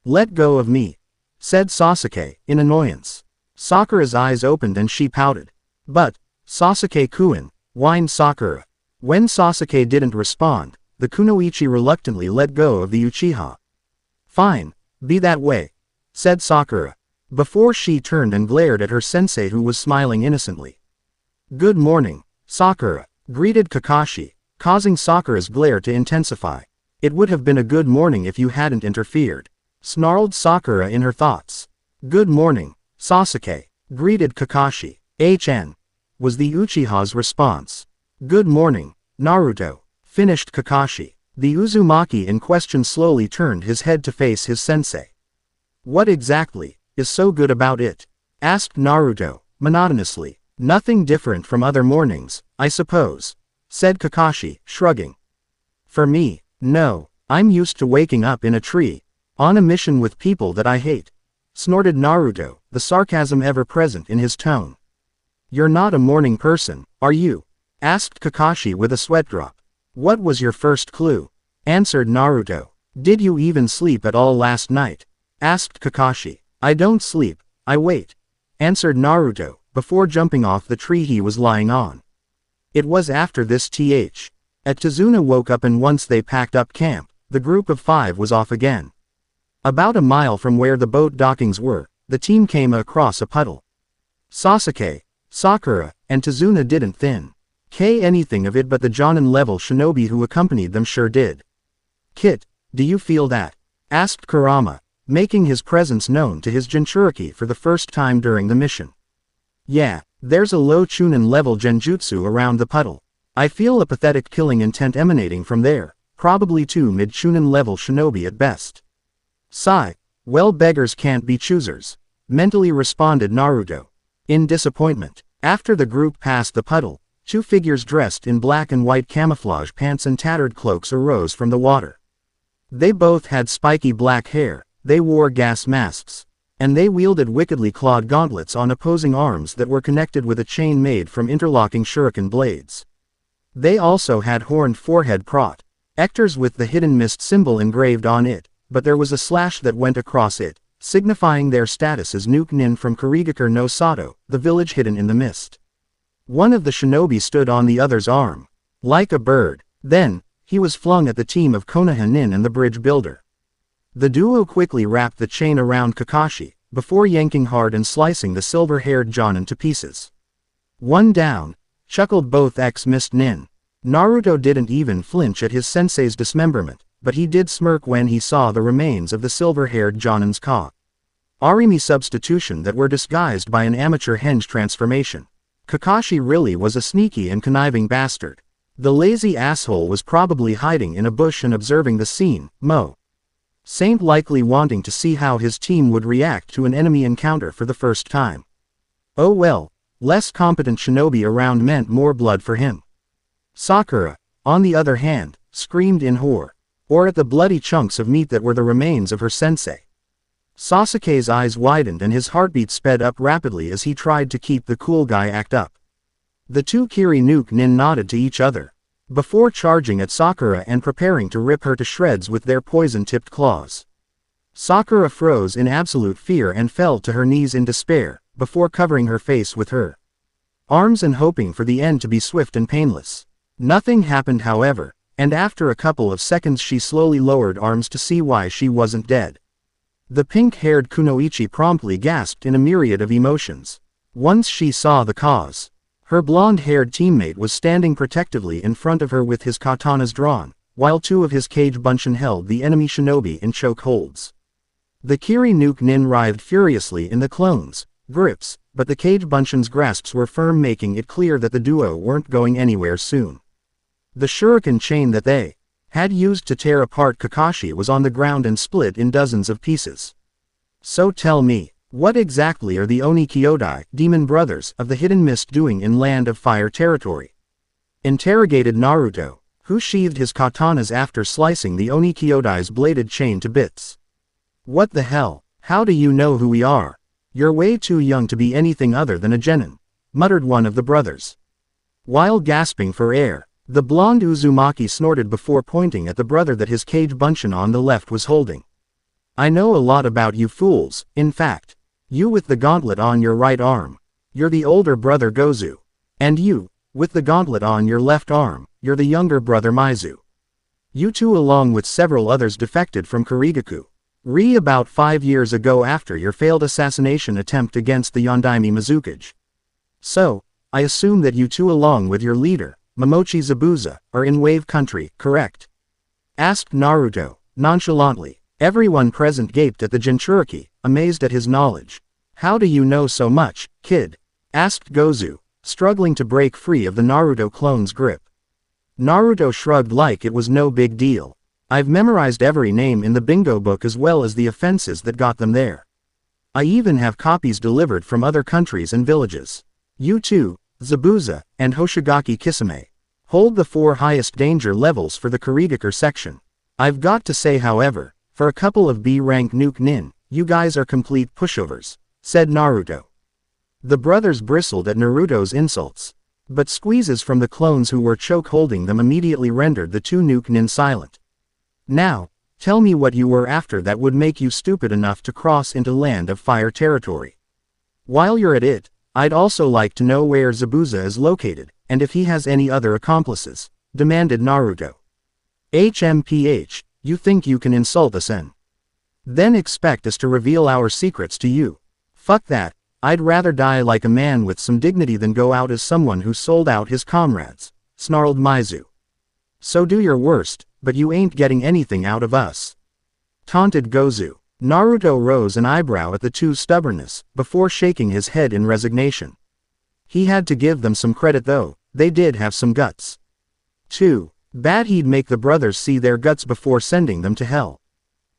A: "Let go of me," said Sasuke, in annoyance. Sakura's eyes opened and she pouted. "But, Sasuke-kun," whined Sakura. When Sasuke didn't respond, the kunoichi reluctantly let go of the Uchiha. "Fine, be that way," said Sakura, before she turned and glared at her sensei who was smiling innocently. "Good morning, Sakura," greeted Kakashi, causing Sakura's glare to intensify. "It would have been a good morning if you hadn't interfered," snarled Sakura in her thoughts. "Good morning, Sasuke," greeted Kakashi. "HN," was the Uchiha's response. "Good morning, Naruto," finished Kakashi. The Uzumaki in question slowly turned his head to face his sensei. "What exactly is so good about it?" asked Naruto, monotonously. "Nothing different from other mornings, I suppose," said Kakashi, shrugging. "For me, no, I'm used to waking up in a tree, on a mission with people that I hate," snorted Naruto, the sarcasm ever present in his tone. "You're not a morning person, are you?" asked Kakashi with a sweat drop. "What was your first clue?" answered Naruto. "Did you even sleep at all last night?" asked Kakashi. "I don't sleep, I wait," answered Naruto, before jumping off the tree he was lying on. It was after this that Tazuna woke up and once they packed up camp, the group of 5 was off again. About a mile from where the boat dockings were, the team came across a puddle. Sasuke, Sakura, and Tazuna didn't think anything of it, but the Jonin-level shinobi who accompanied them sure did. "Kit, do you feel that?" asked Kurama, making his presence known to his Jinchuriki for the first time during the mission. "Yeah, there's a low Chunin-level genjutsu around the puddle. I feel a pathetic killing intent emanating from there, probably 2 mid-Chunin-level shinobi at best." "Sigh, well, beggars can't be choosers," mentally responded Naruto. In disappointment, after the group passed the puddle, 2 figures dressed in black and white camouflage pants and tattered cloaks arose from the water. They both had spiky black hair, they wore gas masks, and they wielded wickedly clawed gauntlets on opposing arms that were connected with a chain made from interlocking shuriken blades. They also had horned forehead protectors with the hidden mist symbol engraved on it, but there was a slash that went across it, signifying their status as Nuke Nin from Kurigakure no Sato, the village hidden in the mist. One of the shinobi stood on the other's arm, like a bird. Then, he was flung at the team of Konoha Nin and the bridge builder. The duo quickly wrapped the chain around Kakashi, before yanking hard and slicing the silver-haired Jonin to pieces. "One down," chuckled both ex-Mist Nin. Naruto didn't even flinch at his sensei's dismemberment, but he did smirk when he saw the remains of the silver-haired Jonin's Arimi substitution that were disguised by an amateur henge transformation. Kakashi really was a sneaky and conniving bastard. The lazy asshole was probably hiding in a bush and observing the scene, Saint likely wanting to see how his team would react to an enemy encounter for the first time. Oh well, less competent shinobi around meant more blood for him. Sakura, on the other hand, screamed in horror, or at the bloody chunks of meat that were the remains of her sensei. Sasuke's eyes widened and his heartbeat sped up rapidly as he tried to keep the cool guy act up. The 2 Kiri Nuke Nin nodded to each other, before charging at Sakura and preparing to rip her to shreds with their poison-tipped claws. Sakura froze in absolute fear and fell to her knees in despair, before covering her face with her arms and hoping for the end to be swift and painless. Nothing happened however, and after a couple of seconds she slowly lowered arms to see why she wasn't dead. The pink-haired Kunoichi promptly gasped in a myriad of emotions. Once she saw the cause. Her blonde-haired teammate was standing protectively in front of her with his katanas drawn, while two of his cage bunshin held the enemy shinobi in choke holds. The Kiri Nuke Nin writhed furiously in the clone's grips, but the cage bunshin's grasps were firm, making it clear that the duo weren't going anywhere soon. The shuriken chain that they had used to tear apart Kakashi was on the ground and split in dozens of pieces. So tell me, what exactly are the Oni Kyodai, demon brothers, of the Hidden Mist doing in Land of Fire territory? Interrogated Naruto, who sheathed his katanas after slicing the Oni Kyodai's bladed chain to bits. What the hell? How do you know who we are? You're way too young to be anything other than a genin, muttered one of the brothers. While gasping for air, the blonde Uzumaki snorted before pointing at the brother that his cage bunshin on the left was holding. I know a lot about you fools, in fact. You with the gauntlet on your right arm. You're the older brother Gozu. And you, with the gauntlet on your left arm, you're the younger brother Maizu. You two along with several others defected from Kurigaku about 5 years ago after your failed assassination attempt against the Yondaime Mizukage. So, I assume that you two along with your leader, Momochi Zabuza, are in Wave Country, correct? Asked Naruto, nonchalantly. Everyone present gaped at the Jinchuriki, amazed at his knowledge. How do you know so much, kid? Asked Gozu, struggling to break free of the Naruto clone's grip. Naruto shrugged like it was no big deal. I've memorized every name in the bingo book as well as the offenses that got them there. I even have copies delivered from other countries and villages. You two, Zabuza, and Hoshigaki Kisame, hold the 4 highest danger levels for the Kurigaku section. I've got to say however, for a couple of B-rank Nuke Nin, you guys are complete pushovers, said Naruto. The brothers bristled at Naruto's insults, but squeezes from the clones who were choke holding them immediately rendered the two Nuke Nin silent. Now, tell me what you were after that would make you stupid enough to cross into Land of Fire territory. While you're at it, I'd also like to know where Zabuza is located, and if he has any other accomplices, demanded Naruto. HMPH, you think you can insult us and then expect us to reveal our secrets to you? Fuck that, I'd rather die like a man with some dignity than go out as someone who sold out his comrades, snarled Maizu. So do your worst, but you ain't getting anything out of us, taunted Gozu. Naruto rose an eyebrow at the two's stubbornness, before shaking his head in resignation. He had to give them some credit though, they did have some guts. Too bad he'd make the brothers see their guts before sending them to hell.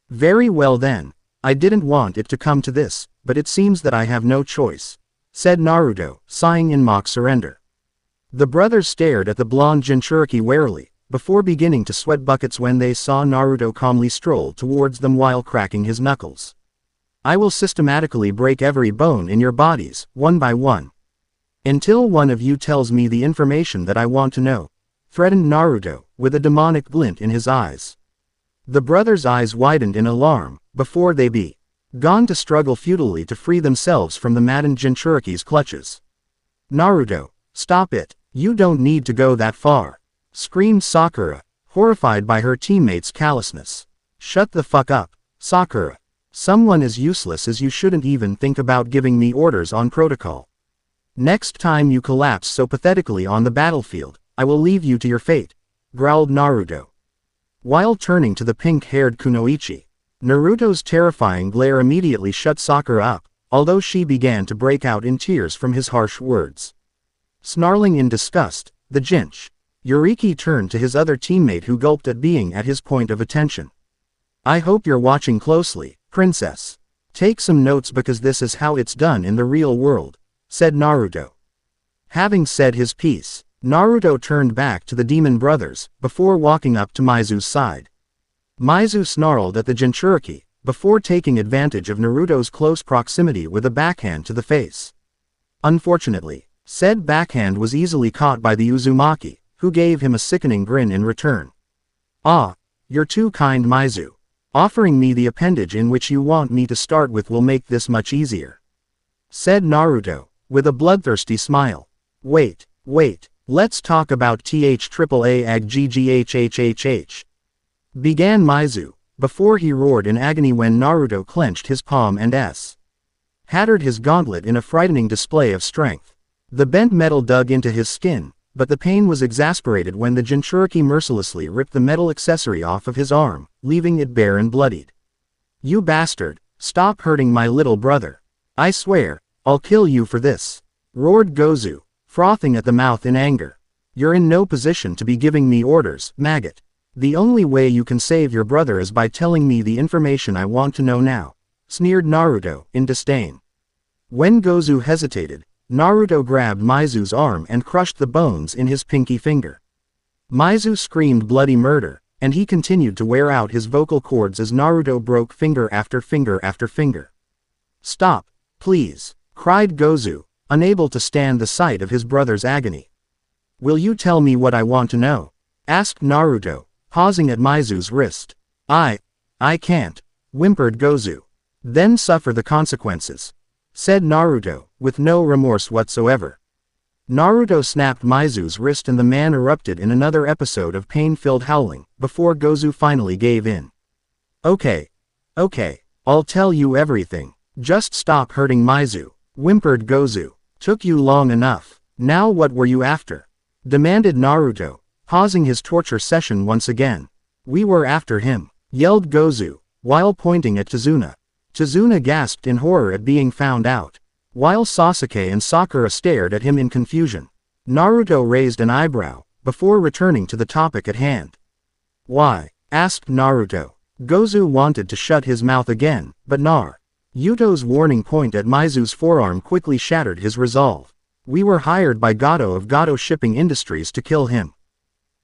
A: Very well then, I didn't want it to come to this, but it seems that I have no choice, said Naruto, sighing in mock surrender. The brothers stared at the blonde Jinchuriki warily, before beginning to sweat buckets when they saw Naruto calmly stroll towards them while cracking his knuckles. I will systematically break every bone in your bodies, one by one, until one of you tells me the information that I want to know, threatened Naruto, with a demonic glint in his eyes. The brothers' eyes widened in alarm, before they began to struggle futilely to free themselves from the maddened Jinchuriki's clutches. Naruto, stop it, you don't need to go that far, screamed Sakura, horrified by her teammates' callousness. Shut the fuck up, Sakura. Someone as useless as you shouldn't even think about giving me orders on protocol. Next time you collapse so pathetically on the battlefield, I will leave you to your fate, growled Naruto. While turning to the pink-haired Kunoichi, Naruto's terrifying glare immediately shut Sakura up, although she began to break out in tears from his harsh words. Snarling in disgust, the Jinchuriki turned to his other teammate who gulped at being at his point of attention. I hope you're watching closely, princess. Take some notes because this is how it's done in the real world, said Naruto. Having said his piece, Naruto turned back to the demon brothers, before walking up to Maizu's side. Maizu snarled at the Jinchuriki, before taking advantage of Naruto's close proximity with a backhand to the face. Unfortunately, said backhand was easily caught by the Uzumaki, who gave him a sickening grin in return. Ah, you're too kind, Maizu. Offering me the appendage in which you want me to start with will make this much easier. said Naruto, with a bloodthirsty smile. Wait, let's talk about THAAA ag GGHHHH. Began Mizu, before he roared in agony when Naruto clenched his palm and hattered his gauntlet in a frightening display of strength. The bent metal dug into his skin, but the pain was exasperated when the Jinchuriki mercilessly ripped the metal accessory off of his arm, leaving it bare and bloodied. You bastard, stop hurting my little brother. I swear, I'll kill you for this, roared Gozu, frothing at the mouth in anger. You're in no position to be giving me orders, maggot. The only way you can save your brother is by telling me the information I want to know now, sneered Naruto, in disdain. When Gozu hesitated, Naruto grabbed Mizu's arm and crushed the bones in his pinky finger. Mizu screamed bloody murder, and he continued to wear out his vocal cords as Naruto broke finger after finger after finger. Stop, please, cried Gozu, unable to stand the sight of his brother's agony. Will you tell me what I want to know? Asked Naruto, pausing at Mizu's wrist. I can't, whimpered Gozu. Then suffer the consequences, said Naruto, with no remorse whatsoever. Naruto snapped Mizu's wrist and the man erupted in another episode of pain-filled howling, before Gozu finally gave in. Okay, I'll tell you everything. Just stop hurting Mizu, whimpered Gozu. Took you long enough. Now what were you after? Demanded Naruto, pausing his torture session once again. We were after him, yelled Gozu, while pointing at Tazuna. Tazuna gasped in horror at being found out, while Sasuke and Sakura stared at him in confusion. Naruto raised an eyebrow, before returning to the topic at hand. Why? Asked Naruto. Gozu wanted to shut his mouth again, but Naruto's warning point at Mizu's forearm quickly shattered his resolve. We were hired by Gato of Gato Shipping Industries to kill him.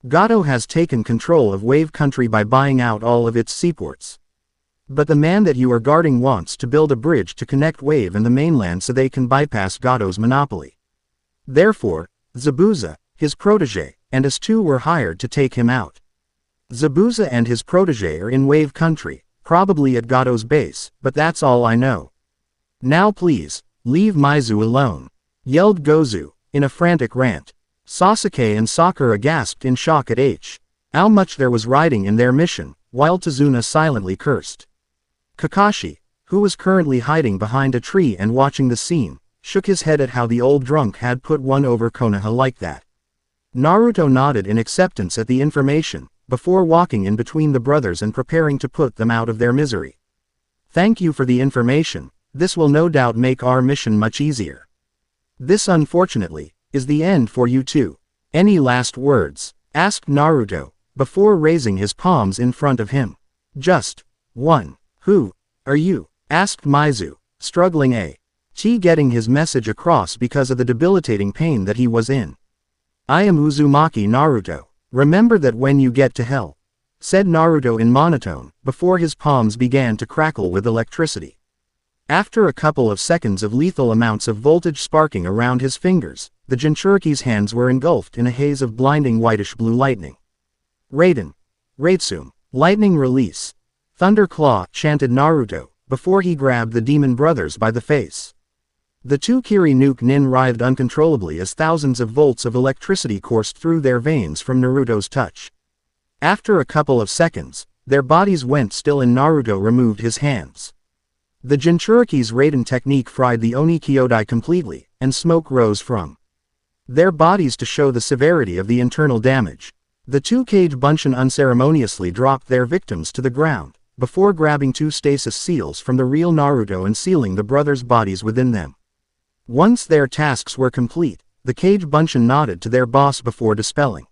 A: Gato has taken control of Wave Country by buying out all of its seaports. But the man that you are guarding wants to build a bridge to connect Wave and the mainland so they can bypass Gato's monopoly. Therefore, Zabuza, his protege, and us two were hired to take him out. Zabuza and his protege are in Wave Country, probably at Gato's base, but that's all I know. Now please, leave Mizu alone, yelled Gozu, in a frantic rant. Sasuke and Sakura gasped in shock at how much there was riding in their mission, while Tazuna silently cursed. Kakashi, who was currently hiding behind a tree and watching the scene, shook his head at how the old drunk had put one over Konoha like that. Naruto nodded in acceptance at the information, before walking in between the brothers and preparing to put them out of their misery. Thank you for the information, this will no doubt make our mission much easier. This unfortunately, is the end for you two. Any last words? Asked Naruto, before raising his palms in front of him. Just one. Who are you? Asked Mizu, struggling getting his message across because of the debilitating pain that he was in. I am Uzumaki Naruto. Remember that when you get to hell, said Naruto in monotone, before his palms began to crackle with electricity. After a couple of seconds of lethal amounts of voltage sparking around his fingers, the Jinchuriki's hands were engulfed in a haze of blinding whitish-blue lightning. Raiden. Raitsum. Lightning release. Thunderclaw, chanted Naruto, before he grabbed the demon brothers by the face. The two Kiri Nuke Nin writhed uncontrollably as thousands of volts of electricity coursed through their veins from Naruto's touch. After a couple of seconds, their bodies went still and Naruto removed his hands. The Jinchuriki's Raiden technique fried the Oni Kyodai completely, and smoke rose from their bodies to show the severity of the internal damage. The two Kage Bunshin unceremoniously dropped their victims to the ground, before grabbing two stasis seals from the real Naruto and sealing the brothers' bodies within them. Once their tasks were complete, the Kage Bunshin nodded to their boss before dispelling.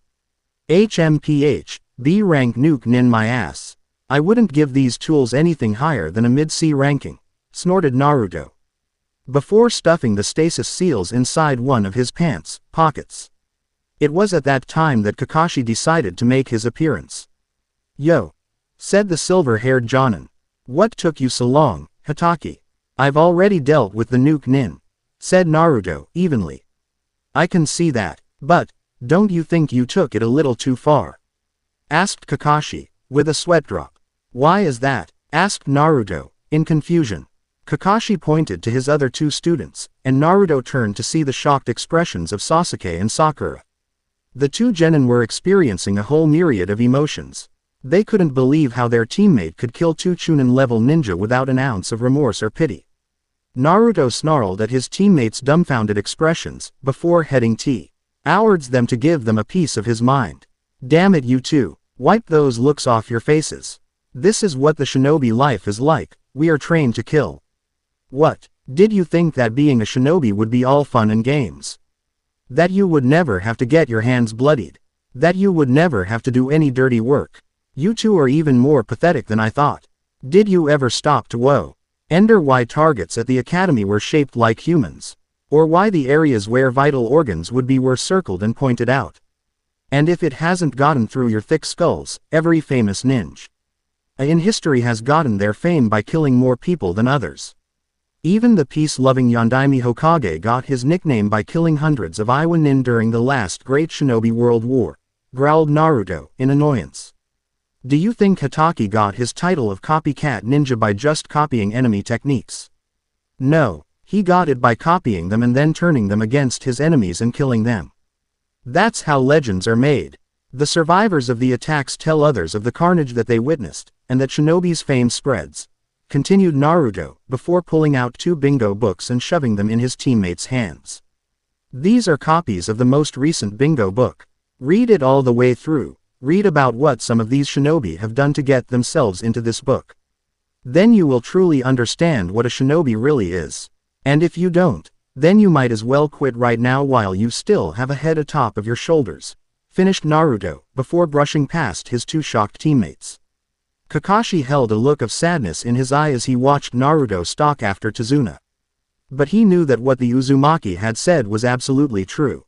A: HMPH, B-rank nuke nin my ass. I wouldn't give these tools anything higher than a mid-C ranking, snorted Naruto, before stuffing the stasis seals inside one of his pants pockets. It was at that time that Kakashi decided to make his appearance. Yo, said the silver-haired Jonin. What took you so long, Hatake? I've already dealt with the nuke nin, said Naruto, evenly. I can see that, but don't you think you took it a little too far? Asked Kakashi, with a sweat drop. Why is that? Asked Naruto, in confusion. Kakashi pointed to his other two students, and Naruto turned to see the shocked expressions of Sasuke and Sakura. The two genin were experiencing a whole myriad of emotions. They couldn't believe how their teammate could kill two Chunin-level ninja without an ounce of remorse or pity. Naruto snarled at his teammates' dumbfounded expressions, before heading towards them to give them a piece of his mind. Damn it, you two. Wipe those looks off your faces. This is what the shinobi life is like. We are trained to kill. What? Did you think that being a shinobi would be all fun and games? That you would never have to get your hands bloodied? That you would never have to do any dirty work? You two are even more pathetic than I thought. Did you ever stop to wonder why targets at the academy were shaped like humans? Or why the areas where vital organs would be were circled and pointed out? And if it hasn't gotten through your thick skulls, every famous ninja in history has gotten their fame by killing more people than others. Even the peace-loving Yondaime Hokage got his nickname by killing hundreds of Iwa nin during the last Great Shinobi World War, growled Naruto, in annoyance. Do you think Hatake got his title of copycat ninja by just copying enemy techniques? No, he got it by copying them and then turning them against his enemies and killing them. That's how legends are made. The survivors of the attacks tell others of the carnage that they witnessed, and that shinobi's fame spreads, continued Naruto, before pulling out two bingo books and shoving them in his teammates' hands. These are copies of the most recent bingo book. Read it all the way through. Read about what some of these shinobi have done to get themselves into this book. Then you will truly understand what a shinobi really is. And if you don't, then you might as well quit right now while you still have a head atop of your shoulders, finished Naruto, before brushing past his two shocked teammates. Kakashi held a look of sadness in his eye as he watched Naruto stalk after Tazuna. But he knew that what the Uzumaki had said was absolutely true.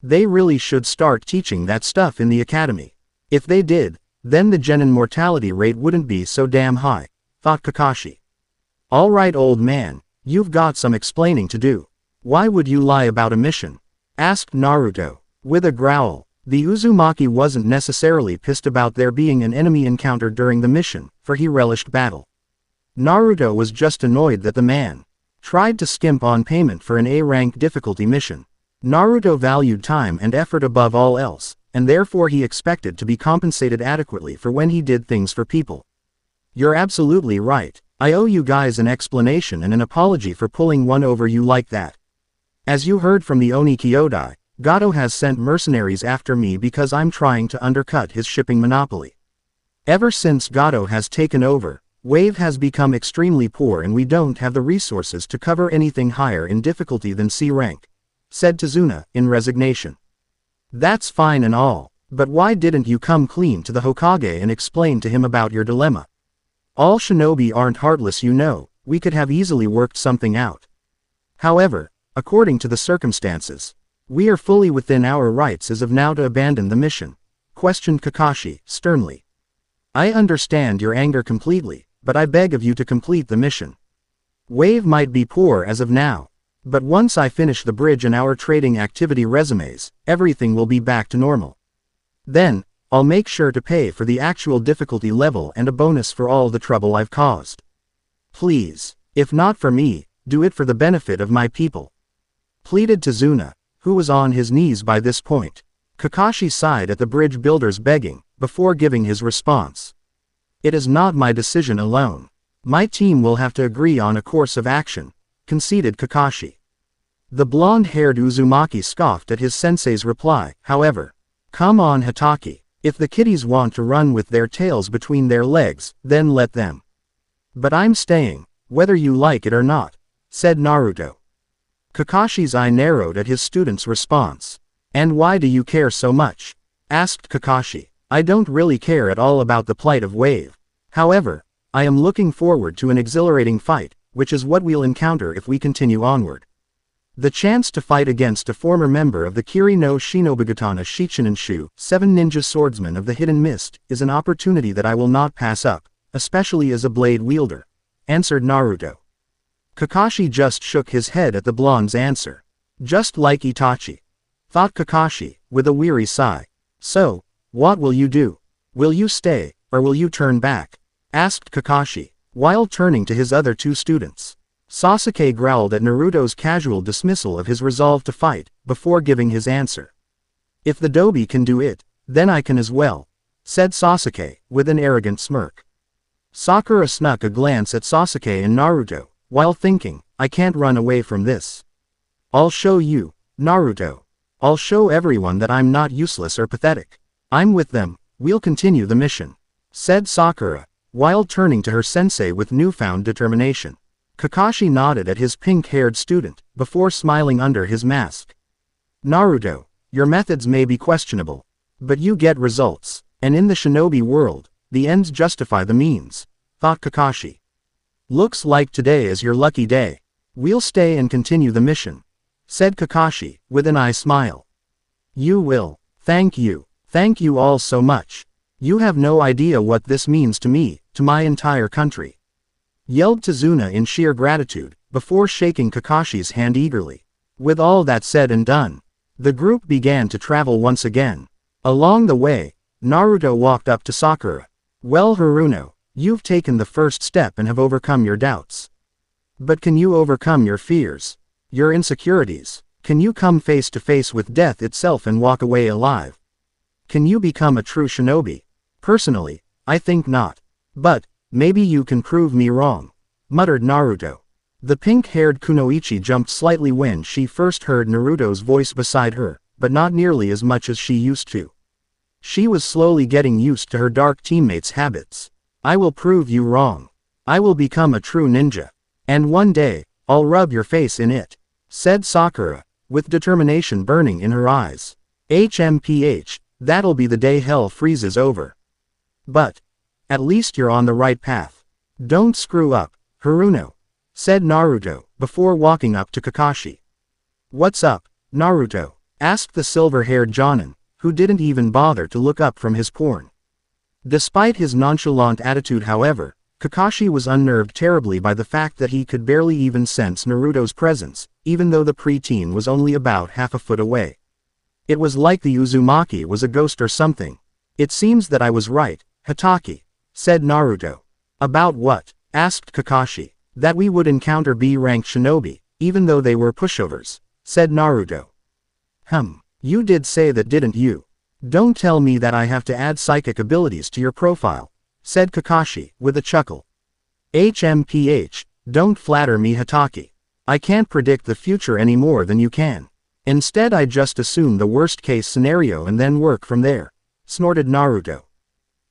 A: They really should start teaching that stuff in the academy. If they did, then the genin mortality rate wouldn't be so damn high, thought Kakashi. Alright, old man, you've got some explaining to do. Why would you lie about a mission? Asked Naruto, with a growl. The Uzumaki wasn't necessarily pissed about there being an enemy encountered during the mission, for he relished battle. Naruto was just annoyed that the man tried to skimp on payment for an A-rank difficulty mission. Naruto valued time and effort above all else, and therefore he expected to be compensated adequately for when he did things for people. You're absolutely right. I owe you guys an explanation and an apology for pulling one over you like that. As you heard from the Oni Kyodai, Gato has sent mercenaries after me because I'm trying to undercut his shipping monopoly. Ever since Gato has taken over, Wave has become extremely poor and we don't have the resources to cover anything higher in difficulty than C rank, said Tazuna, in resignation. That's fine and all, but why didn't you come clean to the Hokage and explain to him about your dilemma? All shinobi aren't heartless, you know. We could have easily worked something out. However, according to the circumstances, we are fully within our rights as of now to abandon the mission, questioned Kakashi, sternly. I understand your anger completely, but I beg of you to complete the mission. Wave might be poor as of now, but once I finish the bridge and our trading activity resumes, everything will be back to normal. Then, I'll make sure to pay for the actual difficulty level and a bonus for all the trouble I've caused. Please, if not for me, do it for the benefit of my people, pleaded Tazuna, who was on his knees by this point. Kakashi sighed at the bridge builder's begging, before giving his response. It is not my decision alone. My team will have to agree on a course of action, conceded Kakashi. The blonde-haired Uzumaki scoffed at his sensei's reply, however. Come on, Hatake. If the kiddies want to run with their tails between their legs, then let them. But I'm staying, whether you like it or not, said Naruto. Kakashi's eye narrowed at his student's response. And why do you care so much? Asked Kakashi. I don't really care at all about the plight of Wave. However, I am looking forward to an exhilarating fight, which is what we'll encounter if we continue onward. The chance to fight against a former member of the Kiri no Shinobigatana Shichinshu, 7 ninja swordsmen of the Hidden Mist, is an opportunity that I will not pass up, especially as a blade wielder, answered Naruto. Kakashi just shook his head at the blonde's answer. Just like Itachi, thought Kakashi, with a weary sigh. So, what will you do? Will you stay, or will you turn back? Asked Kakashi, while turning to his other two students. Sasuke growled at Naruto's casual dismissal of his resolve to fight, before giving his answer. If the Dobi can do it, then I can as well, said Sasuke, with an arrogant smirk. Sakura snuck a glance at Sasuke and Naruto, while thinking, I can't run away from this. I'll show you, Naruto. I'll show everyone that I'm not useless or pathetic. I'm with them, we'll continue the mission, said Sakura, while turning to her sensei with newfound determination. Kakashi nodded at his pink-haired student, before smiling under his mask. Naruto, your methods may be questionable, but you get results, and in the shinobi world, the ends justify the means, thought Kakashi. Looks like today is your lucky day. We'll stay and continue the mission, said Kakashi, with an eye smile. You will. Thank you all so much. You have no idea what this means to me, to my entire country, yelled Tazuna in sheer gratitude, before shaking Kakashi's hand eagerly. With all that said and done, the group began to travel once again. Along the way, Naruto walked up to Sakura. Well, Haruno, you've taken the first step and have overcome your doubts. But can you overcome your fears, your insecurities? Can you come face to face with death itself and walk away alive? Can you become a true shinobi? Personally, I think not. But, maybe you can prove me wrong, muttered Naruto. The pink-haired Kunoichi jumped slightly when she first heard Naruto's voice beside her, but not nearly as much as she used to. She was slowly getting used to her dark teammate's habits. I will prove you wrong. I will become a true ninja. And one day, I'll rub your face in it, said Sakura, with determination burning in her eyes. HMPH, that'll be the day hell freezes over. But, at least you're on the right path. Don't screw up, Haruno, said Naruto, before walking up to Kakashi. What's up, Naruto? Asked the silver-haired Jonin, who didn't even bother to look up from his porn. Despite his nonchalant attitude, however, Kakashi was unnerved terribly by the fact that he could barely even sense Naruto's presence, even though the preteen was only about half a foot away. It was like the Uzumaki was a ghost or something. It seems that I was right, Hatake, said Naruto. About what? Asked Kakashi. That we would encounter B-ranked shinobi, even though they were pushovers, said Naruto. You did say that, didn't you? Don't tell me that I have to add psychic abilities to your profile, said Kakashi, with a chuckle. HMPH, don't flatter me, Hatake. I can't predict the future any more than you can. Instead, I just assume the worst-case scenario and then work from there, snorted Naruto.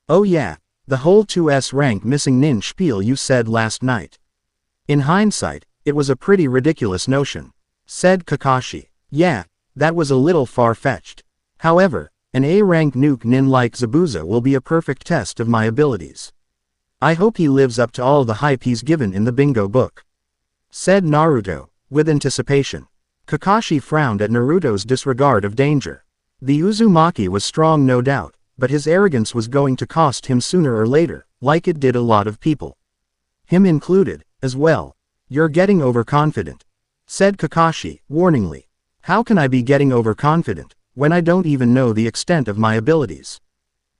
A: Oh yeah, the whole 2S rank missing nin spiel you said last night. In hindsight, it was a pretty ridiculous notion, said Kakashi. Yeah, that was a little far-fetched. However, an A-rank nuke nin like Zabuza will be a perfect test of my abilities. I hope he lives up to all the hype he's given in the bingo book, said Naruto, with anticipation. Kakashi frowned at Naruto's disregard of danger. The Uzumaki was strong, no doubt, but his arrogance was going to cost him sooner or later, like it did a lot of people. Him included, as well. You're getting overconfident, said Kakashi, warningly. How can I be getting overconfident, when I don't even know the extent of my abilities?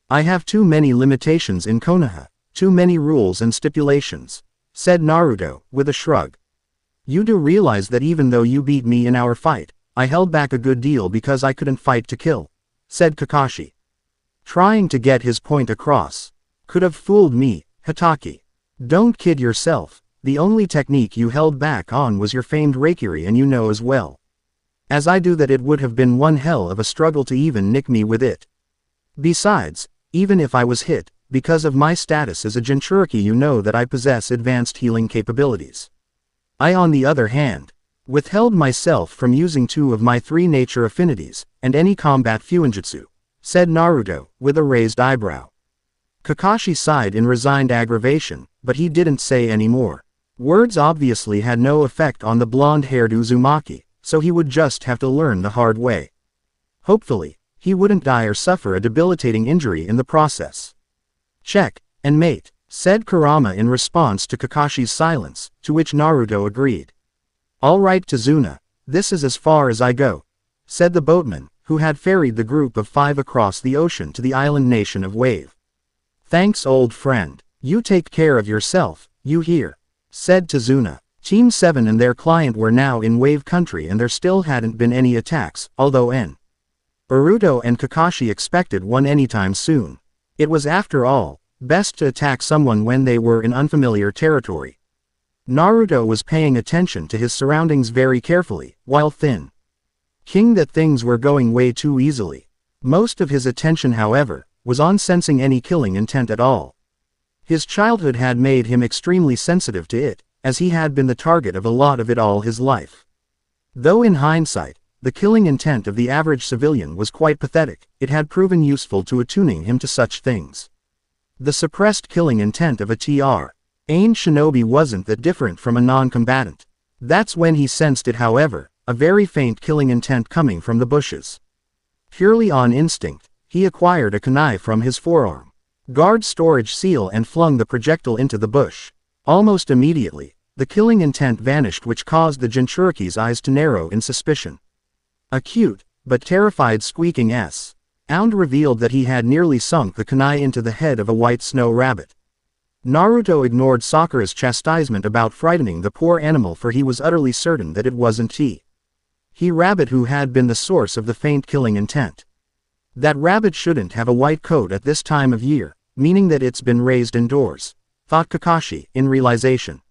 A: I have too many limitations in Konoha, too many rules and stipulations, said Naruto, with a shrug. You do realize that even though you beat me in our fight, I held back a good deal because I couldn't fight to kill, said Kakashi. Trying to get his point across. Could have fooled me, Hatake. Don't kid yourself, the only technique you held back on was your famed Reikiri, and you know as well as I do that it would have been one hell of a struggle to even nick me with it. Besides, even if I was hit, because of my status as a Jinchuriki, you know that I possess advanced healing capabilities. I, on the other hand, withheld myself from using 2 of my 3 nature affinities, and any combat fuinjutsu, said Naruto, with a raised eyebrow. Kakashi sighed in resigned aggravation, but he didn't say any more. Words obviously had no effect on the blonde-haired Uzumaki, so he would just have to learn the hard way. Hopefully, he wouldn't die or suffer a debilitating injury in the process. Check, and mate, said Kurama in response to Kakashi's silence, to which Naruto agreed. All right, Tazuna, this is as far as I go, said the boatman, who had ferried the group of 5 across the ocean to the island nation of Wave. Thanks, old friend. You take care of yourself, you hear, said Tazuna. Team 7 and their client were now in Wave Country and there still hadn't been any attacks, although Naruto and Kakashi expected one anytime soon. It was, after all, best to attack someone when they were in unfamiliar territory. Naruto was paying attention to his surroundings very carefully, while thinking that things were going way too easily. Most of his attention, however, was on sensing any killing intent at all. His childhood had made him extremely sensitive to it, as he had been the target of a lot of it all his life. Though in hindsight, the killing intent of the average civilian was quite pathetic, it had proven useful to attuning him to such things. The suppressed killing intent of a TR shinobi wasn't that different from a non-combatant. That's when he sensed it, however, a very faint killing intent coming from the bushes. Purely on instinct, he acquired a kunai from his forearm, guard storage seal, and flung the projectile into the bush. Almost immediately, the killing intent vanished, which caused the Jinchuriki's eyes to narrow in suspicion. A cute, but terrified squeaking sound revealed that he had nearly sunk the kunai into the head of a white snow rabbit. Naruto ignored Sakura's chastisement about frightening the poor animal, for he was utterly certain that it wasn't he rabbit who had been the source of the faint killing intent. That rabbit shouldn't have a white coat at this time of year, meaning that it's been raised indoors, thought Kakashi, in realization.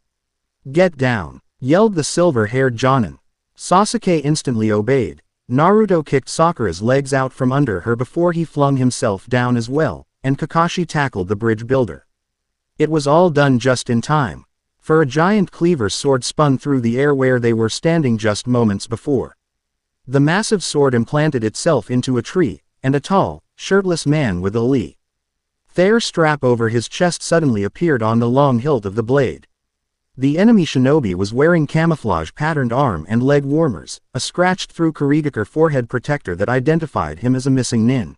A: Get down, yelled the silver-haired Jonin. Sasuke instantly obeyed. Naruto kicked Sakura's legs out from under her before he flung himself down as well, and Kakashi tackled the bridge builder. It was all done just in time, for a giant cleaver sword spun through the air where they were standing just moments before. The massive sword implanted itself into a tree, and a tall, shirtless man with a leather strap over his chest suddenly appeared on the long hilt of the blade. The enemy shinobi was wearing camouflage-patterned arm and leg warmers, a scratched-through Kurigakure forehead protector that identified him as a missing nin.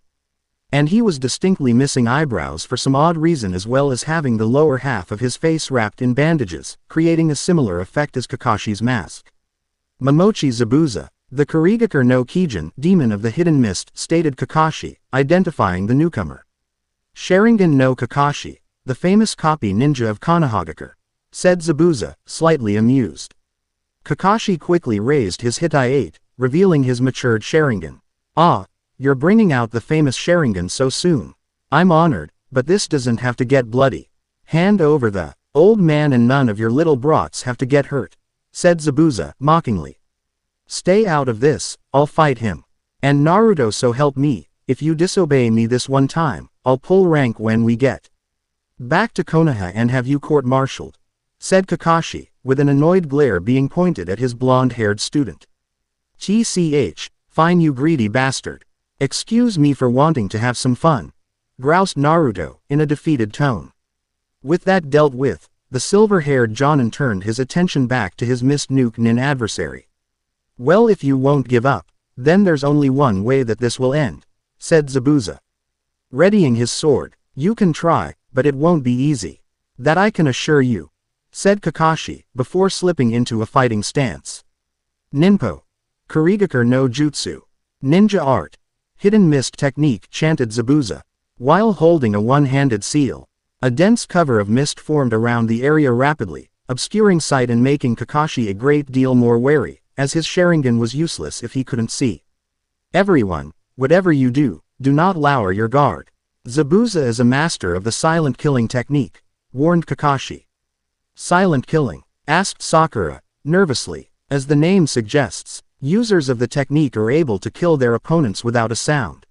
A: And he was distinctly missing eyebrows for some odd reason, as well as having the lower half of his face wrapped in bandages, creating a similar effect as Kakashi's mask. Momochi Zabuza, the Kurigakure no Kijin, demon of the hidden mist, stated Kakashi, identifying the newcomer. Sharingan no Kakashi, the famous copy ninja of Konohagakure, said Zabuza, slightly amused. Kakashi quickly raised his Hitai-8, revealing his matured Sharingan. Ah, you're bringing out the famous Sharingan so soon. I'm honored, but this doesn't have to get bloody. Hand over the old man and none of your little brats have to get hurt, said Zabuza, mockingly. Stay out of this, I'll fight him. And Naruto, so help me, if you disobey me this one time, I'll pull rank when we get back to Konoha and have you court-martialed, said Kakashi, with an annoyed glare being pointed at his blonde-haired student. TCH, fine you greedy bastard. Excuse me for wanting to have some fun, groused Naruto, in a defeated tone. With that dealt with, the silver-haired Jonin turned his attention back to his Mist Nuke Nin adversary. Well, if you won't give up, then there's only one way that this will end, said Zabuza, readying his sword. You can try, but it won't be easy. That I can assure you, said Kakashi, before slipping into a fighting stance. Ninpo. Kurigakure no Jutsu. Ninja art. Hidden mist technique, chanted Zabuza, while holding a one-handed seal. A dense cover of mist formed around the area rapidly, obscuring sight and making Kakashi a great deal more wary, as his Sharingan was useless if he couldn't see. Everyone, whatever you do, do not lower your guard. Zabuza is a master of the silent killing technique, warned Kakashi. Silent killing? Asked Sakura, nervously. As the name suggests, users of the technique are able to kill their opponents without a sound.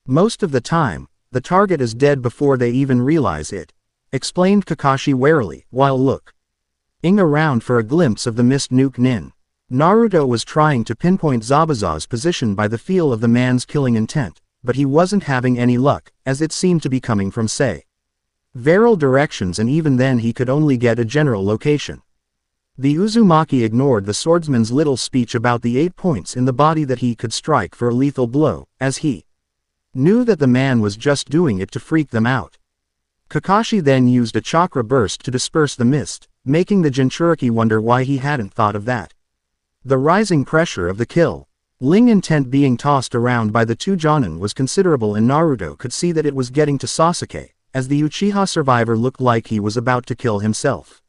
A: Most of the time, the target is dead before they even realize it, explained Kakashi warily, while looking around for a glimpse of the Mist Nuke Nin. Naruto was trying to pinpoint Zabuza's position by the feel of the man's killing intent, but he wasn't having any luck, as it seemed to be coming from several directions, and even then he could only get a general location. The Uzumaki ignored the swordsman's little speech about the 8 points in the body that he could strike for a lethal blow, as he knew that the man was just doing it to freak them out. Kakashi then used a chakra burst to disperse the mist, making the Jinchuriki wonder why he hadn't thought of that. The rising pressure of the killing intent being tossed around by the two Jonin was considerable, and Naruto could see that it was getting to Sasuke, as the Uchiha survivor looked like he was about to kill himself.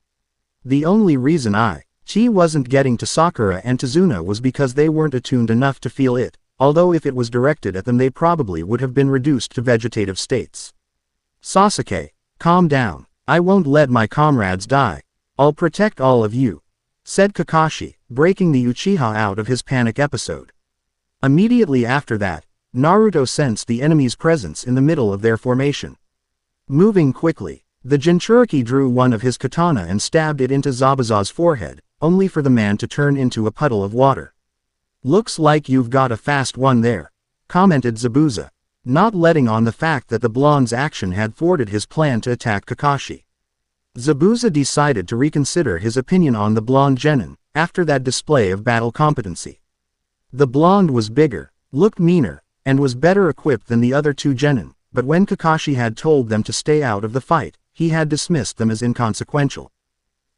A: The only reason I Chi wasn't getting to Sakura and Tazuna was because they weren't attuned enough to feel it, although if it was directed at them they probably would have been reduced to vegetative states. Sasuke, calm down. I won't let my comrades die. I'll protect all of you, said Kakashi, breaking the Uchiha out of his panic episode. Immediately after that, Naruto sensed the enemy's presence in the middle of their formation. Moving quickly, the Jinchuriki drew one of his katana and stabbed it into Zabuza's forehead, only for the man to turn into a puddle of water. Looks like you've got a fast one there, commented Zabuza, not letting on the fact that the blonde's action had thwarted his plan to attack Kakashi. Zabuza decided to reconsider his opinion on the blonde genin, after that display of battle competency. The blonde was bigger, looked meaner, and was better equipped than the other two genin, but when Kakashi had told them to stay out of the fight, he had dismissed them as inconsequential.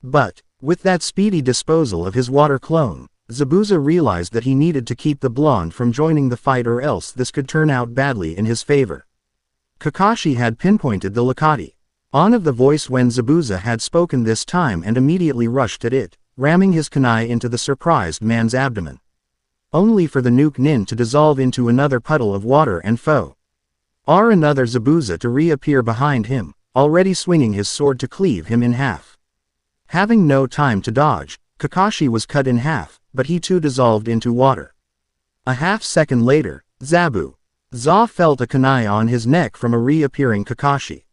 A: But, with that speedy disposal of his water clone, Zabuza realized that he needed to keep the blonde from joining the fight or else this could turn out badly in his favor. Kakashi had pinpointed the Lakati on of the voice when Zabuza had spoken this time and immediately rushed at it, ramming his kunai into the surprised man's abdomen. Only for the nuke nin to dissolve into another puddle of water and another Zabuza to reappear behind him, already swinging his sword to cleave him in half. Having no time to dodge, Kakashi was cut in half, but he too dissolved into water. A half-second later, Zabuza felt a kunai on his neck from a reappearing Kakashi.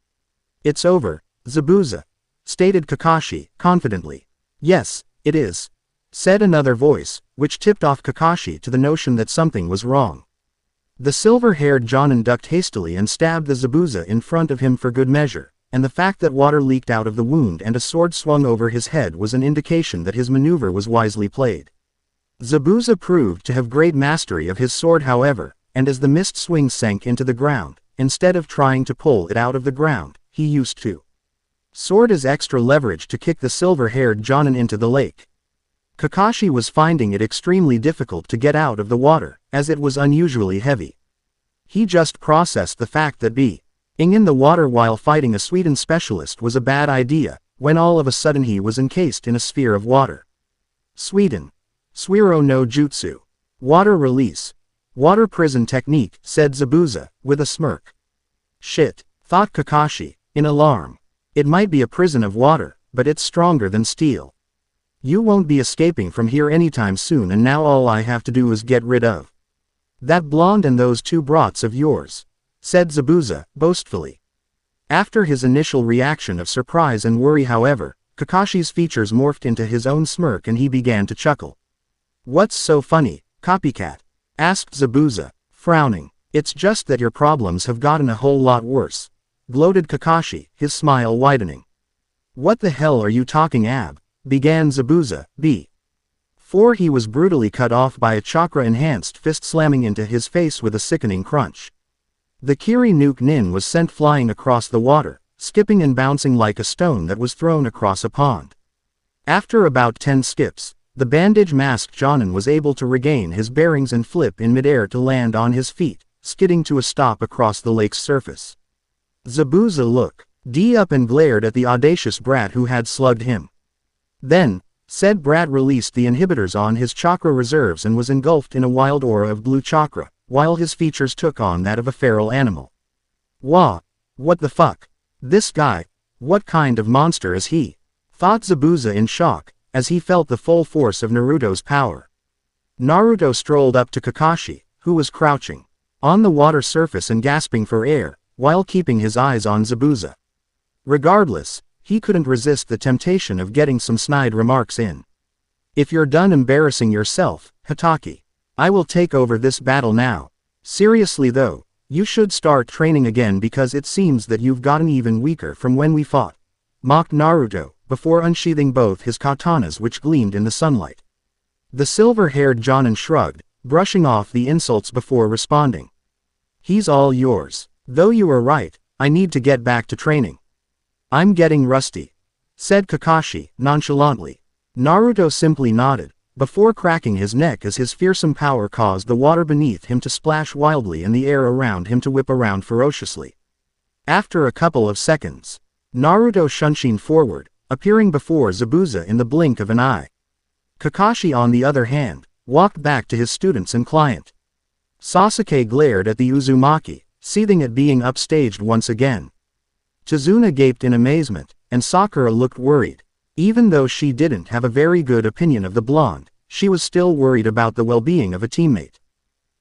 A: It's over, Zabuza, stated Kakashi, confidently. Yes, it is, said another voice, which tipped off Kakashi to the notion that something was wrong. The silver-haired Jonin ducked hastily and stabbed the Zabuza in front of him for good measure, and the fact that water leaked out of the wound and a sword swung over his head was an indication that his maneuver was wisely played. Zabuza proved to have great mastery of his sword however, and as the mist swing sank into the ground, instead of trying to pull it out of the ground, he used to sword as extra leverage to kick the silver-haired Jonin into the lake. Kakashi was finding it extremely difficult to get out of the water, as it was unusually heavy. He just processed the fact that being in the water while fighting a Suiden specialist was a bad idea, when all of a sudden he was encased in a sphere of water. Suiden. Suiro no Jutsu. Water release. Water prison technique, said Zabuza, with a smirk. Shit, thought Kakashi, in alarm. It might be a prison of water, but it's stronger than steel. You won't be escaping from here anytime soon and now all I have to do is get rid of that blonde and those two brats of yours, said Zabuza, boastfully. After his initial reaction of surprise and worry however, Kakashi's features morphed into his own smirk and he began to chuckle. What's so funny, copycat? Asked Zabuza, frowning. It's just that your problems have gotten a whole lot worse, gloated Kakashi, his smile widening. What the hell are you talking ab? Began Zabuza, before he was brutally cut off by a chakra-enhanced fist slamming into his face with a sickening crunch. The Kiri nuke nin was sent flying across the water, skipping and bouncing like a stone that was thrown across a pond. After about 10 skips, the bandage-masked Jonin was able to regain his bearings and flip in midair to land on his feet, skidding to a stop across the lake's surface. Zabuza looked up and glared at the audacious brat who had slugged him. Then, said brat released the inhibitors on his chakra reserves and was engulfed in a wild aura of blue chakra, while his features took on that of a feral animal. Wah! What the fuck? This guy, what kind of monster is he? Thought Zabuza in shock, as he felt the full force of Naruto's power. Naruto strolled up to Kakashi, who was crouching on the water surface and gasping for air, while keeping his eyes on Zabuza. Regardless, he couldn't resist the temptation of getting some snide remarks in. If you're done embarrassing yourself, Hatake, I will take over this battle now. Seriously though, you should start training again because it seems that you've gotten even weaker from when we fought, mocked Naruto, before unsheathing both his katanas which gleamed in the sunlight. The silver-haired Jonin shrugged, brushing off the insults before responding. He's all yours. Though you are right, I need to get back to training. I'm getting rusty, said Kakashi, nonchalantly. Naruto simply nodded, before cracking his neck as his fearsome power caused the water beneath him to splash wildly and the air around him to whip around ferociously. After a couple of seconds, Naruto shunshined forward, appearing before Zabuza in the blink of an eye. Kakashi on the other hand, walked back to his students and client. Sasuke glared at the Uzumaki, seething at being upstaged once again. Chizuna gaped in amazement, and Sakura looked worried. Even though she didn't have a very good opinion of the blonde, she was still worried about the well-being of a teammate.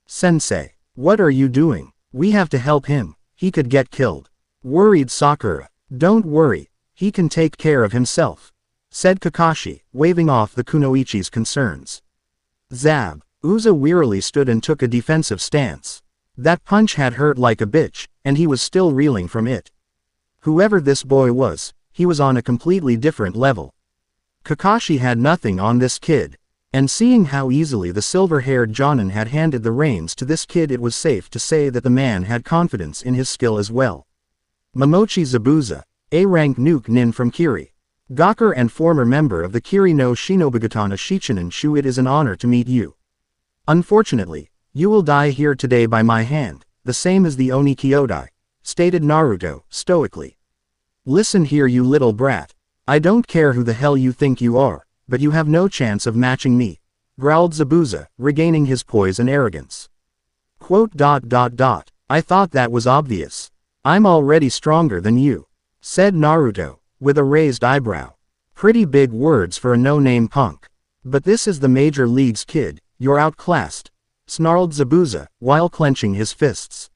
A: Sensei, what are you doing? We have to help him, he could get killed. Worried Sakura. Don't worry, he can take care of himself, said Kakashi, waving off the kunoichi's concerns. Zabuza wearily stood and took a defensive stance. That punch had hurt like a bitch, and he was still reeling from it. Whoever this boy was, he was on a completely different level. Kakashi had nothing on this kid, and seeing how easily the silver-haired Jonin had handed the reins to this kid, it was safe to say that the man had confidence in his skill as well. Momochi Zabuza, A-rank nuke nin from Kiri. Gakure and former member of the Kiri no Shinobugatana Shichinin Shu, it is an honor to meet you. Unfortunately, you will die here today by my hand, the same as the Oni Kyodai, stated Naruto, stoically. Listen here you little brat. I don't care who the hell you think you are, but you have no chance of matching me, growled Zabuza, regaining his poise and arrogance. I thought that was obvious. I'm already stronger than you, said Naruto, with a raised eyebrow. Pretty big words for a no-name punk. But this is the major leagues kid, you're outclassed, snarled Zabuza, while clenching his fists.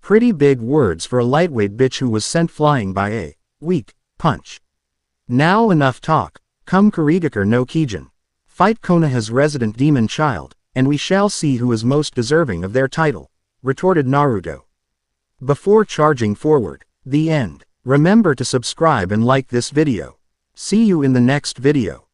A: Pretty big words for a lightweight bitch who was sent flying by a weak punch. Now enough talk, come Kurigakure no Kijin. Fight Konoha's resident demon child, and we shall see who is most deserving of their title, retorted Naruto. Before charging forward, the end. Remember to subscribe and like this video. See you in the next video.